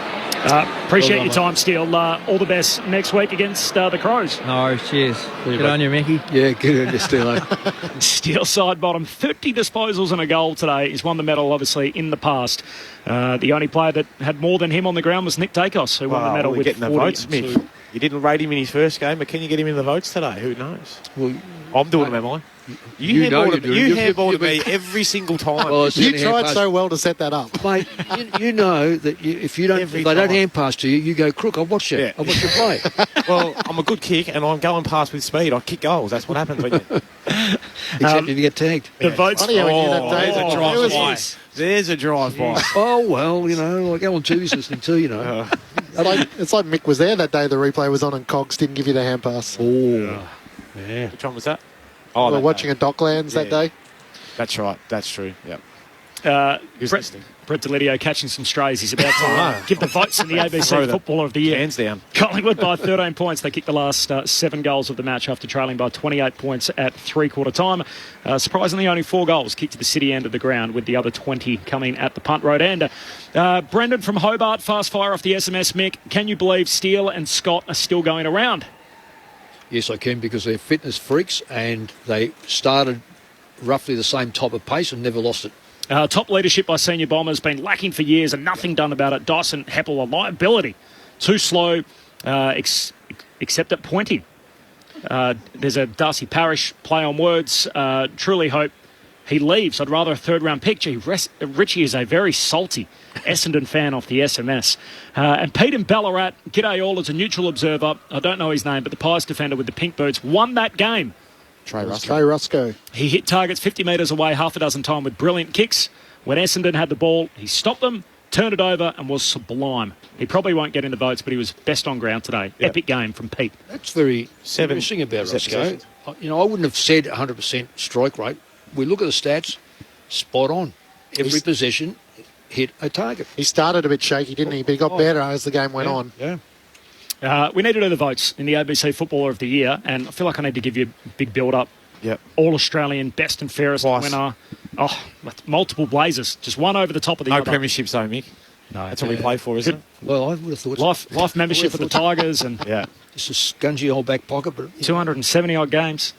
Appreciate your time, Steele. All the best next week against the Crows. No, cheers. Good on you, Mickey. Yeah, good on you, Steele. Steele side bottom, 30 disposals and a goal today. He's won the medal, obviously, in the past. The only player that had more than him on the ground was Nick Dacos, who won the medal with getting 40. The votes, Mick. You didn't rate him in his first game, but can you get him in the votes today? Who knows? Well, I'm doing them, am I? You handballed me every single time. Well, you tried so well to set that up. Mate, you know that if they don't hand pass to you, you go crook. I watch it. Yeah. I watch you play. Well, I'm a good kick, and I'm going past with speed. I kick goals. That's what happens when you... Except if you get tagged. The votes... There's a drive-by. Oh, well, I go on Tuesdays listening too, It's like Mick was there that day the replay was on and Cogs didn't give you the hand pass. Oh, yeah. Which one was that? We were watching at Docklands that day. That's right. That's true. Yep. Brett Delidio catching some strays. He's about to give the votes in the ABC Footballer of the Year. Hands down. Collingwood by 13 points. They kicked the last 7 goals of the match after trailing by 28 points at three-quarter time. Surprisingly, only 4 goals kicked to the city end of the ground, with the other 20 coming at the punt road end. Brendan from Hobart, fast fire off the SMS. Mick, can you believe Steele and Scott are still going around? Yes, I can, because they're fitness freaks and they started roughly the same type of pace and never lost it. Top leadership by senior bombers been lacking for years and nothing done about it. Dyson Heppel, a liability. Too slow, except at pointing. There's a Darcy Parish play on words. Truly hope he leaves. I'd rather a third-round pick. Gee, Richie is a very salty Essendon fan off the SMS. And Pete in Ballarat, g'day all, as a neutral observer. I don't know his name, but the Pies defender with the pink boots won that game. Trey Rusco. He hit targets 50 metres away half a dozen times with brilliant kicks. When Essendon had the ball, he stopped them, turned it over, and was sublime. He probably won't get in the votes, but he was best on ground today. Yep. Epic game from Pete. That's very interesting about Rusco. I wouldn't have said 100% strike rate. We look at the stats, spot on. Every possession hit a target. He started a bit shaky, didn't he? But he got better as the game went on. Yeah. We need to do the votes in the ABC Footballer of the Year, and I feel like I need to give you a big build-up. Yep. All-Australian, best and fairest winner. Multiple Blazers. Just one over the top of the other. No premierships, though, Mick. No. That's what we play for, isn't it? Well, I would have thought life membership for the Tigers. And just a scungy old back pocket. But 270-odd games.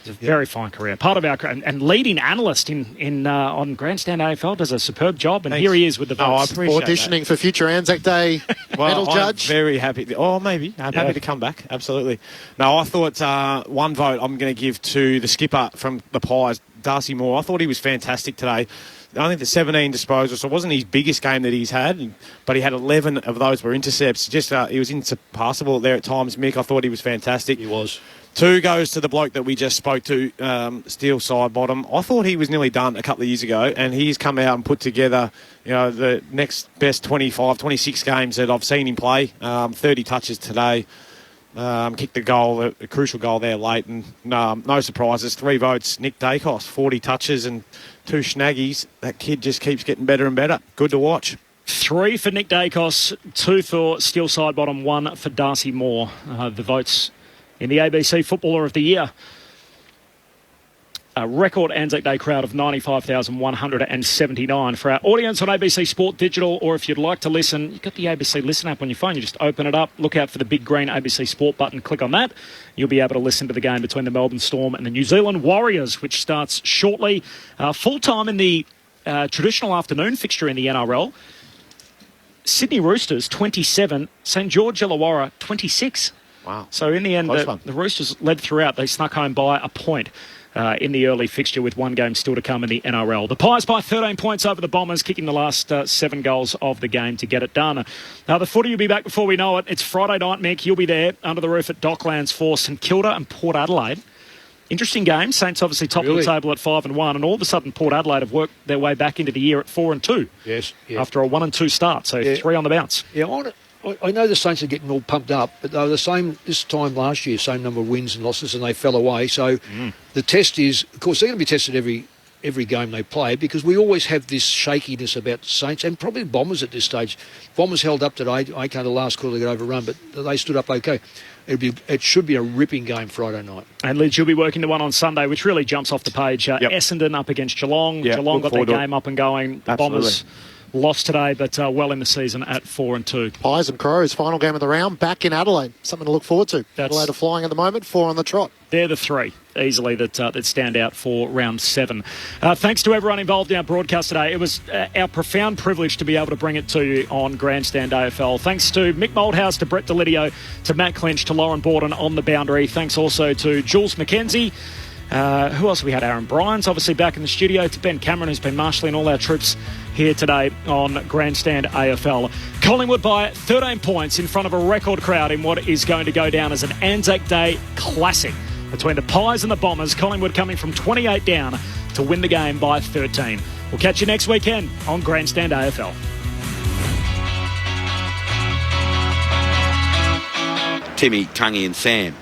It's a very fine career. Part of our and leading analyst on Grandstand AFL, does a superb job, and here he is with the votes. I appreciate auditioning for future Anzac Day medal judge. I'm very happy. Maybe. I'm happy to come back. Absolutely. No, I thought one vote I'm going to give to the skipper from the Pies, Darcy Moore. I thought he was fantastic today. I think the 17 disposals, so it wasn't his biggest game that he's had, but he had 11 of those were intercepts. Just he was unsurpassable there at times, Mick. I thought he was fantastic. He was. 2 goes to the bloke that we just spoke to, Steele side bottom. I thought he was nearly done a couple of years ago, and he's come out and put together, the next best 25, 26 games that I've seen him play. 30 touches today. Kicked the goal, a crucial goal there late, and no surprises. 3 votes. Nick Dacos, 40 touches and 2 snaggies. That kid just keeps getting better and better. Good to watch. 3 for Nick Dacos, 2 for Steele side bottom, 1 for Darcy Moore. The votes in the ABC Footballer of the Year. A record Anzac Day crowd of 95,179. For our audience on ABC Sport Digital, or if you'd like to listen, you've got the ABC Listen app on your phone. You just open it up, look out for the big green ABC Sport button, click on that. You'll be able to listen to the game between the Melbourne Storm and the New Zealand Warriors, which starts shortly. Full-time in the traditional afternoon fixture in the NRL. Sydney Roosters 27, St George Illawarra 26. Wow. So in the end, Close one. the Roosters led throughout. They snuck home by a point in the early fixture with one game still to come in the NRL. The Pies by 13 points over the Bombers, kicking the last 7 goals of the game to get it done. Now, the footy will be back before we know it. It's Friday night, Mick. You'll be there under the roof at Docklands for St Kilda and Port Adelaide. Interesting game. Saints obviously top of the table at 5-1, and all of a sudden Port Adelaide have worked their way back into the year at 4-2. Yes. Yeah. After a 1-2 start, so 3 on the bounce. Yeah, I know the Saints are getting all pumped up, but they were the same this time last year, same number of wins and losses, and they fell away. So the test is, of course, they're going to be tested every game they play, because we always have this shakiness about the Saints and probably the Bombers at this stage. Bombers held up today. Okay, the last quarter they got overrun, but they stood up okay. It should be a ripping game Friday night. And Liz, you'll be working the one on Sunday, which really jumps off the page. Essendon up against Geelong. Geelong got their game up and going. The Bombers lost today, but well in the season at 4-2. Pies and Crows, final game of the round, back in Adelaide. Something to look forward to. Adelaide are flying at the moment, 4 on the trot. They're the 3 easily that stand out for round 7. Thanks to everyone involved in our broadcast today. It was our profound privilege to be able to bring it to you on Grandstand AFL. Thanks to Mick Moldhouse, to Brett Delidio, to Matt Clinch, to Lauren Borden on the boundary. Thanks also to Jules McKenzie. Who else have we had? Aaron Bryant's obviously back in the studio. To Ben Cameron, who's been marshalling all our troops here today on Grandstand AFL. Collingwood by 13 points in front of a record crowd in what is going to go down as an Anzac Day classic between the Pies and the Bombers. Collingwood coming from 28 down to win the game by 13. We'll catch you next weekend on Grandstand AFL. Timmy, Tungy and Sam.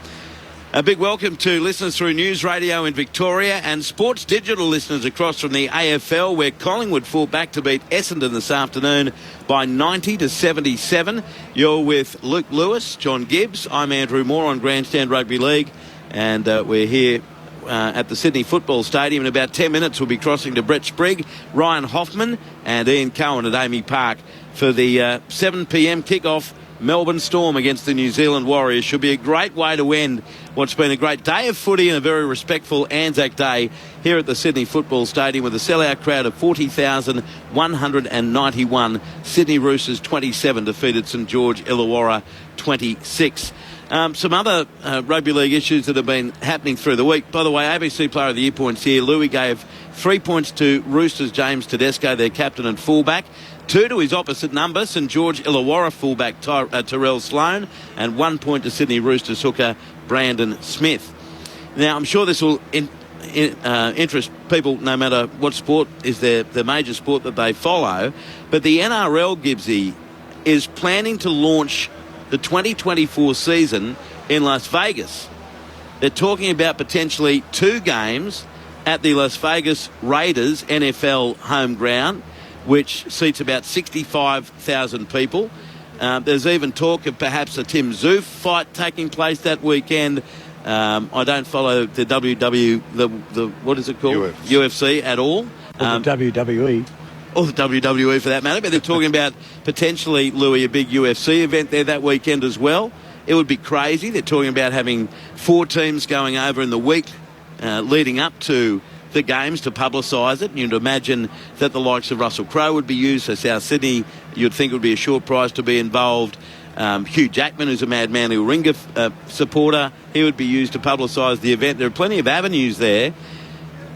A big welcome to listeners through News Radio in Victoria and Sports Digital listeners across from the AFL, where Collingwood fought back to beat Essendon this afternoon by 90-77. You're with Luke Lewis, John Gibbs. I'm Andrew Moore on Grandstand Rugby League, and we're here at the Sydney Football Stadium. In about 10 minutes, we'll be crossing to Brett Sprigg, Ryan Hoffman and Ian Cohen at Amy Park for the 7 p.m. kickoff. Melbourne Storm against the New Zealand Warriors. Should be a great way to end what's been a great day of footy and a very respectful Anzac Day here at the Sydney Football Stadium with a sellout crowd of 40,191. Sydney Roosters 27 defeated St George Illawarra 26. Some other rugby league issues that have been happening through the week. By the way, ABC Player of the Year points here. Louis gave 3 points to Roosters' James Tedesco, their captain and fullback. 2 to his opposite number, St George Illawarra fullback Terrell Sloan, and 1 point to Sydney Roosters hooker Brandon Smith. Now, I'm sure this will interest people no matter what sport is the major sport that they follow, but the NRL, Gibbsy, is planning to launch the 2024 season in Las Vegas. They're talking about potentially 2 games at the Las Vegas Raiders NFL home ground, which seats about 65,000 people. There's even talk of perhaps a Tim Zoof fight taking place that weekend. I don't follow the what is it called? UFC at all. Or the WWE. Or the WWE for that matter. But they're talking about potentially, Louis, a big UFC event there that weekend as well. It would be crazy. They're talking about having 4 teams going over in the week leading up to the games to publicise it. You'd imagine that the likes of Russell Crowe would be used. So South Sydney, you'd think it would be a short prize to be involved. Hugh Jackman, who's a Mad Manly Warringah supporter, he would be used to publicise the event. There are plenty of avenues there,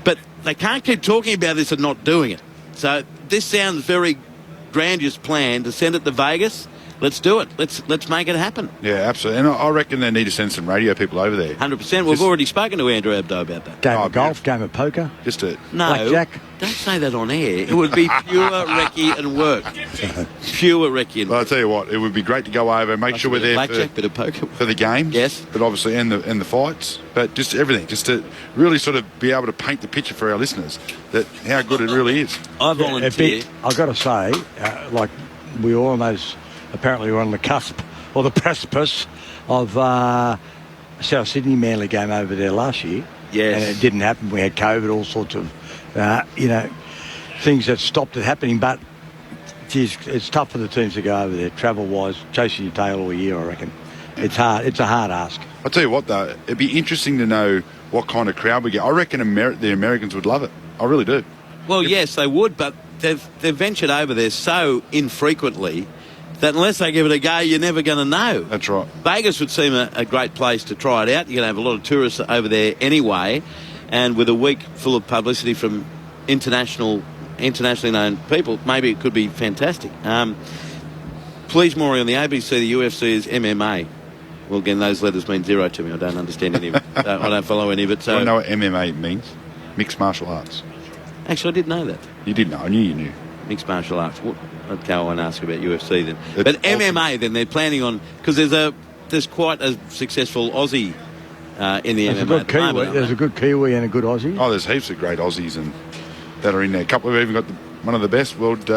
but they can't keep talking about this and not doing it. So this sounds very grandiose plan to send it to Vegas. Let's do it. Let's make it happen. Yeah, absolutely. And I reckon they need to send some radio people over there. 100%. We've already spoken to Andrew Abdo about that. Game of golf, game of poker. Just a blackjack. Don't say that on air. It would be pure recce and work. Pure recce and work. Well, I'll tell you what, it would be great to go over and make sure we're there bit of poker. For the games. Yes. But obviously, and the fights. But just everything. Just to really sort of be able to paint the picture for our listeners that how good it really is. I volunteer. I've got to say, like we almost... Apparently we're on the cusp or the precipice of South Sydney Manly game over there last year. Yes. And it didn't happen. We had COVID, all sorts of, things that stopped it happening. But, geez, it's tough for the teams to go over there, travel-wise, chasing your tail all year, I reckon. It's hard. It's a hard ask. I'll tell you what, though, it'd be interesting to know what kind of crowd we get. I reckon the Americans would love it. I really do. Well, yes, they would, but they've ventured over there so infrequently that unless they give it a go, you're never going to know. That's right. Vegas would seem a great place to try it out. You're going to have a lot of tourists over there anyway, and with a week full of publicity from internationally known people, maybe it could be fantastic. Please, Maury, on the ABC, the UFC is MMA. Well, again, those letters mean zero to me. I don't understand any of it. I don't follow any of it. So I know what MMA means. Mixed martial arts. Actually, I didn't know that. You did know. I knew you knew. Mixed martial arts. Okay, I won't ask about UFC then. But MMA, then they're planning on, because there's quite a successful Aussie in the MMA. There's a good Kiwi and a good Aussie. Oh, there's heaps of great Aussies and that are in there. A couple have even got one of the best world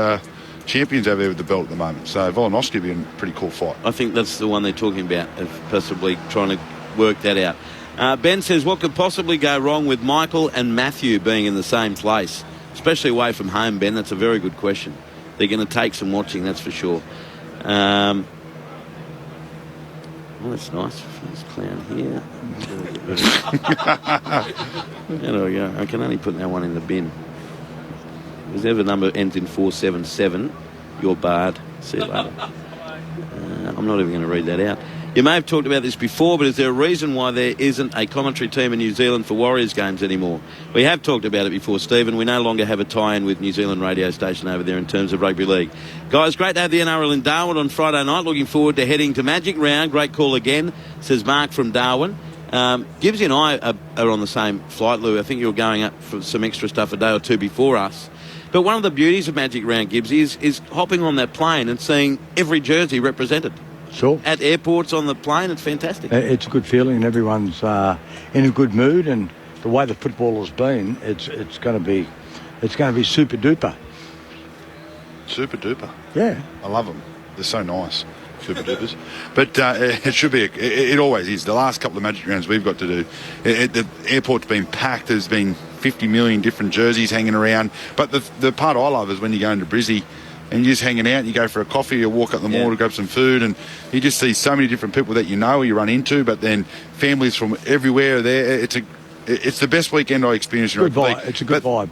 champions over there with the belt at the moment. So Volkanovski will be a pretty cool fight. I think that's the one they're talking about, of possibly trying to work that out. Ben says, what could possibly go wrong with Michael and Matthew being in the same place, especially away from home, Ben? That's a very good question. They're going to take some watching, that's for sure. Well, that's nice. This clown here. There we go. I can only put that one in the bin. Whichever number ends in 477, you're barred. See you later. I'm not even going to read that out. You may have talked about this before, but is there a reason why there isn't a commentary team in New Zealand for Warriors games anymore? We have talked about it before, Stephen. We no longer have a tie-in with New Zealand radio station over there in terms of rugby league. Guys, great to have the NRL in Darwin on Friday night. Looking forward to heading to Magic Round. Great call again, says Mark from Darwin. Gibbsy and I are on the same flight, Lou. I think you were going up for some extra stuff a day or two before us. But one of the beauties of Magic Round, Gibbsy, is hopping on that plane and seeing every jersey represented. Sure. At airports, on the plane, it's fantastic. It's a good feeling, and everyone's in a good mood. And the way the football has been, it's going to be super duper. Super duper. Yeah, I love them. They're so nice, super dupers. But it should be. It always is. The last couple of Magic Rounds we've got to do, the airport's been packed. There's been 50 million different jerseys hanging around. But the part I love is when you go into Brizzy and you're just hanging out, you go for a coffee, you walk up the mall to grab some food, and you just see so many different people that you know, you run into, but then families from everywhere are there. It's the best weekend I experienced in rugby league. It's a good vibe.